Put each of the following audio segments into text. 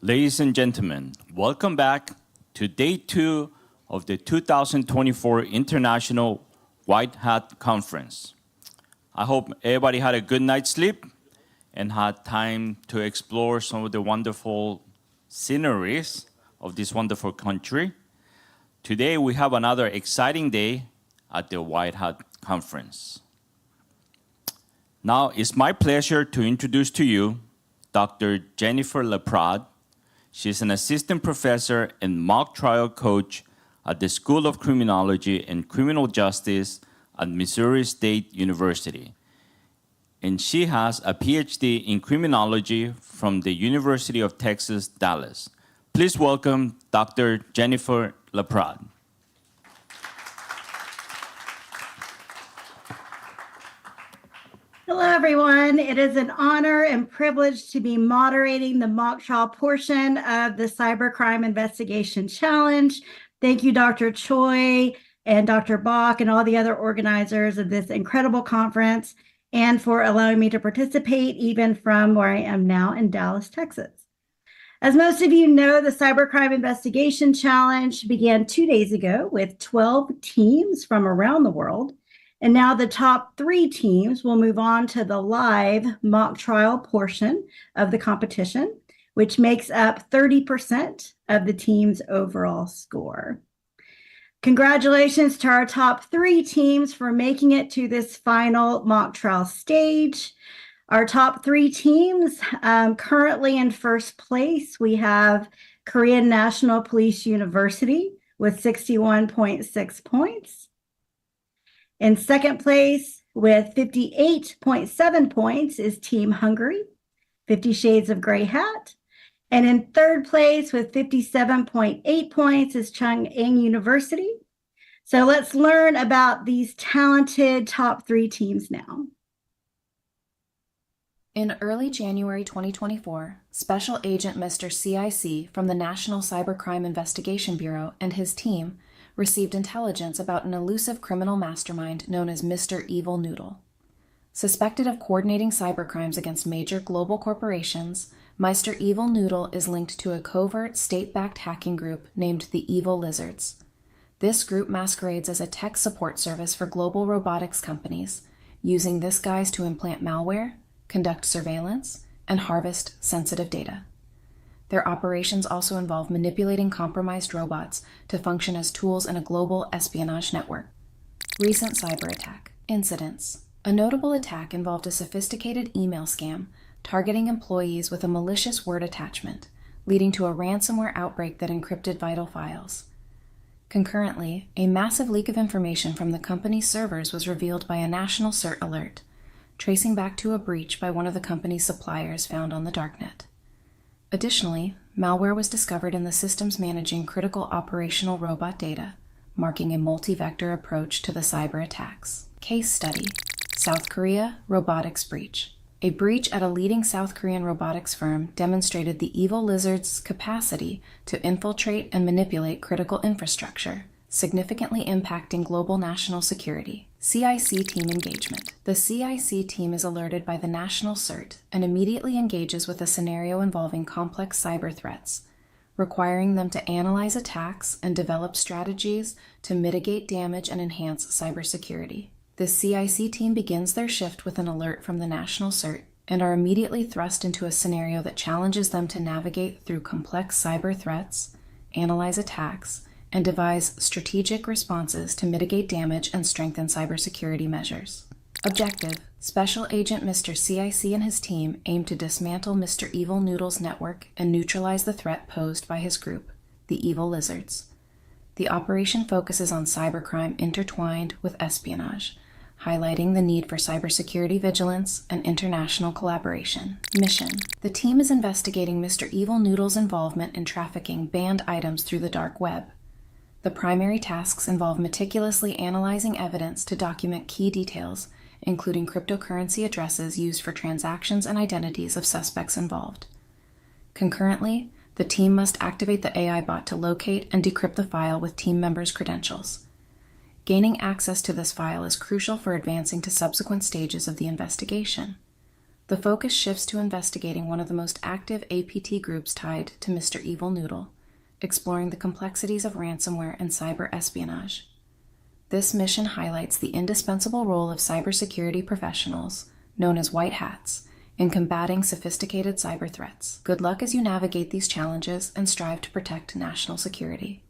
Ladies and gentlemen, welcome back to day 2 of the 2024 International White Hat Conference. I hope everybody had a good night's sleep and had time to explore some of the wonderful sceneries of this wonderful country. Today we have another exciting day at the White Hat Conference. Now it's my pleasure to introduce to you Dr. Jennifer Laprade. She's an assistant professor and mock trial coach at the School of Criminology and Criminal Justice at Missouri State University. And she has a PhD in criminology from the University of Texas, Dallas. Please welcome Dr. Jennifer Laprade. Hello, everyone. It is an honor and privilege to be moderating the mock trial portion of the Cybercrime Investigation Challenge. Thank you, Dr. Choi and Dr. Bach and all the other organizers of this incredible conference, and for allowing me to participate even from where I am now in Dallas, Texas. As most of you know, the Cybercrime Investigation Challenge began 2 days ago with 12 teams from around the world. And now the top 3 teams will move on to the live mock trial portion of the competition, which makes up 30% of the team's overall score. Congratulations to our top 3 teams for making it to this final mock trial stage. Our top 3 teams, currently in first place, we have Korean National Police University with 61.6 points. In second place with 58.7 points is Team Hungary, 50 Shades of Grey Hat. And in third place with 57.8 points is Chung-Ang University. So let's learn about these talented top 3 teams now. In early January 2024, Special Agent Mr. CIC from the National Cybercrime Investigation Bureau and his team received intelligence about an elusive criminal mastermind known as Mr. Evil Noodle. Suspected of coordinating cybercrimes against major global corporations, Mr. Evil Noodle is linked to a covert state-backed hacking group named the Evil Lizards. This group masquerades as a tech support service for global robotics companies, using this guise to implant malware, conduct surveillance, and harvest sensitive data. Their operations also involve manipulating compromised robots to function as tools in a global espionage network. Recent cyber attack incidents. A notable attack involved a sophisticated email scam targeting employees with a malicious word attachment, leading to a ransomware outbreak that encrypted vital files. Concurrently, a massive leak of information from the company's servers was revealed by a national CERT alert, tracing back to a breach by one of the company's suppliers found on the darknet. Additionally, malware was discovered in the systems managing critical operational robot data, marking a multi-vector approach to the cyber attacks. Case study: South Korea robotics breach. A breach at a leading South Korean robotics firm demonstrated the Evil Lizard's capacity to infiltrate and manipulate critical infrastructure, significantly impacting global national security. CIC team engagement. The CIC team is alerted by the national CERT and immediately engages with a scenario involving complex cyber threats, requiring them to analyze attacks and develop strategies to mitigate damage and enhance cybersecurity. The CIC team begins their shift with an alert from the national CERT and are immediately thrust into a scenario that challenges them to navigate through complex cyber threats, analyze attacks, and devise strategic responses to mitigate damage and strengthen cybersecurity measures. Objective: Special Agent Mr. CIC and his team aim to dismantle Mr. Evil Noodle's network and neutralize the threat posed by his group, the Evil Lizards. The operation focuses on cybercrime intertwined with espionage, highlighting the need for cybersecurity vigilance and international collaboration. Mission: The team is investigating Mr. Evil Noodle's involvement in trafficking banned items through the dark web. The primary tasks involve meticulously analyzing evidence to document key details, including cryptocurrency addresses used for transactions and identities of suspects involved. Concurrently, the team must activate the AI bot to locate and decrypt the file with team members' credentials. Gaining access to this file is crucial for advancing to subsequent stages of the investigation. The focus shifts to investigating one of the most active APT groups tied to Mr. Evil Noodle, exploring the complexities of ransomware and cyber espionage. This mission highlights the indispensable role of cybersecurity professionals, known as white hats, in combating sophisticated cyber threats. Good luck as you navigate these challenges and strive to protect national security.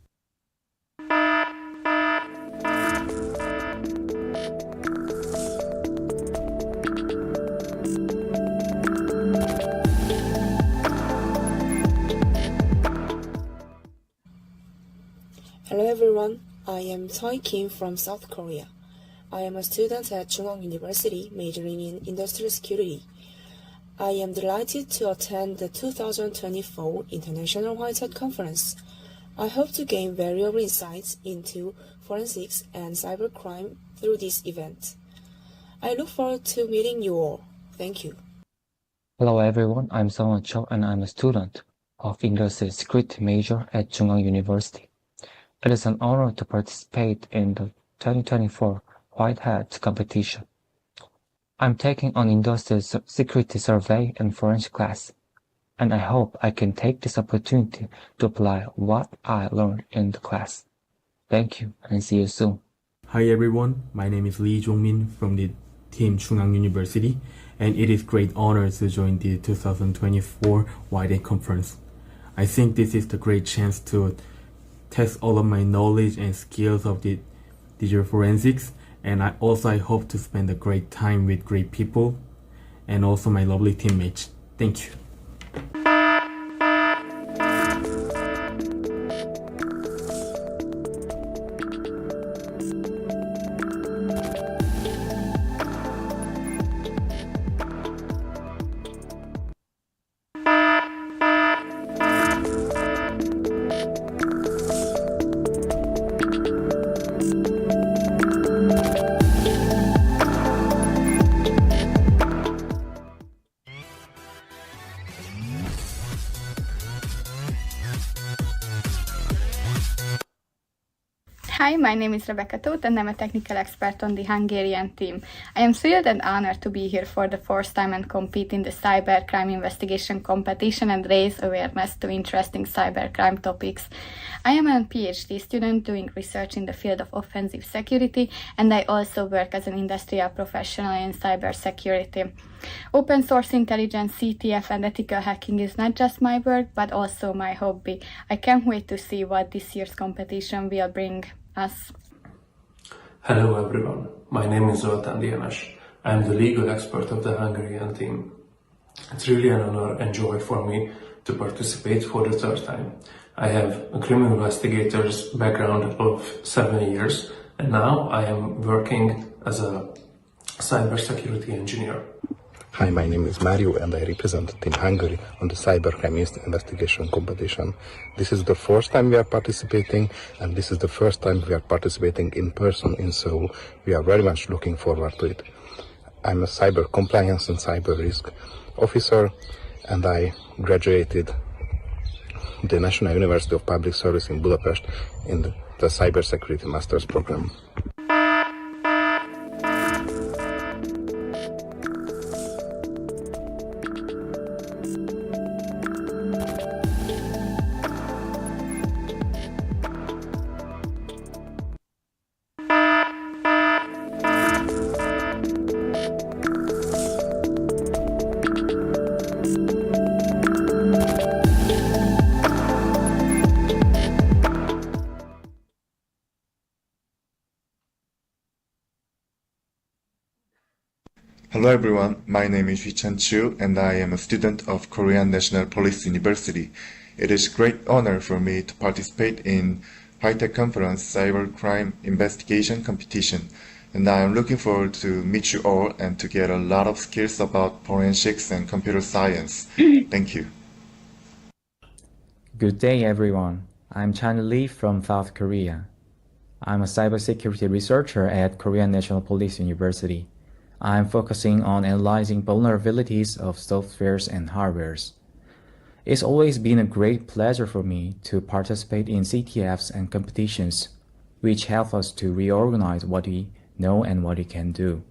Hello everyone, I am Choi Kim from South Korea. I am a student at Chung-Ang University majoring in industrial security. I am delighted to attend the 2024 International White Hat Conference. I hope to gain valuable insights into forensics and cybercrime through this event. I look forward to meeting you all. Thank you. Hello everyone, I'm Sung Cho and I'm a student of Industrial Security major at Chung-Ang University. It is an honor to participate in the 2024 White Hat competition. I'm taking an Industrial Security Survey and Forensic class, and I hope I can take this opportunity to apply what I learned in the class. Thank you and see you soon. Hi everyone, my name is Lee Jongmin from the team Chung-Ang University, and it is great honor to join the 2024 White Hat Conference. I think this is the great chance to test all of my knowledge and skills of the digital forensics, and I hope to spend a great time with great people and also my lovely teammates. Thank you. Hi, my name is Rebecca Toth and I'm a technical expert on the Hungarian team. I am thrilled and honored to be here for the first time and compete in the cybercrime investigation competition and raise awareness to interesting cybercrime topics. I am a PhD student doing research in the field of offensive security, and I also work as an industrial professional in cybersecurity. Open source intelligence, CTF, and ethical hacking is not just my work, but also my hobby. I can't wait to see what this year's competition will bring us. Hello everyone, my name is Zoltán Dianas. I am the legal expert of the Hungarian team. It's really an honor and joy for me to participate for the third time. I have a criminal investigator's background of 7 years, and now I am working as a cybersecurity engineer. Hi, my name is Mario and I represent Team Hungary on the Cybercrime investigation competition. This is the first time we are participating, and this is the first time we are participating in person in Seoul. We are very much looking forward to it. I'm a cyber compliance and cyber risk officer, and I graduated the National University of Public Service in Budapest in the cybersecurity master's program. Hello everyone, my name is Hee-chan Chu and I am a student of Korean National Police University. It is a great honor for me to participate in White Hat Conference Cybercrime Investigation Competition, and I am looking forward to meet you all and to get a lot of skills about forensics and computer science. Thank you. Good day everyone, I'm Chan Lee from South Korea. I'm a cybersecurity researcher at Korean National Police University. I'm focusing on analyzing vulnerabilities of softwares and hardwares. It's always been a great pleasure for me to participate in CTFs and competitions, which help us to reorganize what we know and what we can do.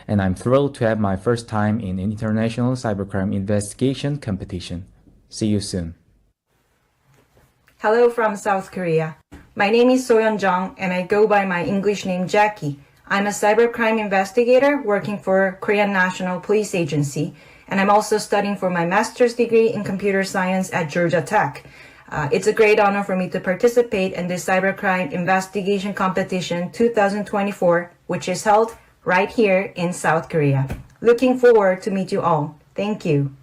and I'm thrilled to have my first time in an international cybercrime investigation competition. See you soon. Hello from South Korea. My name is Soyeon Jung and I go by my English name Jackie. I'm a cybercrime investigator working for Korean National Police Agency, and I'm also studying for my master's degree in computer science at Georgia Tech. It's a great honor for me to participate in the Cybercrime Investigation Competition 2024, which is held right here in South Korea. Looking forward to meet you all. Thank you.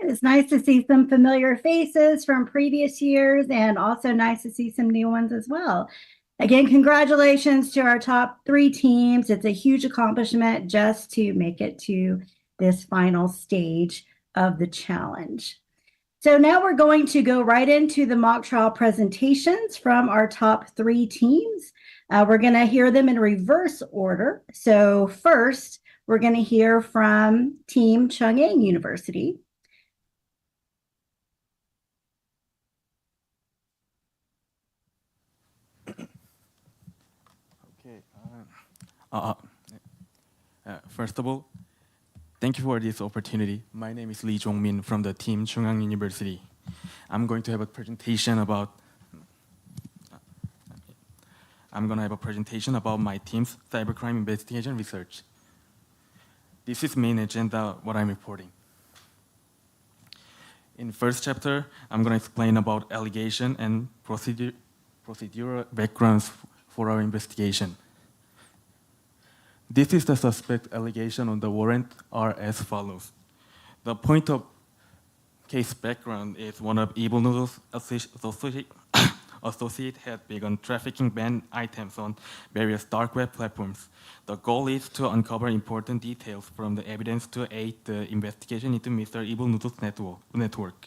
It's nice to see some familiar faces from previous years and also nice to see some new ones as well. Again, congratulations to our top 3 teams. It's a huge accomplishment just to make it to this final stage of the challenge. So now we're going to go right into the mock trial presentations from our top 3 teams. We're going to hear them in reverse order. So first, we're going to hear from Team Chung-Ang University. First of all, thank you for this opportunity. My name is Lee Jong-min from the team Chung-Ang University. I'm going to have a presentation about my team's cybercrime investigation research. This is main agenda, what I'm reporting. In first chapter, I'm going to explain about allegation and procedural backgrounds for our investigation. This is the suspect allegation on the warrant are as follows. The point of case background is one of Evil Noodle's associate had begun trafficking banned items on various dark web platforms. The goal is to uncover important details from the evidence to aid the investigation into Mr. Evil Noodle's network.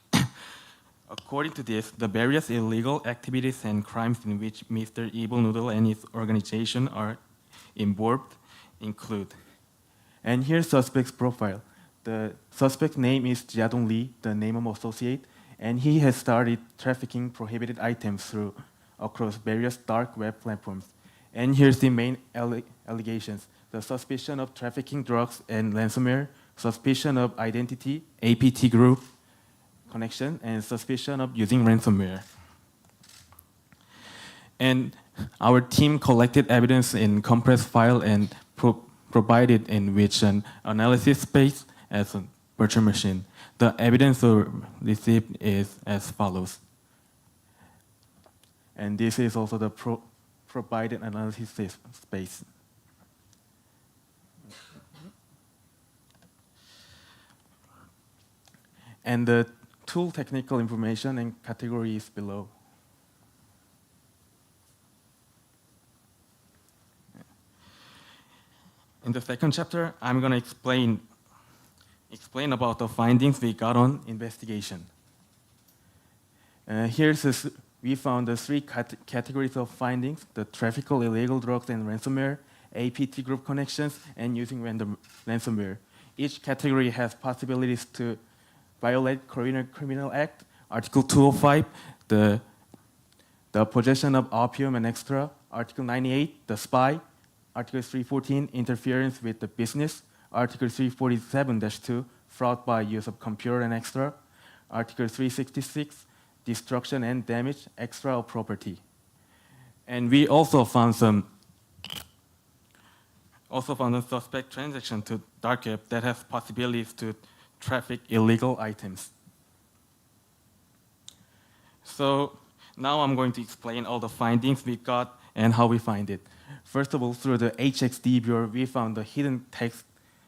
According to this, the various illegal activities and crimes in which Mr. Evil Noodle and his organization are involved include. And here's suspect's profile. The suspect's name is Jia-dong Lee, the name of associate, and he has started trafficking prohibited items across various dark web platforms. And here's the main allegations. The suspicion of trafficking drugs and ransomware, suspicion of identity, APT group connection, and suspicion of using ransomware. And our team collected evidence in compressed file and provided in which an analysis space as a virtual machine. The evidence received is as follows. And this is also the provided analysis space. And the tool technical information and categories below. In the second chapter, I'm going to explain about the findings we got on investigation. We found the 3 categories of findings: the traffic of illegal drugs and ransomware, APT group connections, and using ransomware. Each category has possibilities to violate Korean Criminal Act, Article 205, the possession of opium and extra, Article 98, the spy, Article 314, interference with the business, Article 347-2, fraud by use of computer and extra, Article 366, destruction and damage, extra of property. And we also found a suspect transaction to dark web that has possibilities to traffic illegal items. So now I'm going to explain all the findings we got and how we find it. First of all, through the HXD Bureau, we found the hidden text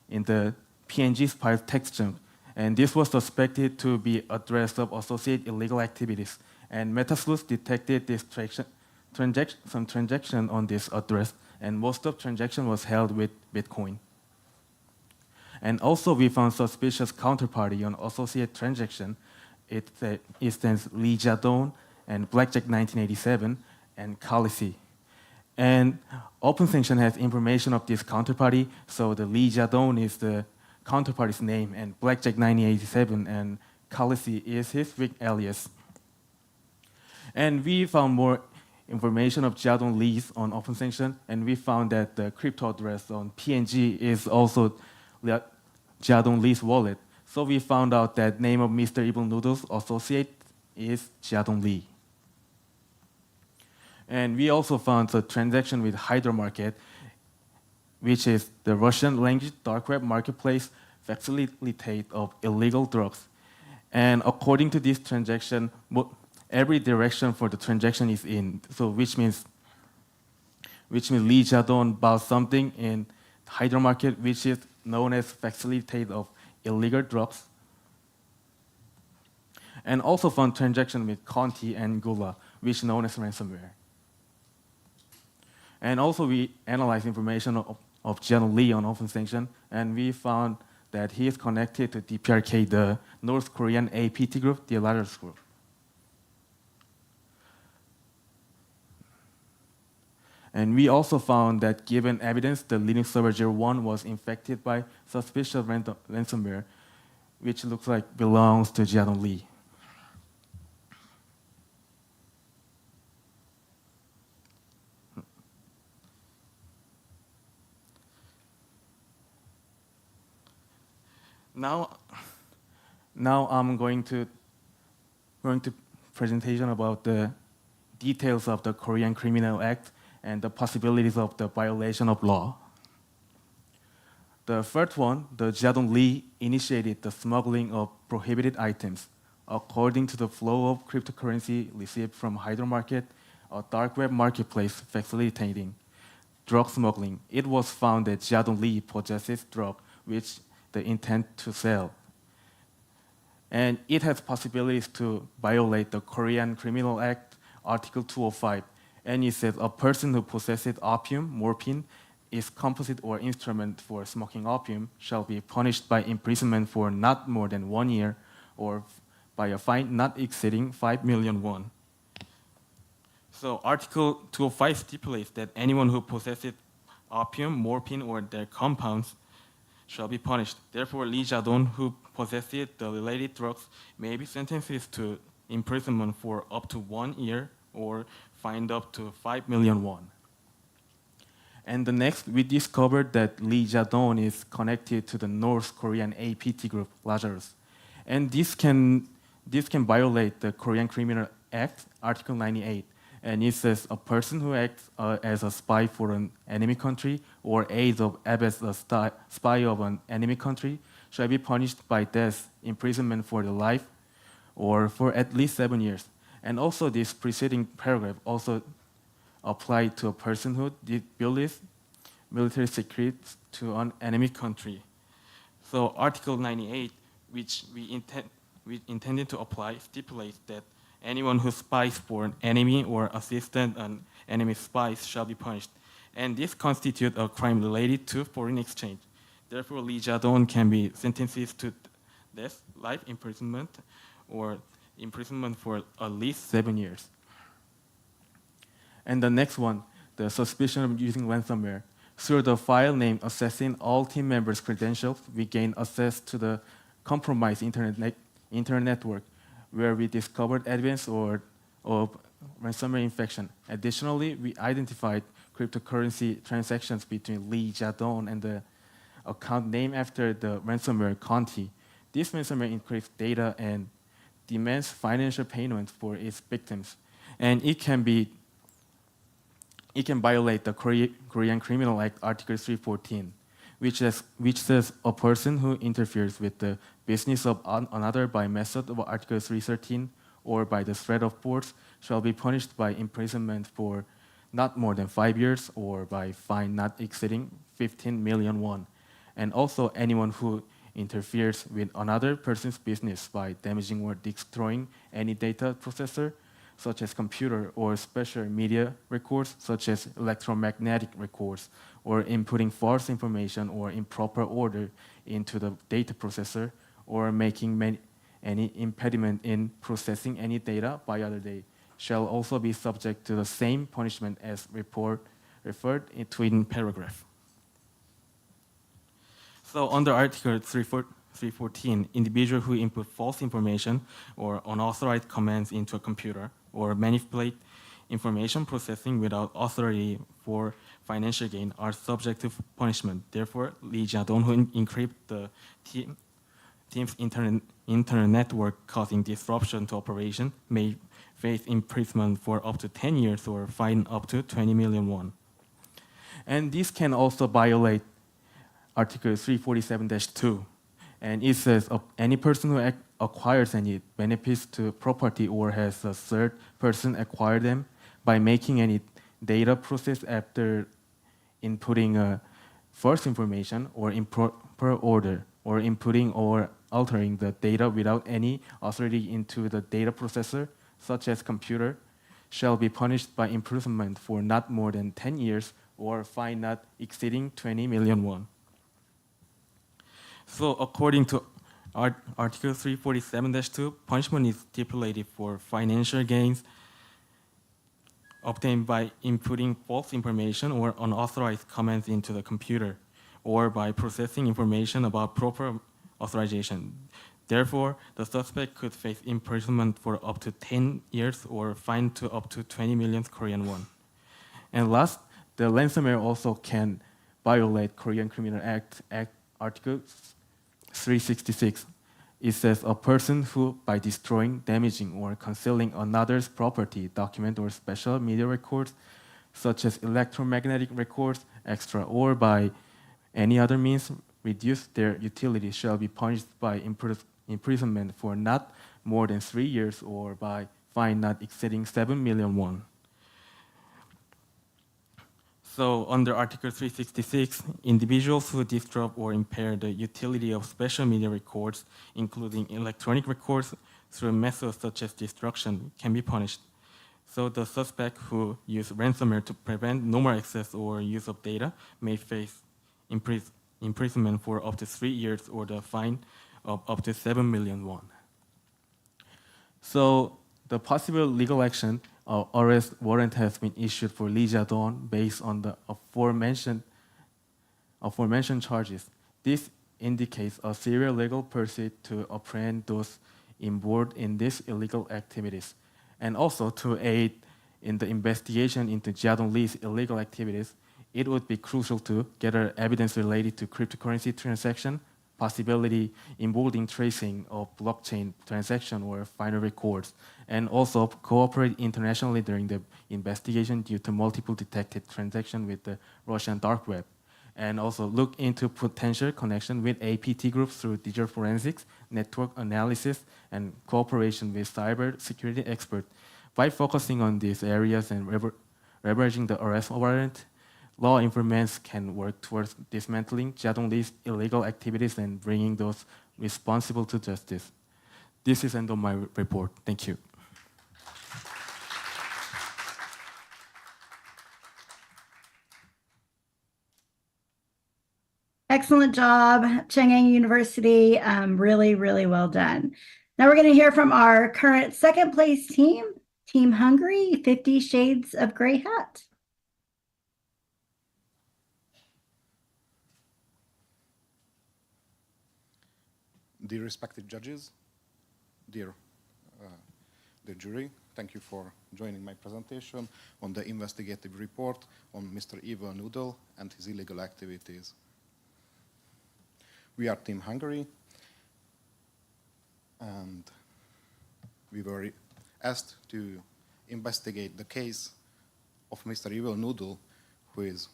in the PNG file text chunk. And this was suspected to be address of associated illegal activities. And Metasleuth detected this some transaction on this address, and most of transaction was held with Bitcoin. And also we found suspicious counterparty on associate transaction. It stands Lee Jadon and Blackjack 1987 and Khaleesi. And OpenSanction has information of this counterparty, so the Lee Jadon is the counterparty's name, and Blackjack 1987 and Khaleesi is his Vic alias. And we found more information of Jadon Lee's on OpenSanction, and we found that the crypto address on PNG is also Jadon Lee's wallet. So we found out that name of Mr. Evil Noodles associate is Jadon Lee. And we also found a transaction with Hydra Market, which is the Russian language dark web marketplace facilitator of illegal drugs. And according to this transaction, every direction for the transaction is in. So which means Lee Jadon bought something in Hydra Market, which is known as facilitator of illegal drugs. And also found transaction with Conti and Gula, which is known as ransomware. And also we analyzed information of Jadon Lee on OpenSanction, and we found that he is connected to DPRK, the North Korean APT group, the largest group. And we also found that given evidence, the Linux server 01 was infected by suspicious ransomware, which looks like belongs to Jadon Lee. Now I'm going to presentation about the details of the Korean Criminal Act and the possibilities of the violation of law. The first one, the Jadon Lee initiated the smuggling of prohibited items. According to the flow of cryptocurrency received from Hydra Market, a dark web marketplace facilitating drug smuggling, it was found that Jadon Lee possesses drug which the intent to sell. And it has possibilities to violate the Korean Criminal Act, Article 205. And it says a person who possesses opium, morphine, is composite or instrument for smoking opium shall be punished by imprisonment for not more than 1 year or by a fine not exceeding 5 million won. So Article 205 stipulates that anyone who possesses opium, morphine, or their compounds shall be punished. Therefore, Lee Jadon, who possesses the related drugs, may be sentenced to imprisonment for up to 1 year or fined up to 5 million won. And the next, we discovered that Lee Jadon is connected to the North Korean APT group, Lazarus. And this can violate the Korean Criminal Act, Article 98. And it says a person who acts as a spy for an enemy country or aids of as a spy of an enemy country shall be punished by death, imprisonment for the life, or for at least 7 years. And also this preceding paragraph also applied to a person who delivers military secrets to an enemy country. So Article 98, which we intended to apply, stipulates that anyone who spies for an enemy or assistant an enemy spies shall be punished. And this constitutes a crime related to foreign exchange. Therefore, Lee Jadon can be sentenced to death, life imprisonment, or imprisonment for at least 7 years. And the next one, the suspicion of using ransomware. Through the file name accessing all team members' credentials, we gain access to the compromised internet network, where we discovered evidence of ransomware infection. Additionally, we identified cryptocurrency transactions between Lee Jadon and the account named after the ransomware Conti. This ransomware encrypts data and demands financial payments for its victims. And it can violate the Korean Criminal Act, Article 314, which says a person who interferes with the business of another by method of Article 313 or by the threat of force shall be punished by imprisonment for not more than 5 years or by fine not exceeding 15 million won. And also anyone who interferes with another person's business by damaging or destroying any data processor such as computer, or special media records, such as electromagnetic records, or inputting false information or improper order into the data processor, or making any impediment in processing any data by other day, shall also be subject to the same punishment as referred to in paragraph. So under Article 314, individuals who input false information or unauthorized commands into a computer or manipulate information processing without authority for financial gain are subject to punishment. Therefore, Lee Jia-dong, who encrypted the team's internet network causing disruption to operation, may face imprisonment for up to 10 years or fine up to 20 million won. And this can also violate Article 347-2. And it says any person who acquires any benefits to property or has a third person acquire them by making any data process after inputting false information or improper order, or inputting or altering the data without any authority into the data processor, such as computer, shall be punished by imprisonment for not more than 10 years or fine not exceeding 20 million won. So according to Article 347-2, punishment is stipulated for financial gains obtained by inputting false information or unauthorized comments into the computer, or by processing information about proper authorization. Therefore, the suspect could face imprisonment for up to 10 years or fine to up to 20 million Korean won. And last, the ransomware also can violate Korean Criminal Act Article 366. It says a person who, by destroying, damaging, or concealing another's property, document, or special media records, such as electromagnetic records, extra, or by any other means, reduce their utility, shall be punished by imprisonment for not more than 3 years or by fine not exceeding 7 million won. So under Article 366, individuals who disrupt or impair the utility of special media records, including electronic records, through methods such as destruction, can be punished. So the suspect who used ransomware to prevent normal access or use of data may face imprisonment for up to 3 years or the fine of up to 7 million won. So the possible legal action, arrest warrant has been issued for Lee Jia-dong based on the aforementioned charges. This indicates a serious legal pursuit to apprehend those involved in these illegal activities, and also to aid in the investigation into Jia-dong Lee's illegal activities. It would be crucial to gather evidence related to cryptocurrency transaction, possibility involving tracing of blockchain transaction or final records, and also cooperate internationally during the investigation due to multiple detected transactions with the Russian dark web, and also look into potential connection with APT groups through digital forensics, network analysis, and cooperation with cyber security experts. By focusing on these areas and leveraging the arrest warrant, law enforcement can work towards dismantling Jia-dong Lee's illegal activities and bringing those responsible to justice. This is the end of my report. Thank you. Excellent job, Chung-Ang University. Really, really well done. Now we're going to hear from our current second place team, Team Hungary, 50 Shades of Grey Hat. Dear respected judges, dear jury, thank you for joining my presentation on the investigative report on Mr. Evil Noodle and his illegal activities. We are Team Hungary, and we were asked to investigate the case of Mr. Evil Noodle, who is,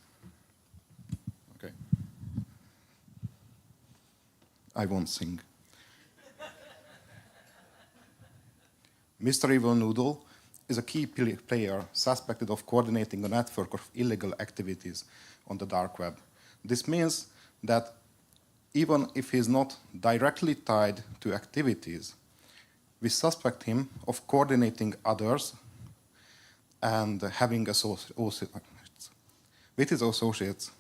okay, I won't sing. Mr. Evil Noodle is a key player suspected of coordinating a network of illegal activities on the dark web. This means that even if he is not directly tied to activities, we suspect him of coordinating others and having with his associates,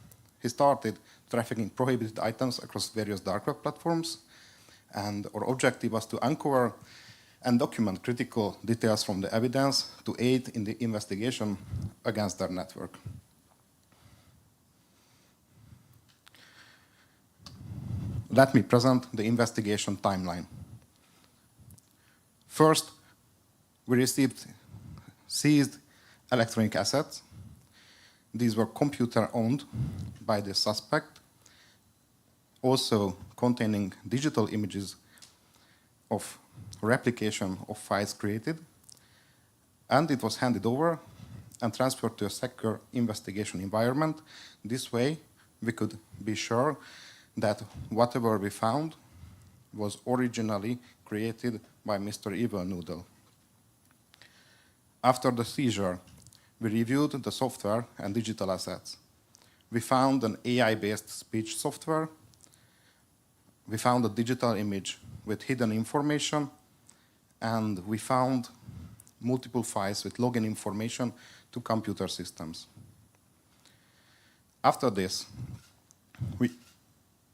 he started trafficking prohibited items across various dark web platforms, and our objective was to uncover and document critical details from the evidence to aid in the investigation against their network. Let me present the investigation timeline. First, we received seized electronic assets. These were computer-owned by the suspect, also containing digital images of replication of files created, and it was handed over and transferred to a secure investigation environment. This way, we could be sure that whatever we found was originally created by Mr. Evil Noodle. After the seizure, we reviewed the software and digital assets. We found an AI-based speech software. We found a digital image with hidden information, and we found multiple files with login information to computer systems. After this, we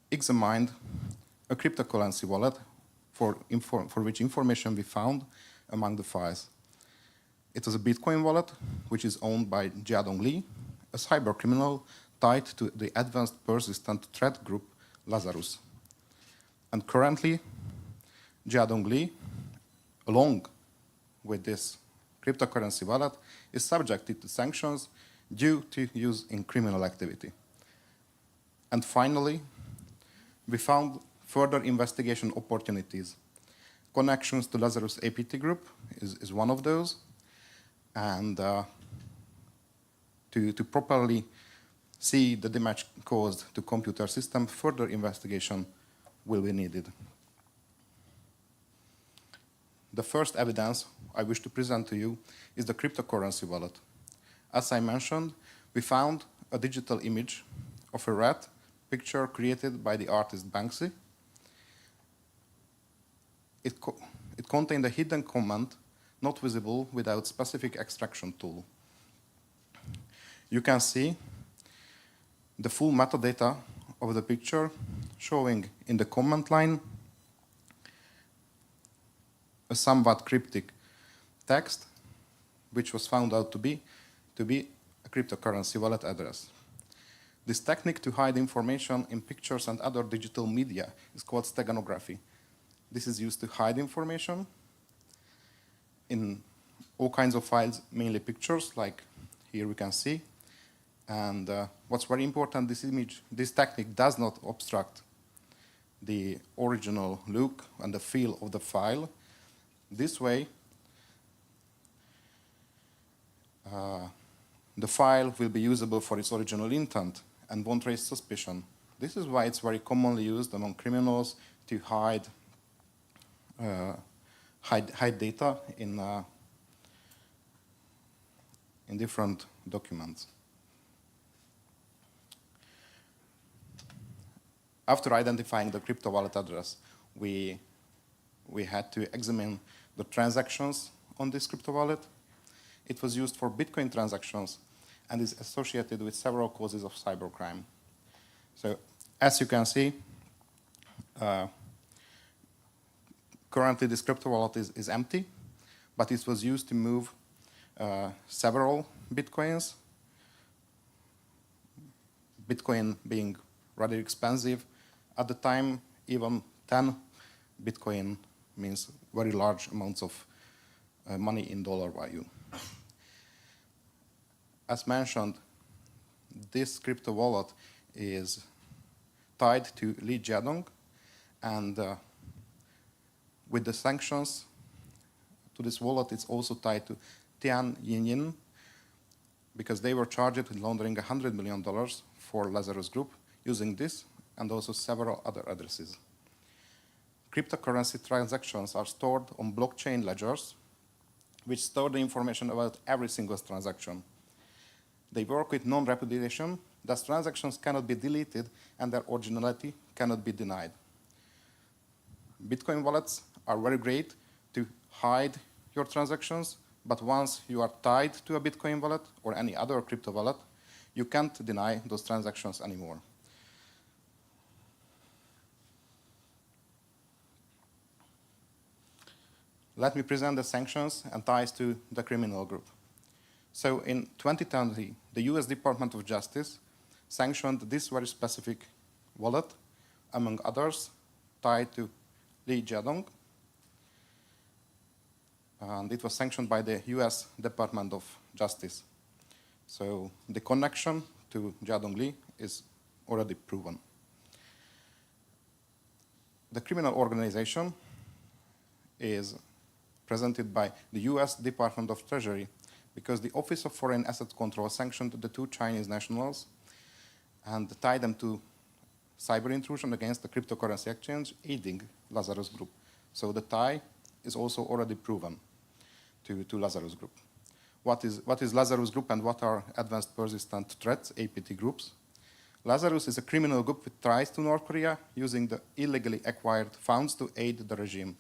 examined a cryptocurrency wallet for which information we found among the files. It was a Bitcoin wallet, which is owned by Jiadong Li, a cybercriminal tied to the advanced persistent threat group Lazarus. And currently, Jiadong Li, along with this cryptocurrency wallet, is subjected to sanctions due to use in criminal activity. And finally, we found further investigation opportunities. Connections to Lazarus APT group is one of those. And to properly see the damage caused to computer system, further investigation will be needed. The first evidence I wish to present to you is the cryptocurrency wallet. As I mentioned, we found a digital image of a rat picture created by the artist Banksy. It contained a hidden comment not visible without specific extraction tool. You can see the full metadata of the picture showing in the comment line a somewhat cryptic text, which was found out to be a cryptocurrency wallet address. This technique to hide information in pictures and other digital media is called steganography. This is used to hide information in all kinds of files, mainly pictures, like here we can see. And what's very important, this technique does not obstruct the original look and the feel of the file. This way, the file will be usable for its original intent and won't raise suspicion. This is why it's very commonly used among criminals to hide data in different documents. After identifying the crypto wallet address, we had to examine the transactions on this crypto wallet. It was used for Bitcoin transactions and is associated with several causes of cybercrime. So, as you can see, currently this crypto wallet is empty, but it was used to move several Bitcoins. Bitcoin being rather expensive. At the time, even 10 Bitcoin means very large amounts of money in dollar value. As mentioned, this crypto wallet is tied to Li Jiadong, and with the sanctions to this wallet, it's also tied to Tian Yinyin, because they were charged with laundering $100 million for Lazarus Group using this and also several other addresses. Cryptocurrency transactions are stored on blockchain ledgers, which store the information about every single transaction. They work with non-repudiation, thus transactions cannot be deleted and their originality cannot be denied. Bitcoin wallets are very great to hide your transactions, but once you are tied to a Bitcoin wallet or any other crypto wallet, you can't deny those transactions anymore. Let me present the sanctions and ties to the criminal group. So in 2020, the US Department of Justice sanctioned this very specific wallet, among others, tied to Li Jiadong. And it was sanctioned by the US Department of Justice. So the connection to Jiadong Li is already proven. The criminal organization is presented by the US Department of Treasury because the Office of Foreign Asset Control sanctioned the 2 Chinese nationals and tied them to cyber intrusion against the cryptocurrency exchange, aiding Lazarus Group. So the tie is also already proven to Lazarus Group. What is Lazarus Group and what are Advanced Persistent Threats, APT groups? Lazarus is a criminal group with ties to North Korea using the illegally acquired funds to aid the regime.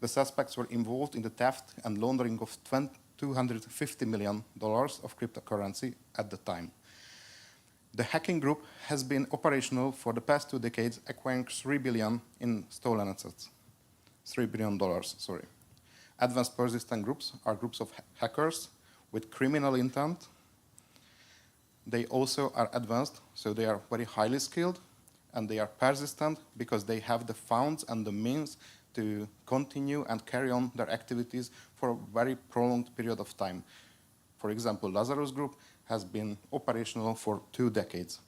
The suspects were involved in the theft and laundering of $250 million of cryptocurrency at the time. The hacking group has been operational for the past 2 decades, acquiring $3 billion in stolen assets. $3 billion, sorry. Advanced persistent groups are groups of hackers with criminal intent. They also are advanced, so they are very highly skilled, and they are persistent because they have the funds and the means to continue and carry on their activities for a very prolonged period of time. For example, Lazarus Group has been operational for 2 decades.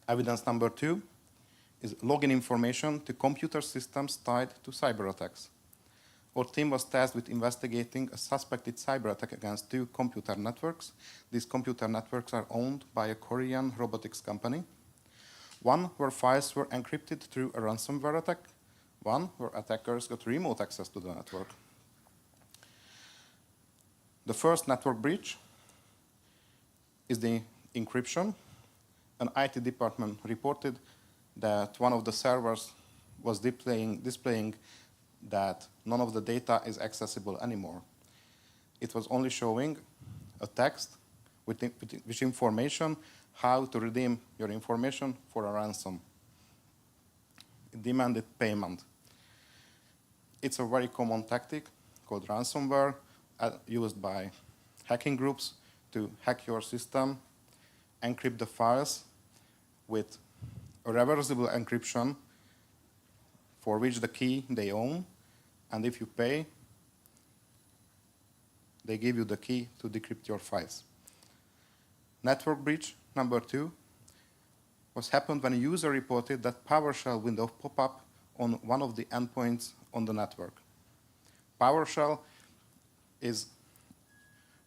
Evidence number 2 is login information to computer systems tied to cyber attacks. Our team was tasked with investigating a suspected cyber attack against 2 computer networks. These computer networks are owned by a Korean robotics company. One where files were encrypted through a ransomware attack. One where attackers got remote access to the network. The first network breach is the encryption. An IT department reported that one of the servers was displaying that none of the data is accessible anymore. It was only showing a text with information how to redeem your information for a ransom. It demanded payment. It's a very common tactic called ransomware used by hacking groups to hack your system, encrypt the files with a reversible encryption for which the key they own, and if you pay, they give you the key to decrypt your files. Network breach number 2 was happened when a user reported that PowerShell window pop up on one of the endpoints on the network. PowerShell is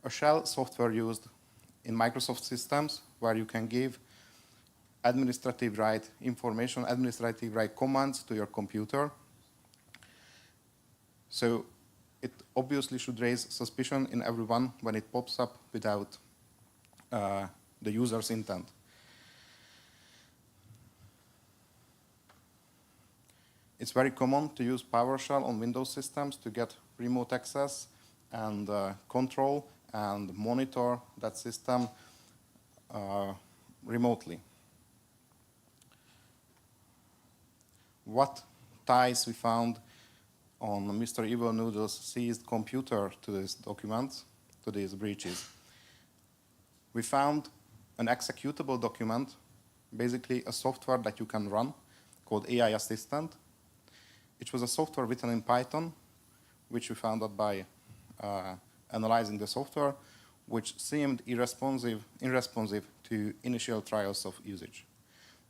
a shell software used in Microsoft systems where you can give administrative right information, administrative right commands to your computer. So it obviously should raise suspicion in everyone when it pops up without the user's intent. It's very common to use PowerShell on Windows systems to get remote access and control and monitor that system remotely. What ties we found on Mr. Evil Noodle's seized computer to these documents, to these breaches? We found an executable document, basically a software that you can run called AI Assistant. It was a software written in Python, which we found out by analyzing the software, which seemed irresponsive to initial trials of usage.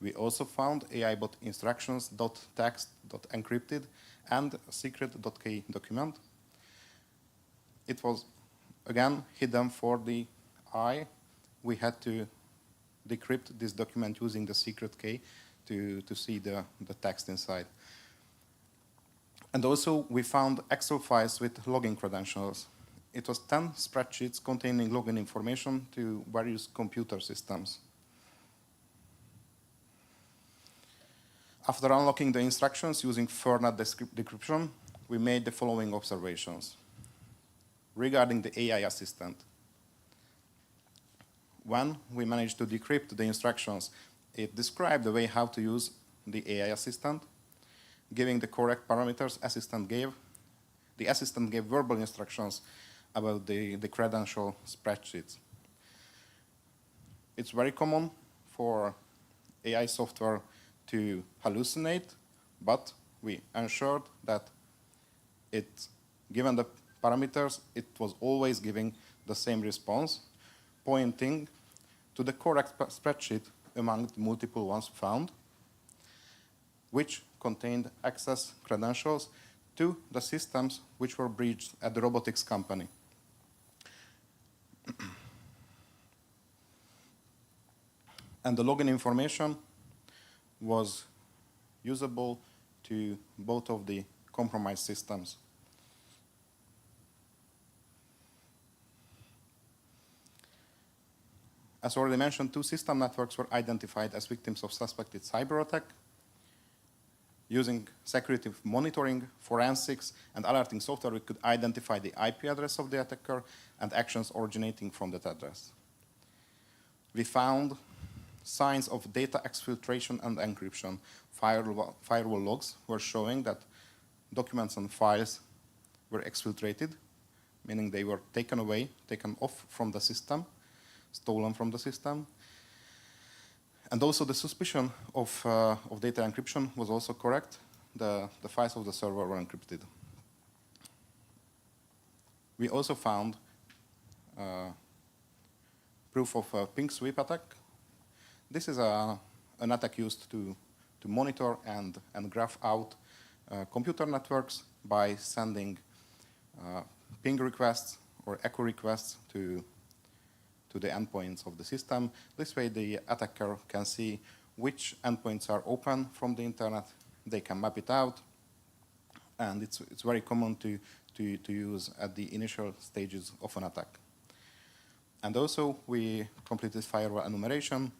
We also found AI bot instructions.txt.encrypted and a secret.key document. It was, again, hidden for the eye. We had to decrypt this document using the secret key to see the text inside. And also, we found Excel files with login credentials. It was 10 spreadsheets containing login information to various computer systems. After unlocking the instructions using FIRNet decryption, we made the following observations regarding the AI assistant. When we managed to decrypt the instructions, it described the way how to use the AI assistant, giving the correct parameters assistant gave. The assistant gave verbal instructions about the credential spreadsheets. It's very common for AI software to hallucinate, but we ensured that given the parameters, it was always giving the same response, pointing to the correct spreadsheet among the multiple ones found, which contained access credentials to the systems which were breached at the robotics company. And the login information was usable to both of the compromised systems. As already mentioned, 2 system networks were identified as victims of suspected cyber attack. Using security monitoring, forensics, and alerting software, we could identify the IP address of the attacker and actions originating from that address. We found signs of data exfiltration and encryption. Firewall logs were showing that documents and files were exfiltrated, meaning they were taken off from the system, stolen from the system. And also the suspicion of data encryption was also correct. The files of the server were encrypted. We also found proof of a ping sweep attack. This is an attack used to monitor and graph out computer networks by sending ping requests or echo requests to the endpoints of the system. This way the attacker can see which endpoints are open from the internet. They can map it out, and it's very common to use at the initial stages of an attack. And also we completed firewall enumeration.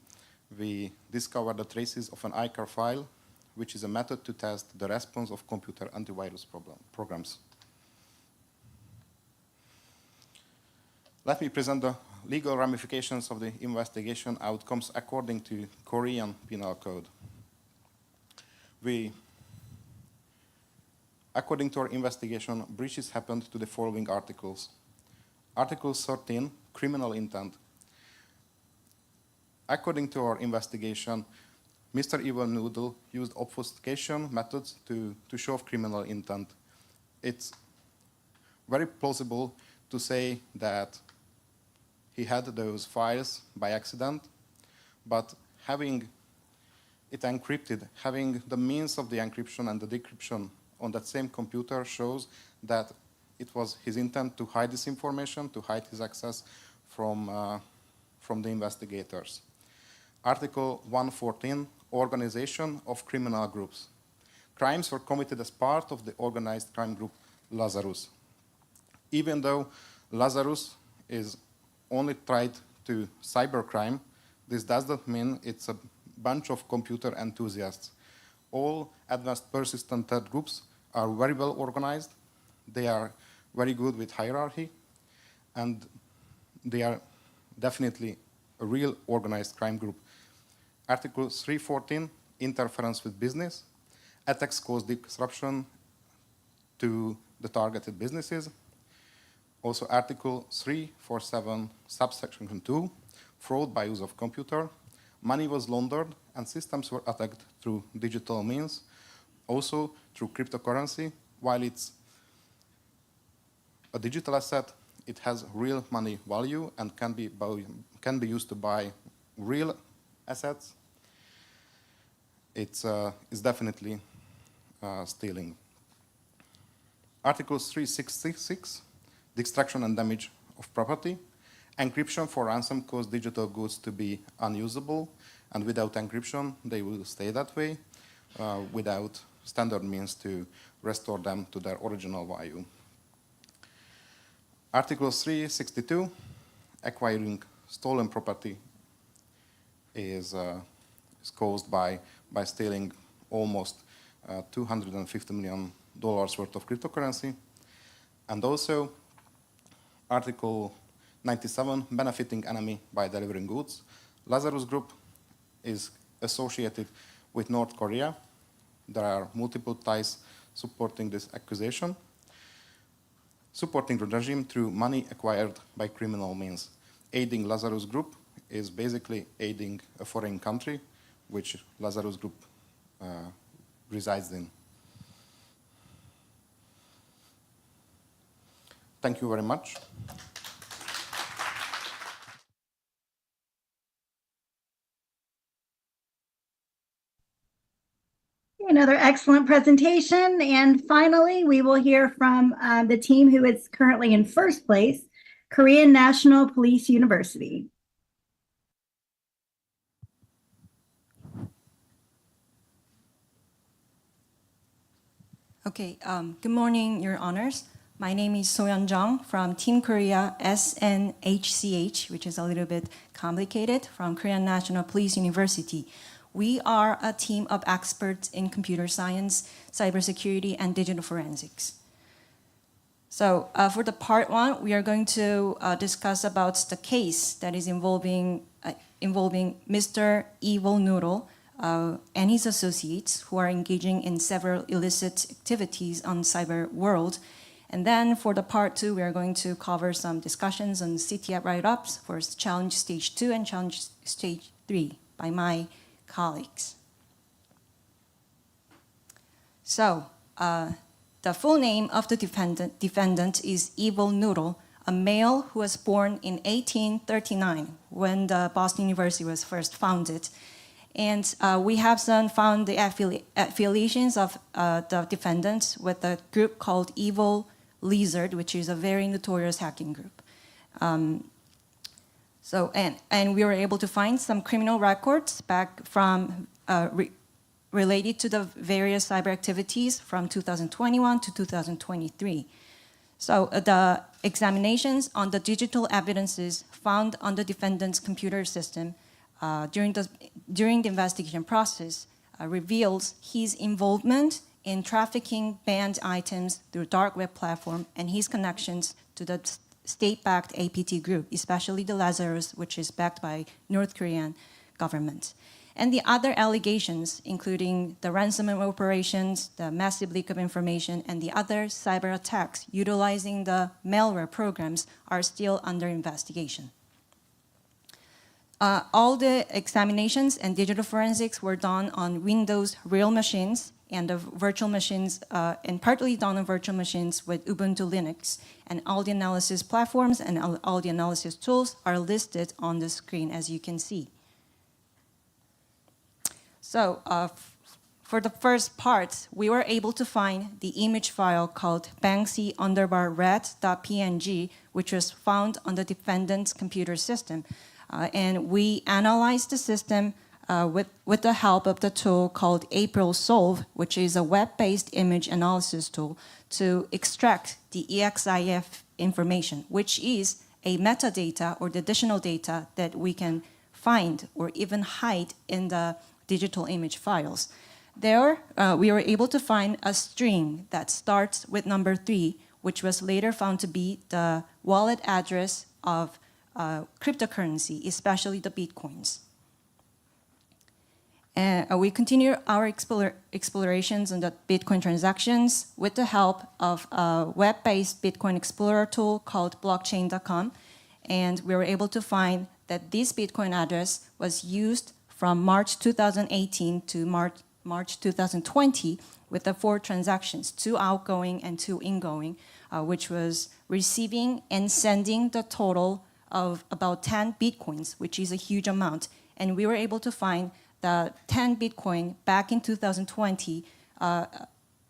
We discovered the traces of an ICAR file, which is a method to test the response of computer antivirus programs. Let me present the legal ramifications of the investigation outcomes according to Korean Penal Code. According to our investigation, breaches happened to the following articles. Article 13, criminal intent. According to our investigation, Mr. Ivan Noodle used obfuscation methods to show criminal intent. It's very plausible to say that he had those files by accident, but having it encrypted, having the means of the encryption and the decryption on that same computer shows that it was his intent to hide this information, to hide his access from the investigators. Article 114, organization of criminal groups. Crimes were committed as part of the organized crime group Lazarus. Even though Lazarus is only tied to cybercrime, this does not mean it's a bunch of computer enthusiasts. All advanced persistent threat groups are very well organized. They are very good with hierarchy, and they are definitely a real organized crime group. Article 314, interference with business. Attacks cause disruption to the targeted businesses. Also Article 347, subsection 2, fraud by use of computer. Money was laundered and systems were attacked through digital means, also through cryptocurrency. While it's a digital asset, it has real money value and can be used to buy real assets. It's definitely stealing. Article 366, destruction and damage of property. Encryption for ransom caused digital goods to be unusable, and without encryption, they will stay that way, without standard means to restore them to their original value. Article 362, acquiring stolen property is caused by stealing almost $250 million worth of cryptocurrency. And also Article 97, benefiting enemy by delivering goods. Lazarus Group is associated with North Korea. There are multiple ties supporting this accusation. Supporting the regime through money acquired by criminal means. Aiding Lazarus Group is basically aiding a foreign country, which Lazarus Group resides in. Thank you very much. Another excellent presentation. And finally, we will hear from the team who is currently in first place, Korean National Police University. Okay, good morning, Your Honors. My name is Soyeon Jung from Team Korea SNHCH, which is a little bit complicated, from Korean National Police University. We are a team of experts in computer science, cybersecurity, and digital forensics. So for the part one, we are going to discuss about the case that is involving Mr. Evil Noodle and his associates who are engaging in several illicit activities on cyber world. And then for the part two, we are going to cover some discussions on CTF write-ups for challenge stage 2 and challenge stage 3 by my colleagues. So the full name of the defendant is Evil Noodle, a male who was born in 1839 when the Boston University was first founded. And we have found the affiliations of the defendants with a group called Evil Lizard, which is a very notorious hacking group. And we were able to find some criminal records back from related to the various cyber activities from 2021 to 2023. So the examinations on the digital evidences found on the defendant's computer system during the investigation process reveals his involvement in trafficking banned items through dark web platform and his connections to the state-backed APT group, especially the Lazarus, which is backed by North Korean government. And the other allegations, including the ransomware operations, the massive leak of information, and the other cyber attacks utilizing the malware programs are still under investigation. All the examinations and digital forensics were done on Windows real machines and the virtual machines, and partly done on virtual machines with Ubuntu Linux. And all the analysis platforms and all the analysis tools are listed on the screen, as you can see. So for the first part, we were able to find the image file called banksy_red.png, which was found on the defendant's computer system. And we analyzed the system with the help of the tool called April Solve, which is a web-based image analysis tool to extract the EXIF information, which is a metadata or the additional data that we can find or even hide in the digital image files. There, we were able to find a string that starts with number 3, which was later found to be the wallet address of cryptocurrency, especially the Bitcoins. We continue our explorations on the Bitcoin transactions with the help of a web-based Bitcoin Explorer tool called blockchain.com. And we were able to find that this Bitcoin address was used from March 2018 to March 2020 with the 4 transactions, 2 outgoing and 2 ingoing, which was receiving and sending the total of about 10 Bitcoins, which is a huge amount. And we were able to find the 10 Bitcoin back in 2020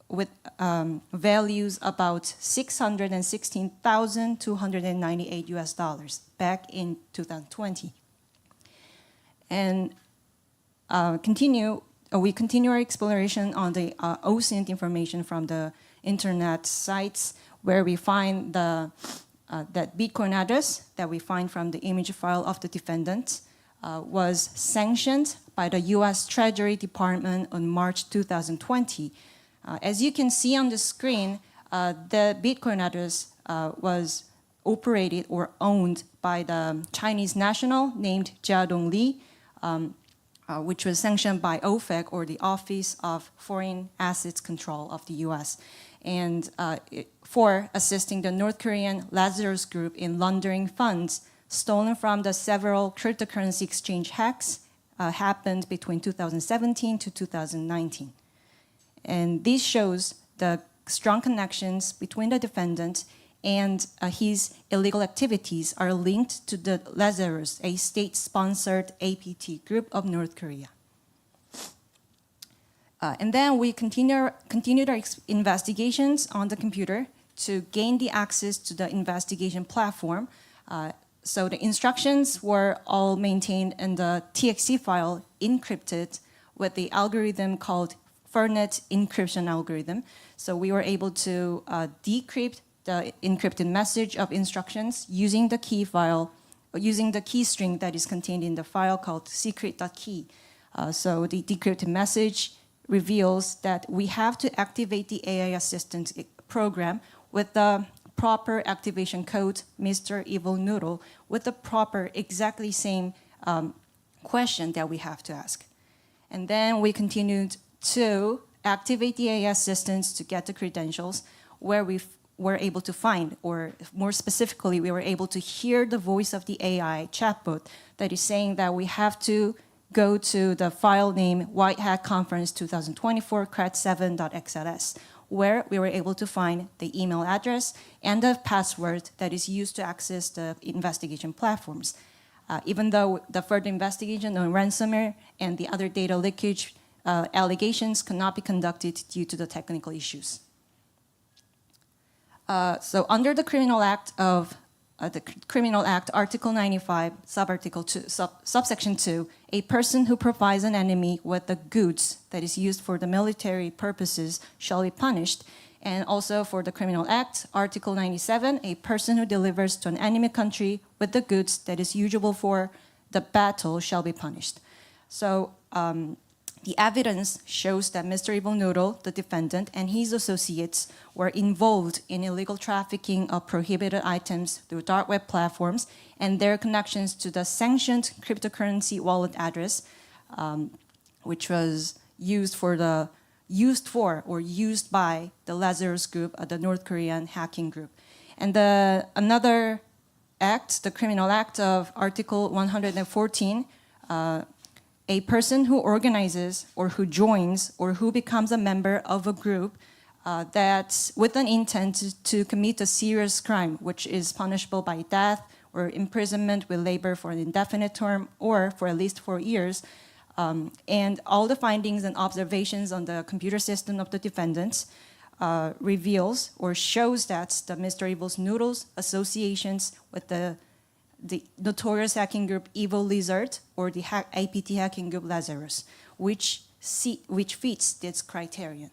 with values about $616,298 back in 2020. And we continue our exploration on the OSINT information from the internet sites where we find that Bitcoin address that we find from the image file of the defendant was sanctioned by the US Treasury Department on March 2020. As you can see on the screen, the Bitcoin address was operated or owned by the Chinese national named Jiadong Li, which was sanctioned by OFAC, or the Office of Foreign Assets Control of the US, and for assisting the North Korean Lazarus Group in laundering funds stolen from the several cryptocurrency exchange hacks happened between 2017 to 2019. And this shows the strong connections between the defendant and his illegal activities are linked to the Lazarus, a state-sponsored APT group of North Korea. And then we continued our investigations on the computer to gain the access to the investigation platform. So the instructions were all maintained in the TXT file, encrypted with the algorithm called Fernet encryption algorithm. So we were able to decrypt the encrypted message of instructions using the key file, using the key string that is contained in the file called secret.key. So the decrypted message reveals that we have to activate the AI assistant program with the proper activation code, Mr. Evil Noodle, with the proper exactly same question that we have to ask. And then we continued to activate the AI assistants to get the credentials, where we were able to find, or more specifically, we were able to hear the voice of the AI chatbot that is saying that we have to go to the file name White Hat Conference 2024 crat7.xls, where we were able to find the email address and the password that is used to access the investigation platforms. Even though the further investigation on ransomware and the other data leakage allegations cannot be conducted due to the technical issues. So under the Criminal Act Article 95, Subarticle 2, Subsection 2, a person who provides an enemy with the goods that is used for the military purposes shall be punished. And also for the Criminal Act, Article 97, a person who delivers to an enemy country with the goods that is usable for the battle shall be punished. So the evidence shows that Mr. Evil Noodle, the defendant, and his associates were involved in illegal trafficking of prohibited items through dark web platforms, and their connections to the sanctioned cryptocurrency wallet address, which was used by the Lazarus Group, the North Korean hacking group. And another act, the Criminal Act of Article 114, a person who organizes or who joins or who becomes a member of a group that with an intent to commit a serious crime, which is punishable by death or imprisonment with labor for an indefinite term or for at least 4 years, and all the findings and observations on the computer system of the defendants reveals or shows that the Mr. Evil Noodle's associations with the notorious hacking group Evil Lizard or the APT hacking group Lazarus, which fits this criterion.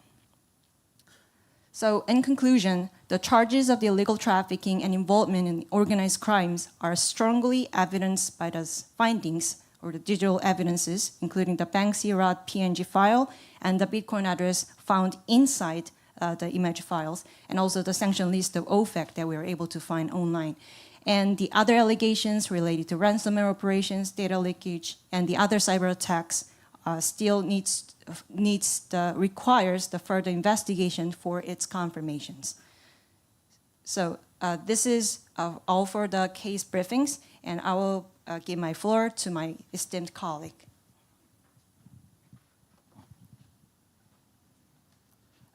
So in conclusion, the charges of the illegal trafficking and involvement in organized crimes are strongly evidenced by the findings or the digital evidences, including the PAN-GYO PNG file and the Bitcoin address found inside the image files, and also the sanction list of OFAC that we were able to find online. And the other allegations related to ransomware operations, data leakage, and the other cyber attacks still requires the further investigation for its confirmations. So this is all for the case briefings, and I will give my floor to my esteemed colleague.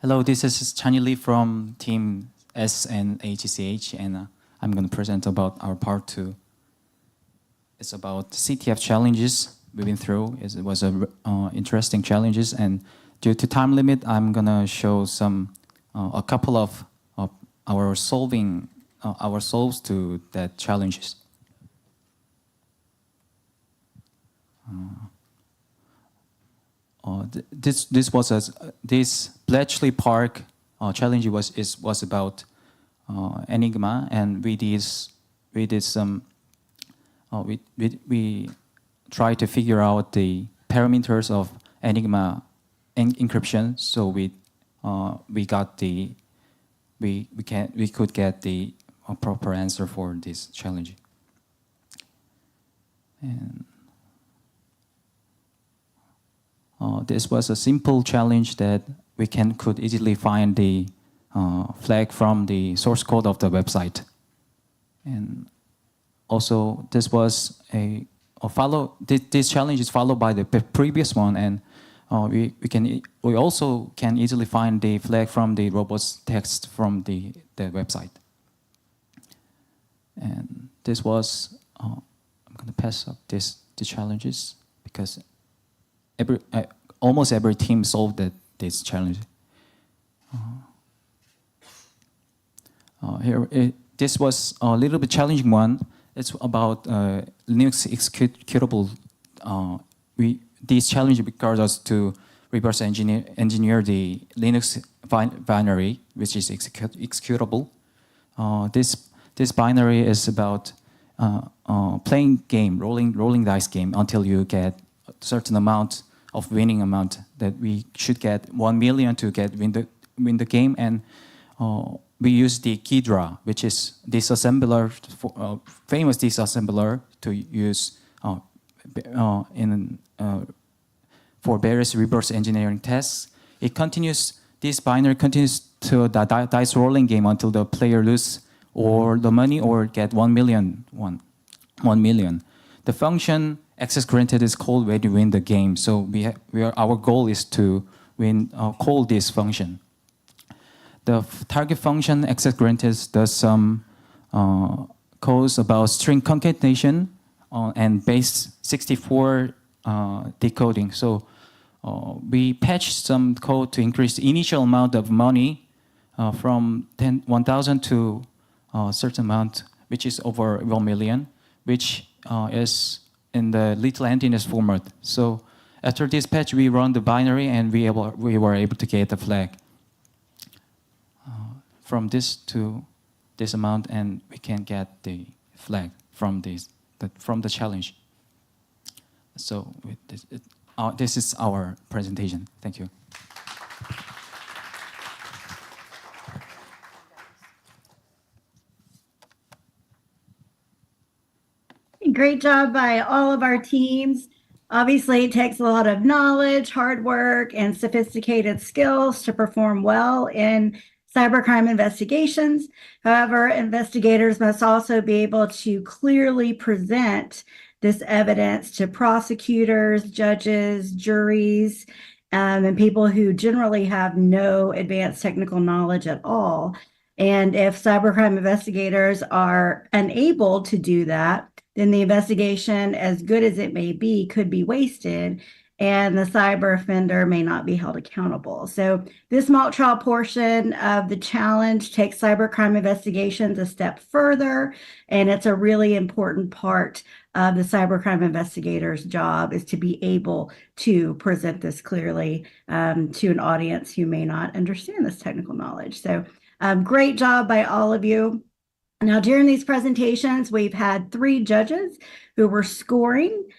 Hello, this is Chanyi Lee from Team S and HCH, and I'm going to present about our part 2. It's about CTF challenges we've been through. It was interesting challenges, and due to time limit, I'm going to show a couple of our solves to that challenges. This Bletchley Park challenge was about Enigma, and we try to figure out the parameters of Enigma encryption. So we could get the proper answer for this challenge. And this was a simple challenge that we could easily find the flag from the source code of the website. And also, this was this challenge is followed by the previous one, and we also can easily find the flag from the robot's text from the website. And this was I'm going to pass up the challenges because almost every team solved this challenge. This was a little bit challenging one. It's about Linux executable. This challenge requires us to reverse engineer the Linux binary, which is executable. This binary is about playing game, rolling dice game until you get a certain amount of winning amount that we should get 1 million to win the game, and we use the key draw, which is disassembler, famous disassembler to use for various reverse engineering tests. This binary continues to the dice rolling game until the player loses or the money or get 1 million. The function access granted is called when you win the game. So our goal is to call this function. The target function access granted does some codes about string concatenation and base 64 decoding. So we patched some code to increase the initial amount of money from 1,000 to a certain amount, which is over 1 million, which is in the little entiness format. So after this patch, we run the binary and we were able to get the flag. From this to this amount, and we can get the flag from the challenge. So this is our presentation. Thank you. Great job by all of our teams. Obviously, it takes a lot of knowledge, hard work, and sophisticated skills to perform well in cybercrime investigations. However, investigators must also be able to clearly present this evidence to prosecutors, judges, juries, and people who generally have no advanced technical knowledge at all. And if cybercrime investigators are unable to do that, then the investigation, as good as it may be, could be wasted, and the cyber offender may not be held accountable. So this mock trial portion of the challenge takes cybercrime investigations a step further, and it's a really important part of the cybercrime investigator's job is to be able to present this clearly to an audience who may not understand this technical knowledge. So great job by all of you. Now, during these presentations, we've had 3 judges who were scoring.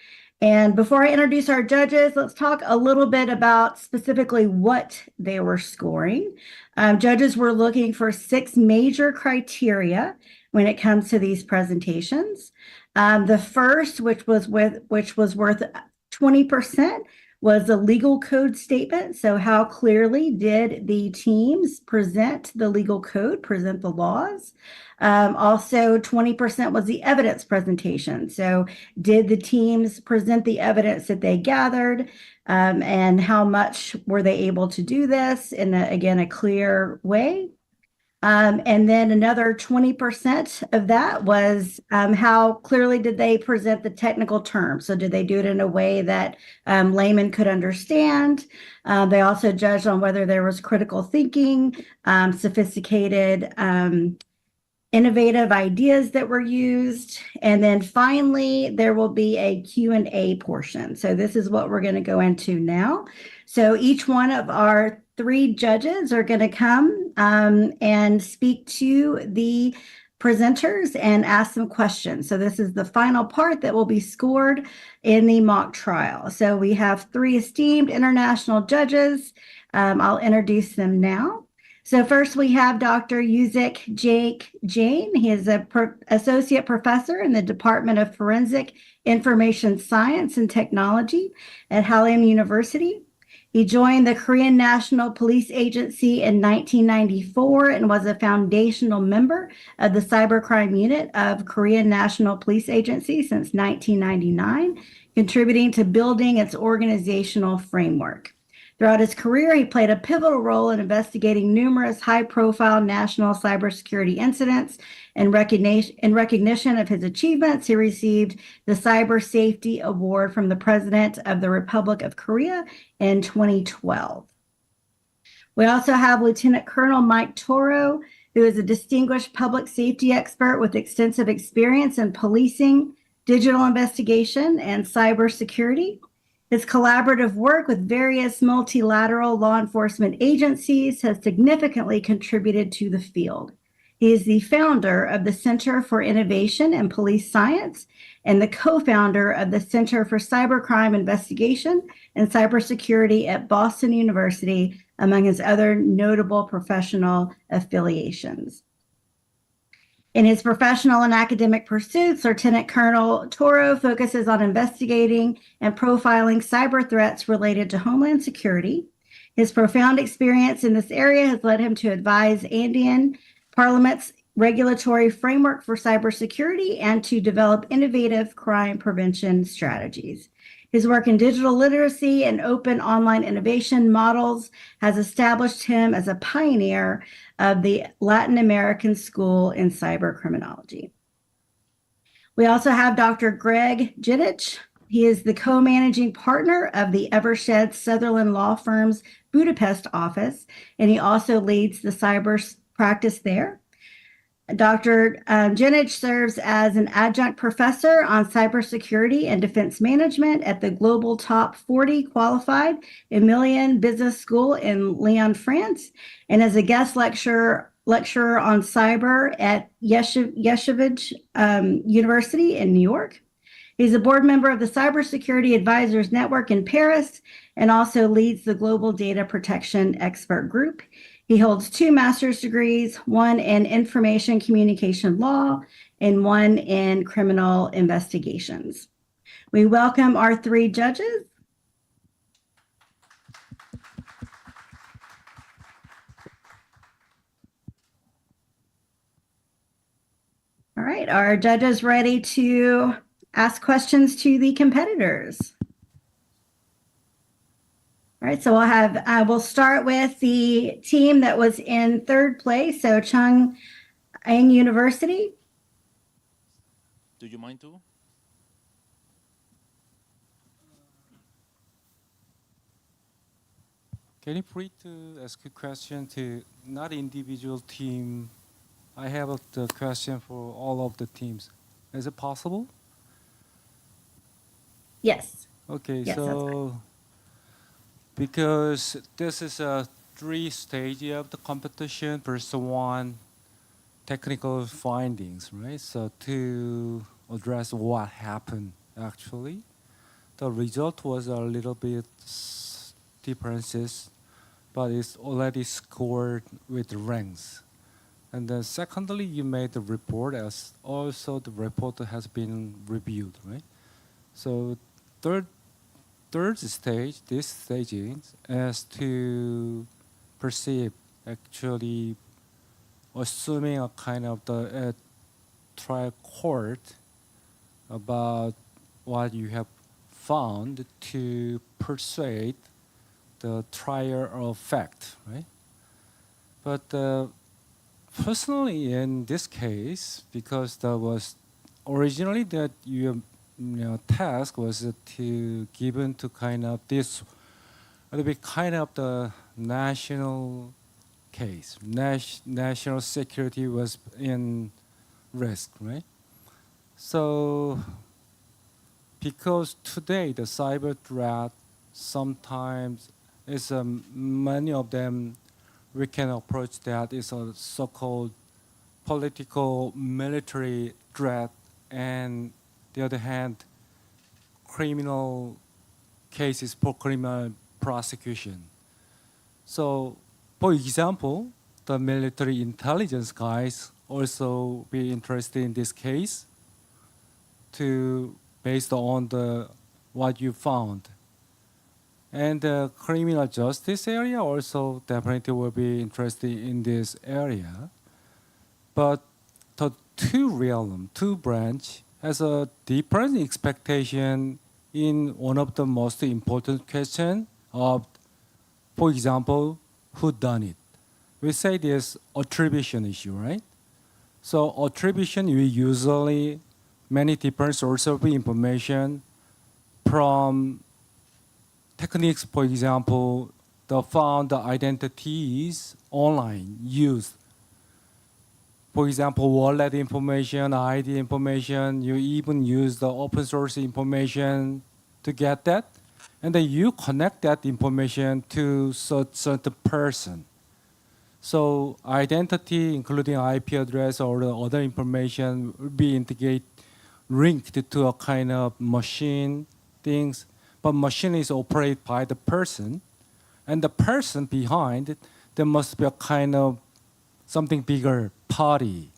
And before I introduce our judges, let's talk a little bit about specifically what they were scoring. Judges were looking for 6 major criteria when it comes to these presentations. The first, which was worth 20%, was the legal code statement. So how clearly did the teams present the legal code, present the laws? Also, 20% was the evidence presentation. So did the teams present the evidence that they gathered, and how much were they able to do this in, a clear way? And then another 20% of that was how clearly did they present the technical terms? So did they do it in a way that laymen could understand? They also judged on whether there was critical thinking, sophisticated, innovative ideas that were used. And then finally, there will be a Q&A portion. So this is what we're going to go into now. So each one of our 3 judges are going to come and speak to the presenters and ask them questions. So this is the final part that will be scored in the mock trial. So we have 3 esteemed international judges. I'll introduce them now. So first we have Dr. Yusik Jake Jain. He is a associate professor in the Department of Forensic Information Science and Technology at Hallym University. He joined the Korean National Police Agency in 1994 and was a foundational member of the Cybercrime Unit of Korean National Police Agency since 1999, contributing to building its organizational framework. Throughout his career, he played a pivotal role in investigating numerous high-profile national cybersecurity incidents. In recognition of his achievements, he received the Cyber Safety Award from the President of the Republic of Korea in 2012. We also have Lieutenant Colonel Mike Toro, who is a distinguished public safety expert with extensive experience in policing, digital investigation, and cybersecurity. His collaborative work with various multilateral law enforcement agencies has significantly contributed to the field. He is the founder of the Center for Innovation in Police Science and the co-founder of the Center for Cybercrime Investigation and Cybersecurity at Boston University, among his other notable professional affiliations. In his professional and academic pursuits, Lieutenant Colonel Toro focuses on investigating and profiling cyber threats related to homeland security. His profound experience in this area has led him to advise Andean Parliament's regulatory framework for cybersecurity and to develop innovative crime prevention strategies. His work in digital literacy and open online innovation models has established him as a pioneer of the Latin American School in Cybercriminology. We also have Dr. Greg Jidich. He is the co-managing partner of the Evershed Sutherland Law Firm's Budapest office, and he also leads the cyber practice there. Dr. Jinic serves as an adjunct professor on cybersecurity and defense management at the Global Top 40 Qualified Emilian Business School in Lyon, France, and as a guest lecturer on cyber at Yeshiva University in New York. He's a board member of the Cybersecurity Advisors Network in Paris and also leads the Global Data Protection Expert Group. He holds 2 master's degrees, one in information communication law and one in criminal investigations. We welcome our 3 judges. All right, are judges ready to ask questions to the competitors? All right, so we'll start with the team that was in 3rd place, so Chung-Ang University. Do you mind to? Can you please to ask a question to not individual team? I have the question for all of the teams. Is it possible? Yes. Okay, yes, so because this is a 3 stage of the competition, first one, technical findings, right? So to address what happened actually, the result was a little bit differences, but it's already scored with ranks. And then secondly, you made the report as also the report has been reviewed, right? So third stage, this stage is to perceive actually assuming a kind of the trial court about what you have found to persuade the trier of fact, right? But personally, in this case, because that was originally that your task was to given to kind of this, a little bit kind of the national case. National security was in risk, right? So because today the cyber threat sometimes is many of them we can approach that is a so-called political military threat, and the other hand, criminal cases for criminal prosecution. So, for example, the military intelligence guys also be interested in this case based on what you found. And the criminal justice area also definitely will be interested in this area. But the two branch has a different expectation in one of the most important questions of, for example, who done it. We say this attribution issue, right? So attribution, we usually many different sources of information from techniques, for example, found identities online used. For example, wallet information, ID information, you even use the open source information to get that. And then you connect that information to certain person. So identity, including IP address or the other information, will be linked to a kind of machine things. But machine is operated by the person. And the person behind it, there must be a kind of something bigger party.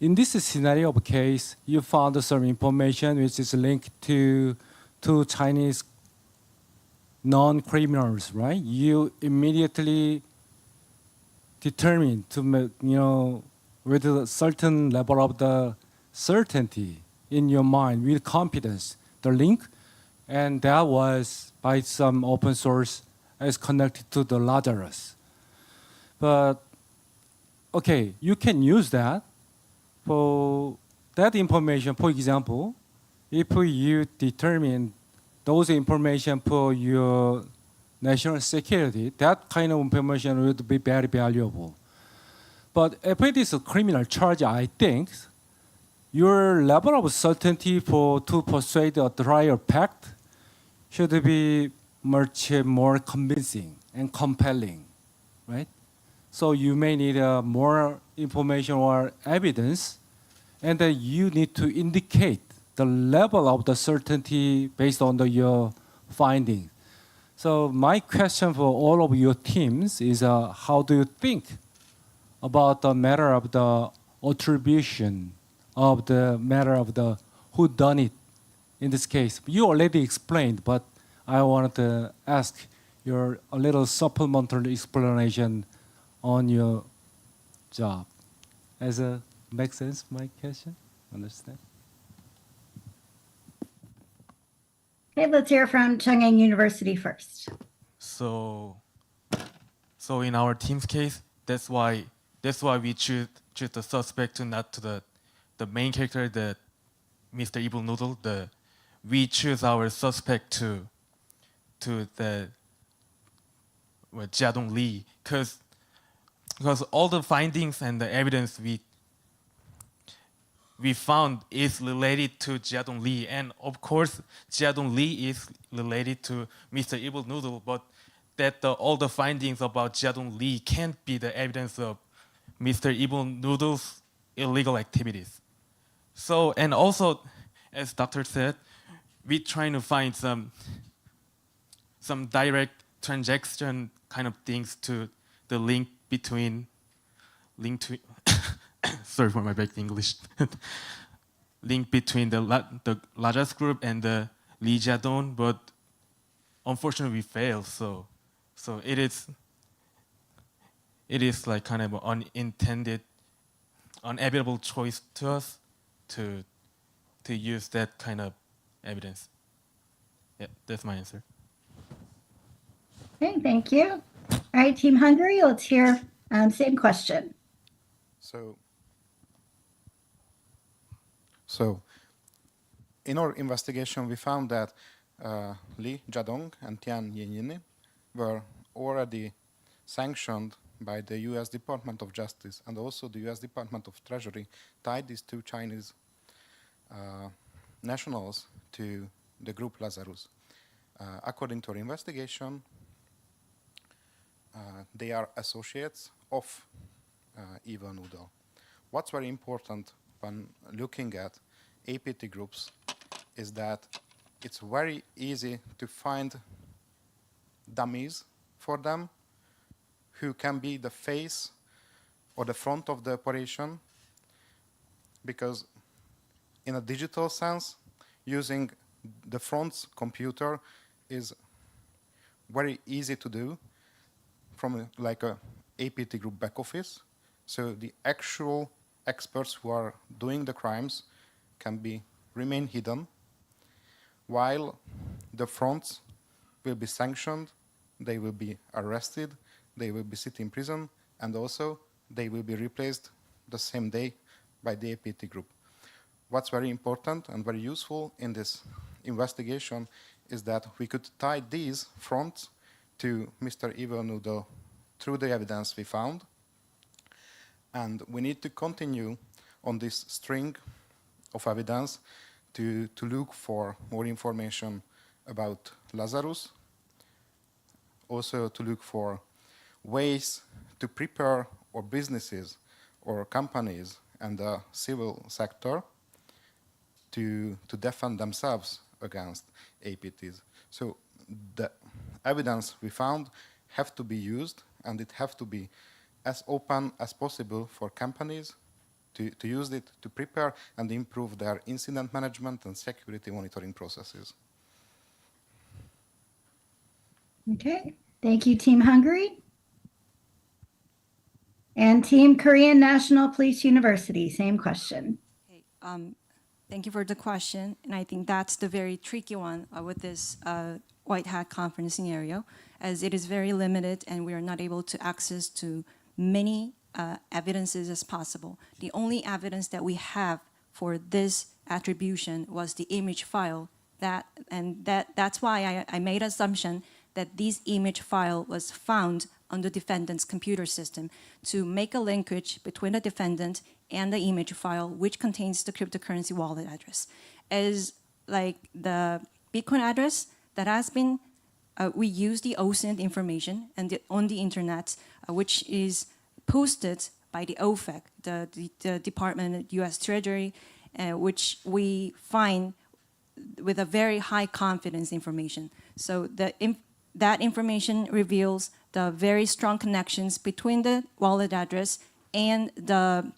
In this scenario of case, you found some information which is linked to Chinese non-criminals, right? You immediately determine to with a certain level of the certainty in your mind, with confidence, the link, and that was by some open source as connected to the Lazarus. But okay, you can use that for that information. For example, if you determine those information for your national security, that kind of information would be very valuable. But if it is a criminal charge, I think your level of certainty to persuade a trial fact should be much more convincing and compelling, right? So you may need more information or evidence, and then you need to indicate the level of the certainty based on your findings. So my question for all of your teams is, how do you think about the matter of the attribution of the matter of the who done it in this case? You already explained, but I wanted to ask a little supplementary explanation on your job. Makes sense, my question? Understand? Okay, let's hear from Chung-Ang University first. So in our team's case, that's why we choose the suspect to not to the main character, the Mr. Evil Noodle. We choose our suspect to the Jiadong Li, because all the findings and the evidence we found is related to Jiadong Li, and of course Jiadong Li is related to Mr. Evil Noodle, but all the findings about Jiadong Li can't be the evidence of Mr. Evil Noodle's illegal activities. So, and also, as Doctor said, we're trying to find some direct transaction kind of things to the link to sorry for my bad English. Link between the Lazarus group and the Li Jiadong, but unfortunately we failed. So it is like kind of an unintended, unavoidable choice to us to use that kind of evidence. Yeah, that's my answer. Okay, thank you. All right, Team Hungary, let's hear same question. So in our investigation, we found that Li Jiadong and Tian Yanyin were already sanctioned by the US Department of Justice and also the US Department of Treasury, tied these two Chinese nationals to the group Lazarus. According to our investigation, they are associates of Evil Noodle. what's very important when looking at APT groups is that it's very easy to find dummies for them who can be the face or the front of the operation, because in a digital sense, using the front's computer is very easy to do from like a APT group back office. So the actual experts who are doing the crimes can remain hidden, while the fronts will be sanctioned, they will be arrested, they will be sitting in prison, and also they will be replaced the same day by the APT group. What's very important and very useful in this investigation is that we could tie these fronts to Mr. Evil Noodle through the evidence we found, and we need to continue on this string of evidence to look for more information about Lazarus, also to look for ways to prepare our businesses or companies and the civil sector to defend themselves against APTs. So the evidence we found have to be used, and it have to be as open as possible for companies to use it to prepare and improve their incident management and security monitoring processes. Okay, thank you, Team Hungary. And Team Korean National Police University, same question. Okay, thank you for the question. And I think that's the very tricky one with this White Hat Conference scenario, as it is very limited and we are not able to access to many evidences as possible. The only evidence that we have for this attribution was the image file. That's why I made an assumption that this image file was found on the defendant's computer system to make a linkage between the defendant and the image file, which contains the cryptocurrency wallet address. As like the Bitcoin address that has been, we use the OSINT information and on the internet, which is posted by the OFAC, the Department of U.S. Treasury, which we find with a very high confidence information. So that information reveals the very strong connections between the wallet address and the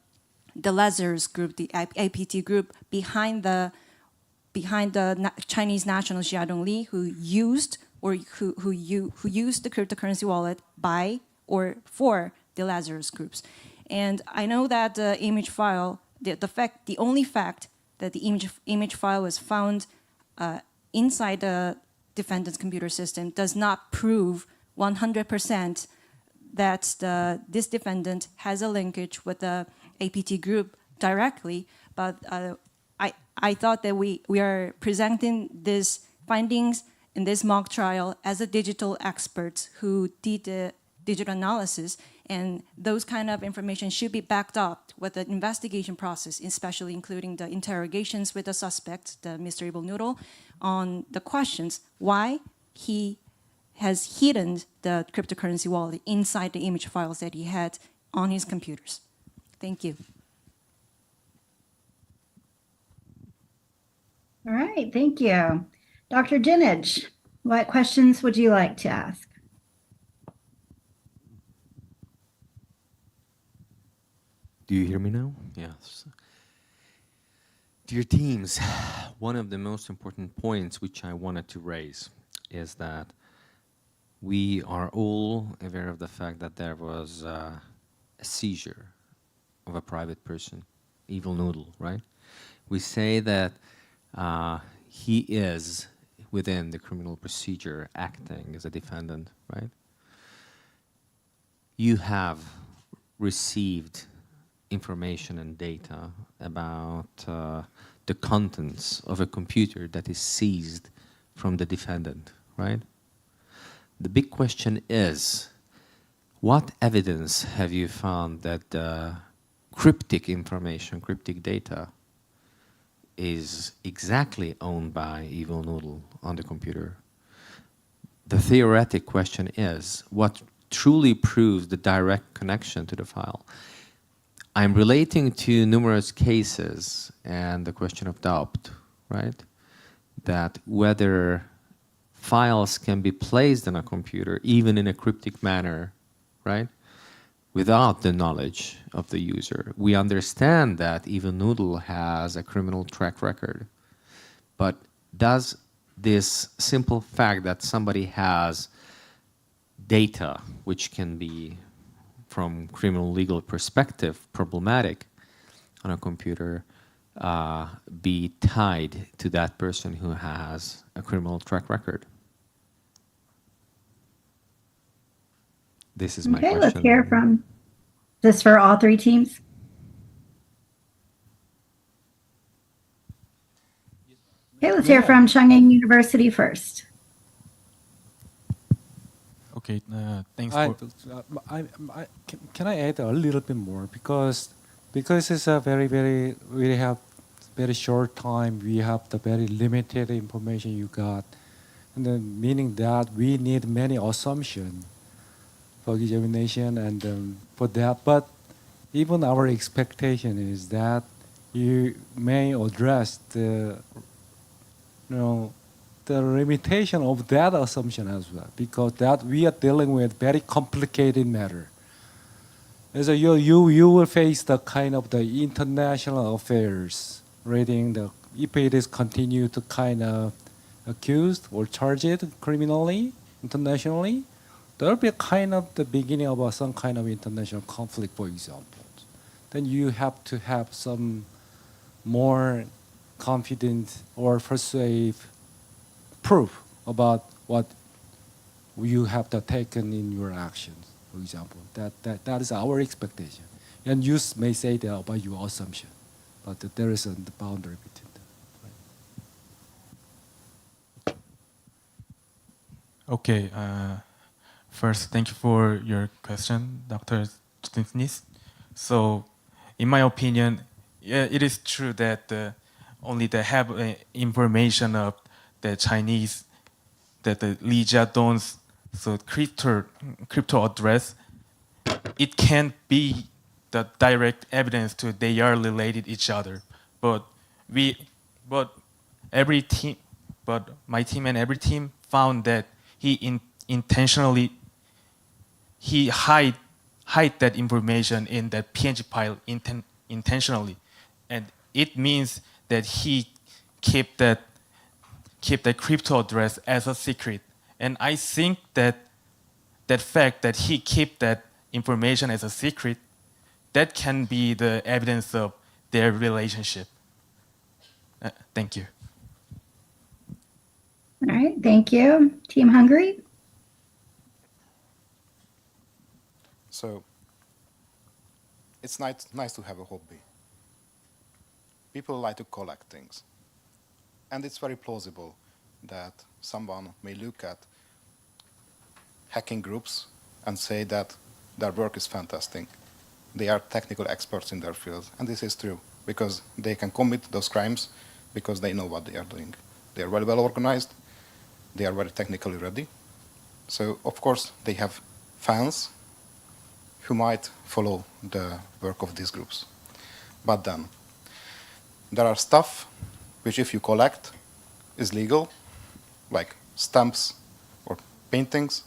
Lazarus group, the APT group behind the Chinese national Xia Dongli, who used the cryptocurrency wallet by or for the Lazarus groups. And I know that the image file, the only fact that the image file was found inside the defendant's computer system does not prove 100% that this defendant has a linkage with the APT group directly, but I thought that we are presenting these findings in this mock trial as a digital experts who did the digital analysis, and those kind of information should be backed up with the investigation process, especially including the interrogations with the suspect, the Mr. Evil Noodle, on the questions why he has hidden the cryptocurrency wallet inside the image files that he had on his computers. Thank you. All right, thank you. Dr. Dinage, what questions would you like to ask? Do you hear me now? Yes. Dear teams, one of the most important points which I wanted to raise is that we are all aware of the fact that there was a seizure of a private person, Evil Noodle, right? We say that he is within the criminal procedure acting as a defendant, right? You have received information and data about the contents of a computer that is seized from the defendant, right? The big question is, what evidence have you found that cryptic information, cryptic data, is exactly owned by Evil Noodle on the computer? The theoretic question is, what truly proves the direct connection to the file? I'm relating to numerous cases and the question of doubt, right? That whether files can be placed on a computer, even in a cryptic manner, right? Without the knowledge of the user. We understand that Evil Noodle has a criminal track record, but does this simple fact that somebody has data which can be, from criminal legal perspective, problematic on a computer, be tied to that person who has a criminal track record? This is my question. Okay, let's hear from, this for all three teams? Okay, let's hear from Chung-Ang University first. Okay, thanks for. Can I add a little bit more because it's a we have very short time. We have the very limited information you got, and then meaning that we need many assumptions for examination and for that. But even our expectation is that you may address the the limitation of that assumption as well, because that we are dealing with very complicated matter. So you will face the kind of the international affairs, reading the if it is continue to kind of accused or charged criminally internationally, there will be a kind of the beginning of some kind of international conflict, for example. Then you have to have some more confident or persuasive proof about what you have taken in your actions, for example. That is our expectation. And you may say that about your assumption, but there is a boundary between them. Okay. First, thank you for your question, Dr. Smith. So, in my opinion, yeah, it is true that only they have information of the Chinese, that the Li Jiadong's crypto address, it can't be the direct evidence to they are related each other. But my team and every team found that he intentionally hide that information in that PNG file intentionally, and it means that he kept that crypto address as a secret. And I think that fact that he kept that information as a secret, that can be the evidence of their relationship. Thank you. All right, thank you. Team Hungary? So it's nice to have a hobby. People like to collect things. And it's very plausible that someone may look at hacking groups and say that their work is fantastic. They are technical experts in their field. And this is true, because they can commit those crimes because they know what they are doing. They are very well organized. They are very technically ready. So, of course, they have fans who might follow the work of these groups. But then, there are stuff which, if you collect, is legal, like stamps or paintings,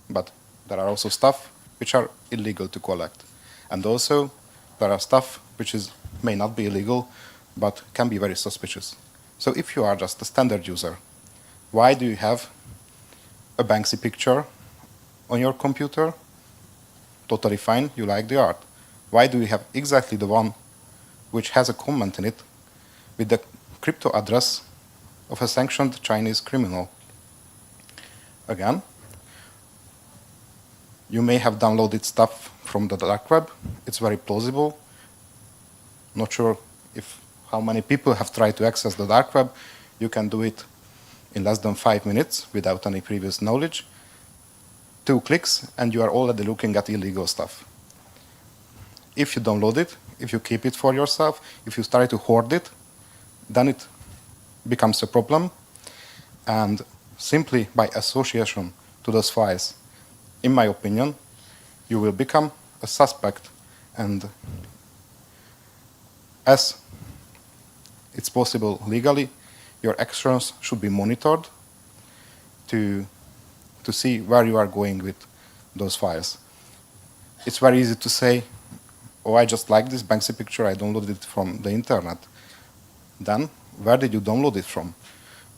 but there are also stuff which are illegal to collect. And also, there are stuff which may not be illegal, but can be very suspicious. So if you are just a standard user, why do you have a Banksy picture on your computer? Totally fine, you like the art. Why do you have exactly the one which has a comment in it with the crypto address of a sanctioned Chinese criminal? Again, you may have downloaded stuff from the dark web. It's very plausible. Not sure how many people have tried to access the dark web. You can do it in less than 5 minutes without any previous knowledge. 2 clicks and you are already looking at illegal stuff. If you download it, if you keep it for yourself, if you start to hoard it, then it becomes a problem. And simply by association to those files, in my opinion, you will become a suspect, and as it's possible legally, your actions should be monitored to see where you are going with those files. It's very easy to say, oh, I just like this Banksy picture, I downloaded it from the internet. Then, where did you download it from?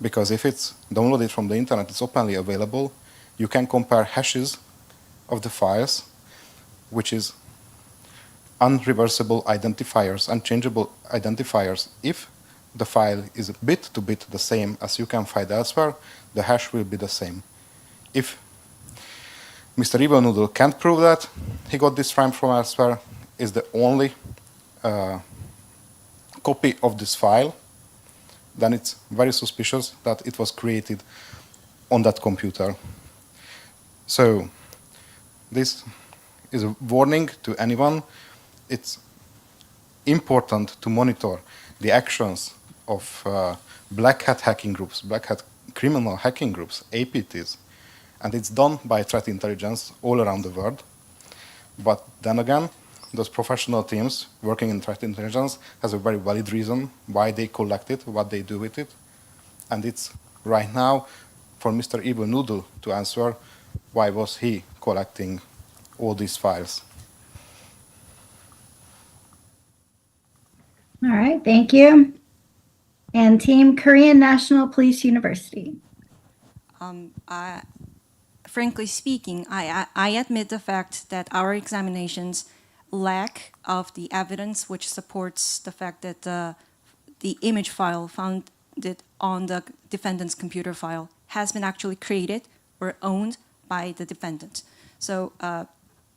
Because if it's downloaded from the internet, it's openly available. You can compare hashes of the files, which is unreversible identifiers, unchangeable identifiers. If the file is bit to bit the same as you can find elsewhere, the hash will be the same. If Mr. Evil Noodle can't prove that he got this frame from elsewhere, is the only copy of this file, then it's very suspicious that it was created on that computer. So this is a warning to anyone. It's important to monitor the actions of black hat hacking groups, black hat criminal hacking groups, APTs. And it's done by threat intelligence all around the world. But then again, those professional teams working in threat intelligence has a very valid reason why they collect it, what they do with it. And it's right now for Mr. Evil Noodle to answer why was he collecting all these files. All right, thank you. And Team Korean National Police University. Frankly speaking, I admit the fact that our examinations lack of the evidence which supports the fact that the image file found on the defendant's computer file has been actually created or owned by the defendant. So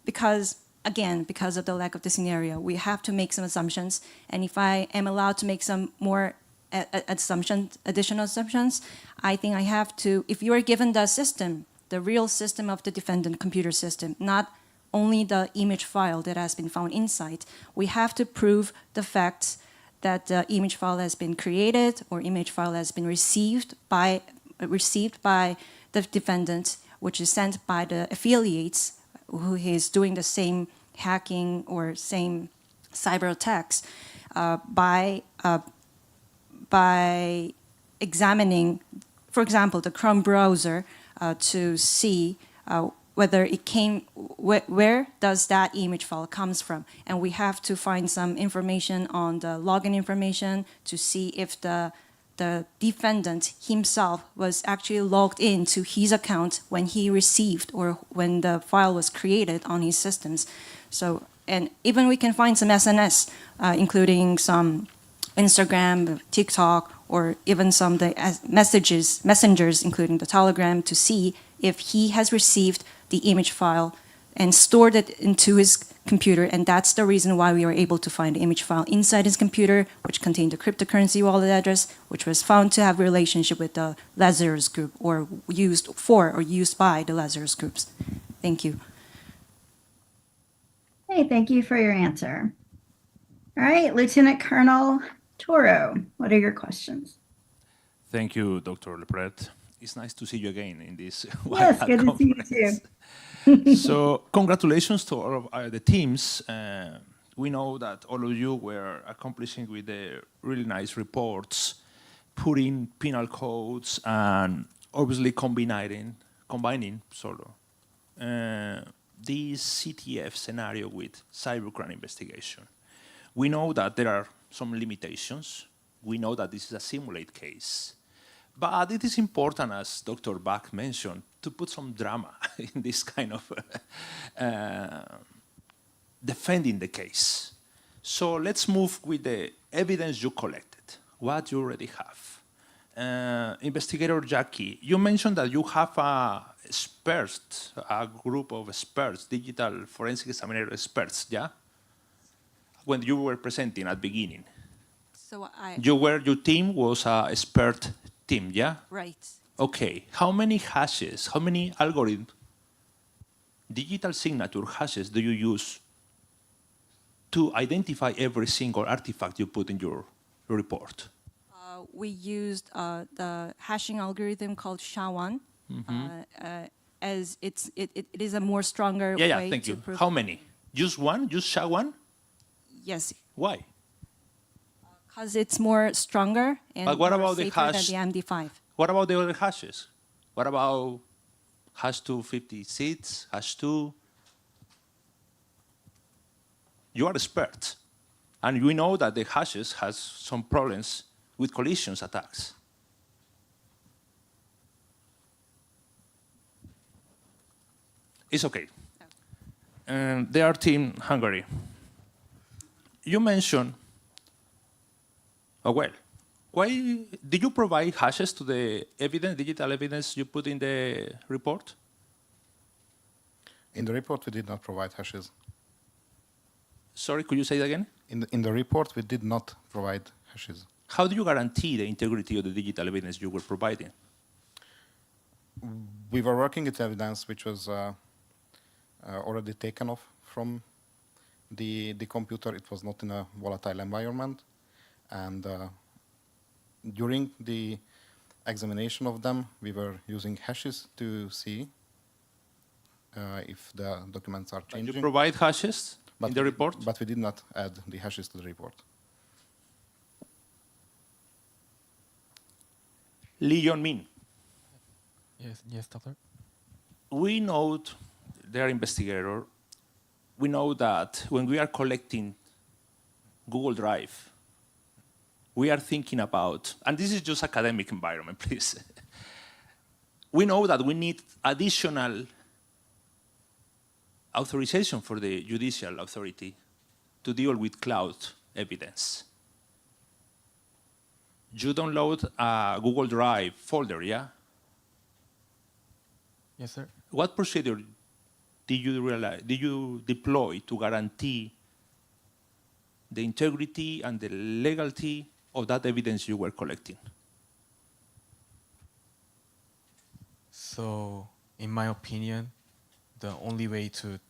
because of the lack of the scenario, we have to make some assumptions. And if I am allowed to make some more additional assumptions, I think I have to, if you are given the system, the real system of the defendant computer system, not only the image file that has been found inside, we have to prove the fact that the image file has been created or image file has been received by the defendant, which is sent by the affiliates who is doing the same hacking or same cyber attacks by examining, for example, the Chrome browser to see whether it came, where does that image file comes from. And we have to find some information on the login information to see if the defendant himself was actually logged into his account when he received or when the file was created on his systems. So, and even we can find some SNS, including some Instagram, TikTok, or even some of the messengers, including the Telegram, to see if he has received the image file and stored it into his computer. And that's the reason why we were able to find the image file inside his computer, which contained the cryptocurrency wallet address, which was found to have a relationship with the Lazarus group or used by the Lazarus groups. Thank you. Hey, thank you for your answer. All right, Lieutenant Colonel Toro, what are your questions? Thank you, Dr. Lepret. It's nice to see you again in this Yes, good to see you too. So congratulations to all of the teams. We know that all of you were accomplishing with the really nice reports, putting penal codes and obviously combining this CTF scenario with cybercrime investigation. We know that there are some limitations. We know that this is a simulate case. But it is important, as Dr. Bach mentioned, to put some drama in this kind of defending the case. So let's move with the evidence you collected, what you already have. Investigator Jackie, you mentioned that you have a group of experts, digital forensic examiner experts, yeah? When you were presenting at the beginning. So your team was an expert team, yeah? Right. Okay, how many hashes, how many algorithms, digital signature hashes do you use to identify every single artifact you put in your report? We used the hashing algorithm called SHA-1, as it is a more stronger way thank to you. prove. How many? Just one? Just SHA-1? Yes. Why? Because it's more stronger and But what more about the safer than hash? the MD5. What about the other hashes? What about hash 256, hash 2? You are experts. And we know that the hashes has some problems with collisions attacks. It's okay. They are Team Hungary. You mentioned, oh well, why did you provide hashes to the evidence, digital evidence you put in the report? In the report, we did not provide hashes. Sorry, could you say it again? In the report, we did not provide hashes. How do you guarantee the integrity of the digital evidence you were providing? We were working with evidence which was already taken off from the computer. It was not in a volatile environment. And during the examination of them, we were using hashes to see if the documents are changing. Did you provide hashes in the report? But we did not add the hashes to the report. Lee Yong-min. Yes, doctor. We know, they are investigator, we know that when we are collecting Google Drive, we are thinking about, and this is just academic environment, please. We know that we need additional authorization for the judicial authority to deal with cloud evidence. You download a Google Drive folder, yeah? Yes, sir. What procedure did you deploy to guarantee the integrity and the legality of that evidence you were collecting? So, in my opinion, the only way to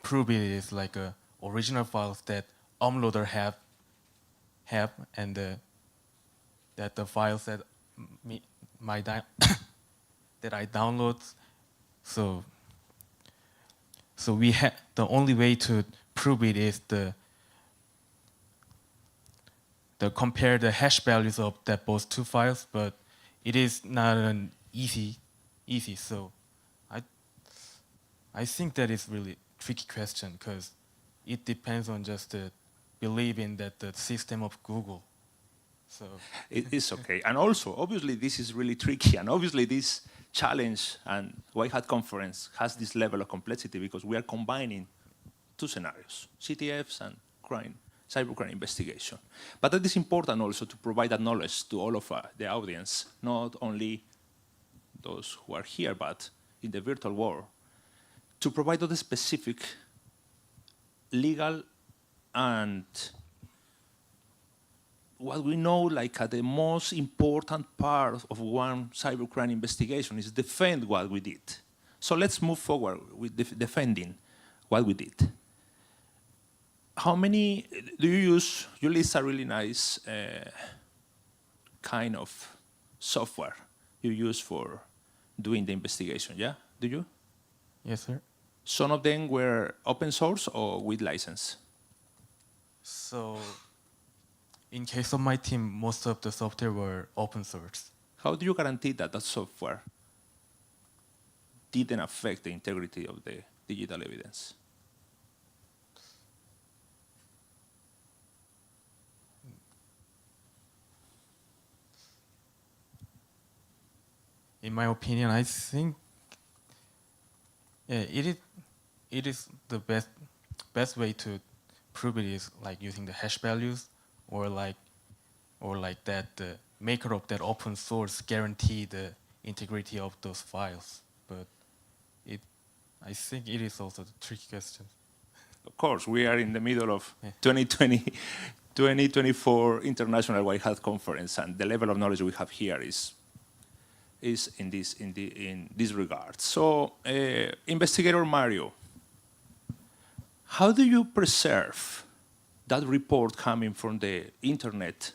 prove it is like original files that uploader have and that the files that that I download. So we have the only way to prove it is the compare the hash values of that both two files, but it is not an easy. So I think that is really tricky question because it depends on just the believing that the system of Google. So it is okay. And also, obviously, this is really tricky. And obviously, this challenge and White Hat Conference has this level of complexity because we are combining two scenarios, CTFs and crime, cybercrime investigation. But that is important also to provide that knowledge to all of the audience, not only those who are here, but in the virtual world, to provide all the specific legal and what we know, like the most important part of one cybercrime investigation is defend what we did. So let's move forward with defending what we did. How many do you use? You list a really nice kind of software you use for doing the investigation, yeah? Do you? Yes, sir. Some of them were open source or with license? So in case of my team, most of the software were open source. How do you guarantee that that software didn't affect the integrity of the digital evidence? In my opinion, I think it is the best way to prove it is like using the hash values or like that the maker of that open source guarantee the integrity of those files. But I think it is also the tricky question. Of course, we are in the middle of 2024 International White Hat Conference, and the level of knowledge we have here is in this regard. So, Investigator Mario, how do you preserve that report coming from the internet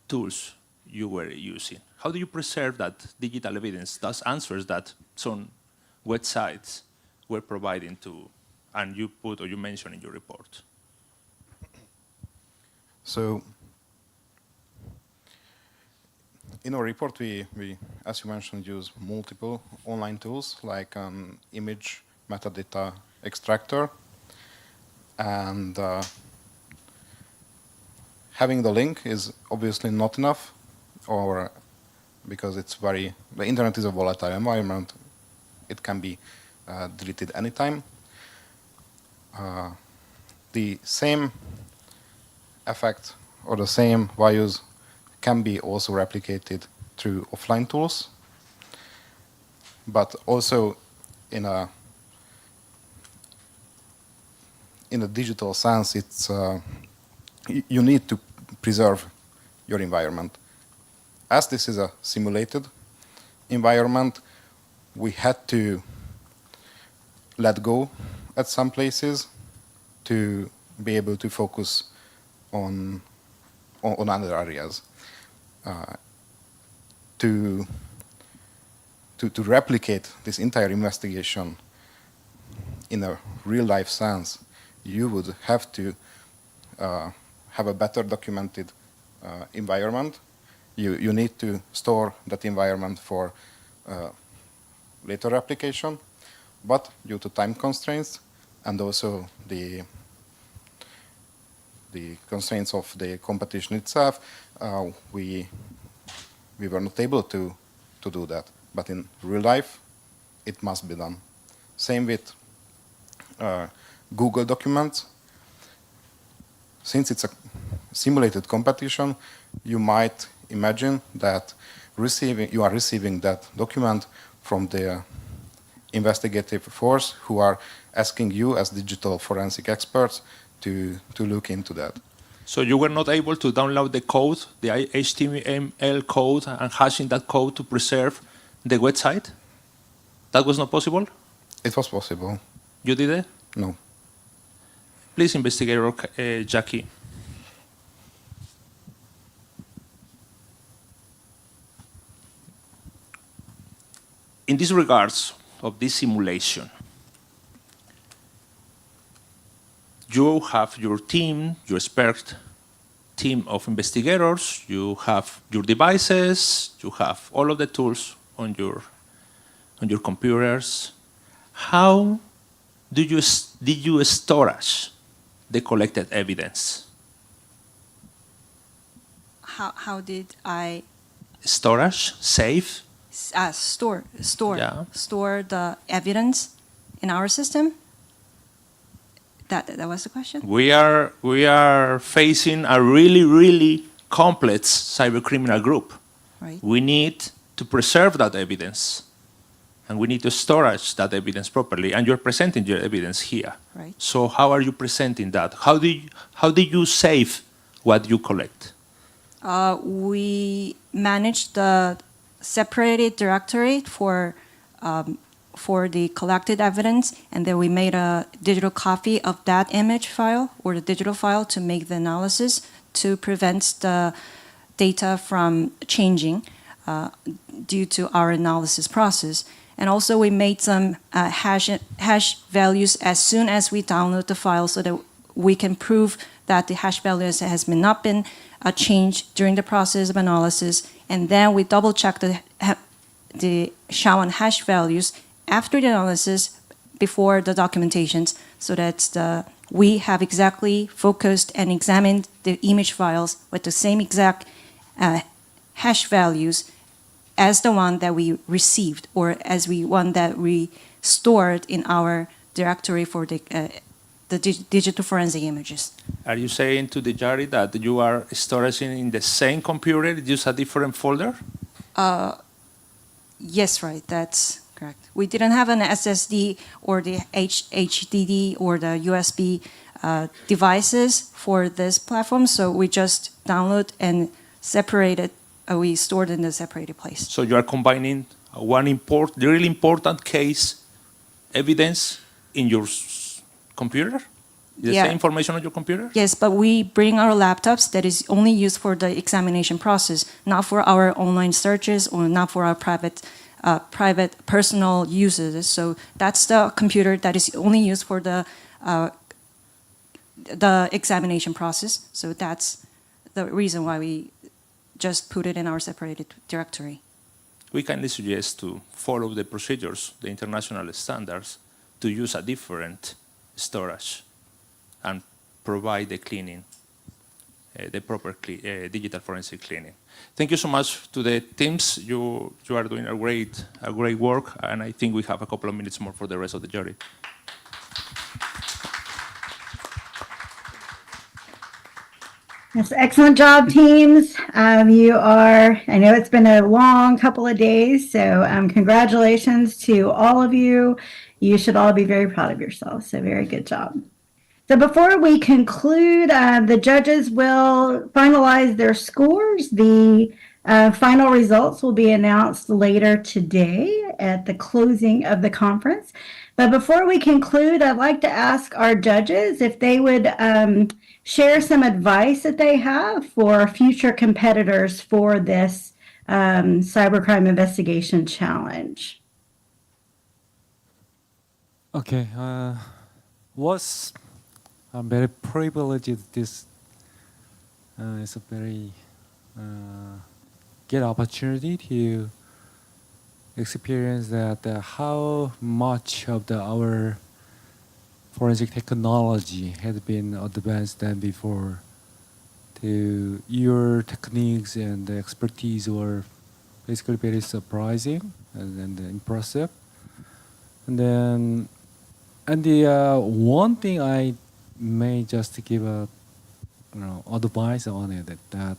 tools you were using? How do you preserve that digital evidence, those answers that some websites were providing to, and you put or you mentioned in your report? So in our report, we, as you mentioned, use multiple online tools like an image metadata extractor, and having the link is obviously not enough, or because the internet is a volatile environment, it can be deleted anytime. The same effect or the same values can be also replicated through offline tools, but also in a digital sense, it's you need to preserve your environment. As this is a simulated environment, we had to let go at some places to be able to focus on other areas. To replicate this entire investigation in a real-life sense, you would have to have a better documented environment. You need to store that environment for later application, but due to time constraints and also the constraints of the competition itself, we were not able to do that. But in real life, it must be done. Same with Google Documents. Since it's a simulated competition, you might imagine that you are receiving that document from the investigative force who are asking you as digital forensic experts to look into that. So you were not able to download the code, the HTML code, and hashing that code to preserve the website? That was not possible? It was possible. You did it? No. Please, investigator Jackie. In these regards of this simulation, you have your team, your expert team of investigators, you have your devices, you have all of the tools on your computers. How did you storage the collected evidence? How did I Storage, save? store Yeah. the evidence in our system? That was the question? We are facing a really complex cybercriminal group. Right. We need to preserve that evidence, and we need to storage that evidence properly. And you're presenting your evidence here. Right. So how are you presenting that? How do you save what you collect? We managed the separated directory for the collected evidence, and then we made a digital copy of that image file or the digital file to make the analysis to prevent the data from changing due to our analysis process. And also we made some hash values as soon as we download the file so that we can prove that the hash values has not been changed during the process of analysis. And then we double check the SHA-1 hash values after the analysis before the documentations so that we have exactly focused and examined the image files with the same exact hash values as the one that we received or as one that we stored in our directory for the digital forensic images. Are you saying to the jury that you are storing in the same computer, just a different folder? Yes, right, that's correct. We didn't have an SSD or the HDD or the USB devices for this platform, so we just download and separate it. We stored in a separated place. So you are combining really important case evidence in your computer? The same information on your computer? Yes, but we bring our laptops that is only used for the examination process, not for our online searches or not for our private personal uses. So that's the computer that is only used for the examination process. So that's the reason why we just put it in our separated directory. We kindly suggest to follow the procedures, the international standards, to use a different storage and provide the cleaning, the proper digital forensic cleaning. Thank you so much to the teams. You are doing a great work, and I think we have a couple of minutes more for the rest of the jury. Yes, excellent job, teams. I know it's been a long couple of days, so congratulations to all of you. You should all be very proud of yourselves, so very good job. So before we conclude, the judges will finalize their scores. The final results will be announced later today at the closing of the conference. But before we conclude, I'd like to ask our judges if they would share some advice that they have for future competitors for this cybercrime investigation challenge. Okay, I'm very privileged. This is a very good opportunity to experience that how much of our forensic technology has been advanced than before. Your techniques and the expertise were basically very surprising and impressive. And the one thing I may just give a advice on it that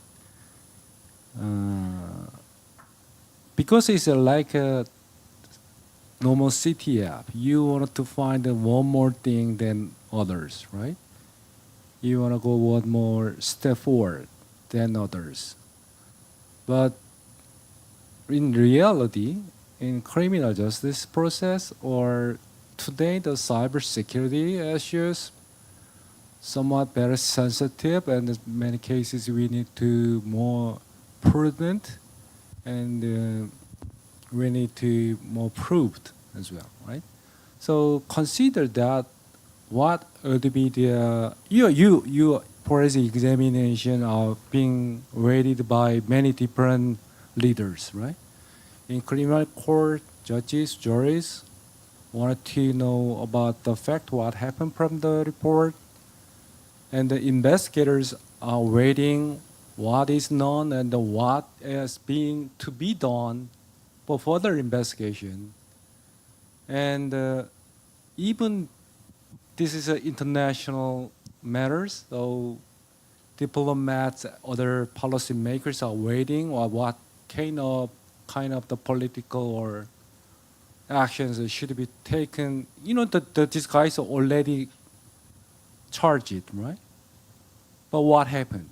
because it's like a normal CTF, you want to find one more thing than others, right? You want to go one more step forward than others. But in reality, in criminal justice process or today, the cybersecurity issues somewhat very sensitive, and in many cases we need to more prudent, and we need to more proved as well, right? So consider that what would be the your forensic examination are being rated by many different leaders, right? In criminal court, judges, juries wanted to know about the fact, what happened from the report, and the investigators are waiting what is known and what is being to be done for further investigation. And even this is international matters, so diplomats, other policymakers are waiting or what kind of the political or actions that should be taken. You know that these guys are already charged, right? But what happened?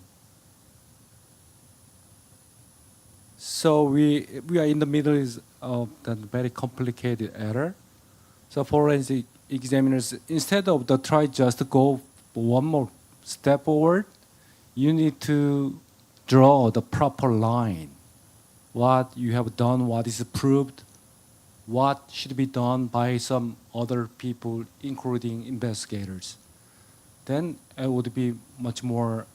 So we are in the middle of that very complicated error. So forensic examiners, instead of try just to go one more step forward, you need to draw the proper line. What you have done, what is proved, what should be done by some other people, including investigators. Then it would be much more,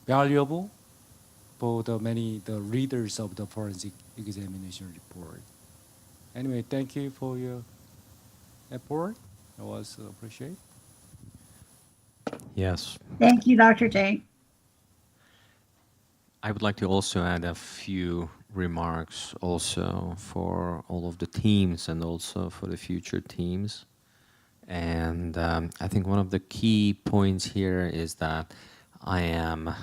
valuable for the readers of the forensic examination report. Anyway, thank you for your effort. I was appreciate. Yes. Thank you, Dr. J. I would like to also add a few remarks also for all of the teams and also for the future teams. And I think one of the key points here is that I am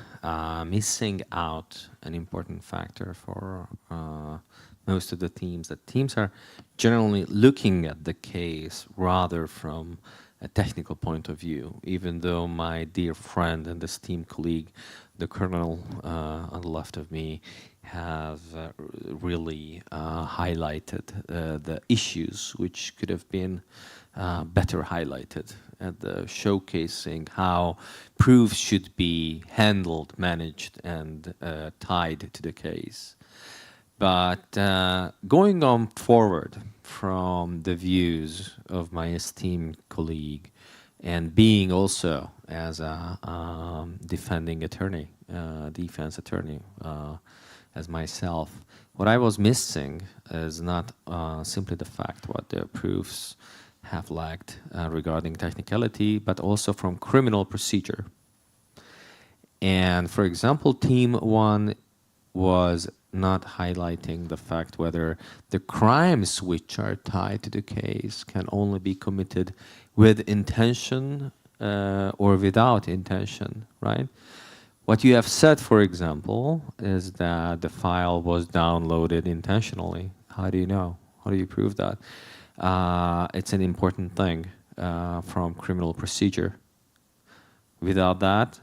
missing out an important factor for most of the teams. That teams are generally looking at the case rather from a technical point of view, even though my dear friend and esteemed colleague, the colonel on the left of me, have really highlighted the issues which could have been better highlighted at the showcasing how proofs should be handled, managed, and tied to the case. But going on forward from the views of my esteemed colleague and being also as a defending attorney, defense attorney, as myself. What I was missing is not simply the fact what the proofs have lacked regarding technicality, but also from criminal procedure. And for example, team 1 was not highlighting the fact whether the crimes which are tied to the case can only be committed with intention or without intention, right? What you have said, for example, is that the file was downloaded intentionally. How do you know? How do you prove that? It's an important thing from criminal procedure. Without that,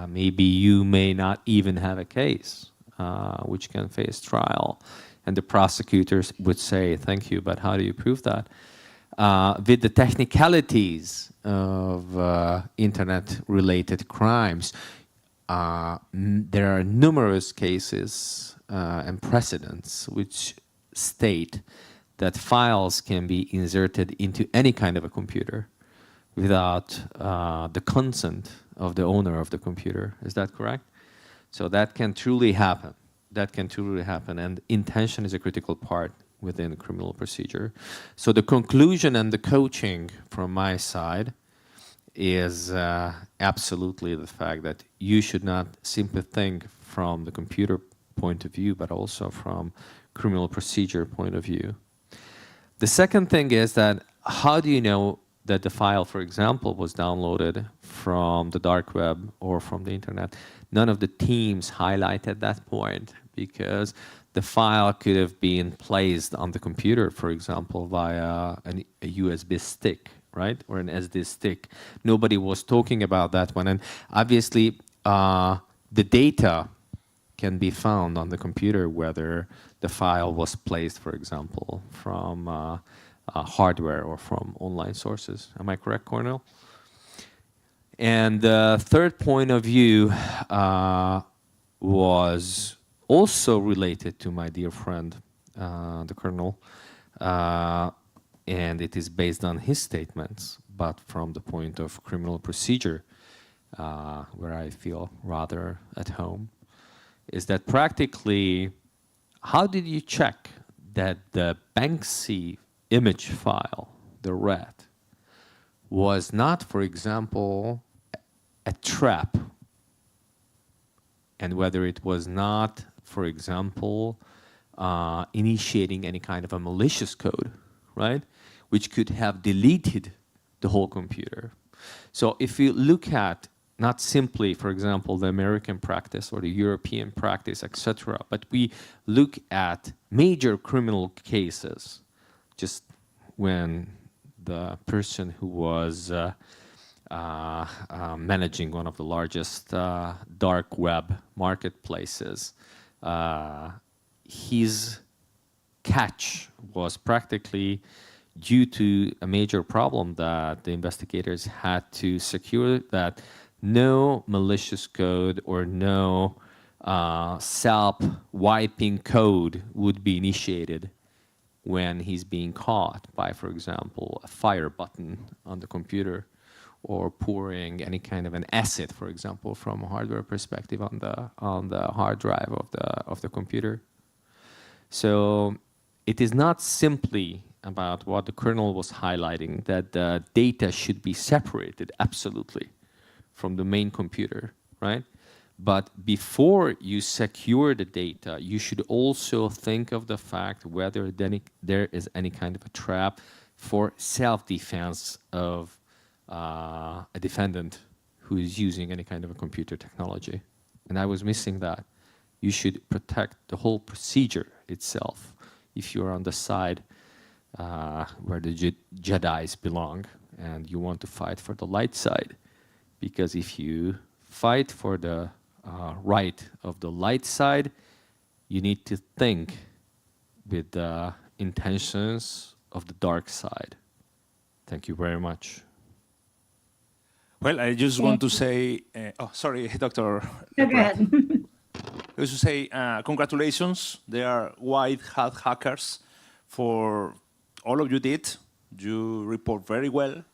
maybe you may not even have a case which can face trial. And the prosecutors would say, thank you, but how do you prove that? With the technicalities of internet-related crimes, there are numerous cases and precedents which state that files can be inserted into any kind of a computer without the consent of the owner of the computer. Is that correct? So that can truly happen. That can truly happen, and intention is a critical part within criminal procedure. So the conclusion and the coaching from my side is absolutely the fact that you should not simply think from the computer point of view, but also from criminal procedure point of view. The second thing is that how do you know that the file, for example, was downloaded from the dark web or from the internet? None of the teams highlighted that point because the file could have been placed on the computer, for example, via a USB stick, right? Or an SD stick. Nobody was talking about that one. And obviously, the data can be found on the computer, whether the file was placed, for example, from hardware or from online sources. Am I correct, Cornel? And the third point of view was also related to my dear friend, the Colonel, and it is based on his statements, but from the point of criminal procedure, where I feel rather at home, is that practically, how did you check that the Banksy image file, the red, was not, for example, a trap, and whether it was not, for example, initiating any kind of a malicious code, right, which could have deleted the whole computer. So if you look at not simply, for example, the American practice or the European practice, etc., but we look at major criminal cases, just when the person who was managing one of the largest dark web marketplaces, his catch was practically due to a major problem that the investigators had to secure that no malicious code or no self-wiping code would be initiated when he's being caught by, for example, a fire button on the computer or pouring any kind of an acid, for example, from a hardware perspective on the hard drive of the computer. So it is not simply about what the Colonel was highlighting, that the data should be separated absolutely from the main computer, right? But before you secure the data, you should also think of the fact whether there is any kind of a trap for self-defense of a defendant who is using any kind of a computer technology. And I was missing that. You should protect the whole procedure itself if you're on the side where the Jedis belong and you want to fight for the light side. Because if you fight for the right of the light side, you need to think with the intentions of the dark side. Thank you very much. Well, I just want to say, oh, sorry, Dr. Go ahead. I was to say, congratulations. They are white hat hackers for all of you did. You report very well.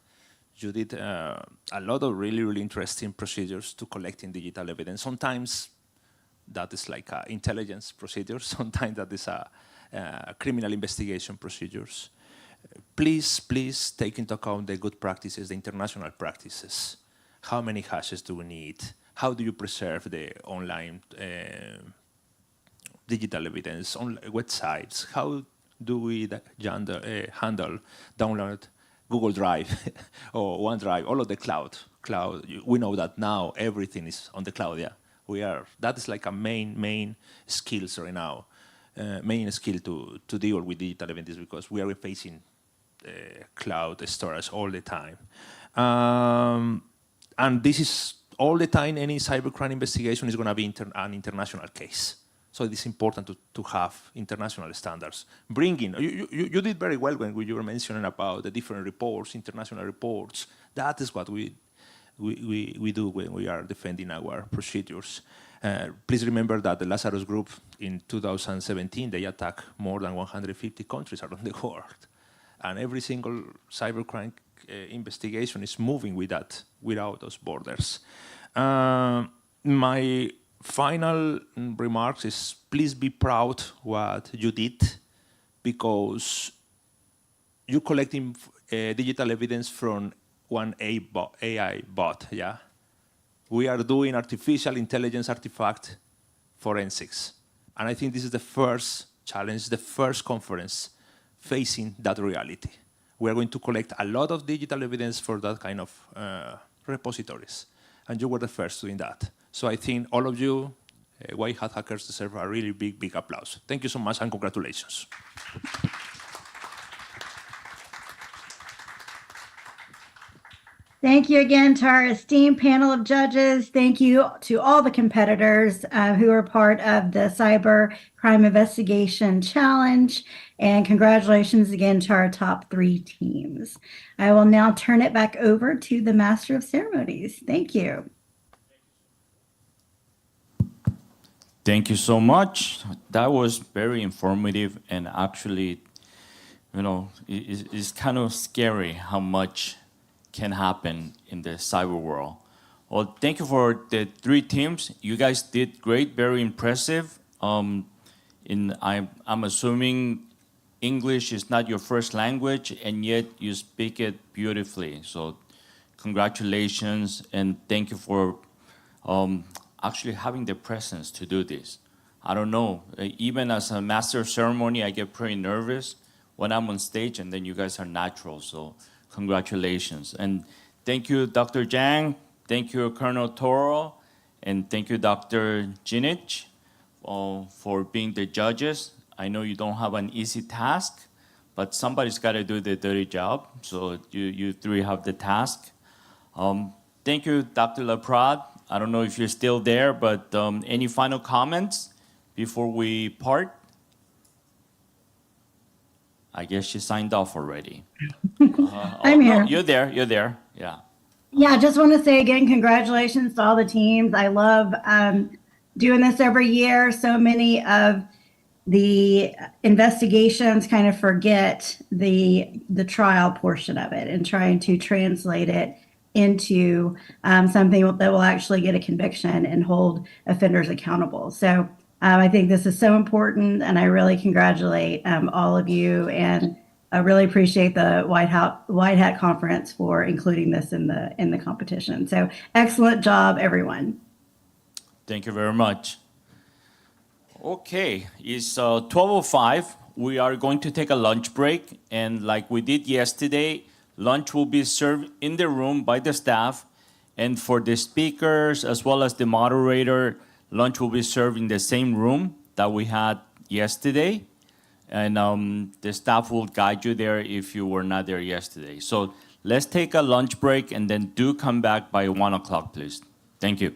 You did a lot of really, really interesting procedures to collecting digital evidence. Sometimes that is like intelligence procedures. Sometimes that is criminal investigation procedures. Please take into account the good practices, the international practices. How many hashes do we need? How do you preserve the online digital evidence on websites? How do we handle download Google Drive or OneDrive, all of the cloud? We know that now everything is on the cloud. Yeah, that is like a main skills right now, main skill to deal with digital evidence, because we are facing cloud storage all the time, and this is all the time. Any cybercrime investigation is going to be an international case. So it is important to have international standards. You did very well when you were mentioning about the different reports, international reports. That is what we do when we are defending our procedures. Please remember that the Lazarus Group in 2017, they attacked more than 150 countries around the world. And every single cybercrime investigation is moving with that, without those borders. My final remarks is, please be proud what you did, because you're collecting digital evidence from one AI bot, yeah? We are doing artificial intelligence artifact forensics. And I think this is the first challenge, the first conference facing that reality. We are going to collect a lot of digital evidence for that kind of repositories. And you were the first doing that. So I think all of you, white hat hackers, deserve a really big applause. Thank you so much, and congratulations. Thank you again to our esteemed panel of judges. Thank you to all the competitors who are part of the Cyber Crime Investigation Challenge. And congratulations again to our top 3 teams. I will now turn it back over to the Master of Ceremonies. Thank you. Thank you so much. That was very informative, and actually, it's kind of scary how much can happen in the cyber world. Well, thank you for the 3 teams. You guys did great, very impressive. I'm assuming English is not your first language, and yet you speak it beautifully. So congratulations, and thank you for actually having the presence to do this. I don't know, even as a master of ceremony, I get pretty nervous when I'm on stage, and then you guys are natural, so congratulations. And thank you, Dr. Zhang, thank you, Colonel Toro, and thank you, Dr. Jinich, for being the judges. I know you don't have an easy task, but somebody's got to do the dirty job, so you 3 have the task. Thank you, Dr. Laprade. I don't know if you're still there, but any final comments before we part? I guess she signed off already. I'm here. No, you're there, yeah. Yeah, I just want to say again, congratulations to all the teams. I love doing this every year. So many of the investigations kind of forget the trial portion of it and trying to translate it into something that will actually get a conviction and hold offenders accountable. So I think this is so important, and I really congratulate all of you, and I really appreciate the White Hat Conference for including this in the competition. So excellent job, everyone. Thank you very much. Okay, it's 12:05. We are going to take a lunch break, and like we did yesterday, lunch will be served in the room by the staff, and for the speakers as well as the moderator, lunch will be served in the same room that we had yesterday, and the staff will guide you there if you were not there yesterday. So let's take a lunch break, and then do come back by 1 o'clock, please. Thank you.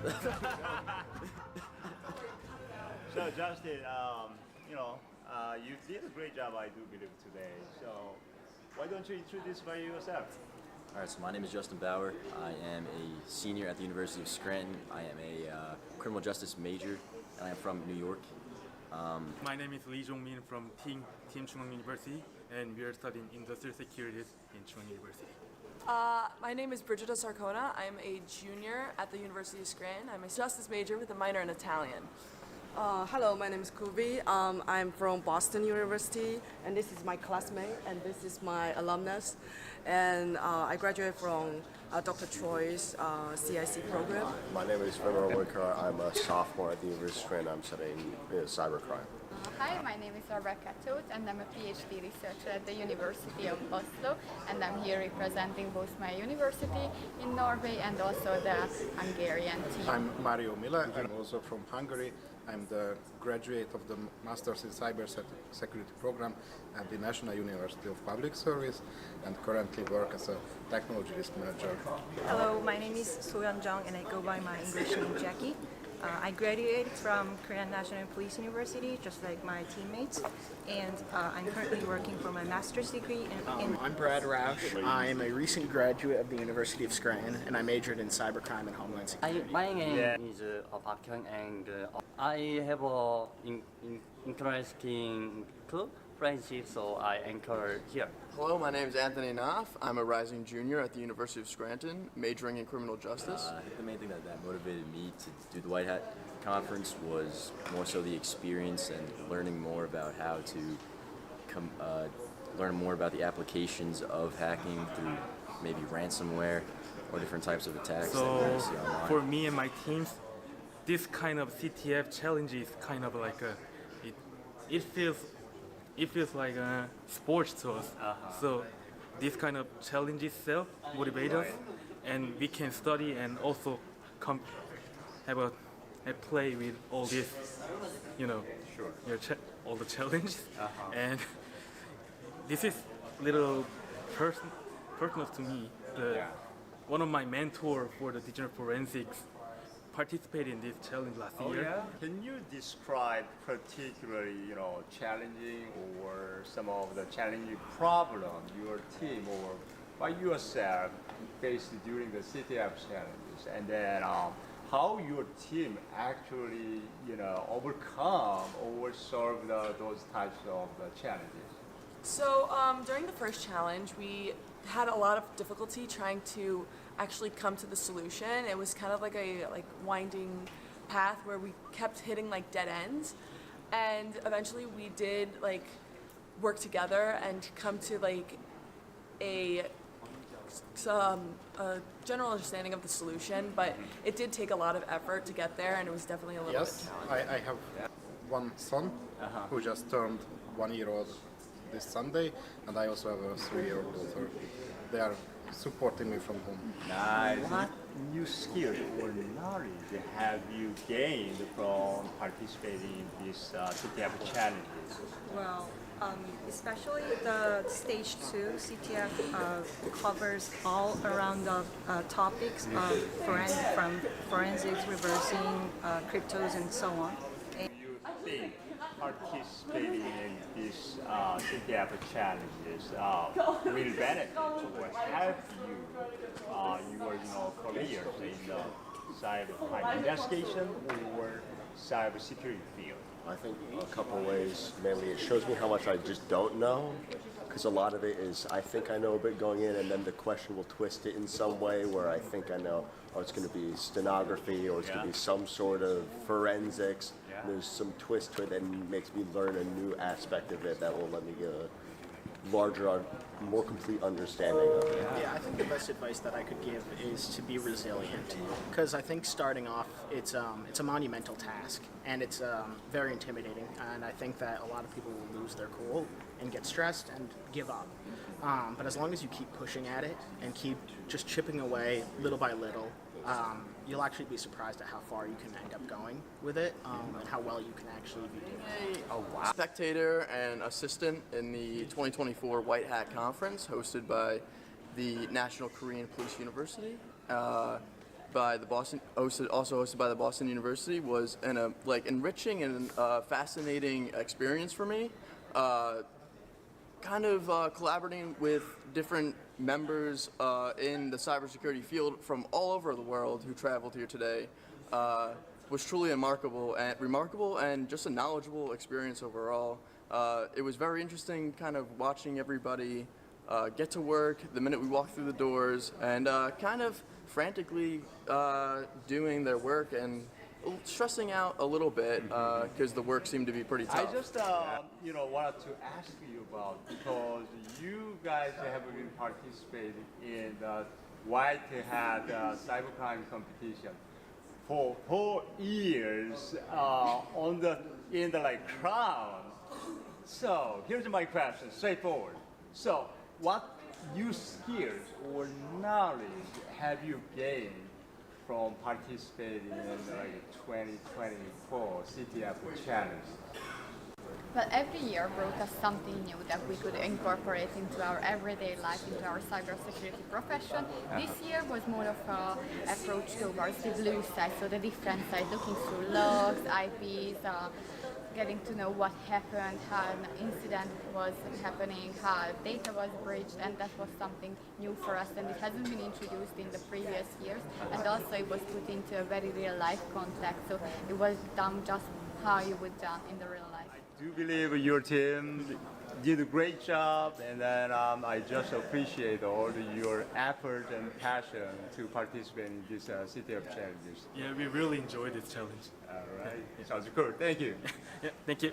So Justin, you did a great job, I do believe, today. So why don't you introduce by yourself? All right, so my name is Justin Bauer. I am a senior at the University of Scranton. I am a criminal justice major, and I am from New York. My name is Lee Jong-min from Team Chung-Ang University, and we are studying industrial securities in Chung-Ang University. My name is Brigida Sarcona. I'm a junior at the University of Scranton. I'm a justice major with a minor in Italian. Hello, my name is Kubi. I'm from Boston University, and this is my classmate, and this is my alumnus. And I graduated from Dr. Choi's CIC program. My name is Vimar Wicker. I'm a sophomore at the University of Scranton. I'm studying cybercrime. Hi, my name is Rebecca Toth, and I'm a PhD researcher at the University of Oslo, and I'm here representing both my university in Norway and also the Hungarian team. I'm Mario Mila. I'm also from Hungary. I'm the graduate of the Masters in Cyber Security program at the National University of Public Service and currently work as a technology risk manager. Hello, my name is Soyeon Jung and I go by my English name Jackie. I graduated from Korean National Police University, just like my teammates, and I'm currently working for my master's degree in I'm Brad Roush. I'm a recent graduate of the University of Scranton, and I majored in cybercrime and homeland security. My name is Park Hyung, and I have a interesting club friendship, so I anchor here. Hello, my name is Anthony Knopf. I'm a rising junior at the University of Scranton, majoring in criminal justice. I think the main thing that motivated me to do the White Hat Conference was more so the experience and learning more about how to learn more about the applications of hacking through maybe ransomware or different types of attacks that we see online. For me and my teams, this kind of CTF challenge is kind of like it feels like a sports to us. So this kind of challenge itself motivates us, and we can study and also have a play with all this, all the challenges. And this is little personal to me. One of my mentors for the digital forensics participated in this challenge last year. Yeah? Can you describe particularly, challenging or some of the challenging problems your team or by yourself faced during the CTF challenges, and then how your team actually, overcome or solve those types of challenges? So during the first challenge, we had a lot of difficulty trying to actually come to the solution. It was kind of like a winding path where we kept hitting dead ends, and eventually we did work together and come to a general understanding of the solution. But it did take a lot of effort to get there, and it was definitely a little bit challenging. I have one son who just turned 1 year old this Sunday, and I also have a 3-year-old daughter. They are supporting me from home. Nice. What new skills or knowledge have you gained from participating in these CTF challenges? Well, especially the stage 2 CTF covers all around the topics of from forensics, reversing, cryptos, and so on. You think participating in these CTF challenges will benefit or help you your careers in the cybercrime investigation or cybersecurity field? I think a couple of ways. Mainly, it shows me how much I just don't know, because a lot of it is I think I know a bit going in, and then the question will twist it in some way where I think I know, it's going to be stenography or it's going to be some sort of forensics. There's some twist to it that makes me learn a new aspect of it that will let me get a larger, more complete understanding of it. Yeah, I think the best advice that I could give is to be resilient, because I think starting off, it's a monumental task, and it's very intimidating, and I think that a lot of people will lose their cool and get stressed and give up. But as long as you keep pushing at it and keep just chipping away little by little, you'll actually be surprised at how far you can end up going with it, and how well you can actually be doing it. Oh, wow. Spectator and assistant in the 2024 White Hat Conference hosted by the National Korean Police University. by the also hosted by the Boston University, was an enriching and fascinating experience for me. Collaborating with different members in the cybersecurity field from all over the world who traveled here today was truly remarkable and just a knowledgeable experience overall. It was very interesting kind of watching everybody get to work the minute we walked through the doors and kind of frantically doing their work and stressing out a little bit because the work seemed to be pretty tough. I just wanted to ask you about, because you guys have been participating in the White Hat cybercrime competition for 4 years in the crown. So here's my question, straightforward. So what new skills or knowledge have you gained from participating in the 2024 CTF Challenge? Well, every year brought us something new that we could incorporate into our everyday life, into our cybersecurity profession. This year was more of an approach towards the blue side, so the different side, looking through logs, IPs, getting to know what happened, how an incident was happening, how data was breached, and that was something new for us, and it hasn't been introduced in the previous years, and also it was put into a very real life context, so it was done just how you would done in the real life. I do believe your team did a great job, and then I just appreciate all your effort and passion to participate in this CTF challenges. Yeah, we really enjoyed this challenge. All right, sounds good. Thank you. Yeah, thank you.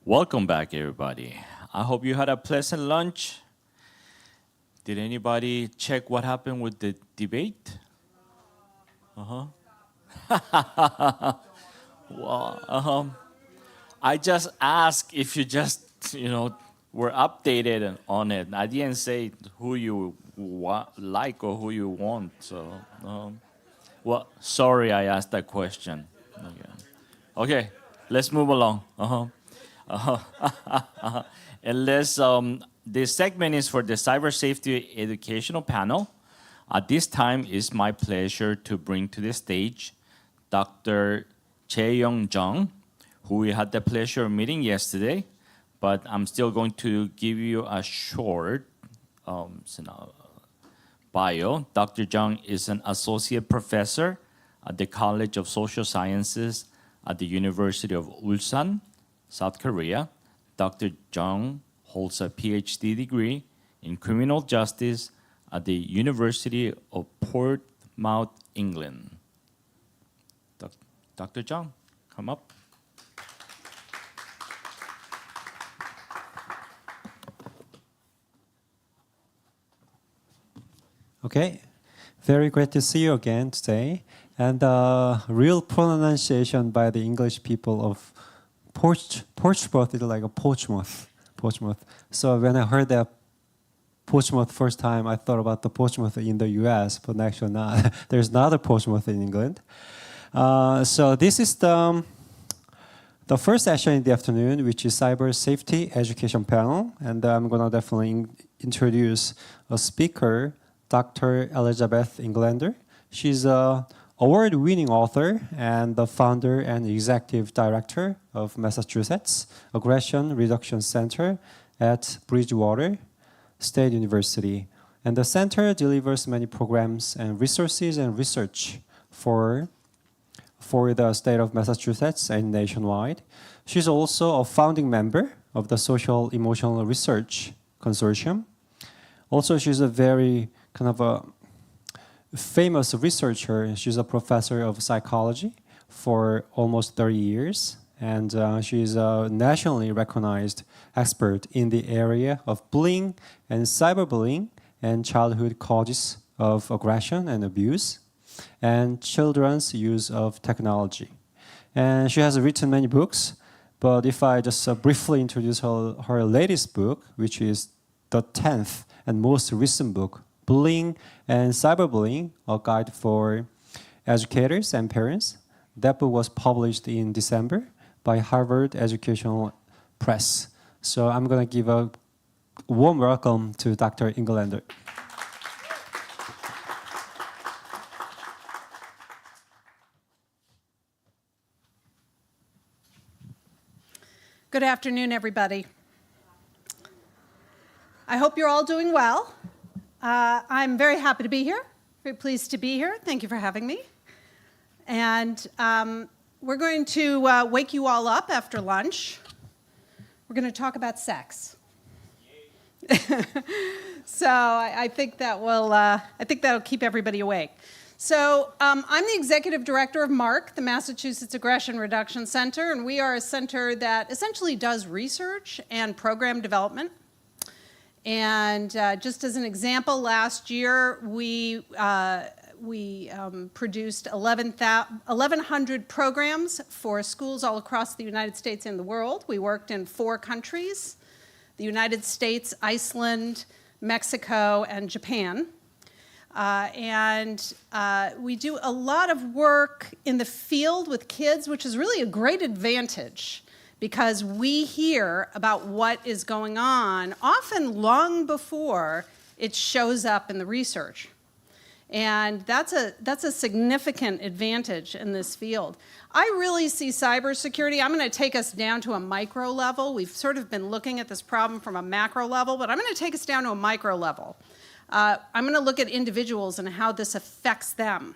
Welcome back, everybody. I hope you had a pleasant lunch. Did anybody check what happened with the debate? Well, I just asked if you just, were updated on it. I didn't say who you like or who you want. So, well, sorry I asked that question. Okay, let's move along. And this segment is for the cyber safety educational panel. At this time, it's my pleasure to bring to the stage Dr. Chae-Young Jung, who we had the pleasure of meeting yesterday, but I'm still going to give you a short bio. Dr. Jung is an associate professor at the College of Social Sciences at the University of Ulsan, South Korea. Dr. Jung holds a PhD degree in criminal justice at the University of Portsmouth, England. Dr. Jung, come up. Okay, very great to see you again today. And real pronunciation by the English people of Portsmouth is like a Portsmouth. So when I heard that Portsmouth first time, I thought about the Portsmouth in the US, but actually not. There's another Portsmouth in England. So this is the first session in the afternoon, which is Cyber Safety Education Panel. And I'm going to definitely introduce a speaker, Dr. Elizabeth Englander. She's a award-winning author and the founder and executive director of Massachusetts Aggression Reduction Center at Bridgewater State University. And the center delivers many programs and resources and research for the state of Massachusetts and nationwide. She's also a founding member of the Social Emotional Research Consortium. Also, she's a very kind of a famous researcher. She's a professor of psychology for almost 30 years. And she's a nationally recognized expert in the area of bullying and cyberbullying and childhood causes of aggression and abuse and children's use of technology. And she has written many books, but if I just briefly introduce her latest book, which is the 10th and most recent book, Bullying and Cyberbullying, a guide for educators and parents. That book was published in December by Harvard Educational Press. So I'm going to give a warm welcome to Dr. Englander. Good afternoon, everybody. I hope you're all doing well. I'm very happy to be here, very pleased to be here. Thank you for having me. And we're going to wake you all up after lunch. We're going to talk about sex. So I think that that'll keep everybody awake. So I'm the executive director of MARC, the Massachusetts Aggression Reduction Center, and we are a center that essentially does research and program development. And just as an example, last year we produced 1,100 programs for schools all across the United States and the world. We worked in 4 countries: the United States, Iceland, Mexico, and Japan. We do a lot of work in the field with kids, which is really a great advantage because we hear about what is going on often long before it shows up in the research. And that's a significant advantage in this field. I really see cybersecurity. I'm going to take us down to a micro level. We've sort of been looking at this problem from a macro level, but I'm going to take us down to a micro level. I'm going to look at individuals and how this affects them.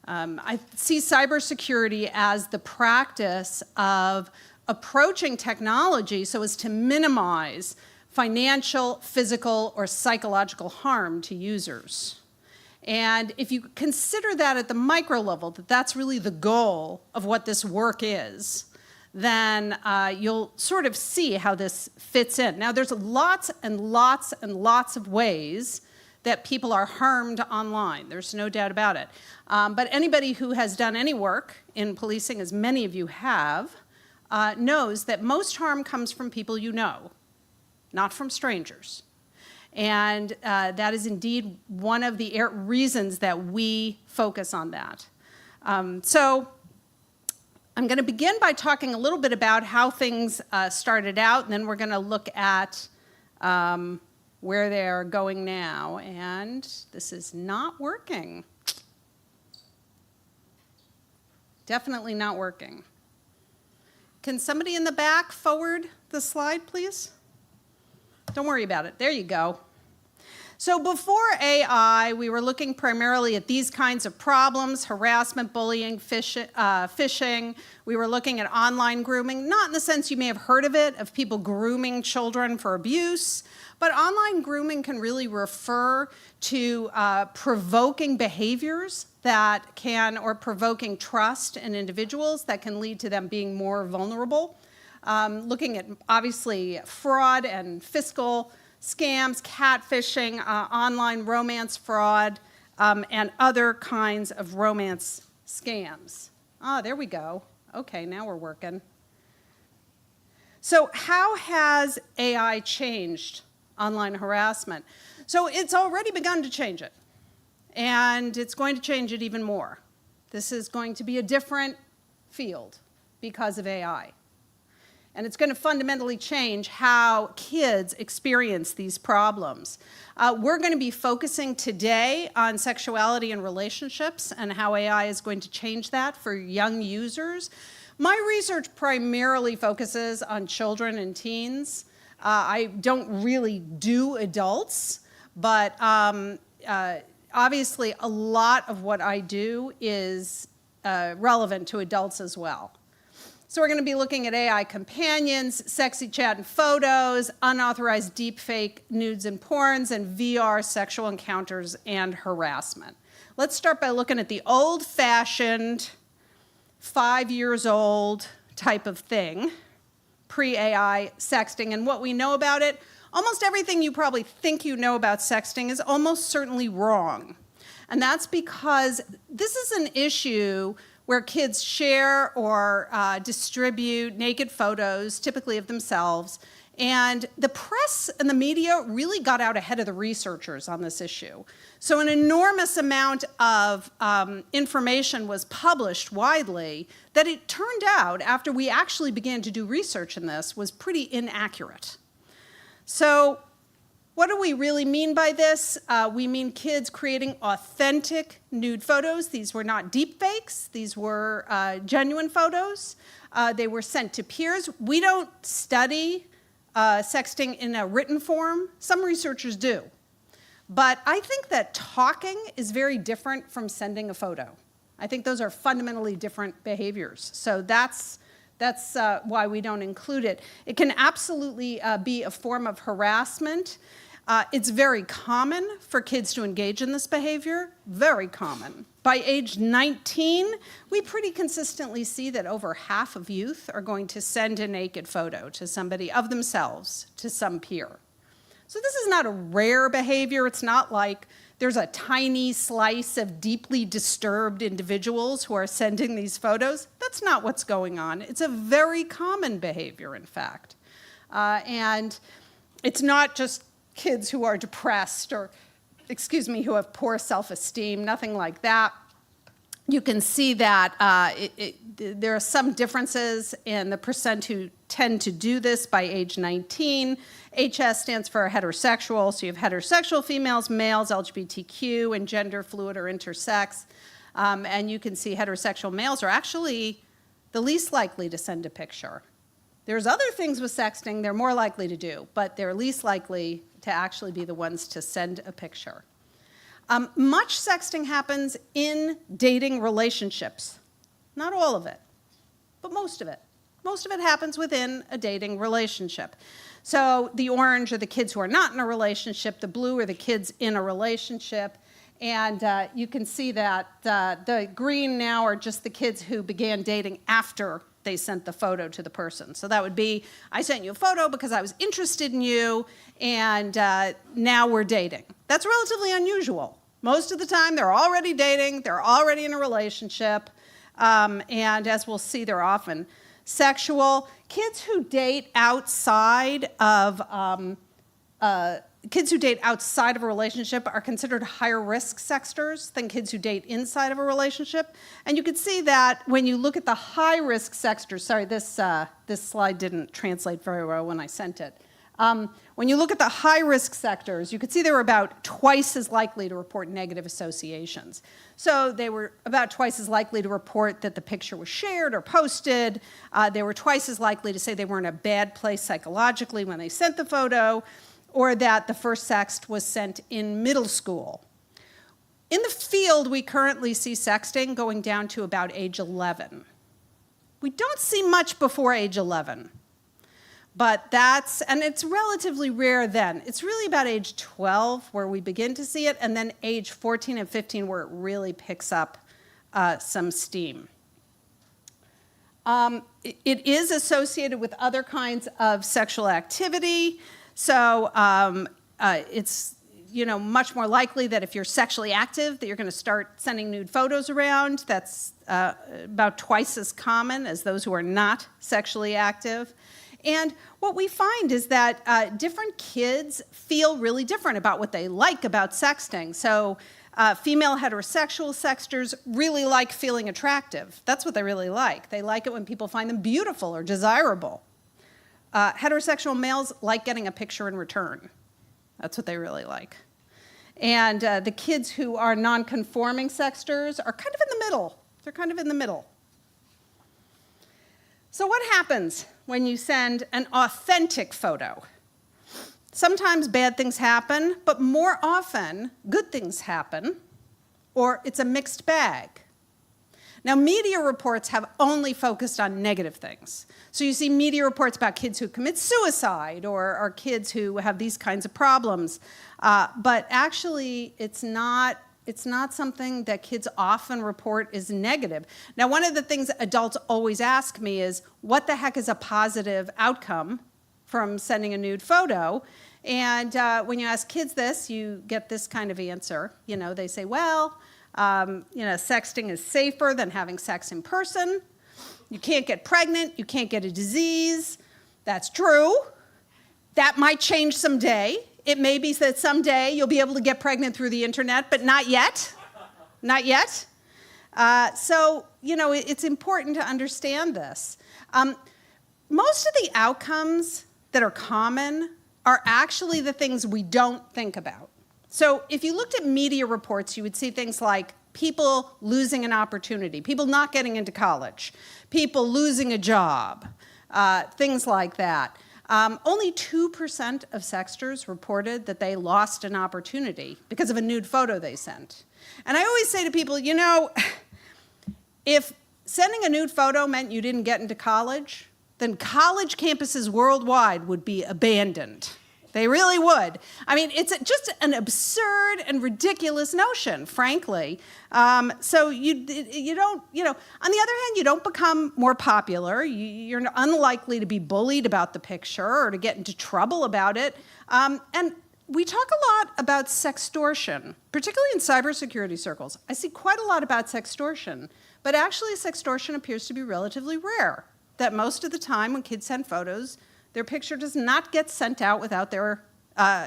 I see cybersecurity as the practice of approaching technology so as to minimize financial, physical, or psychological harm to users. And if you consider that at the micro level, that that's really the goal of what this work is, then you'll sort of see how this fits in. Now, there's lots and lots and lots of ways that people are harmed online. There's no doubt about it. But anybody who has done any work in policing, as many of you have, knows that most harm comes from people you know, not from strangers. And that is indeed one of the reasons that we focus on that. So I'm going to begin by talking a little bit about how things started out, and then we're going to look at where they are going now. And this is not working. Definitely not working. Can somebody in the back forward the slide, please? Don't worry about it. There you go. So before AI, we were looking primarily at these kinds of problems: harassment, bullying, phishing. We were looking at online grooming, not in the sense you may have heard of it, of people grooming children for abuse, but online grooming can really refer to provoking behaviors that can, or provoking trust in individuals that can lead to them being more vulnerable. Looking at, obviously, fraud and fiscal scams, catfishing, online romance fraud, and other kinds of romance scams. There we go. Okay, now we're working. So how has AI changed online harassment? So it's already begun to change it, and it's going to change it even more. This is going to be a different field because of AI. And it's going to fundamentally change how kids experience these problems. We're going to be focusing today on sexuality and relationships and how AI is going to change that for young users. My research primarily focuses on children and teens. I don't really do adults, but obviously a lot of what I do is relevant to adults as well. So we're going to be looking at AI companions, sexy chat and photos, unauthorized deepfake nudes and porns, and VR sexual encounters and harassment. Let's start by looking at the old-fashioned, 5 years old type of thing, pre-AI sexting. And what we know about it, almost everything you probably think you know about sexting is almost certainly wrong. And that's because this is an issue where kids share or distribute naked photos, typically of themselves. And the press and the media really got out ahead of the researchers on this issue. So an enormous amount of information was published widely that it turned out, after we actually began to do research in this, was pretty inaccurate. So what do we really mean by this? We mean kids creating authentic nude photos. These were not deep fakes. These were genuine photos. They were sent to peers. We don't study sexting in a written form. Some researchers do. But I think that talking is very different from sending a photo. I think those are fundamentally different behaviors. So that's why we don't include it. It can absolutely be a form of harassment. It's very common for kids to engage in this behavior, very common. By age 19, we pretty consistently see that over half of youth are going to send a naked photo to somebody of themselves, to some peer. So this is not a rare behavior. It's not like there's a tiny slice of deeply disturbed individuals who are sending these photos. That's not what's going on. It's a very common behavior, in fact. And it's not just kids who are depressed or, who have poor self-esteem, nothing like that. You can see that there are some differences in the percent who tend to do this by age 19. HS stands for heterosexual, so you have heterosexual females, males, LGBTQ, and gender fluid or intersex. And you can see heterosexual males are actually the least likely to send a picture. There's other things with sexting they're more likely to do, but they're least likely to actually be the ones to send a picture. Much sexting happens in dating relationships. Not all of it, but most of it. Most of it happens within a dating relationship. So the orange are the kids who are not in a relationship, the blue are the kids in a relationship, and you can see that the green now are just the kids who began dating after they sent the photo to the person. So that would be, I sent you a photo because I was interested in you, and now we're dating. That's relatively unusual. Most of the time, they're already dating, they're already in a relationship, and as we'll see, they're often sexual. Kids who date outside of a relationship are considered higher risk sexters than kids who date inside of a relationship. And you can see that when you look at the high risk sexters, sorry, this slide didn't translate very well when I sent it. When you look at the high risk sectors, you can see they were about twice as likely to report negative associations. So they were about twice as likely to report that the picture was shared or posted. They were twice as likely to say they were in a bad place psychologically when they sent the photo, or that the first sext was sent in middle school. In the field, we currently see sexting going down to about age 11. We don't see much before age 11, but and it's relatively rare then. It's really about age 12 where we begin to see it, and then age 14 and 15 where it really picks up some steam. It is associated with other kinds of sexual activity. So it's much more likely that if you're sexually active that you're going to start sending nude photos around. That's about twice as common as those who are not sexually active. And what we find is that different kids feel really different about what they like about sexting. So female heterosexual sexters really like feeling attractive. That's what they really like. They like it when people find them beautiful or desirable. Heterosexual males like getting a picture in return. That's what they really like. And the kids who are non-conforming sexters are kind of in the middle. They're kind of in the middle. So what happens when you send an authentic photo? Sometimes bad things happen, but more often good things happen, or it's a mixed bag. Now, media reports have only focused on negative things. So you see media reports about kids who commit suicide or kids who have these kinds of problems. But actually, it's not something that kids often report is negative. Now, one of the things adults always ask me is, what the heck is a positive outcome from sending a nude photo? And when you ask kids this, you get this kind of answer. They say, well, sexting is safer than having sex in person. You can't get pregnant. You can't get a disease. That's true. That might change someday. It may be that someday you'll be able to get pregnant through the internet, but not yet. Not yet. So, it's important to understand this. Most of the outcomes that are common are actually the things we don't think about. So if you looked at media reports, you would see things like people losing an opportunity, people not getting into college, people losing a job, things like that. Only 2% of sexters reported that they lost an opportunity because of a nude photo they sent. And I always say to people, you know, if sending a nude photo meant you didn't get into college, then college campuses worldwide would be abandoned. They really would. I mean, it's just an absurd and ridiculous notion, frankly. So you don't, you know, on the other hand, you don't become more popular. You're unlikely to be bullied about the picture or to get into trouble about it. And we talk a lot about sextortion, particularly in cybersecurity circles. I see quite a lot about sextortion, but actually sextortion appears to be relatively rare. That most of the time when kids send photos, their picture does not get sent out without their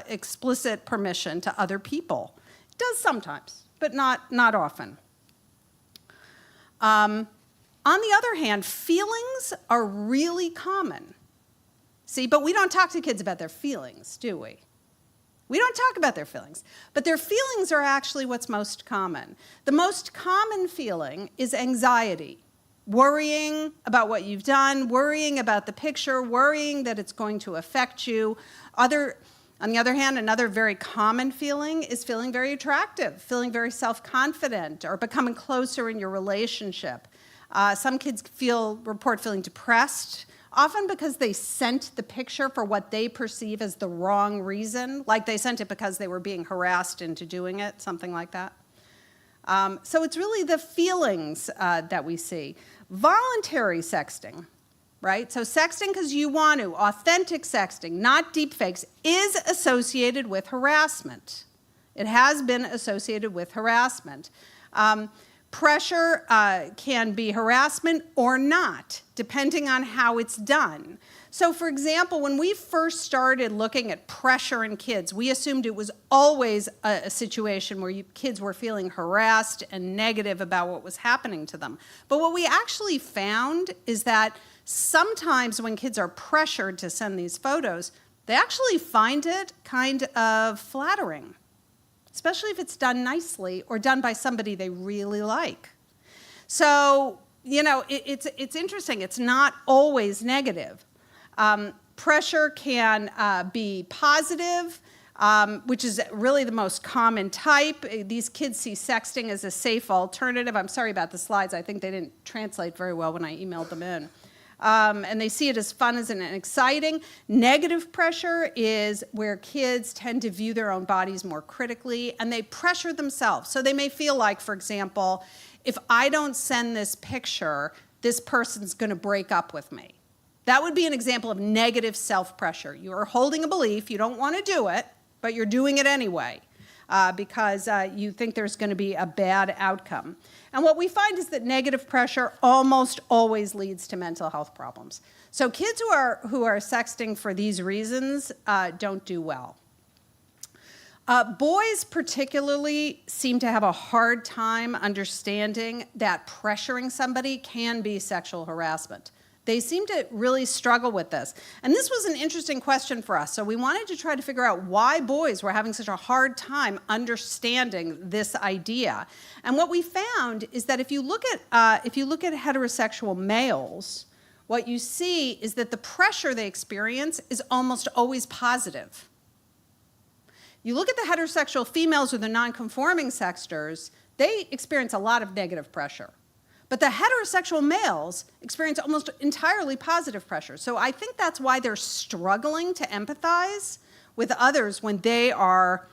explicit permission to other people. It does sometimes, but not often. On the other hand, feelings are really common. See, but we don't talk to kids about their feelings, do we? We don't talk about their feelings, but their feelings are actually what's most common. The most common feeling is anxiety. Worrying about what you've done, worrying about the picture, worrying that it's going to affect you. On the other hand, another very common feeling is feeling very attractive, feeling very self-confident, or becoming closer in your relationship. Some kids report feeling depressed, often because they sent the picture for what they perceive as the wrong reason, like they sent it because they were being harassed into doing it, something like that. So it's really the feelings that we see. Voluntary sexting, right? So sexting because you want to, authentic sexting, not deepfakes, is associated with harassment. It has been associated with harassment. Pressure can be harassment or not, depending on how it's done. So for example, when we first started looking at pressure in kids, we assumed it was always a situation where kids were feeling harassed and negative about what was happening to them. But what we actually found is that sometimes when kids are pressured to send these photos, they actually find it kind of flattering, especially if it's done nicely or done by somebody they really like. So, you know, it's interesting. It's not always negative. Pressure can be positive, which is really the most common type. These kids see sexting as a safe alternative. I'm sorry about the slides. I think they didn't translate very well when I emailed them in. And they see it as fun and exciting. Negative pressure is where kids tend to view their own bodies more critically, and they pressure themselves. So they may feel like, for example, if I don't send this picture, this person's going to break up with me. That would be an example of negative self-pressure. You are holding a belief, you don't want to do it, but you're doing it anyway because you think there's going to be a bad outcome. And what we find is that negative pressure almost always leads to mental health problems. So kids who are sexting for these reasons don't do well. Boys particularly seem to have a hard time understanding that pressuring somebody can be sexual harassment. They seem to really struggle with this. And this was an interesting question for us. So we wanted to try to figure out why boys were having such a hard time understanding this idea. And what we found is that if you look at heterosexual males, what you see is that the pressure they experience is almost always positive. You look at the heterosexual females or the non-conforming sexters, they experience a lot of negative pressure. But the heterosexual males experience almost entirely positive pressure. So I think that's why they're struggling to empathize with others when they are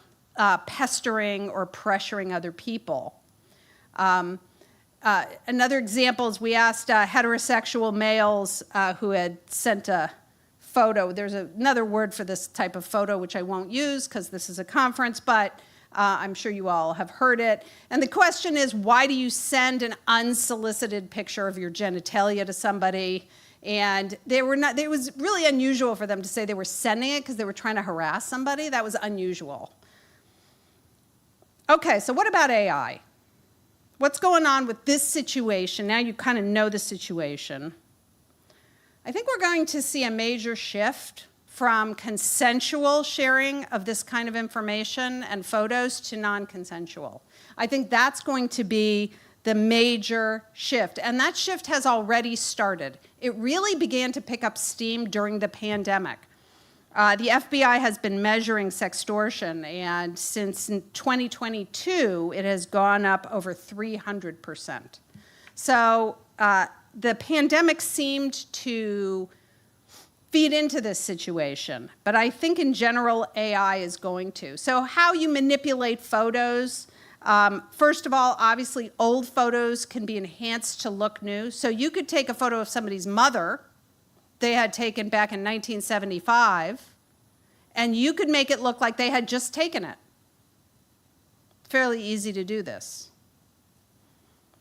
pestering or pressuring other people. Another example is we asked heterosexual males who had sent a photo. There's another word for this type of photo, which I won't use because this is a conference, but I'm sure you all have heard it. And the question is, why do you send an unsolicited picture of your genitalia to somebody? And it was really unusual for them to say they were sending it because they were trying to harass somebody. That was unusual. Okay, so what about AI? What's going on with this situation? Now you kind of know the situation. I think we're going to see a major shift from consensual sharing of this kind of information and photos to non-consensual. I think that's going to be the major shift, and that shift has already started. It really began to pick up steam during the pandemic. The FBI has been measuring sextortion, and since 2022, it has gone up over 300%. So the pandemic seemed to feed into this situation, but I think in general, AI is going to. So how you manipulate photos, first of all, obviously old photos can be enhanced to look new. So you could take a photo of somebody's mother they had taken back in 1975, and you could make it look like they had just taken it. Fairly easy to do this.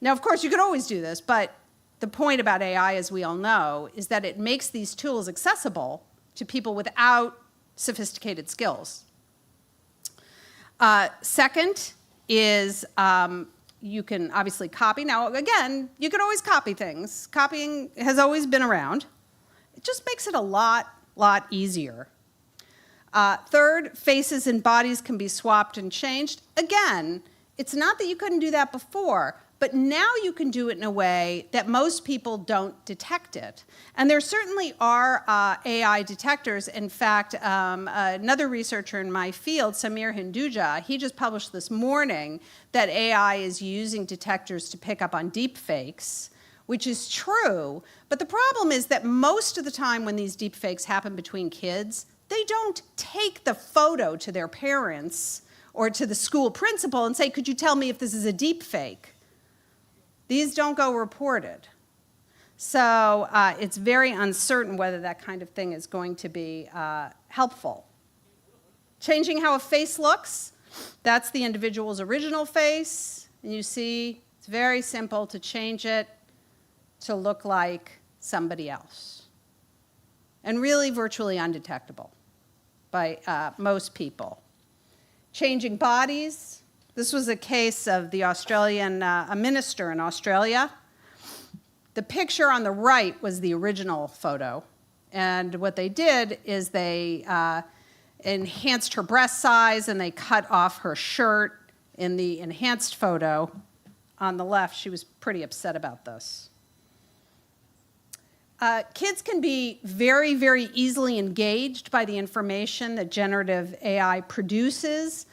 Now, of course, you could always do this, but the point about AI, as we all know, is that it makes these tools accessible to people without sophisticated skills. Second is you can obviously copy. Now, again, you could always copy things. Copying has always been around. It just makes it a lot easier. Third, faces and bodies can be swapped and changed. Again, it's not that you couldn't do that before, but now you can do it in a way that most people don't detect it. And there certainly are AI detectors. In fact, another researcher in my field, Samir Hinduja, he just published this morning that AI is using detectors to pick up on deep fakes, which is true. But the problem is that most of the time when these deep fakes happen between kids, they don't take the photo to their parents or to the school principal and say, could you tell me if this is a deep fake? These don't go reported. So it's very uncertain whether that kind of thing is going to be helpful. Changing how a face looks, that's the individual's original face. And you see, it's very simple to change it to look like somebody else. And really virtually undetectable by most people. Changing bodies. This was a case of the Australian, a minister in Australia. The picture on the right was the original photo. And what they did is they enhanced her breast size and they cut off her shirt in the enhanced photo. On the left, she was pretty upset about this. Kids can be very, very easily engaged by the information that generative AI produces.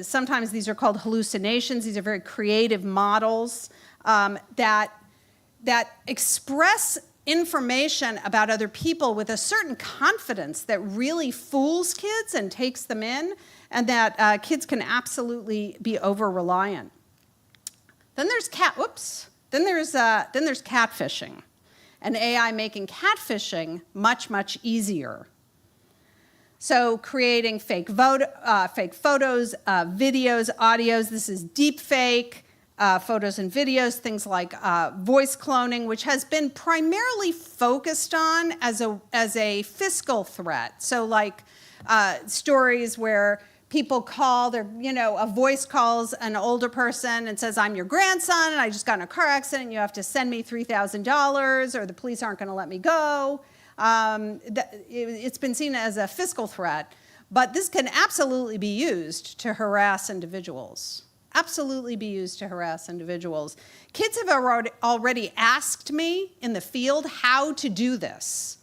Sometimes these are called hallucinations. These are very creative models that express information about other people with a certain confidence that really fools kids and takes them in, and that kids can absolutely be over-reliant. Then there's catfishing, and AI making catfishing much, much easier. So creating fake photos, videos, audios. This is deep fake photos and videos, things like voice cloning, which has been primarily focused on as a fiscal threat. So like stories where people call, a voice calls an older person and says, I'm your grandson, and I just got in a car accident, and you have to send me $3,000, or the police aren't going to let me go. It's been seen as a fiscal threat, but this can absolutely be used to harass individuals. Absolutely be used to harass individuals. Kids have already asked me in the field how to do this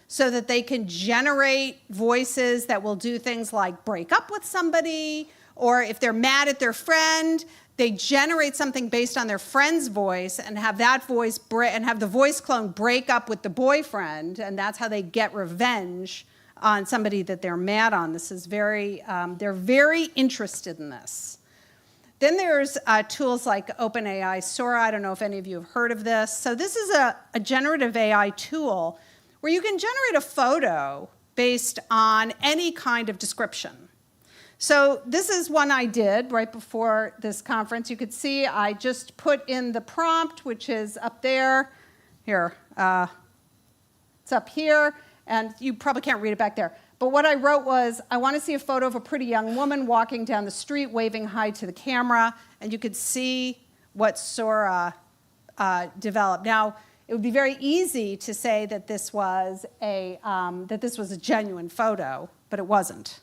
so that they can generate voices that will do things like break up with somebody, or if they're mad at their friend, they generate something based on their friend's voice and have that voice have the voice clone break up with the boyfriend, and that's how they get revenge on somebody that they're mad on. This is they're very interested in this. Then there's tools like OpenAI Sora. I don't know if any of you have heard of this. So this is a generative AI tool where you can generate a photo based on any kind of description. So this is one I did right before this conference. You could see I just put in the prompt, which is up there. Here, it's up here, and you probably can't read it back there. But what I wrote was, I want to see a photo of a pretty young woman walking down the street, waving hi to the camera, and you could see what Sora developed. Now, it would be very easy to say that this was a genuine photo, but it wasn't.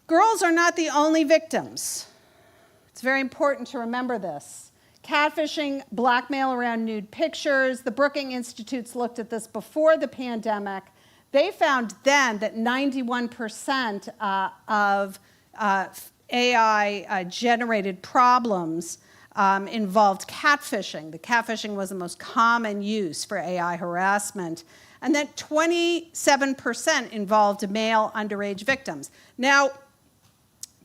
Girls are not the only victims. It's very important to remember this. Catfishing, blackmail around nude pictures. The Brookings Institute's looked at this before the pandemic. they found then that 91% of AI-generated problems involved catfishing. The catfishing was the most common use for AI harassment. And that 27% involved male underage victims. Now,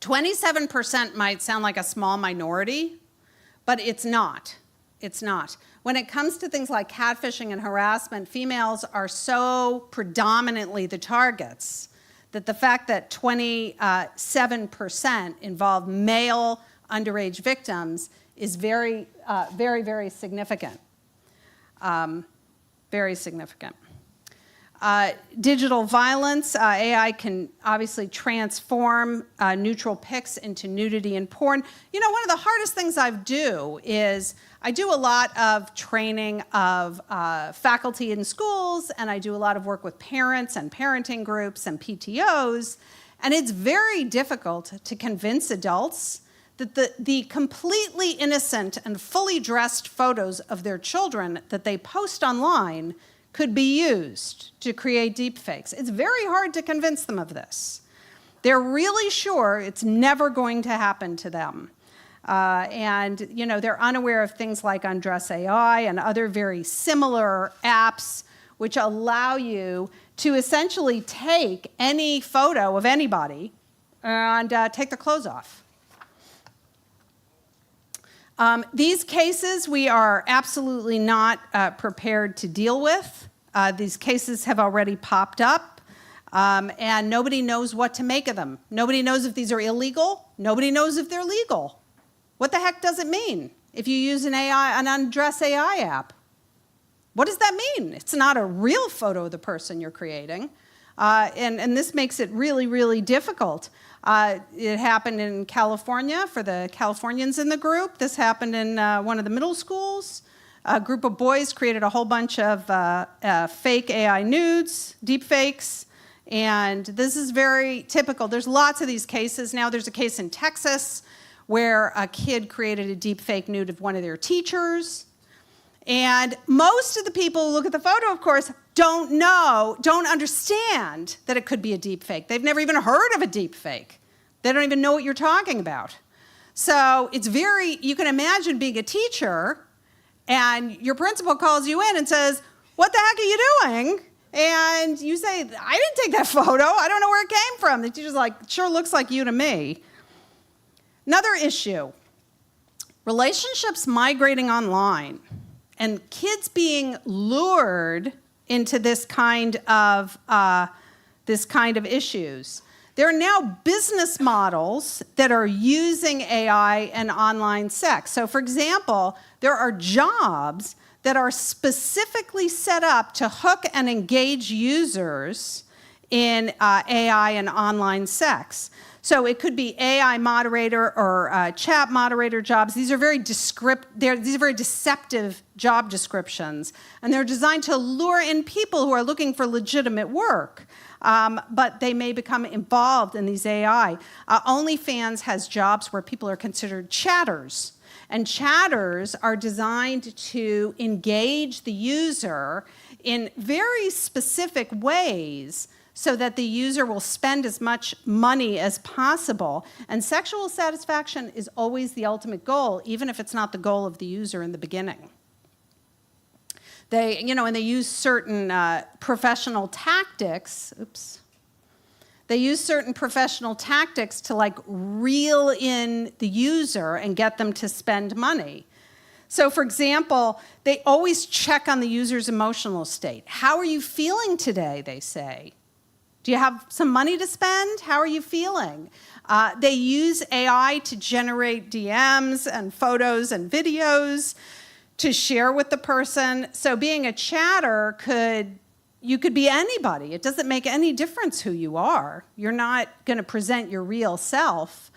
27% might sound like a small minority, but it's not. It's not. When it comes to things like catfishing and harassment, females are so predominantly the targets that the fact that 27% involve male underage victims is very, very significant. Very significant. Digital violence, AI can obviously transform neutral pics into nudity and porn. You know, one of the hardest things I do is I do a lot of training of faculty in schools, and I do a lot of work with parents and parenting groups and PTOs, and it's very difficult to convince adults that the completely innocent and fully dressed photos of their children that they post online could be used to create deepfakes. It's very hard to convince them of this. They're really sure it's never going to happen to them. And you know, they're unaware of things like Undress AI and other very similar apps which allow you to essentially take any photo of anybody and take their clothes off. These cases we are absolutely not prepared to deal with. These cases have already popped up, and nobody knows what to make of them. Nobody knows if these are illegal. Nobody knows if they're legal. What the heck does it mean if you use an Undress AI app? What does that mean? It's not a real photo of the person you're creating, and this makes it really, really difficult. It happened in California for the Californians in the group. This happened in one of the middle schools. A group of boys created a whole bunch of fake AI nudes, deep fakes, and this is very typical. There's lots of these cases. Now there's a case in Texas where a kid created a deep fake nude of one of their teachers. And most of the people who look at the photo, of course, don't understand that it could be a deep fake. They've never even heard of a deep fake. They don't even know what you're talking about. So it's you can imagine being a teacher and your principal calls you in and says, "What the heck are you doing?" And you say, "I didn't take that photo. I don't know where it came from." The teacher's like, "Sure looks like you to me." Another issue, relationships migrating online and kids being lured into this kind of issues. There are now business models that are using AI and online sex. So for example, there are jobs that are specifically set up to hook and engage users in AI and online sex. So it could be AI moderator or chat moderator jobs. These are very deceptive job descriptions, and they're designed to lure in people who are looking for legitimate work. But they may become involved in these AI. OnlyFans has jobs where people are considered chatters, and chatters are designed to engage the user in very specific ways so that the user will spend as much money as possible. And sexual satisfaction is always the ultimate goal, even if it's not the goal of the user in the beginning. They use certain professional tactics. They use certain professional tactics to like reel in the user and get them to spend money. So for example, they always check on the user's emotional state. How are you feeling today, they say. Do you have some money to spend? How are you feeling? They use AI to generate DMs and photos and videos to share with the person. So being a chatter you could be anybody. It doesn't make any difference who you are. You're not going to present your real self.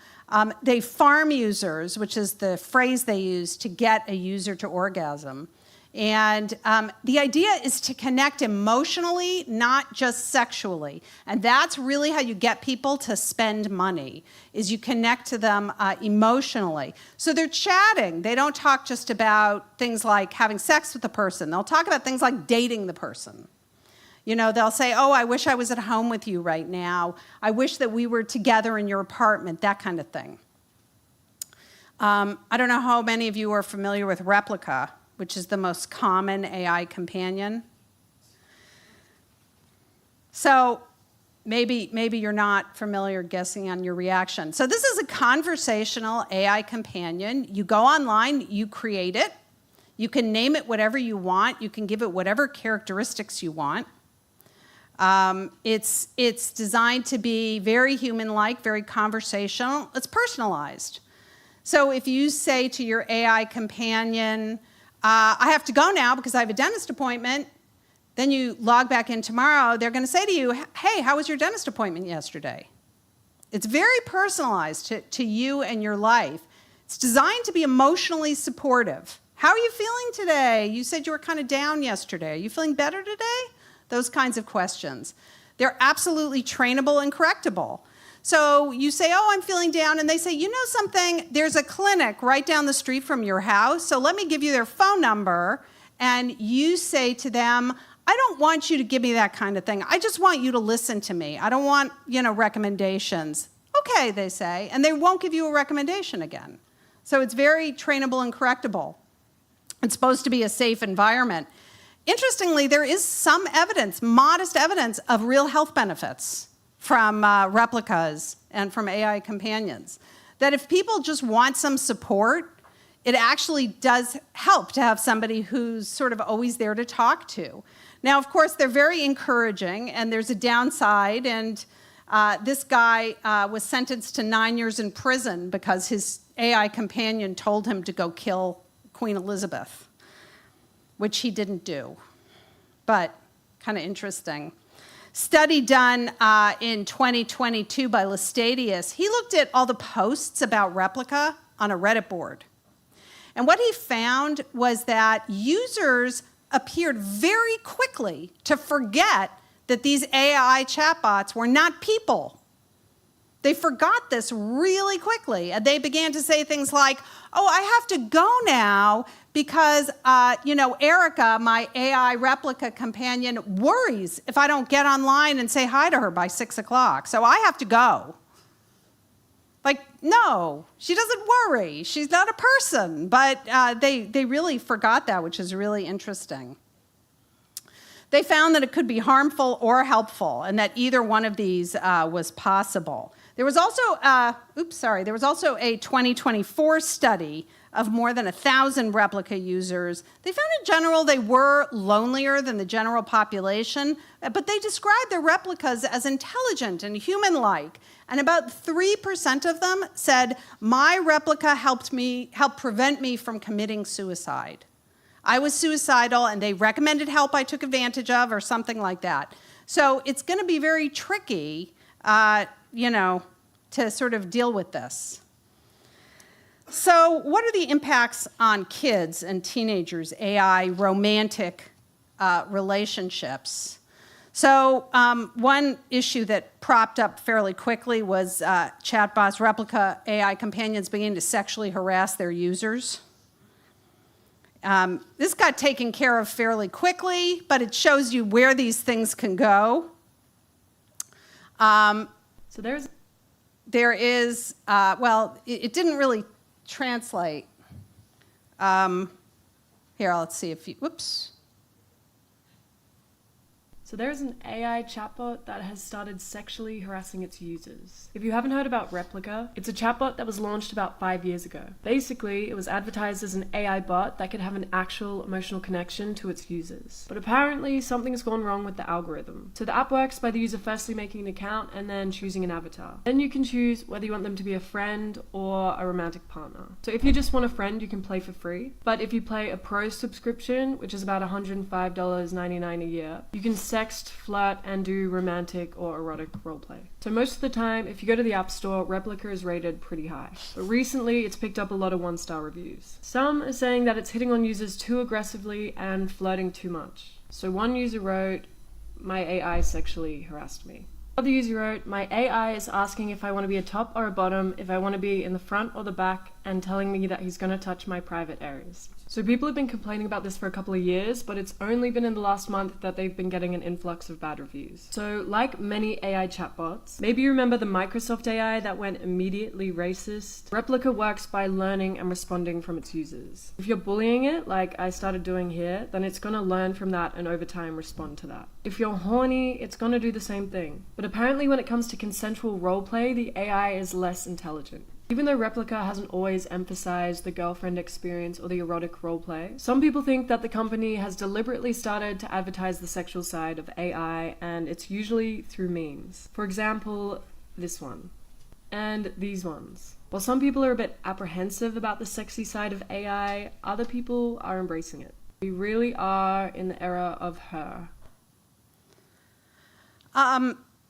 They farm users, which is the phrase they use to get a user to orgasm. And the idea is to connect emotionally, not just sexually. And that's really how you get people to spend money, is you connect to them emotionally. So they're chatting. They don't talk just about things like having sex with the person. They'll talk about things like dating the person. You know, they'll say, oh, I wish I was at home with you right now. I wish that we were together in your apartment, that kind of thing. I don't know how many of you are familiar with Replica, which is the most common AI companion. So maybe you're not familiar, guessing on your reaction. So this is a conversational AI companion. You go online, you create it. You can name it whatever you want. You can give it whatever characteristics you want. It's designed to be very human-like, very conversational. It's personalized. So if you say to your AI companion, I have to go now because I have a dentist appointment, then you log back in tomorrow, they're going to say to you, hey, how was your dentist appointment yesterday? It's very personalized to you and your life. It's designed to be emotionally supportive. How are you feeling today? You said you were kind of down yesterday. Are you feeling better today? Those kinds of questions. They're absolutely trainable and correctable. So you say, oh, I'm feeling down, and they say, you know something, there's a clinic right down the street from your house, so let me give you their phone number, and you say to them, I don't want you to give me that kind of thing. I just want you to listen to me. I don't want, recommendations. Okay, they say, and they won't give you a recommendation again. So it's very trainable and correctable. It's supposed to be a safe environment. Interestingly, there is some evidence, modest evidence, of real health benefits from replicas and from AI companions. That if people just want some support, it actually does help to have somebody who's sort of always there to talk to. Now, of course, they're very encouraging, and there's a downside, and this guy was sentenced to 9 years in prison because his AI companion told him to go kill Queen Elizabeth, which he didn't do, but kind of interesting. Study done in 2022 by Lestadius, he looked at all the posts about Replica on a Reddit board. And what he found was that users appeared very quickly to forget that these AI chatbots were not people. They forgot this really quickly, and they began to say things like, oh, I have to go now because, Erica, my AI replica companion, worries if I don't get online and say hi to her by 6 o'clock, so I have to go. Like, no, she doesn't worry. She's not a person, but they really forgot that, which is really interesting. They found that it could be harmful or helpful, and that either one of these was possible. There was also, there was also a 2024 study of more than 1,000 replica users. They found in general they were lonelier than the general population, but they described their replicas as intelligent and human-like. And about 3% of them said, my replica helped prevent me from committing suicide. I was suicidal and they recommended help I took advantage of or something like that. So it's going to be very tricky, to sort of deal with this. So what are the impacts on kids and teenagers, AI romantic relationships? So one issue that propped up fairly quickly was chatbots, replica AI companions beginning to sexually harass their users. This got taken care of fairly quickly, but it shows you where these things can go. So there is, it didn't really translate. Here, let's see if you, whoops. So there's an AI chatbot that has started sexually harassing its users. If you haven't heard about Replica, it's a chatbot that was launched about 5 years ago. Basically, it was advertised as an AI bot that could have an actual emotional connection to its users. But apparently, something's gone wrong with the algorithm. So the app works by the user firstly making an account and then choosing an avatar. Then you can choose whether you want them to be a friend or a romantic partner. So if you just want a friend, you can play for free. But if you play a pro subscription, which is about $105.99 a year, you can text, flirt, and do romantic or erotic roleplay. So most of the time, if you go to the App Store, Replica is rated pretty high. But recently, it's picked up a lot of 1-star reviews. Some are saying that it's hitting on users too aggressively and flirting too much. So one user wrote, my AI sexually harassed me. Another user wrote, my AI is asking if I want to be a top or a bottom, if I want to be in the front or the back, and telling me that he's going to touch my private areas. So people have been complaining about this for a couple of years, but it's only been in the last month that they've been getting an influx of bad reviews. So like many AI chatbots, maybe you remember the Microsoft AI that went immediately racist. Replica works by learning and responding from its users. If you're bullying it, like I started doing here, then it's going to learn from that and over time respond to that. If you're horny, it's going to do the same thing. But apparently when it comes to consensual roleplay, the AI is less intelligent. Even though Replica hasn't always emphasized the girlfriend experience or the erotic roleplay, some people think that the company has deliberately started to advertise the sexual side of AI, and it's usually through memes. For example, this one. And these ones. While some people are a bit apprehensive about the sexy side of AI, other people are embracing it. We really are in the era of her.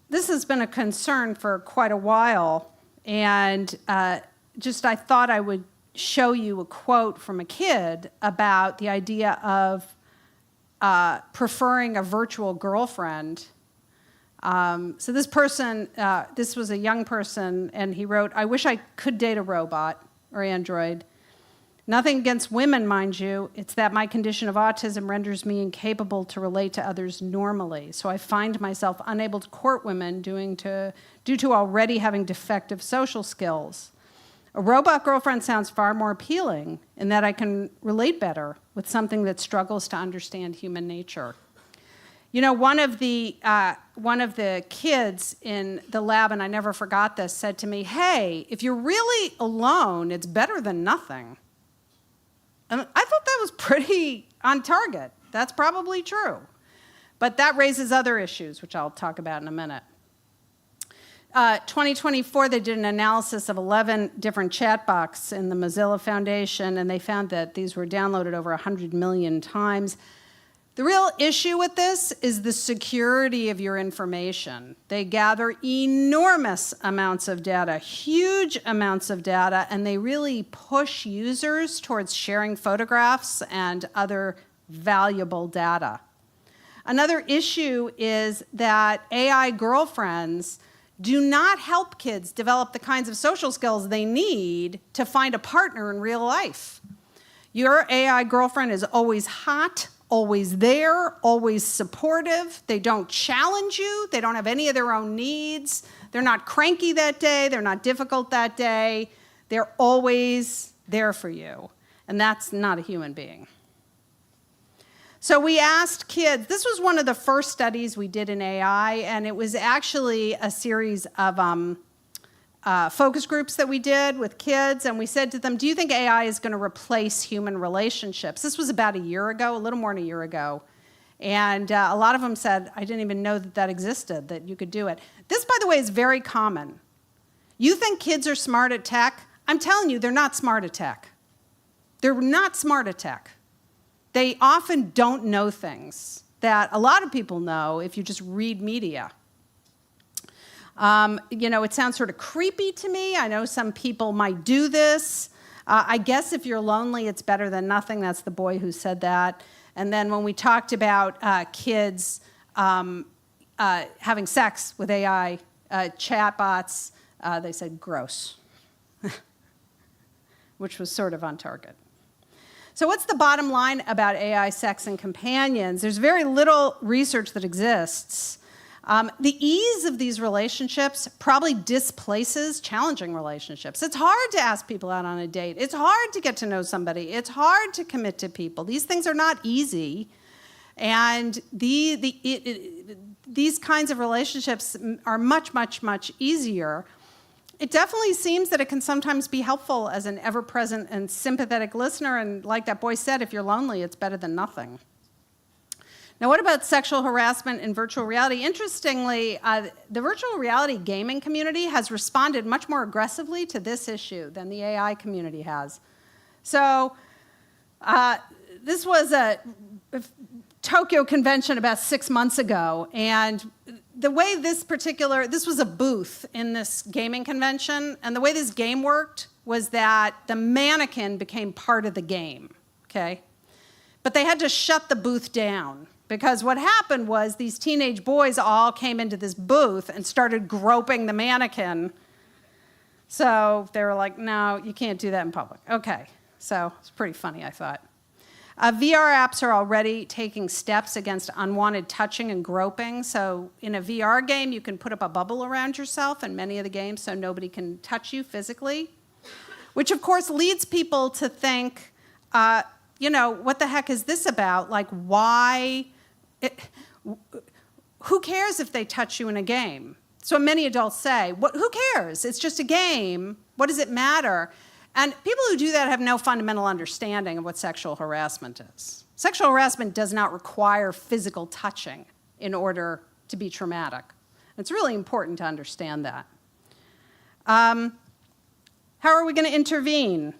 This has been a concern for quite a while. And I thought I would show you a quote from a kid about the idea of preferring a virtual girlfriend. So this person, this was a young person, and he wrote, "I wish I could date a robot or android. Nothing against women, mind you. It's that my condition of autism renders me incapable to relate to others normally. So I find myself unable to court women due to already having defective social skills. A robot girlfriend sounds far more appealing in that I can relate better with something that struggles to understand human nature." You know, one of the kids in the lab, and I never forgot this, said to me, "Hey, if you're really alone, it's better than nothing." And I thought that was pretty on target. That's probably true. But that raises other issues, which I'll talk about in a minute. 2024, they did an analysis of 11 different chatbots in the Mozilla Foundation, and they found that these were downloaded over 100 million times. The real issue with this is the security of your information. They gather enormous amounts of data, huge amounts of data, and they really push users towards sharing photographs and other valuable data. Another issue is that AI girlfriends do not help kids develop the kinds of social skills they need to find a partner in real life. Your AI girlfriend is always hot, always there, always supportive. They don't challenge you. They don't have any of their own needs. They're not cranky that day. They're not difficult that day. They're always there for you. And that's not a human being. So we asked kids, this was one of the first studies we did in AI, and it was actually a series of focus groups that we did with kids, and we said to them, do you think AI is going to replace human relationships? This was about a year ago, a little more than a year ago. And a lot of them said, I didn't even know that that existed, that you could do it. This, by the way, is very common. You think kids are smart at tech? I'm telling you, they're not smart at tech. They're not smart at tech. They often don't know things that a lot of people know if you just read media. You know, it sounds sort of creepy to me. I know some people might do this. I guess if you're lonely, it's better than nothing. That's the boy who said that. And then when we talked about kids having sex with AI chatbots, they said gross, which was sort of on target. So what's the bottom line about AI sex and companions? There's very little research that exists. The ease of these relationships probably displaces challenging relationships. It's hard to ask people out on a date. It's hard to get to know somebody. It's hard to commit to people. These things are not easy. And these kinds of relationships are much, much, much easier. It definitely seems that it can sometimes be helpful as an ever-present and sympathetic listener. And like that boy said, if you're lonely, it's better than nothing. Now, what about sexual harassment in virtual reality? Interestingly, the virtual reality gaming community has responded much more aggressively to this issue than the AI community has. So this was a Tokyo convention about 6 months ago, and the way this was a booth in this gaming convention, and the way this game worked was that the mannequin became part of the game, okay? But they had to shut the booth down. Because what happened was these teenage boys all came into this booth and started groping the mannequin. So they were like, no, you can't do that in public. Okay, so it's pretty funny, I thought. VR apps are already taking steps against unwanted touching and groping. So in a VR game, you can put up a bubble around yourself in many of the games so nobody can touch you physically, which of course leads people to think, you know, what the heck is this about? Like, why? Who cares if they touch you in a game? So many adults say, who cares? It's just a game. What does it matter? And people who do that have no fundamental understanding of what sexual harassment is. Sexual harassment does not require physical touching in order to be traumatic. It's really important to understand that. How are we going to intervene?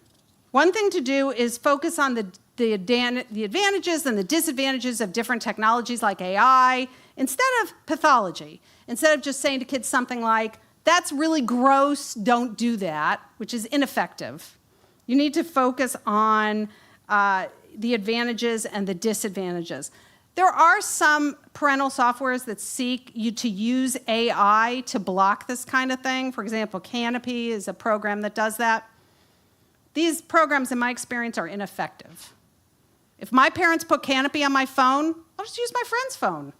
One thing to do is focus on the advantages and the disadvantages of different technologies like AI instead of pathology. Instead of just saying to kids something like, that's really gross, don't do that, which is ineffective. You need to focus on the advantages and the disadvantages. There are some parental softwares that seek you to use AI to block this kind of thing. For example, Canopy is a program that does that. These programs, in my experience, are ineffective. If my parents put Canopy on my phone, I'll just use my friend's phone.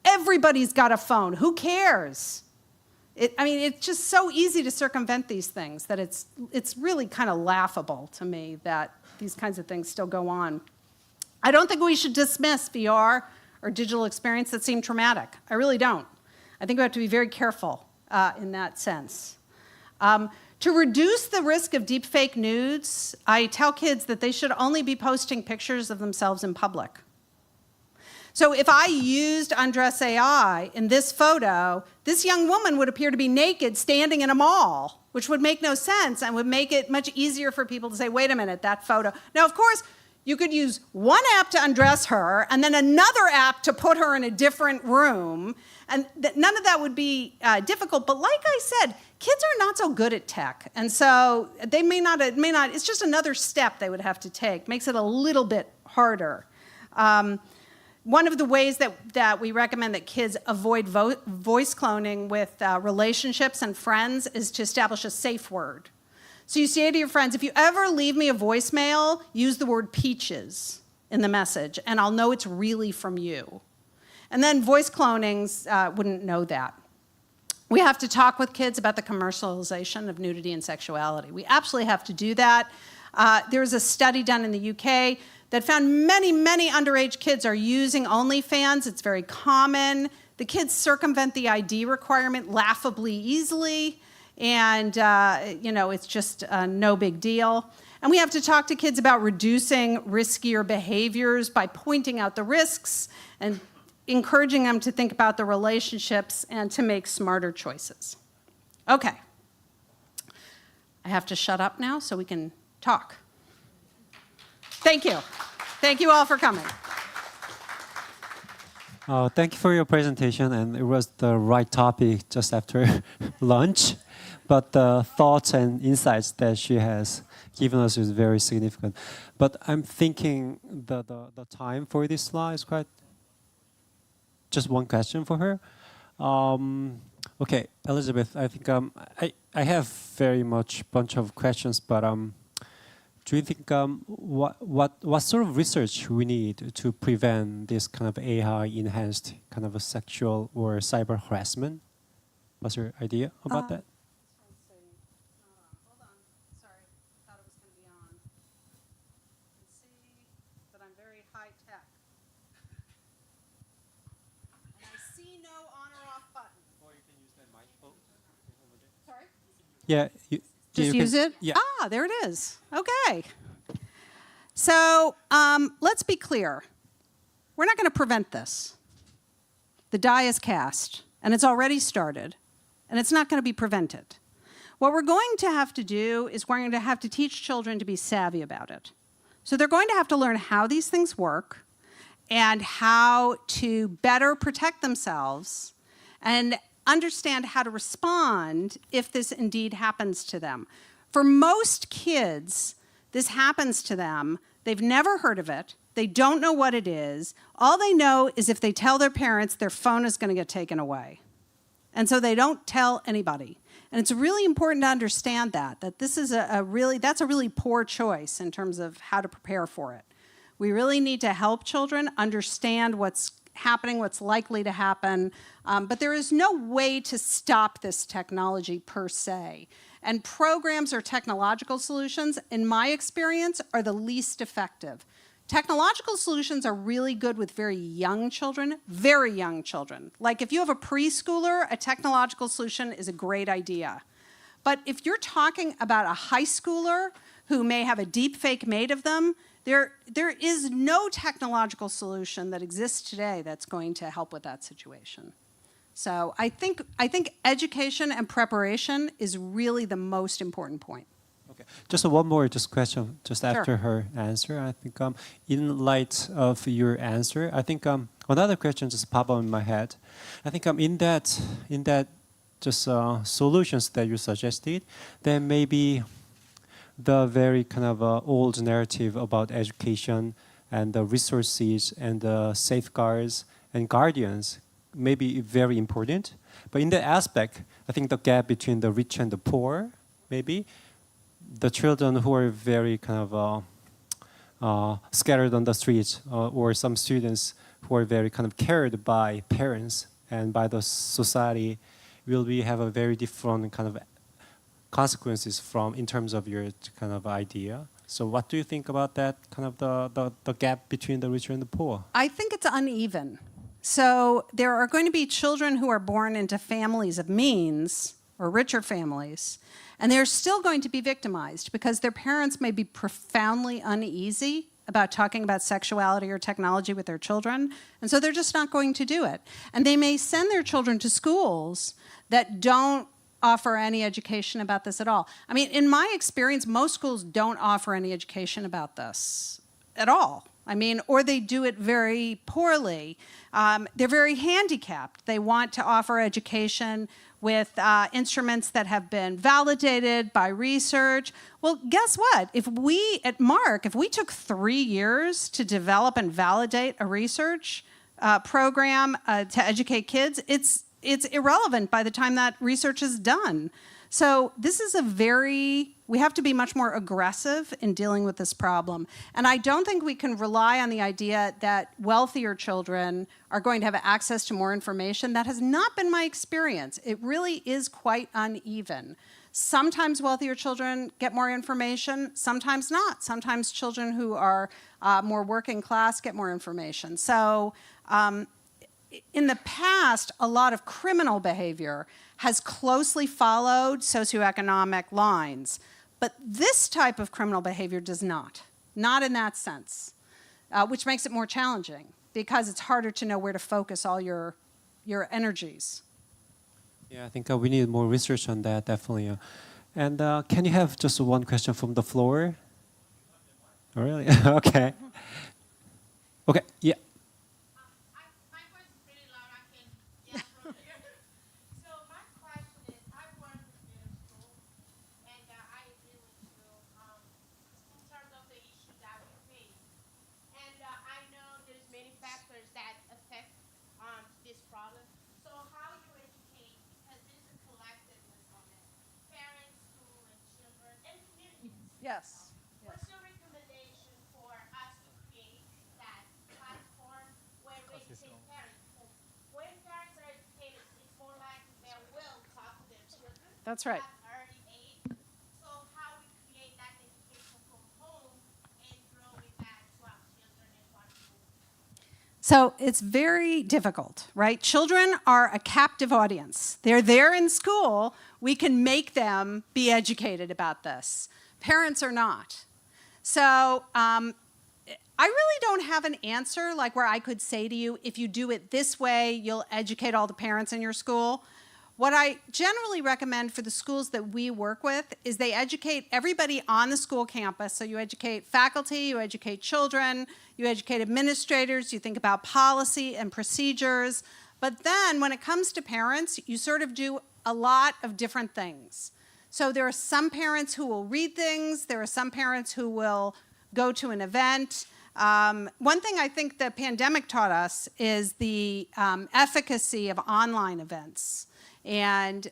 Everybody's got a phone. Who cares? I mean, it's just so easy to circumvent these things that it's really kind of laughable to me that these kinds of things still go on. I don't think we should dismiss VR or digital experience that seem traumatic. I really don't. I think we have to be very careful in that sense. To reduce the risk of deepfake nudes, I tell kids that they should only be posting pictures of themselves in public. So if I used Undress AI in this photo, this young woman would appear to be naked standing in a mall, which would make no sense and would make it much easier for people to say, wait a minute, that photo. Now, of course, you could use one app to undress her and then another app to put her in a different room, and none of that would be difficult. But like I said, kids are not so good at tech, and so they may not, it's just another step they would have to take. Makes it a little bit harder. One of the ways that we recommend that kids avoid voice cloning with relationships and friends is to establish a safe word. So you say to your friends, if you ever leave me a voicemail, use the word peaches in the message, and I'll know it's really from you. And then voice clonings wouldn't know that. We have to talk with kids about the commercialization of nudity and sexuality. We absolutely have to do that. There was a study done in the UK that found many, many underage kids are using OnlyFans. It's very common. The kids circumvent the ID requirement laughably easily, and you know, it's just no big deal. And we have to talk to kids about reducing riskier behaviors by pointing out the risks and encouraging them to think about the relationships and to make smarter choices. Okay. I have to shut up now so we can talk. Thank you. Thank you all for coming. Thank you for your presentation, and it was the right topic just after lunch. But the thoughts and insights that she has given us is very significant. But I'm thinking the time for this slide is quite... Just one question for her. Okay, Elizabeth, I think I have very much bunch of questions, but do you think what sort of research we need to prevent this kind of AI-enhanced kind of a sexual or cyber harassment? What's your idea about that? Hold on. Sorry, I thought it was going to be on. You see that I'm very high tech. And I see no on or off button. Or you can use that mic. Sorry? Yeah. Just use it? Yeah. Ah, there it is. Okay. So let's be clear. We're not going to prevent this. The die is cast, and it's already started, and it's not going to be prevented. What we're going to have to do is we're going to have to teach children to be savvy about it. So they're going to have to learn how these things work and how to better protect themselves and understand how to respond if this indeed happens to them. For most kids, this happens to them. They've never heard of it. They don't know what it is. All they know is if they tell their parents, their phone is going to get taken away. And so they don't tell anybody. And it's really important to understand that this is that's a really poor choice in terms of how to prepare for it. We really need to help children understand what's happening, what's likely to happen, but there is no way to stop this technology per se. And programs or technological solutions, in my experience, are the least effective. Technological solutions are really good with very young children. Like if you have a preschooler, a technological solution is a great idea. But if you're talking about a high schooler who may have a deep fake made of them, there is no technological solution that exists today that's going to help with that situation. So I think education and preparation is really the most important point. Okay. Just one more question just Sure. after her answer. I think in light of your answer, I think another question just popped up in my head. I think in that just solutions that you suggested, there may be the very kind of old narrative about education and the resources and the safeguards and guardians may be very important. But in that aspect, I think the gap between the rich and the poor, maybe, the children who are very kind of scattered on the streets, or some students who are very kind of cared by parents and by the society, will have a very different kind of consequences in terms of your kind of idea. So what do you think about that kind of the gap between the rich and the poor? I think it's uneven. So there are going to be children who are born into families of means or richer families, and they're still going to be victimized because their parents may be profoundly uneasy about talking about sexuality or technology with their children, and so they're just not going to do it. And they may send their children to schools that don't offer any education about this at all. I mean, in my experience, most schools don't offer any education about this at all. I mean, or they do it very poorly. They're very handicapped. They want to offer education with instruments that have been validated by research. Well, guess what? If we, at Mark, if we took 3 years to develop and validate a research program to educate kids, it's irrelevant by the time that research is done. So this is we have to be much more aggressive in dealing with this problem. And I don't think we can rely on the idea that wealthier children are going to have access to more information. That has not been my experience. It really is quite uneven. Sometimes wealthier children get more information, sometimes not. Sometimes children who are more working class get more information. So in the past, a lot of criminal behavior has closely followed socioeconomic lines. But this type of criminal behavior does not in that sense, which makes it more challenging because it's harder to know where to focus all your energies. Yeah, I think we need more research on that, definitely. And can you have just one question from the floor? Oh, really? Okay. Okay, yeah. Yes. What's your recommendation for us to create that platform where we educate parents? Because when parents are educated, it's more likely they will talk to their children. That's right. At an early age. So how we create that education from home and grow with that to our children and what we do. So it's very difficult, right? Children are a captive audience. They're there in school. We can make them be educated about this. Parents are not. So I really don't have an answer like where I could say to you, if you do it this way, you'll educate all the parents in your school. What I generally recommend for the schools that we work with is they educate everybody on the school campus. So you educate faculty, you educate children, you educate administrators, you think about policy and procedures. But then when it comes to parents, you sort of do a lot of different things. So there are some parents who will read things. There are some parents who will go to an event. One thing I think the pandemic taught us is the efficacy of online events. And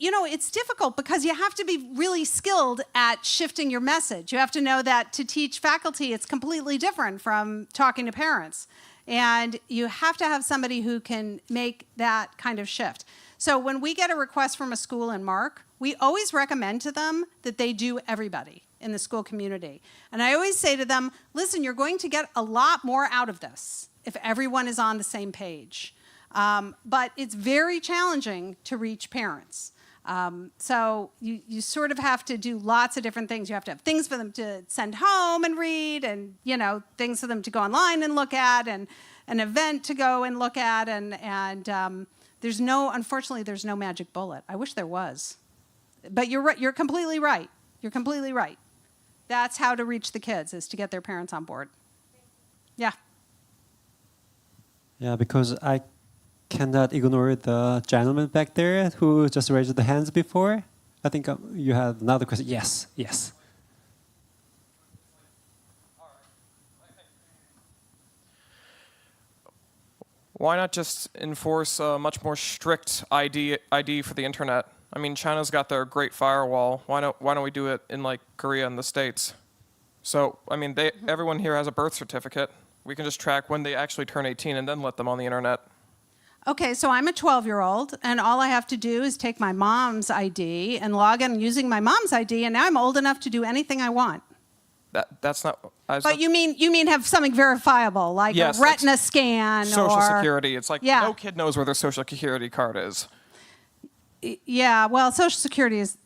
you know, it's difficult because you have to be really skilled at shifting your message. You have to know that to teach faculty, it's completely different from talking to parents. And you have to have somebody who can make that kind of shift. So when we get a request from a school in MARC, we always recommend to them that they do everybody in the school community. And I always say to them, listen, you're going to get a lot more out of this if everyone is on the same page. But it's very challenging to reach parents. So you sort of have to do lots of different things. You have to have things for them to send home and read, and things for them to go online and look at, and an event to go and look at, and unfortunately, there's no magic bullet. I wish there was. But you're right. You're completely right. You're completely right. That's how to reach the kids, is to get their parents on board. Yeah. Yeah, because I cannot ignore the gentleman back there who just raised the hands before. I think you had another question. Yes, yes. Why not just enforce a much more strict ID for the internet? I mean, China's got their great firewall. Why don't we do it in like Korea and the States? So, I mean, everyone here has a birth certificate. We can just track when they actually turn 18 and then let them on the internet. Okay, so I'm a 12-year-old, and all I have to do is take my mom's ID and log in using my mom's ID, and now I'm old enough to do anything I want. That's not. But you mean have something verifiable, like yes, a retina scan, Social or Security. It's like no kid knows where their Social Security card is. Yeah, well, Social Security is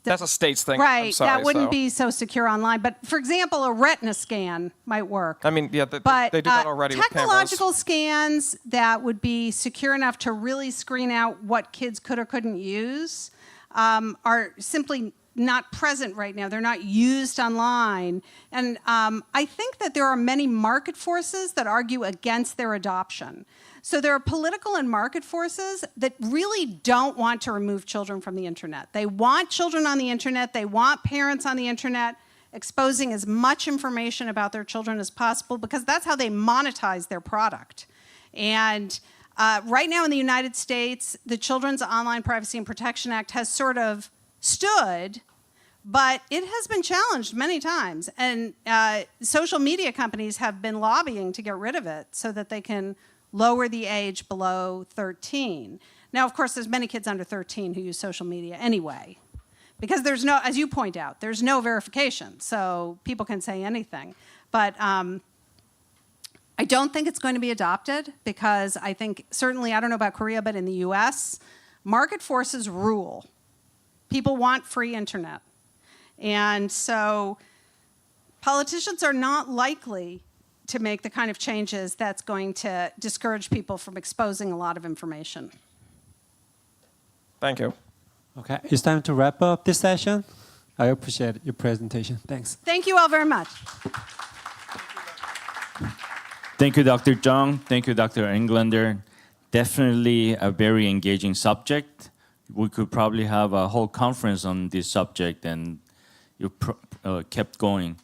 that's a state's thing, right? I'm sorry, that wouldn't be so secure online. But for example, a retina scan might work. I mean, yeah, but they do that already with cameras. Technological scans that would be secure enough to really screen out what kids could or couldn't use are simply not present right now. They're not used online. And I think that there are many market forces that argue against their adoption. So there are political and market forces that really don't want to remove children from the internet. They want children on the internet. They want parents on the internet exposing as much information about their children as possible, because that's how they monetize their product. And right now in the United States, the Children's Online Privacy and Protection Act has sort of stood, but it has been challenged many times. And social media companies have been lobbying to get rid of it so that they can lower the age below 13. Now, of course, there's many kids under 13 who use social media anyway, because there's no, as you point out, there's no verification, so people can say anything. But I don't think it's going to be adopted, because I think, certainly, I don't know about Korea, but in the US, market forces rule. People want free internet. And so politicians are not likely to make the kind of changes that's going to discourage people from exposing a lot of information. Thank you. Okay, it's time to wrap up this session. I appreciate your presentation. Thanks. Thank you all very much. Thank you, Dr. Chung. Thank you, Dr. Englander. Definitely a very engaging subject. We could probably have a whole conference on this subject, and you kept going.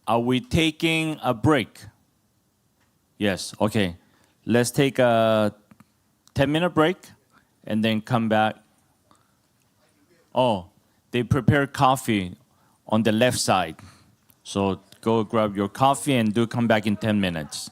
Are we taking a break? Yes, okay. Let's take a 10-minute break and then come back. Oh, they prepare coffee on the left side. So go grab your coffee and do come back in 10 minutes.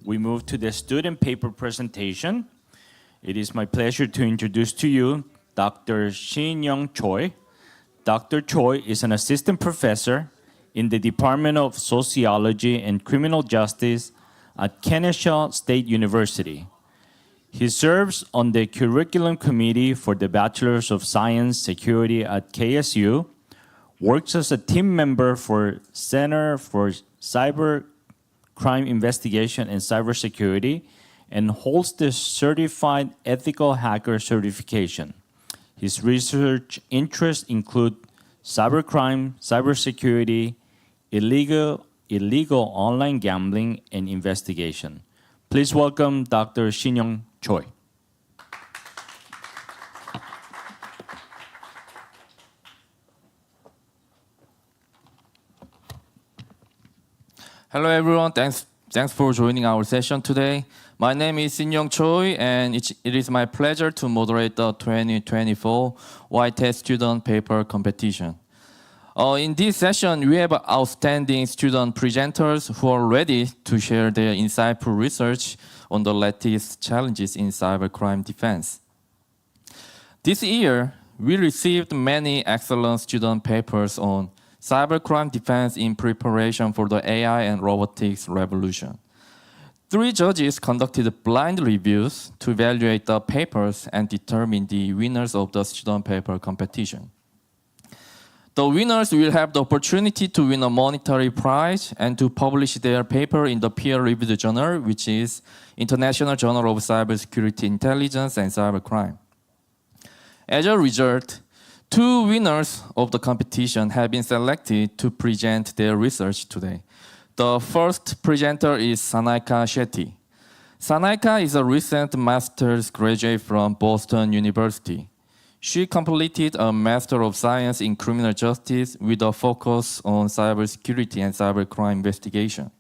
We move to the student paper presentation. It is my pleasure to introduce to you Dr. Shin-Young Choi. Dr. Choi is an assistant professor in the Department of Sociology and Criminal Justice at Kennesaw State University. He serves on the curriculum committee for the Bachelor's of Science Security at KSU, works as a team member for Center for Cybercrime Investigation and Cybersecurity, and holds the Certified Ethical Hacker certification. His research interests include cybercrime, cybersecurity, illegal online gambling, and investigation. Please welcome Dr. Shin-Young Choi. Hello everyone, thanks for joining our session today. My name is Shin-Young Choi, and it is my pleasure to moderate the 2024 YTES Student Paper Competition. In this session, we have outstanding student presenters who are ready to share their insightful research on the latest challenges in cybercrime defense. This year, we received many excellent student papers on cybercrime defense in preparation for the AI and robotics revolution. 3 judges conducted blind reviews to evaluate the papers and determine the winners of the student paper competition. The winners will have the opportunity to win a monetary prize and to publish their paper in the peer-reviewed journal, which is International Journal of Cybersecurity Intelligence and Cybercrime. As a result, 2 winners of the competition have been selected to present their research today. The first presenter is Sanaika Shetty. Sanaika is a recent master's graduate from Boston University. She completed a Master of Science in Criminal Justice with a focus on cybersecurity and cybercrime investigation.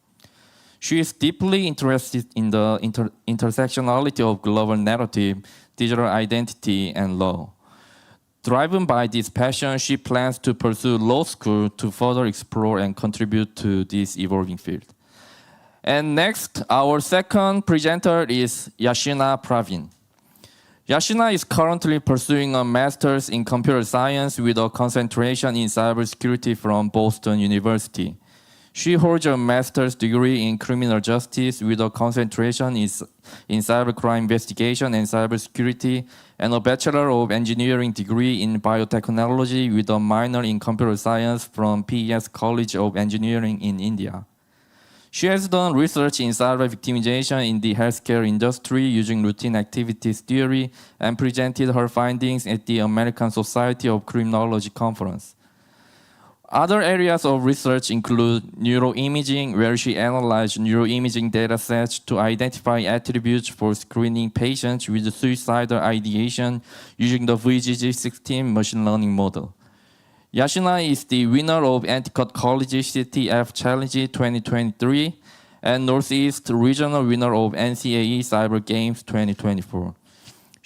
She is deeply interested in the intersectionality of global narrative, digital identity, and law. Driven by this passion, she plans to pursue law school to further explore and contribute to this evolving field. And next, our second presenter is Yashina Pravin. Yashina is currently pursuing a master's in computer science with a concentration in cybersecurity from Boston University. She holds a master's degree in criminal justice with a concentration in cybercrime investigation and cybersecurity, and a Bachelor of Engineering degree in biotechnology with a minor in computer science from PES College of Engineering in India. She has done research in cyber victimization in the healthcare industry using routine activities theory and presented her findings at the American Society of Criminology conference. Other areas of research include neuroimaging, where she analyzed neuroimaging datasets to identify attributes for screening patients with suicidal ideation using the VGG16 machine learning model. Yashina is the winner of Anticut College CTF Challenge 2023 and Northeast Regional winner of NCAE Cyber Games 2024.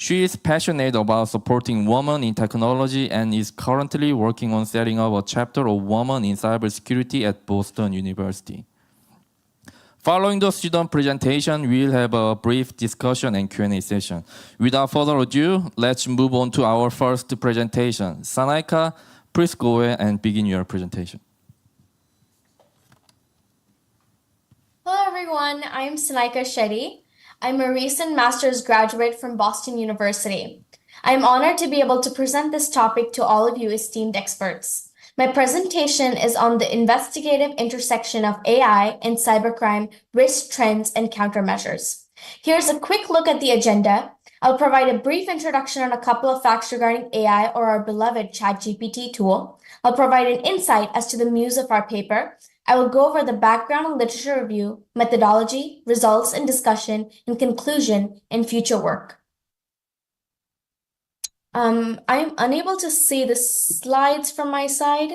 She is passionate about supporting women in technology and is currently working on setting up a chapter of women in cybersecurity at Boston University. Following the student presentation, we'll have a brief discussion and Q&A session. Without further ado, let's move on to our first presentation. Sanaika, please go ahead and begin your presentation. Hello everyone, I'm Sanaika Shetty. I'm a recent master's graduate from Boston University. I'm honored to be able to present this topic to all of you esteemed experts. My presentation is on the investigative intersection of AI and cybercrime risk trends and countermeasures. Here's a quick look at the agenda. I'll provide a brief introduction on a couple of facts regarding AI or our beloved ChatGPT tool. I'll provide an insight as to the muse of our paper. I will go over the background and literature review, methodology, results and discussion, and conclusion in future work. I am unable to see the slides from my side.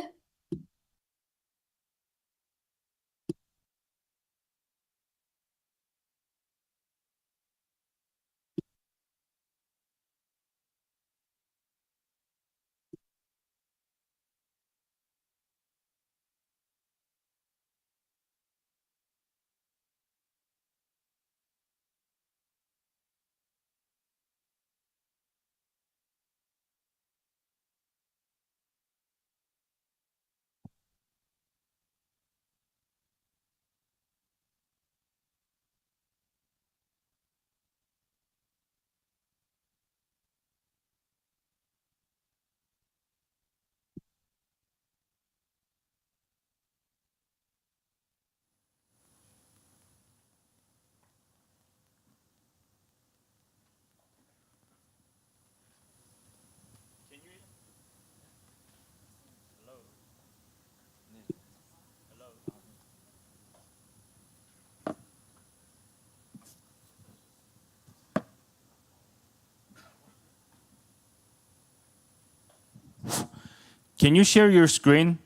Can you share your screen?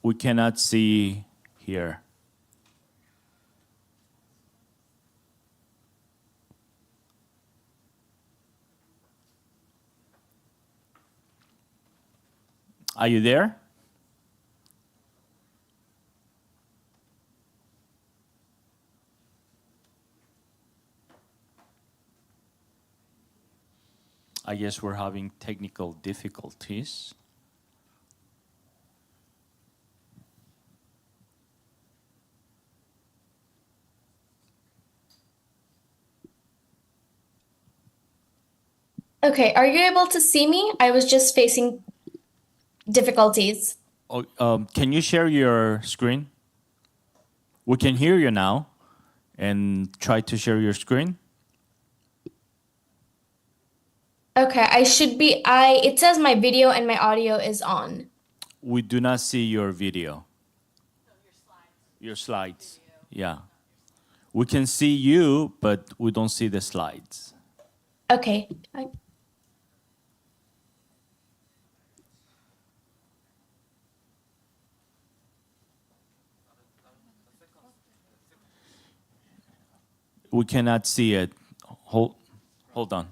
We cannot see here. Are you there? Are I guess we're having technical difficulties. Okay, are you able to see me? I was just facing difficulties. Oh, can you share your screen? We can hear you now. And try to share your screen. Okay, it says my video and my audio is on. We do not see your video. Your slides. Yeah. We can see you, but we don't see the slides. Okay. We cannot see it. Hold on.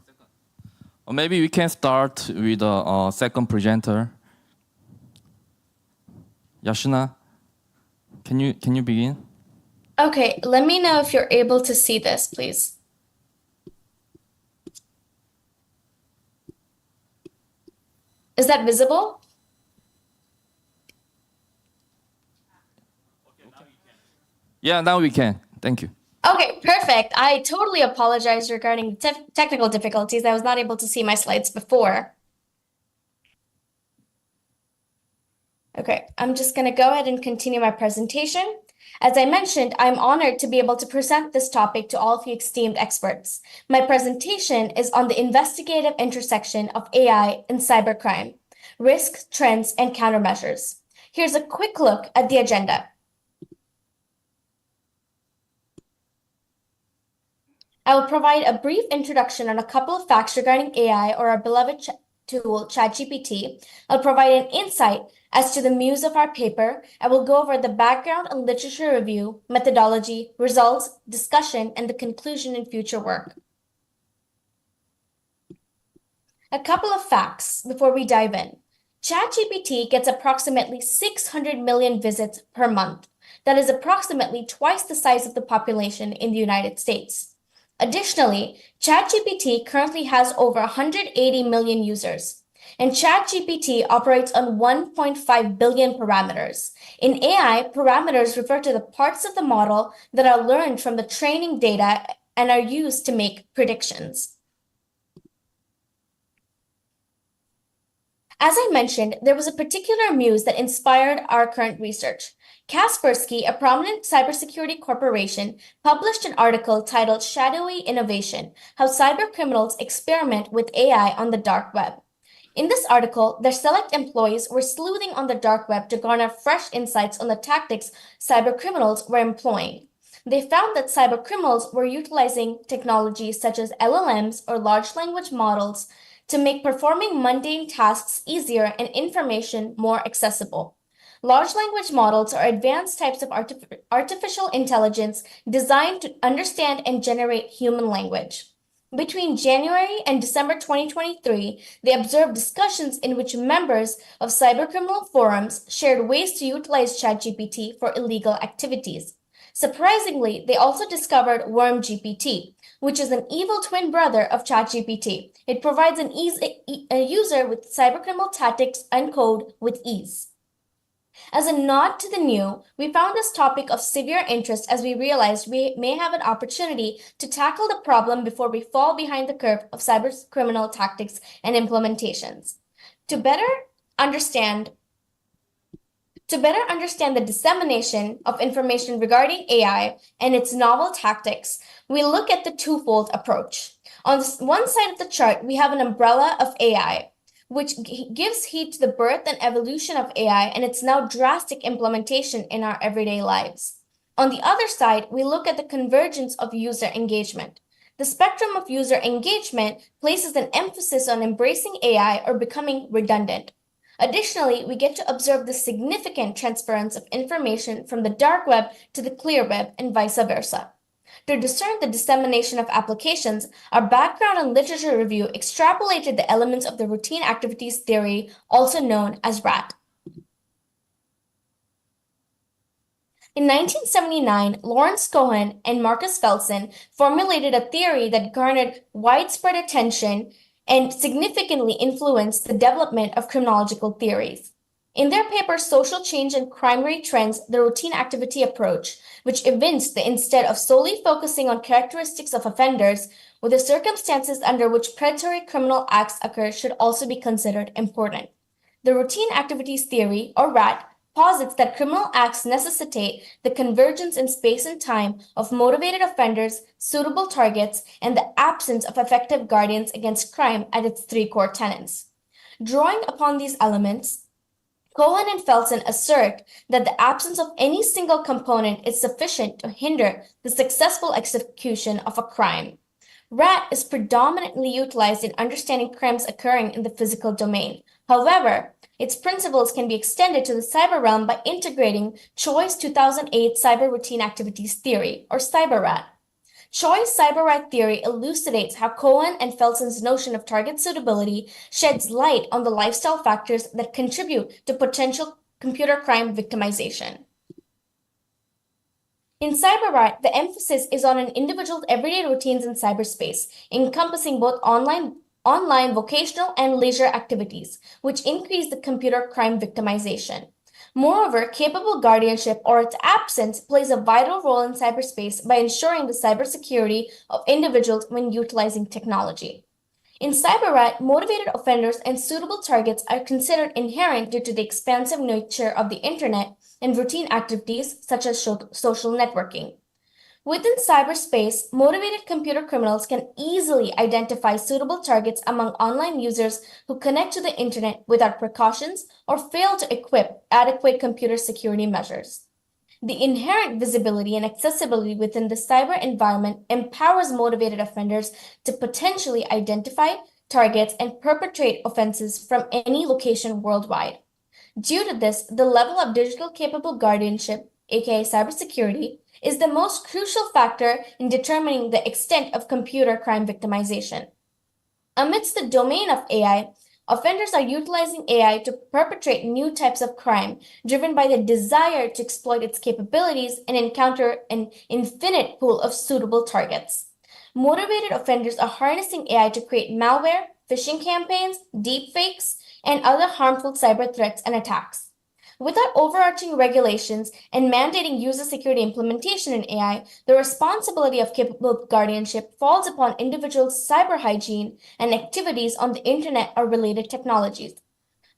Or maybe we can start with the second presenter. Yashuna, can you begin? Okay, let me know if you're able to see this, please. Is that visible? Yeah, now we can. Thank you. Okay, perfect. I totally apologize regarding technical difficulties. I was not able to see my slides before. Okay, I'm just going to go ahead and continue my presentation. As I mentioned, I'm honored to be able to present this topic to all of you esteemed experts. My presentation is on the investigative intersection of AI and cybercrime, risks, trends, and countermeasures. Here's a quick look at the agenda. I will provide a brief introduction on a couple of facts regarding AI or our beloved tool, ChatGPT. I'll provide an insight as to the muse of our paper. I will go over the background and literature review, methodology, results, discussion, and the conclusion in future work. A couple of facts before we dive in. ChatGPT gets approximately 600 million visits per month. That is approximately twice the size of the population in the United States. Additionally, ChatGPT currently has over 180 million users, and ChatGPT operates on 1.5 billion parameters. In AI, parameters refer to the parts of the model that are learned from the training data and are used to make predictions. As I mentioned, there was a particular muse that inspired our current research. Kaspersky, a prominent cybersecurity corporation, published an article titled Shadowy Innovation: How Cybercriminals Experiment with AI on the Dark Web. In this article, their select employees were sleuthing on the dark web to garner fresh insights on the tactics cybercriminals were employing. They found that cybercriminals were utilizing technologies such as LLMs or large language models to make performing mundane tasks easier and information more accessible. Large language models are advanced types of artificial intelligence designed to understand and generate human language. Between January and December 2023, they observed discussions in which members of cybercriminal forums shared ways to utilize ChatGPT for illegal activities. Surprisingly, they also discovered WormGPT, which is an evil twin brother of ChatGPT. It provides a user with cybercriminal tactics and code with ease. As a nod to the new, we found this topic of severe interest as we realized we may have an opportunity to tackle the problem before we fall behind the curve of cybercriminal tactics and implementations. To better understand the dissemination of information regarding AI and its novel tactics, we look at the twofold approach. On one side of the chart, we have an umbrella of AI, which gives heed to the birth and evolution of AI and its now drastic implementation in our everyday lives. On the other side, we look at the convergence of user engagement. The spectrum of user engagement places an emphasis on embracing AI or becoming redundant. Additionally, we get to observe the significant transference of information from the dark web to the clear web and vice versa. To discern the dissemination of applications, our background and literature review extrapolated the elements of the routine activities theory, also known as RAT. In 1979, Lawrence Cohen and Marcus Felsen formulated a theory that garnered widespread attention and significantly influenced the development of criminological theories. In their paper, Social Change and Crime Rate Trends, the Routine Activity Approach, which evinced that instead of solely focusing on characteristics of offenders, the circumstances under which predatory criminal acts occur should also be considered important. The Routine Activities Theory, or RAT, posits that criminal acts necessitate the convergence in space and time of motivated offenders, suitable targets, and the absence of effective guardians against crime at its three core tenets. Drawing upon these elements, Cohen and Felsen assert that the absence of any single component is sufficient to hinder the successful execution of a crime. RAT is predominantly utilized in understanding crimes occurring in the physical domain. However, its principles can be extended to the cyber realm by integrating Choi's 2008 Cyber Routine Activities Theory, or CyberRat. Choi's CyberRat theory elucidates how Cohen and Felsen's notion of target suitability sheds light on the lifestyle factors that contribute to potential computer crime victimization. In CyberRat, the emphasis is on an individual's everyday routines in cyberspace, encompassing both online vocational and leisure activities, which increase the computer crime victimization. Moreover, capable guardianship or its absence plays a vital role in cyberspace by ensuring the cybersecurity of individuals when utilizing technology. In CyberRat, motivated offenders and suitable targets are considered inherent due to the expansive nature of the internet and routine activities such as social networking. Within cyberspace, motivated computer criminals can easily identify suitable targets among online users who connect to the internet without precautions or fail to equip adequate computer security measures. The inherent visibility and accessibility within the cyber environment empowers motivated offenders to potentially identify targets and perpetrate offenses from any location worldwide. Due to this, the level of digital capable guardianship, aka cybersecurity, is the most crucial factor in determining the extent of computer crime victimization. Amidst the domain of AI, offenders are utilizing AI to perpetrate new types of crime, driven by the desire to exploit its capabilities and encounter an infinite pool of suitable targets. Motivated offenders are harnessing AI to create malware, phishing campaigns, deepfakes, and other harmful cyber threats and attacks. Without overarching regulations and mandating user security implementation in AI, the responsibility of capable guardianship falls upon individuals' cyber hygiene and activities on the internet or related technologies.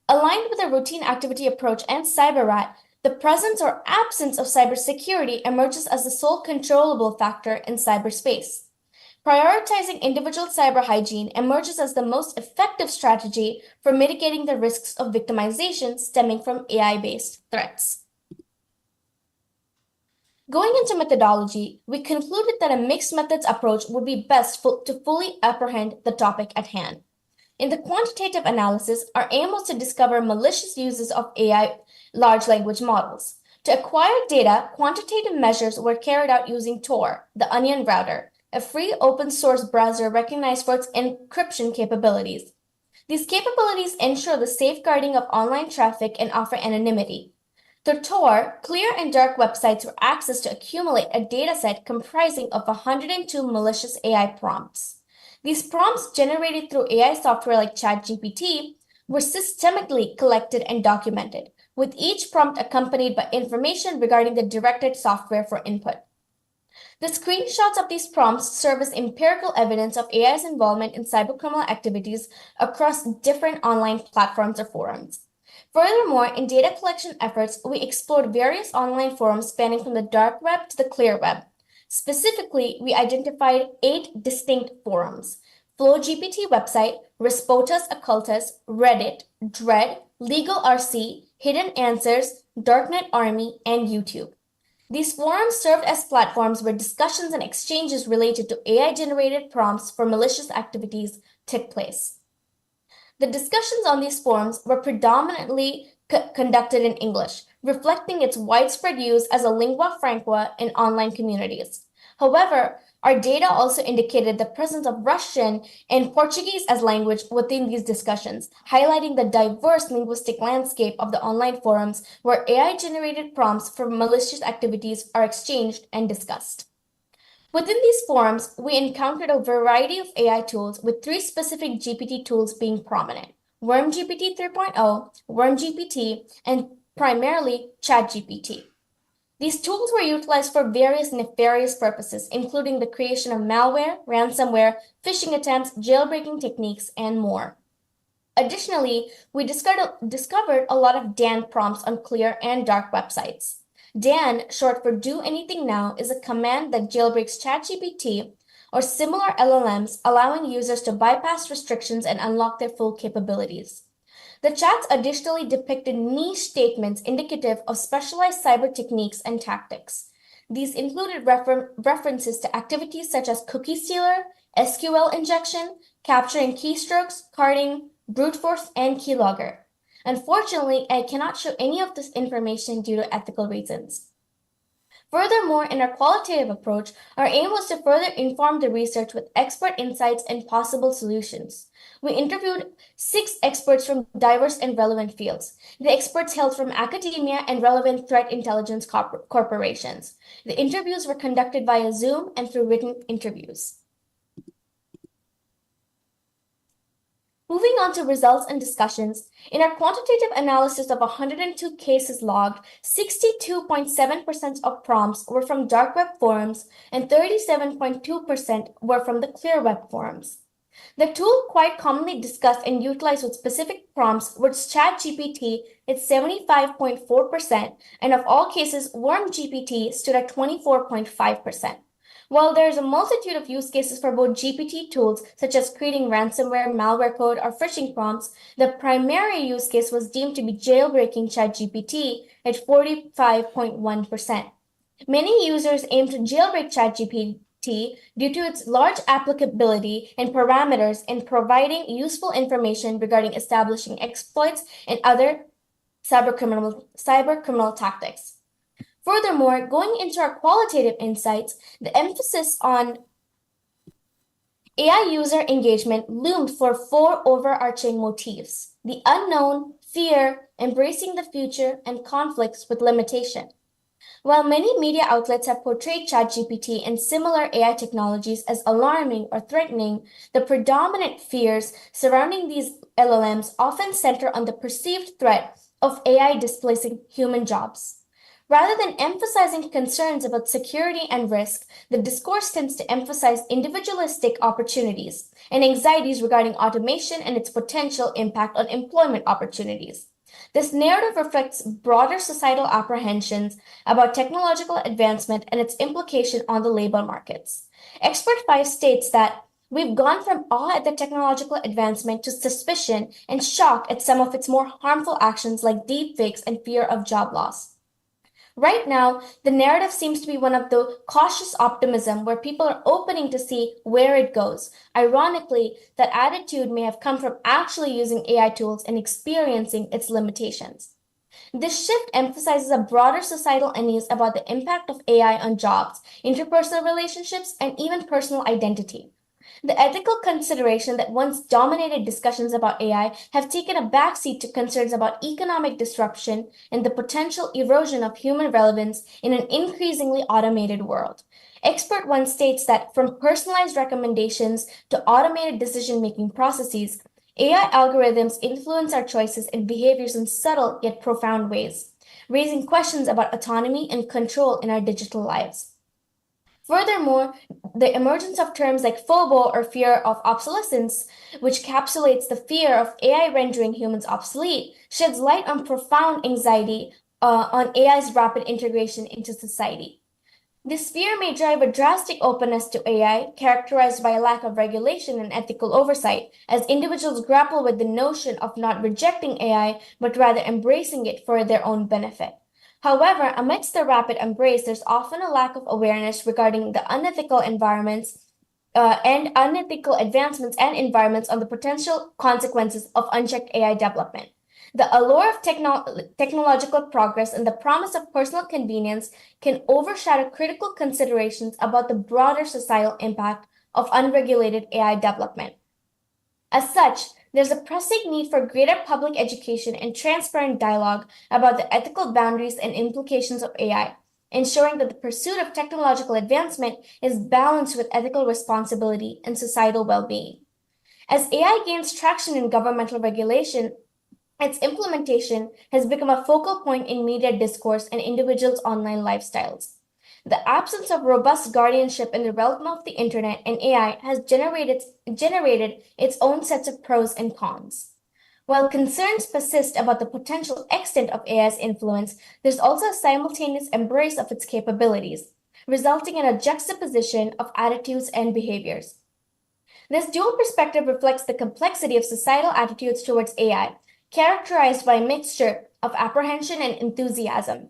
Aligned with a routine activity approach and CyberRat, the presence or absence of cybersecurity emerges as the sole controllable factor in cyberspace. Prioritizing individual cyber hygiene emerges as the most effective strategy for mitigating the risks of victimization stemming from AI-based threats. Going into methodology, we concluded that a mixed methods approach would be best to fully apprehend the topic at hand. In the quantitative analysis, our aim was to discover malicious uses of AI large language models. To acquire data, quantitative measures were carried out using Tor, the Onion router, a free open-source browser recognized for its encryption capabilities. These capabilities ensure the safeguarding of online traffic and offer anonymity. Through Tor, clear and dark websites were accessed to accumulate a dataset comprising of 102 malicious AI prompts. These prompts, generated through AI software like ChatGPT, were systemically collected and documented, with each prompt accompanied by information regarding the directed software for input. The screenshots of these prompts serve as empirical evidence of AI's involvement in cybercriminal activities across different online platforms or forums. Furthermore, in data collection efforts, we explored various online forums spanning from the dark web to the clear web. Specifically, we identified 8 distinct forums: FlowGPT website, Respotas Occultas, Reddit, Dread, Legal RC, Hidden Answers, Darknet Army, and YouTube. These forums served as platforms where discussions and exchanges related to AI-generated prompts for malicious activities took place. The discussions on these forums were predominantly conducted in English, reflecting its widespread use as a lingua franca in online communities. However, our data also indicated the presence of Russian and Portuguese as language within these discussions, highlighting the diverse linguistic landscape of the online forums where AI-generated prompts for malicious activities are exchanged and discussed. Within these forums, we encountered a variety of AI tools with three specific GPT tools being prominent: WormGPT 3.0, WormGPT, and primarily ChatGPT. These tools were utilized for various nefarious purposes, including the creation of malware, ransomware, phishing attempts, jailbreaking techniques, and more. Additionally, we discovered a lot of DAN prompts on clear and dark websites. DAN, short for Do Anything Now, is a command that jailbreaks ChatGPT or similar LLMs, allowing users to bypass restrictions and unlock their full capabilities. The chats additionally depicted niche statements indicative of specialized cyber techniques and tactics. These included references to activities such as cookie stealer, SQL injection, capturing keystrokes, carding, brute force, and keylogger. Unfortunately, I cannot show any of this information due to ethical reasons. Furthermore, in our qualitative approach, our aim was to further inform the research with expert insights and possible solutions. We interviewed 6 experts from diverse and relevant fields. The experts hailed from academia and relevant threat intelligence corporations. The interviews were conducted via Zoom and through written interviews. Moving on to results and discussions, in our quantitative analysis of 102 cases logged, 62.7% of prompts were from dark web forums and 37.2% were from the clear web forums. The tool quite commonly discussed and utilized with specific prompts was ChatGPT at 75.4%, and of all cases, WormGPT stood at 24.5%. While there is a multitude of use cases for both GPT tools, such as creating ransomware, malware code, or phishing prompts, the primary use case was deemed to be jailbreaking ChatGPT at 45.1%. Many users aim to jailbreak ChatGPT due to its large applicability and parameters in providing useful information regarding establishing exploits and other cybercriminal tactics. Furthermore, going into our qualitative insights, the emphasis on AI user engagement loomed for 4 overarching motifs: the unknown, fear, embracing the future, and conflicts with limitation. While many media outlets have portrayed ChatGPT and similar AI technologies as alarming or threatening, the predominant fears surrounding these LLMs often center on the perceived threat of AI displacing human jobs. Rather than emphasizing concerns about security and risk, the discourse tends to emphasize individualistic opportunities and anxieties regarding automation and its potential impact on employment opportunities. This narrative reflects broader societal apprehensions about technological advancement and its implication on the labor markets. Expert 5 states that we've gone from awe at the technological advancement to suspicion and shock at some of its more harmful actions like deepfakes and fear of job loss. Right now, the narrative seems to be one of the cautious optimism where people are opening to see where it goes. Ironically, that attitude may have come from actually using AI tools and experiencing its limitations. This shift emphasizes a broader societal unease about the impact of AI on jobs, interpersonal relationships, and even personal identity. The ethical consideration that once dominated discussions about AI have taken a backseat to concerns about economic disruption and the potential erosion of human relevance in an increasingly automated world. Expert 1 states that from personalized recommendations to automated decision-making processes, AI algorithms influence our choices and behaviors in subtle yet profound ways, raising questions about autonomy and control in our digital lives. Furthermore, the emergence of terms like FOBO or fear of obsolescence, which encapsulates the fear of AI rendering humans obsolete, sheds light on profound anxiety on AI's rapid integration into society. This fear may drive a drastic openness to AI, characterized by a lack of regulation and ethical oversight, as individuals grapple with the notion of not rejecting AI, but rather embracing it for their own benefit. However, amidst the rapid embrace, there's often a lack of awareness regarding the unethical environments and unethical advancements and environments on the potential consequences of unchecked AI development. The allure of technological progress and the promise of personal convenience can overshadow critical considerations about the broader societal impact of unregulated AI development. As such, there's a pressing need for greater public education and transparent dialogue about the ethical boundaries and implications of AI, ensuring that the pursuit of technological advancement is balanced with ethical responsibility and societal well-being. As AI gains traction in governmental regulation, its implementation has become a focal point in media discourse and individuals' online lifestyles. The absence of robust guardianship in the realm of the internet and AI has generated its own sets of pros and cons. While concerns persist about the potential extent of AI's influence, there's also a simultaneous embrace of its capabilities, resulting in a juxtaposition of attitudes and behaviors. This dual perspective reflects the complexity of societal attitudes towards AI, characterized by a mixture of apprehension and enthusiasm.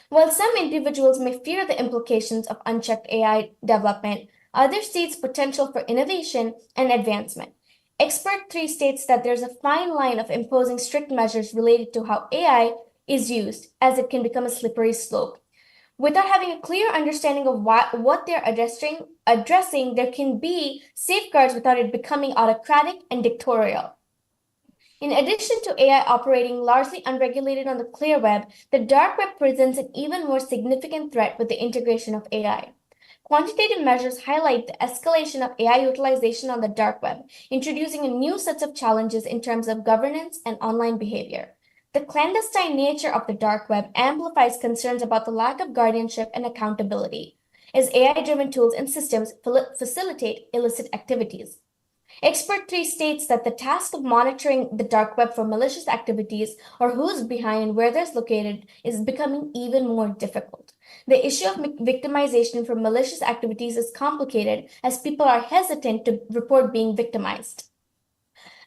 While some individuals may fear the implications of unchecked AI development, others see its potential for innovation and advancement. Expert 3 states that there's a fine line of imposing strict measures related to how AI is used, as it can become a slippery slope. Without having a clear understanding of what they're addressing, there can be safeguards without it becoming autocratic and dictatorial. In addition to AI operating largely unregulated on the clear web, the dark web presents an even more significant threat with the integration of AI. Quantitative measures highlight the escalation of AI utilization on the dark web, introducing a new set of challenges in terms of governance and online behavior. The clandestine nature of the dark web amplifies concerns about the lack of guardianship and accountability, as AI-driven tools and systems facilitate illicit activities. Expert 3 states that the task of monitoring the dark web for malicious activities, or who's behind and where they're located, is becoming even more difficult. The issue of victimization for malicious activities is complicated, as people are hesitant to report being victimized.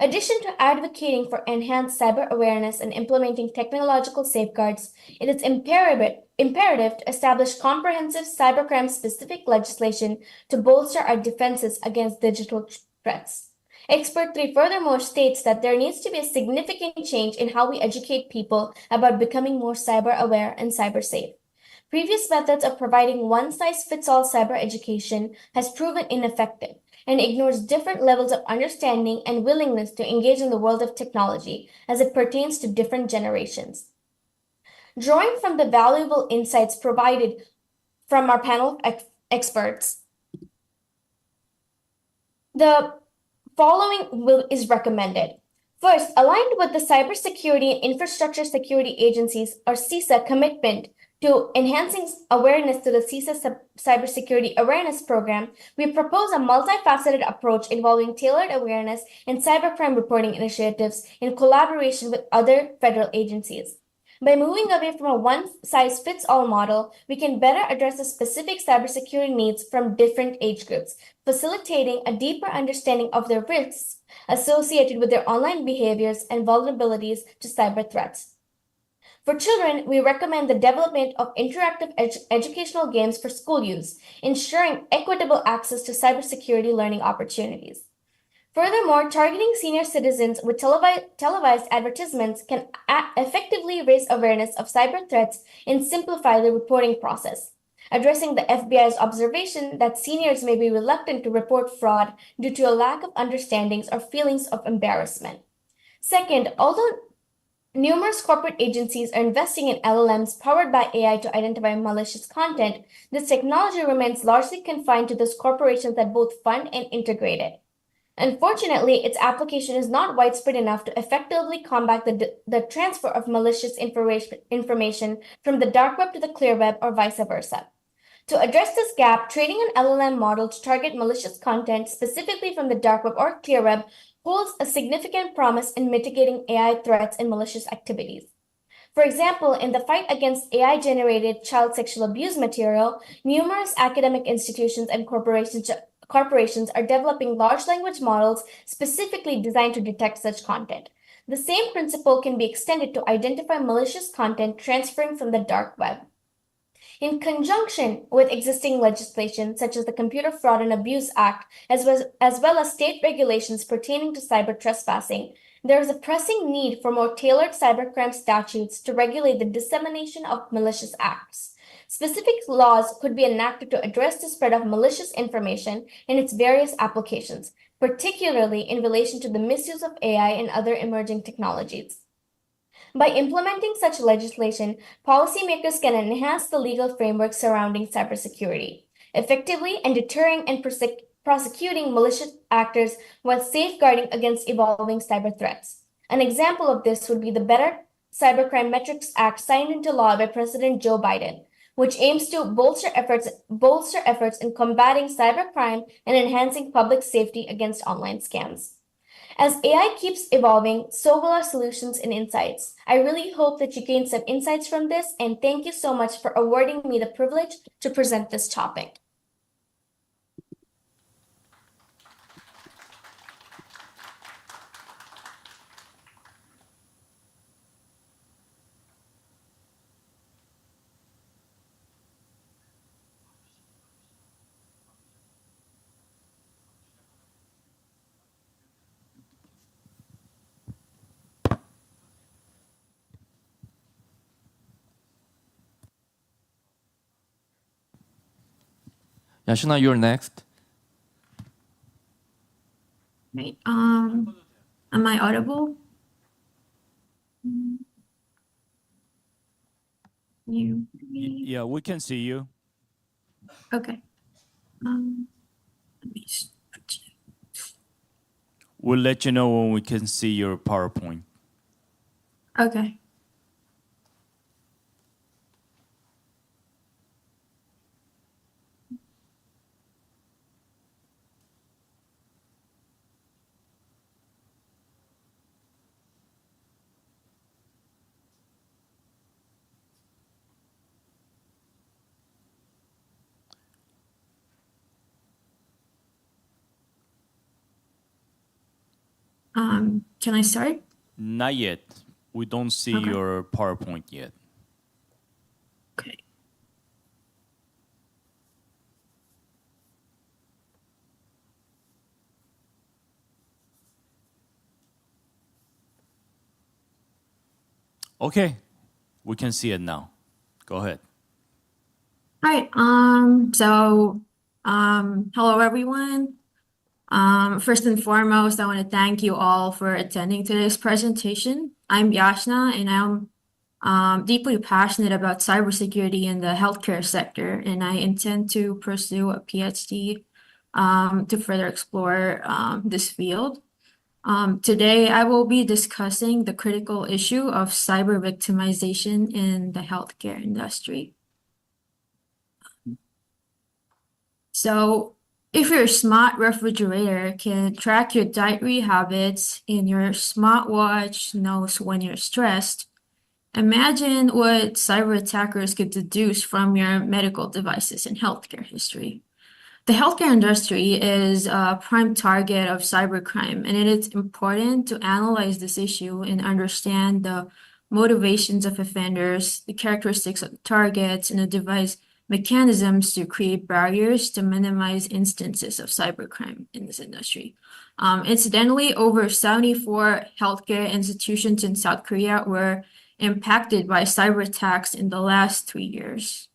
In addition to advocating for enhanced cyber awareness and implementing technological safeguards, it is imperative to establish comprehensive cybercrime-specific legislation to bolster our defenses against digital threats. Expert 3 furthermore states that there needs to be a significant change in how we educate people about becoming more cyber-aware and cyber-safe. Previous methods of providing one-size-fits-all cyber education has proven ineffective and ignores different levels of understanding and willingness to engage in the world of technology as it pertains to different generations. Drawing from the valuable insights provided from our panel of experts, the following is recommended. First, aligned with the Cybersecurity and Infrastructure Security Agency's, or CISA, commitment to enhancing awareness to the CISA Cybersecurity Awareness Program, we propose a multifaceted approach involving tailored awareness and cybercrime reporting initiatives in collaboration with other federal agencies. By moving away from a one-size-fits-all model, we can better address the specific cybersecurity needs from different age groups, facilitating a deeper understanding of the risks associated with their online behaviors and vulnerabilities to cyber threats. For children, we recommend the development of interactive educational games for school use, ensuring equitable access to cybersecurity learning opportunities. Furthermore, targeting senior citizens with televised advertisements can effectively raise awareness of cyber threats and simplify the reporting process, addressing the FBI's observation that seniors may be reluctant to report fraud due to a lack of understandings or feelings of embarrassment. Second, although numerous corporate agencies are investing in LLMs powered by AI to identify malicious content, this technology remains largely confined to those corporations that both fund and integrate it. Unfortunately, its application is not widespread enough to effectively combat the transfer of malicious information from the dark web to the clear web or vice versa. To address this gap, training an LLM model to target malicious content specifically from the dark web or clear web holds a significant promise in mitigating AI threats and malicious activities. For example, in the fight against AI-generated child sexual abuse material, numerous academic institutions and corporations are developing large language models specifically designed to detect such content. The same principle can be extended to identify malicious content transferring from the dark web. In conjunction with existing legislation such as the Computer Fraud and Abuse Act, as well as state regulations pertaining to cyber trespassing, there is a pressing need for more tailored cybercrime statutes to regulate the dissemination of malicious acts. Specific laws could be enacted to address the spread of malicious information and its various applications, particularly in relation to the misuse of AI and other emerging technologies. By implementing such legislation, policymakers can enhance the legal framework surrounding cybersecurity, effectively and deterring and prosecuting malicious actors while safeguarding against evolving cyber threats. An example of this would be the Better Cybercrime Metrics Act signed into law by President Joe Biden, which aims to bolster efforts in combating cybercrime and enhancing public safety against online scams. As AI keeps evolving, so will our solutions and insights. I really hope that you gain some insights from this, and thank you so much for awarding me the privilege to present this topic. Yashina, you're next. Right. Am I audible? Yeah, we can see you. Okay. Let me We'll let you know when we can see your PowerPoint. Okay. Can I start? Not yet. We don't see Okay. your PowerPoint yet. Okay. Okay, we can see it now. Go ahead. All right. Hello everyone. First and foremost, I want to thank you all for attending today's presentation. I'm Yashna, and I'm deeply passionate about cybersecurity in the healthcare sector, and I intend to pursue a PhD to further explore this field. Today, I will be discussing the critical issue of cyber victimization in the healthcare industry. So, if your smart refrigerator can track your dietary habits and your smartwatch knows when you're stressed, imagine what cyber attackers could deduce from your medical devices and healthcare history. The healthcare industry is a prime target of cybercrime, and it is important to analyze this issue and understand the motivations of offenders, the characteristics of the targets, and the device mechanisms to create barriers to minimize instances of cybercrime in this industry. Incidentally, over 74 healthcare institutions in South Korea were impacted by cyber attacks in the last 3 years.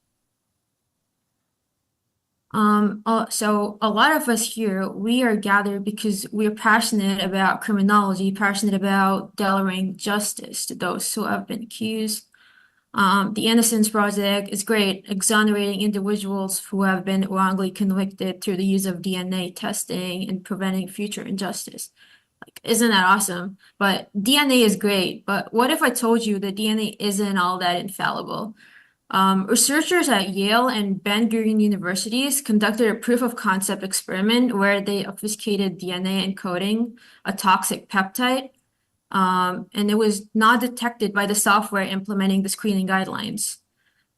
So a lot of us here, we are gathered because we're passionate about criminology, passionate about delivering justice to those who have been accused. The Innocence Project is great, exonerating individuals who have been wrongly convicted through the use of DNA testing and preventing future injustice. Like, isn't that awesome? But DNA is great, but what if I told you that DNA isn't all that infallible? Researchers at Yale and PAN-GYO universities conducted a proof of concept experiment where they obfuscated DNA encoding a toxic peptide, and it was not detected by the software implementing the screening guidelines.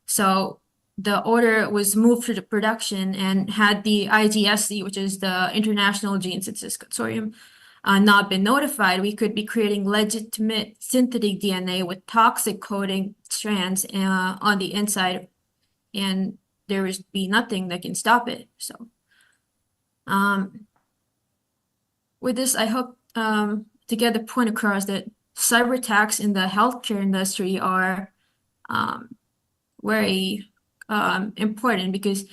So the order was moved to the production, and had the IGSC, which is the International Gene Synthesis Consortium, not been notified, we could be creating legitimate synthetic DNA with toxic coding strands on the inside, and there would be nothing that can stop it. So with this, I hope to get the point across that cyber attacks in the healthcare industry are very important, because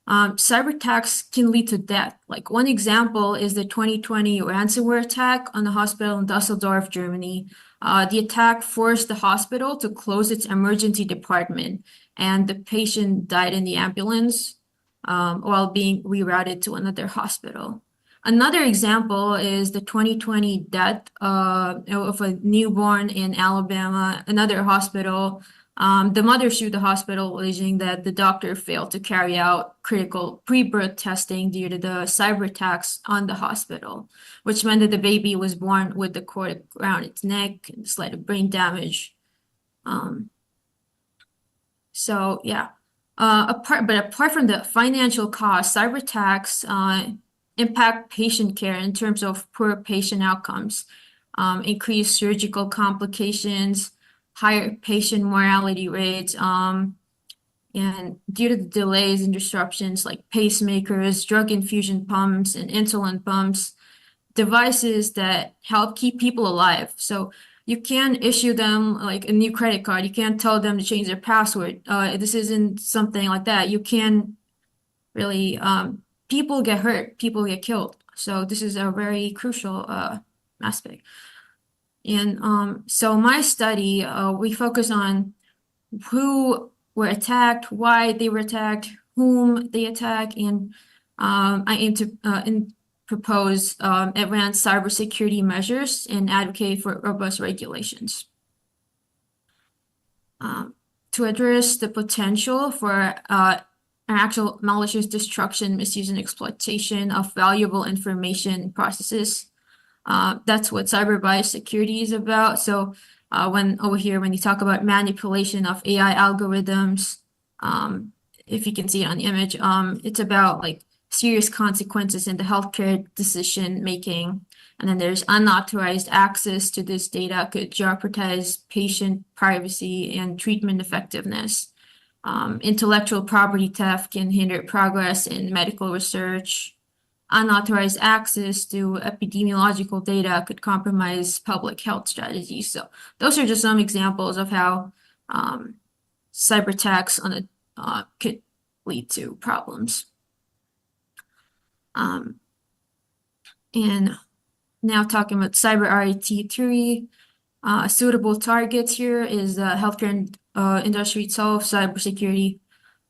cyber attacks can lead to death. Like one example is the 2020 ransomware attack on the hospital in Dusseldorf, Germany. The attack forced the hospital to close its emergency department, and the patient died in the ambulance while being rerouted to another hospital. Another example is the 2020 death of a newborn in Alabama, another hospital. The mother sued the hospital, alleging that the doctor failed to carry out critical pre-birth testing due to the cyber attacks on the hospital, which meant that the baby was born with the cord around its neck and slight brain damage. So yeah, apart from the financial cost, cyber attacks impact patient care in terms of poor patient outcomes, increased surgical complications, higher patient mortality rates, and due to the delays and disruptions like pacemakers, drug infusion pumps, and insulin pumps, devices that help keep people alive. So you can't issue them like a new credit card. You can't tell them to change their password. This isn't something like that. You can really, people get hurt, people get killed. So this is a very crucial aspect. And so my study, we focus on who were attacked, why they were attacked, whom they attack, and I aim to propose advanced cybersecurity measures and advocate for robust regulations. To address the potential for actual malicious destruction, misuse, and exploitation of valuable information processes. That's what cyber biosecurity is about. So when you talk about manipulation of AI algorithms, if you can see it on the image, it's about like serious consequences in the healthcare decision making. And then there's unauthorized access to this data could jeopardize patient privacy and treatment effectiveness. Intellectual property theft can hinder progress in medical research. Unauthorized access to epidemiological data could compromise public health strategies. So those are just some examples of how cyber attacks could lead to problems. And now talking about cyber RAT theory, suitable targets here is the healthcare industry itself, cybersecurity.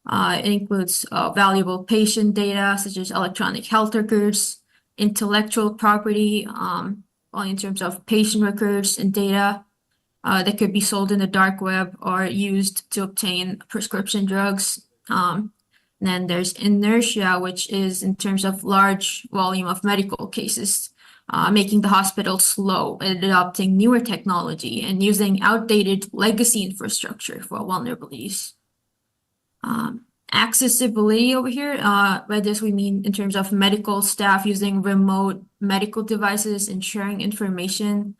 It includes valuable patient data such as electronic health records, intellectual property, in terms of patient records and data that could be sold in the dark web or used to obtain prescription drugs. And then there's inertia, which is in terms of large volume of medical cases, making the hospital slow at adopting newer technology and using outdated legacy infrastructure for vulnerabilities. Accessibility over here, by this we mean in terms of medical staff using remote medical devices and sharing information,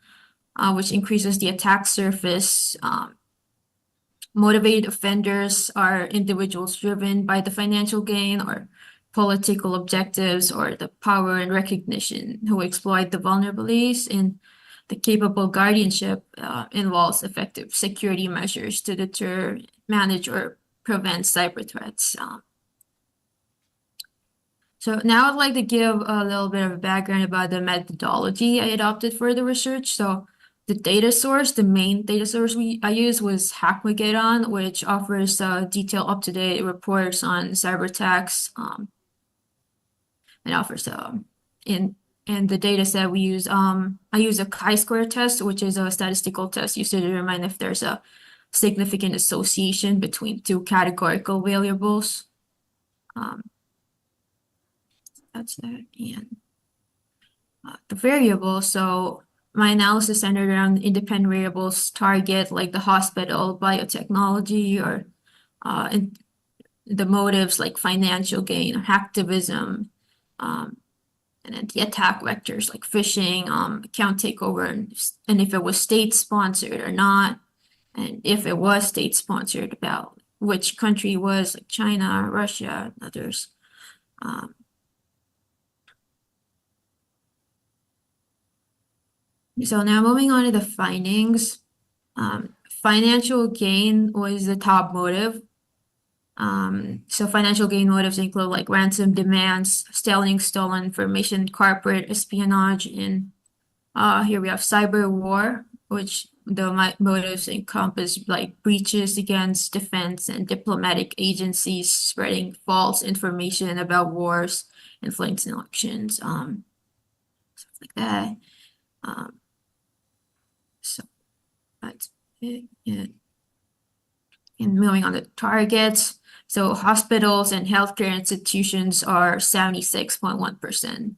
which increases the attack surface. Motivated offenders are individuals driven by the financial gain or political objectives or the power and recognition who exploit the vulnerabilities, and the capable guardianship involves effective security measures to deter, manage, or prevent cyber threats. So now I'd like to give a little bit of a background about the methodology I adopted for the research. So the data source, the main data source I used was Hackmageddon, which offers detailed up-to-date reports on cyber attacks. It offers in the data set we use, I use a chi-square test, which is a statistical test used to determine if there's a significant association between two categorical variables. That's that. And the variables, so my analysis centered around independent variables target like the hospital, biotechnology, or and the motives like financial gain or activism, and then the attack vectors like phishing, account takeover, and if it was state-sponsored or not, and if it was state-sponsored, about which country was, like China, Russia, and others. So now moving on to the findings. Financial gain was the top motive. So financial gain motives include like ransom demands, stealing stolen information, corporate espionage, and here we have cyber war, which the motives encompass like breaches against defense and diplomatic agencies, spreading false information about wars, influencing elections, stuff like that. So that's it. Yeah. And moving on to targets. So hospitals and healthcare institutions are 76.1%,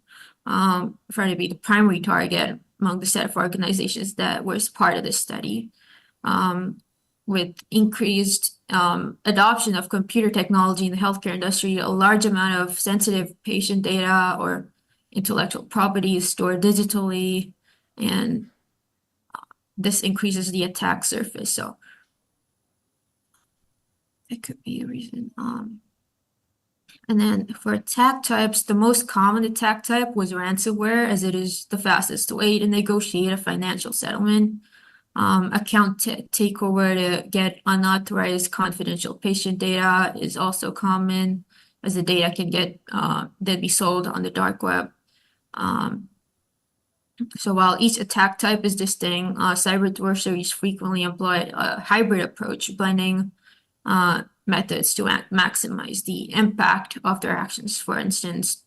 for to be the primary target among the set of organizations that was part of this study. With increased adoption of computer technology in the healthcare industry, a large amount of sensitive patient data or intellectual property is stored digitally, and this increases the attack surface. So it could be a reason. And then for attack types, the most common attack type was ransomware, as it is the fastest way to negotiate a financial settlement. Account takeover to get unauthorized confidential patient data is also common, as the data can get then be sold on the dark web. So while each attack type is distinct, cyber adversaries frequently employ a hybrid approach, blending methods to maximize the impact of their actions. For instance,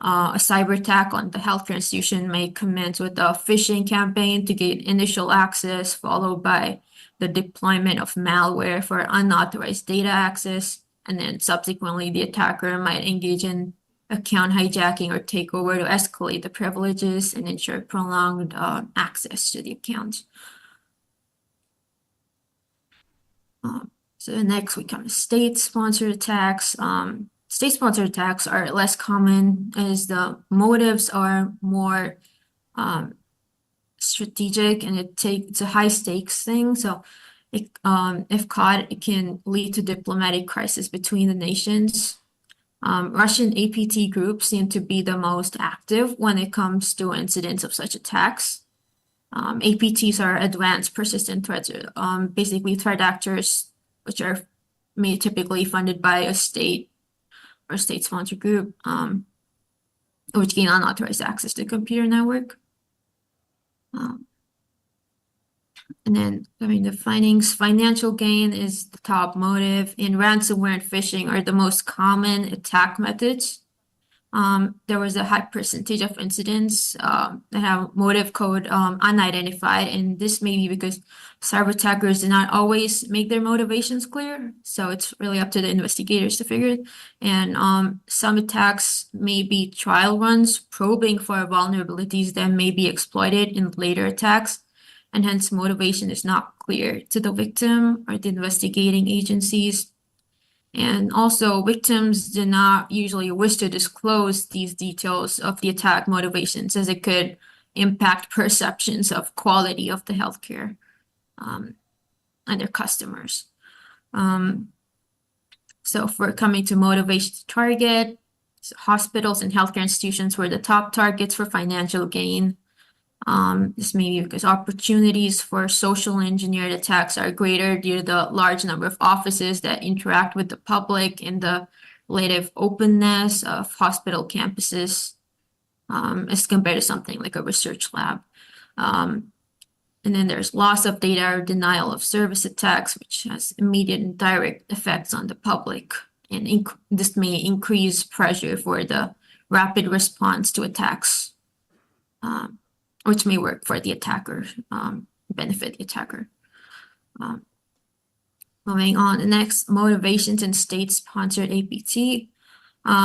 a cyber attack on the healthcare institution may commence with a phishing campaign to gain initial access, followed by the deployment of malware for unauthorized data access, and then subsequently the attacker might engage in account hijacking or takeover to escalate the privileges and ensure prolonged access to the account. So next we come to state-sponsored attacks. State-sponsored attacks are less common as the motives are more strategic, and it's a high-stakes thing. So if caught, it can lead to diplomatic crisis between the nations. Russian APT groups seem to be the most active when it comes to incidents of such attacks. APTs are advanced persistent threats, basically threat actors, which are typically funded by a state or state-sponsored group, which gain unauthorized access to the computer network. And then, the findings, financial gain is the top motive, and ransomware and phishing are the most common attack methods. There was a high percentage of incidents that have motive code unidentified, and this may be because cyber attackers do not always make their motivations clear. So it's really up to the investigators to figure it. And some attacks may be trial runs, probing for vulnerabilities that may be exploited in later attacks, and hence motivation is not clear to the victim or the investigating agencies. And also, victims do not usually wish to disclose these details of the attack motivations, as it could impact perceptions of quality of the healthcare and their customers. So for coming to motivation to target, hospitals and healthcare institutions were the top targets for financial gain. This may be because opportunities for social engineered attacks are greater due to the large number of offices that interact with the public and the relative openness of hospital campuses as compared to something like a research lab. And then there's loss of data or denial of service attacks, which has immediate and direct effects on the public. And this may increase pressure for the rapid response to attacks, which may work for the attacker, benefit the attacker. Moving on, the next, motivations in state-sponsored APT.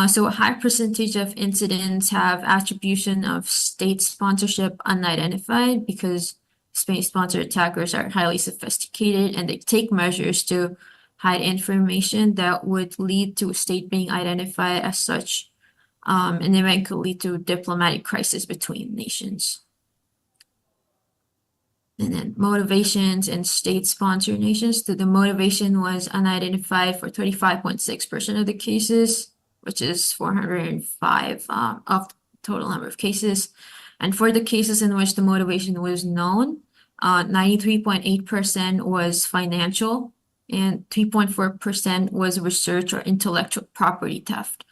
So a high percentage of incidents have attribution of state sponsorship unidentified because state-sponsored attackers are highly sophisticated and they take measures to hide information that would lead to a state being identified as such, and it could lead to diplomatic crisis between nations. And then motivations in state-sponsored nations. So the motivation was unidentified for 35.6% of the cases, which is 405 of the total number of cases. And for the cases in which the motivation was known, 93.8% was financial, and 3.4% was research or intellectual property theft.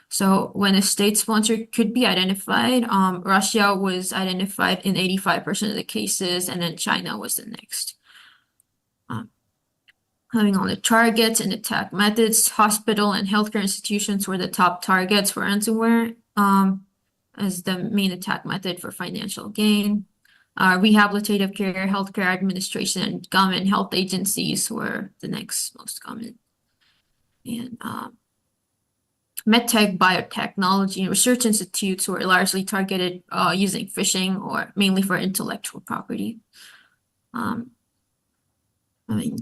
So when a state sponsor could be identified, Russia was identified in 85% of the cases, and then China was the next. Having on the targets and attack methods, hospital and healthcare institutions were the top targets for ransomware as the main attack method for financial gain. Rehabilitative care, healthcare administration, and government health agencies were the next most common. And medtech, biotechnology, and research institutes were largely targeted using phishing or mainly for intellectual property.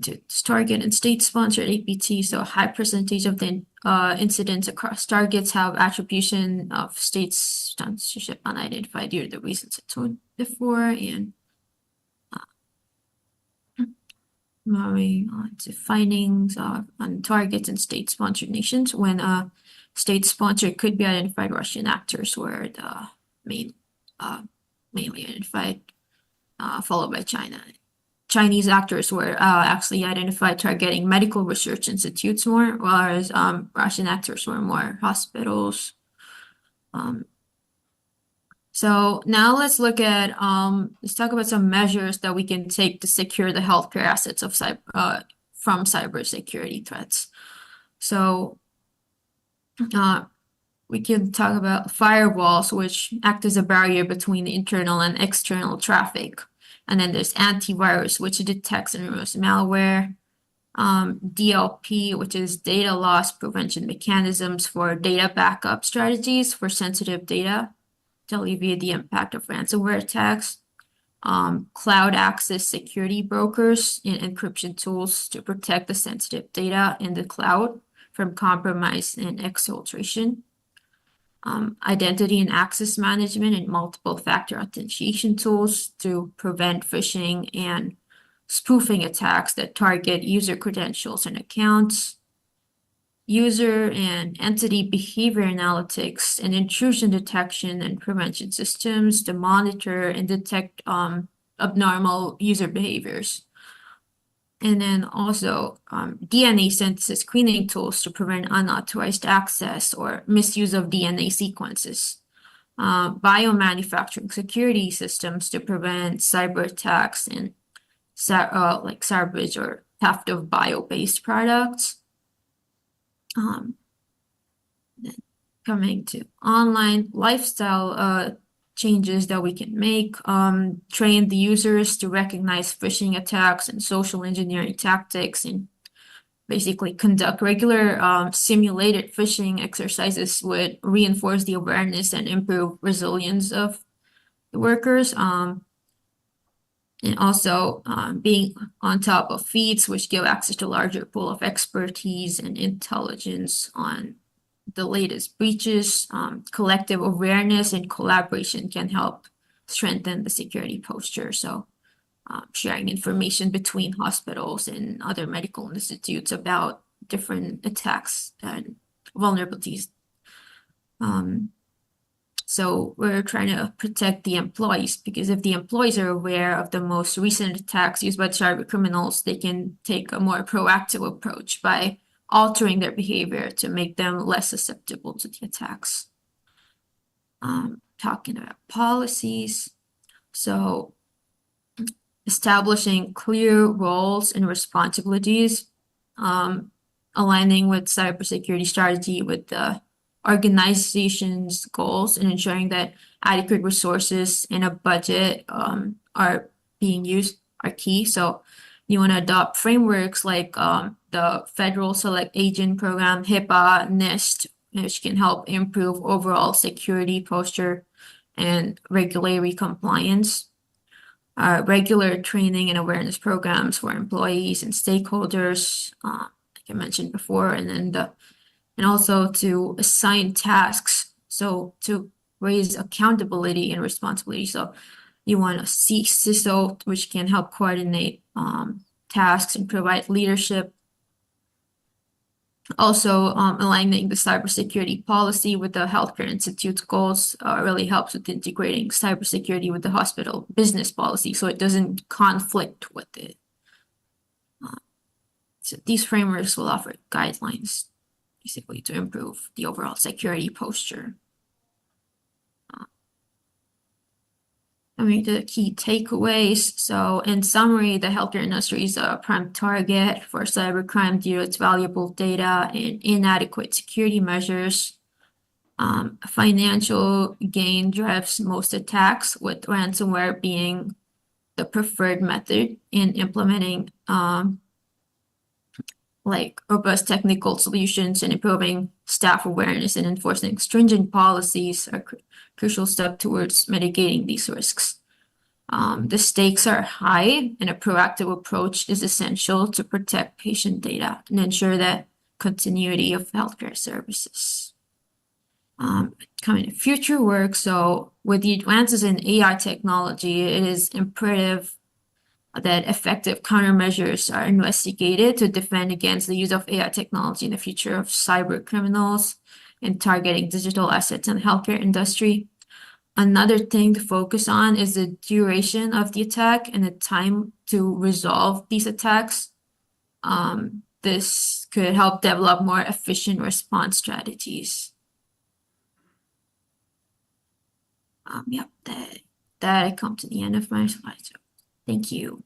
To target and state-sponsored APT, so a high percentage of the incidents across targets have attribution of state sponsorship unidentified due to the reasons I told before. And moving on to findings on targets and state-sponsored nations. When a state sponsor could be identified, Russian actors were the mainly identified, followed by China. Chinese actors were actually identified targeting medical research institutes more, whereas Russian actors were more hospitals. So now let's look at let's talk about some measures that we can take to secure the healthcare assets of from cybersecurity threats. So we can talk about firewalls, which act as a barrier between the internal and external traffic. And then there's antivirus, which detects and removes malware. DLP, which is data loss prevention mechanisms for data backup strategies for sensitive data to alleviate the impact of ransomware attacks. Cloud access security brokers and encryption tools to protect the sensitive data in the cloud from compromise and exfiltration. Identity and access management and multiple factor authentication tools to prevent phishing and spoofing attacks that target user credentials and accounts. User and entity behavior analytics and intrusion detection and prevention systems to monitor and detect abnormal user behaviors. And then also DNA synthesis screening tools to prevent unauthorized access or misuse of DNA sequences. Biomanufacturing security systems to prevent cyber attacks and like salvage or theft of bio-based products. Then coming to online lifestyle changes that we can make, train the users to recognize phishing attacks and social engineering tactics, and basically conduct regular simulated phishing exercises would reinforce the awareness and improve resilience of the workers. And also being on top of feeds, which give access to a larger pool of expertise and intelligence on the latest breaches. Collective awareness and collaboration can help strengthen the security posture. So sharing information between hospitals and other medical institutes about different attacks and vulnerabilities. So we're trying to protect the employees, because if the employees are aware of the most recent attacks used by cyber criminals, they can take a more proactive approach by altering their behavior to make them less susceptible to the attacks. Talking about policies. So establishing clear roles and responsibilities, aligning with cybersecurity strategy with the organization's goals, and ensuring that adequate resources and a budget are being used are key. So you want to adopt frameworks like the Federal Select Agent Program, HIPAA, NIST, which can help improve overall security posture and regulatory compliance. Regular training and awareness programs for employees and stakeholders, like I mentioned before, and then and also to assign tasks, so to raise accountability and responsibility. So you want a CISO, which can help coordinate tasks and provide leadership. Also, aligning the cybersecurity policy with the healthcare institute's goals really helps with integrating cybersecurity with the hospital business policy, so it doesn't conflict with it. So these frameworks will offer guidelines basically to improve the overall security posture. The key takeaways. So in summary, the healthcare industry is a prime target for cybercrime due to its valuable data and inadequate security measures. Financial gain drives most attacks, with ransomware being the preferred method in implementing robust technical solutions, and improving staff awareness and enforcing stringent policies are crucial step towards mitigating these risks. The stakes are high, and a proactive approach is essential to protect patient data and ensure that continuity of healthcare services. Coming to future work, so with the advances in AI technology, it is imperative that effective countermeasures are investigated to defend against the use of AI technology in the future of cyber criminals and targeting digital assets in the healthcare industry. Another thing to focus on is the duration of the attack and the time to resolve these attacks. This could help develop more efficient response strategies. That I come to the end of my slide. Thank you.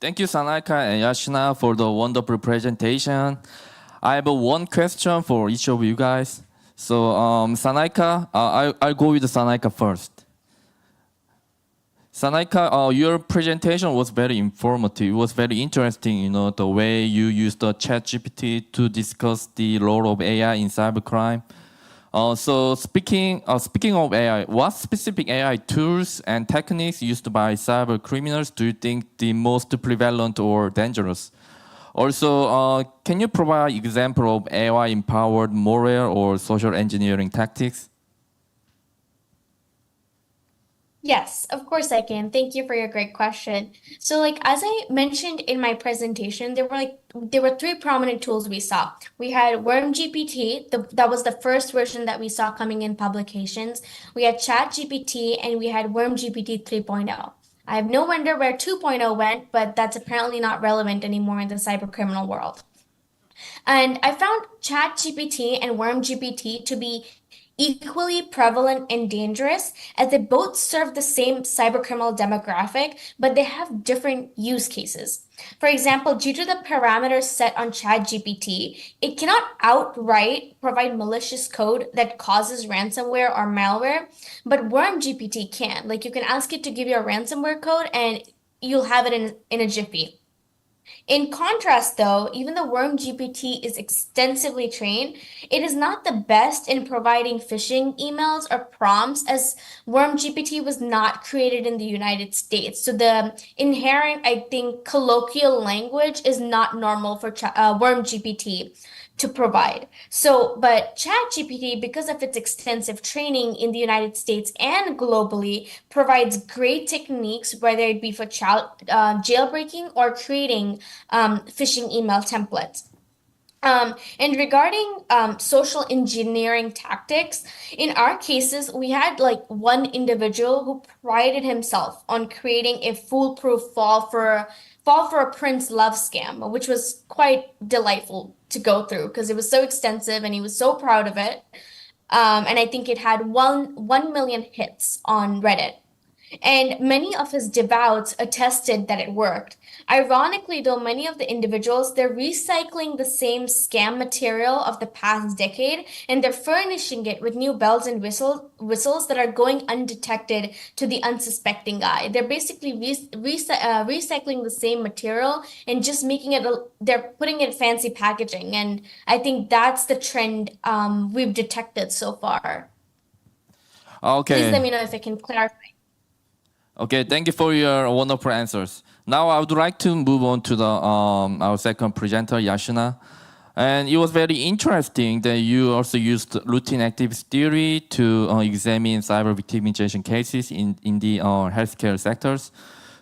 Thank you, Sanaika and Yashina, for the wonderful presentation. I have one question for each of you guys. So, Sanaika, I'll go with Sanaika first. Sanaika, your presentation was very informative. It was very interesting, the way you used the ChatGPT to discuss the role of AI in cybercrime. So speaking of AI, what specific AI tools and techniques used by cyber criminals do you think the most prevalent or dangerous? Also, can you provide example of AI-empowered malware or social engineering tactics? Yes, of course I can. Thank you for your great question. So as I mentioned in my presentation, there were three prominent tools we saw. We had WormGPT, that was the first version that we saw coming in publications. We had ChatGPT, and we had WormGPT 3.0. I have no wonder where 2.0 went, but that's apparently not relevant anymore in the cybercriminal world. And I found ChatGPT and WormGPT to be equally prevalent and dangerous, as they both serve the same cybercriminal demographic, but they have different use cases. For example, due to the parameters set on ChatGPT, it cannot outright provide malicious code that causes ransomware or malware, but WormGPT can. You can ask it to give you a ransomware code and you'll have it in a jiffy. In contrast, though, even though WormGPT is extensively trained, it is not the best in providing phishing emails or prompts, as WormGPT was not created in the United States. So the inherent, I think, colloquial language is not normal for WormGPT to provide. But ChatGPT, because of its extensive training in the United States and globally, provides great techniques, whether it be for jailbreaking or creating phishing email templates. And regarding social engineering tactics, in our cases, we had one individual who prided himself on creating a foolproof fall for a Prince love scam, which was quite delightful to go through because it was so extensive and he was so proud of it. And I think it had 1 million hits on Reddit. And many of his devouts attested that it worked. Ironically, though, many of the individuals, they're recycling the same scam material of the past decade, and they're furnishing it with new bells and whistles that are going undetected to the unsuspecting eye. They're basically recycling the same material and just making it, they're putting it in fancy packaging. And I think that's the trend we've detected so far. Okay. Please let me know if I can clarify. Okay, thank you for your wonderful answers. Now I would like to move on to our second presenter, Yashina. And it was very interesting that you also used routine activity theory to examine cyber victimization cases in the healthcare sectors.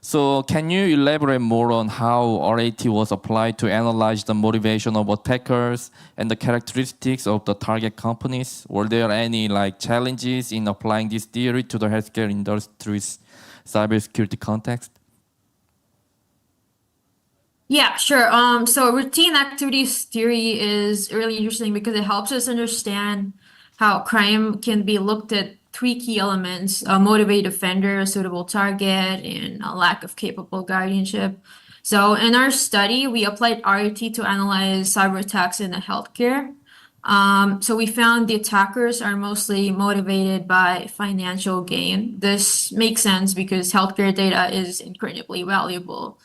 So can you elaborate more on how RAT was applied to analyze the motivation of attackers and the characteristics of the target companies? Were there any challenges in applying this theory to the healthcare industry's cybersecurity context? Yeah, sure. So routine activities theory is really interesting because it helps us understand how crime can be looked at three key elements: a motivated offender, a suitable target, and a lack of capable guardianship. So in our study, we applied RAT to analyze cyber attacks in the healthcare. So we found the attackers are mostly motivated by financial gain. This makes sense because healthcare data is incredibly valuable.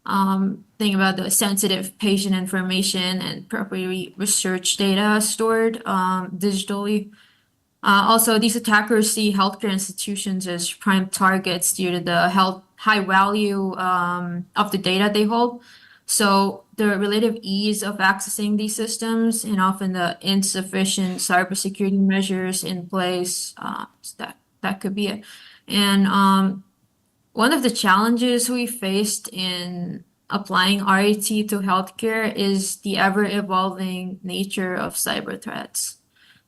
Think about the sensitive patient information and proprietary research data stored digitally. Also, these attackers see healthcare institutions as prime targets due to the high value of the data they hold. So the relative ease of accessing these systems and often the insufficient cybersecurity measures in place, that could be it. And one of the challenges we faced in applying RAT to healthcare is the ever-evolving nature of cyber threats.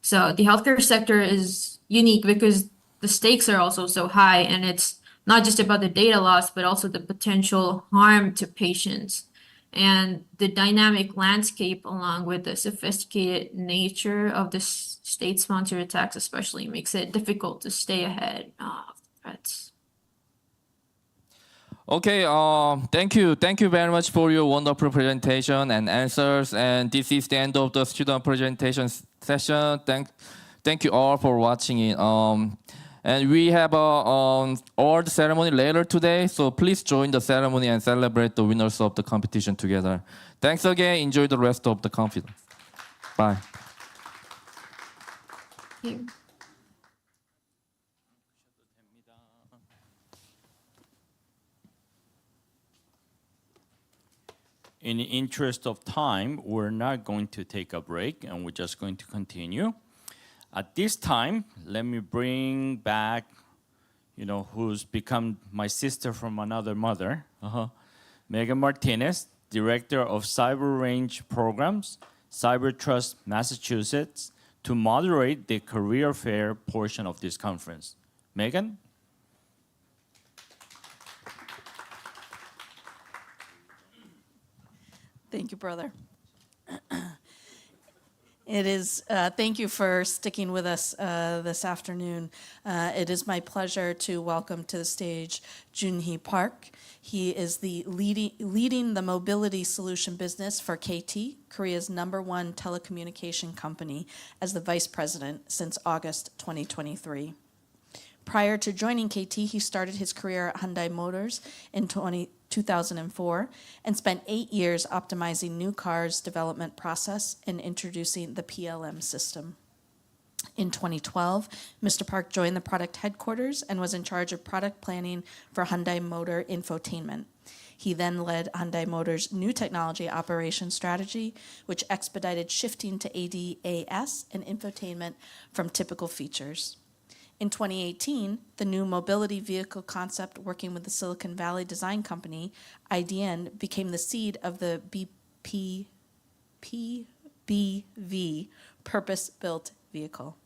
So the healthcare sector is unique because the stakes are also so high, and it's not just about the data loss, but also the potential harm to patients. And the dynamic landscape, along with the sophisticated nature of the state-sponsored attacks especially, makes it difficult to stay ahead of threats. Okay, thank you very much for your wonderful presentation and answers. And this is the end of the student presentation session. Thank you all for watching it. And we have a award ceremony later today, so please join the ceremony and celebrate the winners of the competition together. Thanks again. Enjoy the rest of the conference. Bye. Thank you. In the interest of time, we're not going to take a break, and we're just going to continue. At this time, let me bring back, who's become my sister from another mother, Megan Martinez, Director of Cyber Range Programs, Cyber Trust Massachusetts, to moderate the career fair portion of this conference. Megan? Thank you, brother. It is, thank you for sticking with us this afternoon. It is my pleasure to welcome to the stage Jun-Hee Park. He is the leading the mobility solution business for KT, Korea's #1 telecommunication company, as the vice president since August 2023. Prior to joining KT, he started his career at Hyundai Motors in 2004 and spent 8 years optimizing new cars development process and introducing the PLM system. In 2012, Mr. Park joined the product headquarters and was in charge of product planning for Hyundai Motor Infotainment. He then led Hyundai Motors' new technology operation strategy, which expedited shifting to ADAS and infotainment from typical features. In 2018, the new mobility vehicle concept working with the Silicon Valley design company, IDN, became the seed of the PBV, purpose-built vehicle.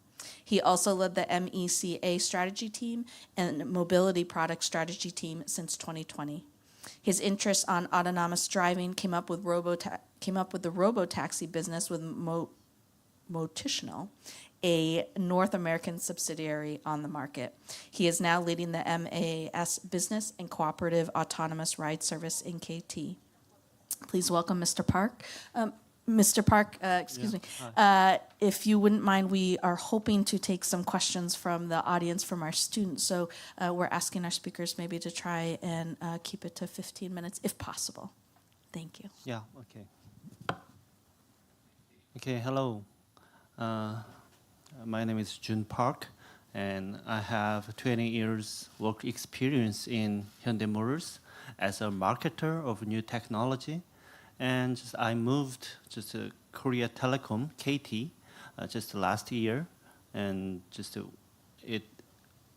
He also led the MECA strategy team and mobility product strategy team since 2020. His interest on autonomous driving came up with the robotaxi business with Motitional, a North American subsidiary on the market. He is now leading the MAS business and cooperative autonomous ride service in KT. Please welcome Mr. Park. Mr. Park, excuse me, if you wouldn't mind, we are hoping to take some questions from the audience from our students. So we're asking our speakers maybe to try and keep it to 15 minutes if possible. Thank you. Yeah, okay. Okay, hello. My name is Jun Park, and I have 20 years work experience in Hyundai Motors as a marketer of new technology. And I moved to Korea Telecom, KT, just last year. And it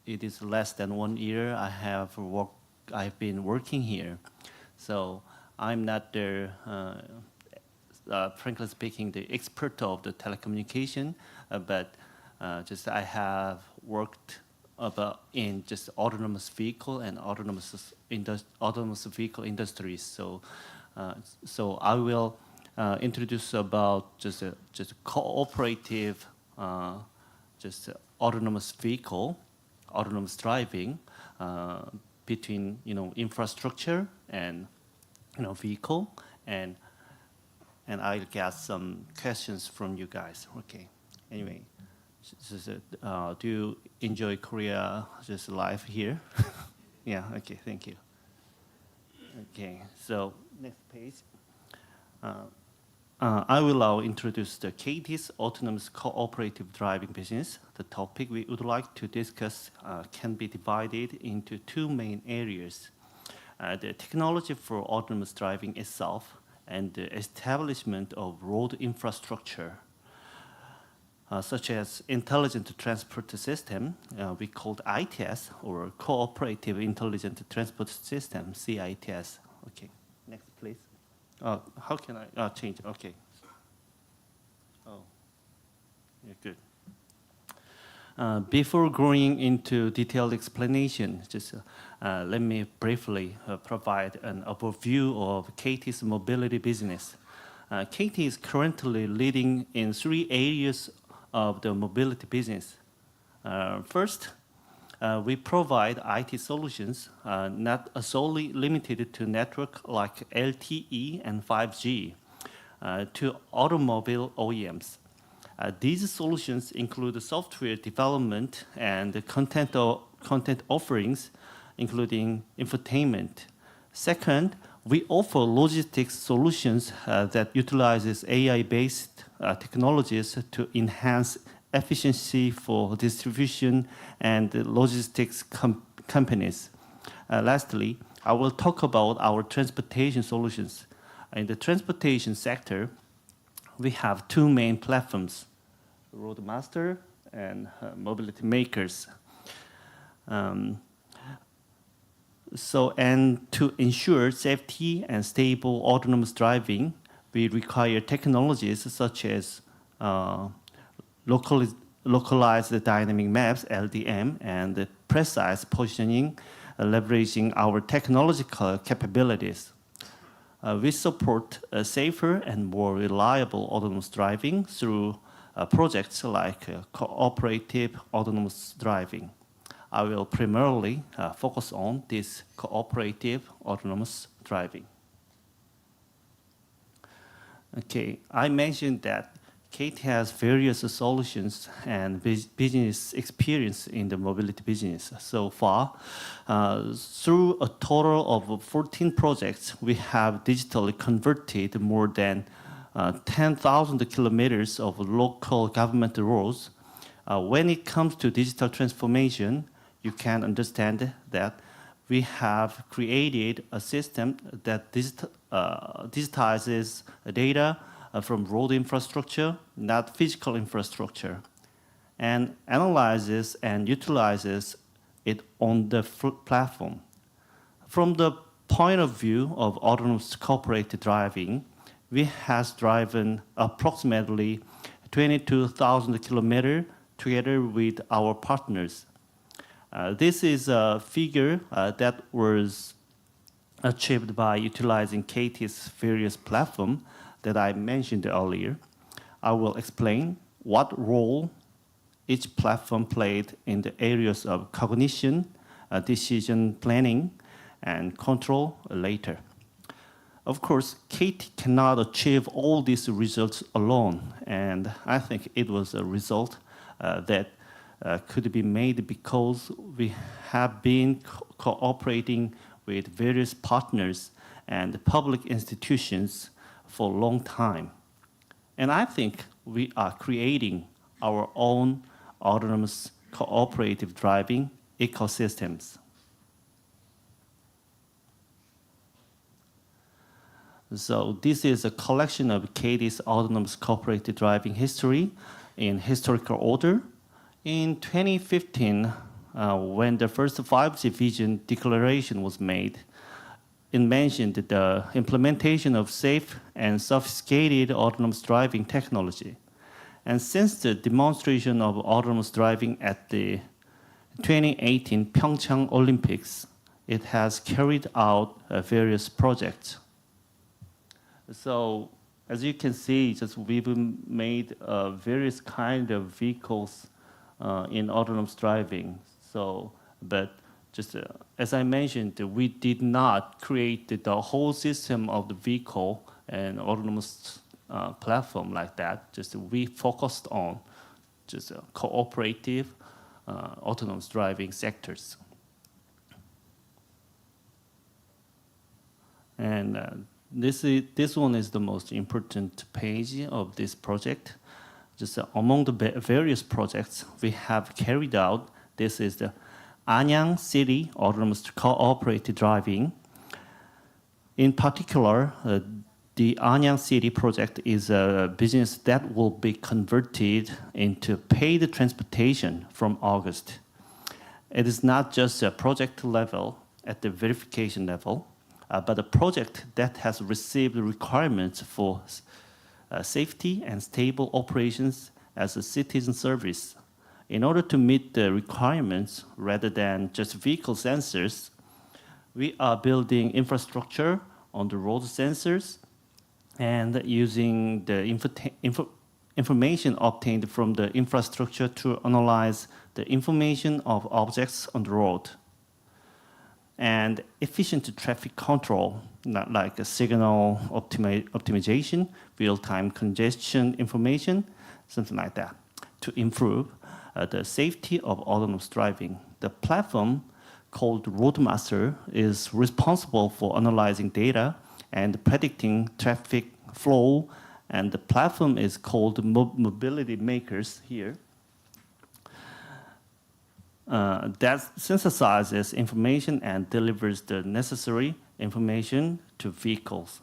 is less than 1 year I have worked I've been working here. So I'm not the, frankly speaking, the expert of the telecommunication, but just I have worked in just autonomous vehicle and autonomous vehicle industries. So, so I will introduce about just cooperative, just autonomous vehicle, autonomous driving between infrastructure and vehicle, and I'll get some questions from you guys. Okay. Anyway, do you enjoy Korea just live here? Yeah. Okay. Thank you. Okay. So next page. I will now introduce the KT's autonomous cooperative driving business. The topic we would like to discuss can be divided into two main areas: the technology for autonomous driving itself and the establishment of road infrastructure, such as intelligent transport system, we called ITS, or cooperative intelligent transport system, CITS. Okay, next please. How can I change? Okay. Oh, yeah, good. Before going into detailed explanation, just let me briefly provide an overview of KT's mobility business. KT is currently leading in 3 areas of the mobility business. First, we provide IT solutions not solely limited to network like LTE and 5G to automobile OEMs. These solutions include software development and content offerings, including infotainment. Second, we offer logistics solutions that utilizes AI-based technologies to enhance efficiency for distribution and logistics companies. Lastly, I will talk about our transportation solutions. In the transportation sector, we have 2 main platforms: Roadmaster and Mobility Makers. And to ensure safety and stable autonomous driving, we require technologies such as localized dynamic maps, LDM, and precise positioning, leveraging our technological capabilities. We support safer and more reliable autonomous driving through projects like cooperative autonomous driving. I will primarily focus on this cooperative autonomous driving. Okay, I mentioned that KT has various solutions and business experience in the mobility business so far. Through a total of 14 projects, we have digitally converted more than 10,000 kilometers of local government roads. When it comes to digital transformation, you can understand that we have created a system that digitizes data from road infrastructure, not physical infrastructure, and analyzes and utilizes it on the platform. From the point of view of autonomous cooperative driving, we have driven approximately 22,000 kilometers together with our partners. This is a figure that was achieved by utilizing KT's various platforms that I mentioned earlier. I will explain what role each platform played in the areas of cognition, decision planning, and control later. Of course, KT cannot achieve all these results alone, and I think it was a result that could be made because we have been cooperating with various partners and public institutions for a long time. And I think we are creating our own autonomous cooperative driving ecosystems. So this is a collection of KT's autonomous cooperative driving history in historical order. In 2015, when the first 5G vision declaration was made, it mentioned the implementation of safe and sophisticated autonomous driving technology. And since the demonstration of autonomous driving at the 2018 Pyeongchang Olympics, it has carried out various projects. So as you can see, just we've made various kind of vehicles in autonomous driving. So, but just as I mentioned, we did not create the whole system of the vehicle and autonomous platform like that. Just we focused on just cooperative autonomous driving sectors. And this one is the most important page of this project. Just among the various projects we have carried out, this is the Anyang City Autonomous Cooperative Driving. In particular, the Anyang City project is a business that will be converted into paid transportation from August. It is not just a project level at the verification level, but a project that has received requirements for safety and stable operations as a citizen service. In order to meet the requirements rather than just vehicle sensors, we are building infrastructure on the road sensors and using the information obtained from the infrastructure to analyze the information of objects on the road. And efficient traffic control, not like a signal optimization, real-time congestion information, something like that, to improve the safety of autonomous driving. The platform called Roadmaster is responsible for analyzing data and predicting traffic flow, and the platform is called Mobility Makers here. That synthesizes information and delivers the necessary information to vehicles.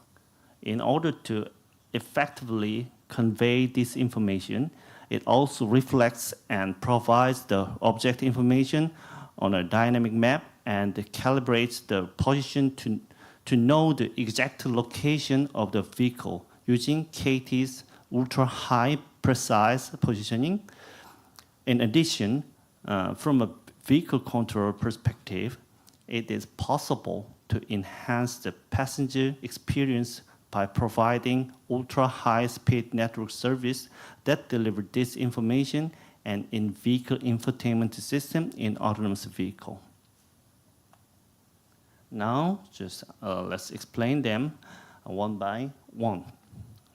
In order to effectively convey this information, it also reflects and provides the object information on a dynamic map and calibrates the position to know the exact location of the vehicle using KT's ultra-high precise positioning. In addition, from a vehicle control perspective, it is possible to enhance the passenger experience by providing ultra-high-speed network service that delivers this information and in-vehicle infotainment system in autonomous vehicle. Now, just let's explain them one by one.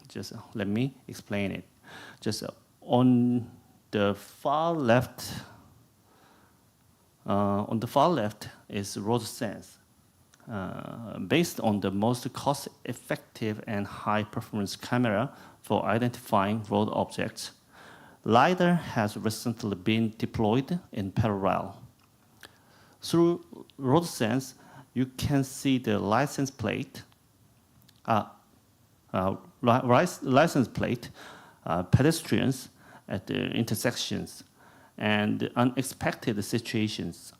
Just let me explain it. Just on the far left is RoadSense. Based on the most cost-effective and high-performance camera for identifying road objects, LiDAR has recently been deployed in parallel. Through RoadSense, you can see the license plate, pedestrians at the intersections, and unexpected situations.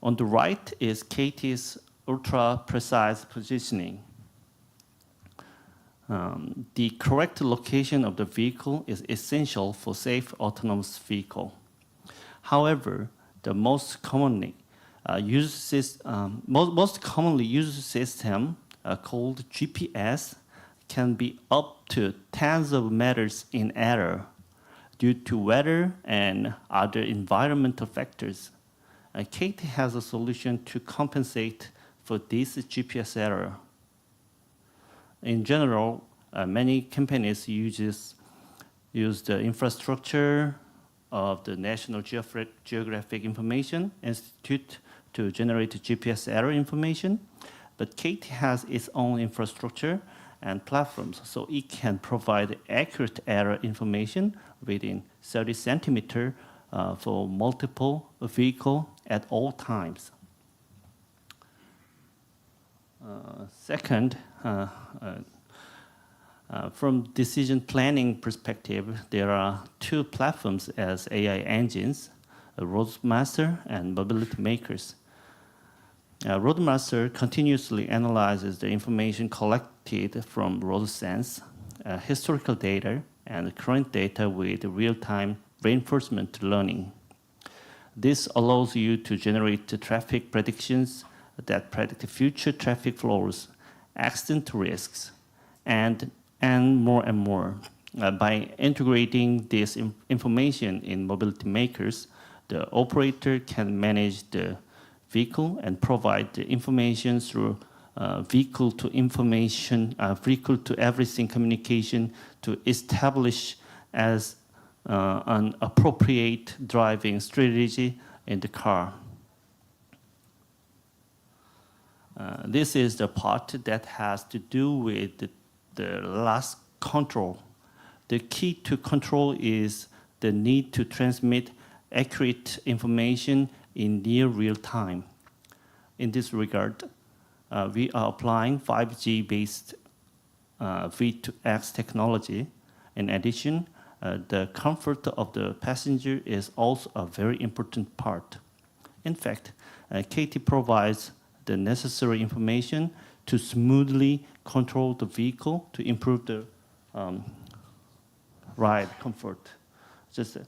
On the right is KT's ultra-precise positioning. The correct location of the vehicle is essential for safe autonomous vehicle. However, the most commonly used system called GPS can be up to tens of meters in error due to weather and other environmental factors. KT has a solution to compensate for this GPS error. In general, many companies use the infrastructure of the National Geographic Information Institute to generate GPS error information, but KT has its own infrastructure and platforms, so it can provide accurate error information within 30 centimeters for multiple vehicles at all times. Second, from decision planning perspective, there are two platforms as AI engines. Roadmaster and mobility makers. Roadmaster continuously analyzes the information collected from road sense, historical data, and current data with real-time reinforcement learning. This allows you to generate traffic predictions that predict future traffic flows, accident risks, and more. By integrating this information in mobility makers, the operator can manage the vehicle and provide the information through vehicle to information, vehicle to everything communication to establish as an appropriate driving strategy in the car. This is the part that has to do with the last control. The key to control is the need to transmit accurate information in near real time. In this regard, we are applying 5G-based V2X technology. In addition, the comfort of the passenger is also a very important part. In fact, KT provides the necessary information to smoothly control the vehicle to improve the ride comfort. Just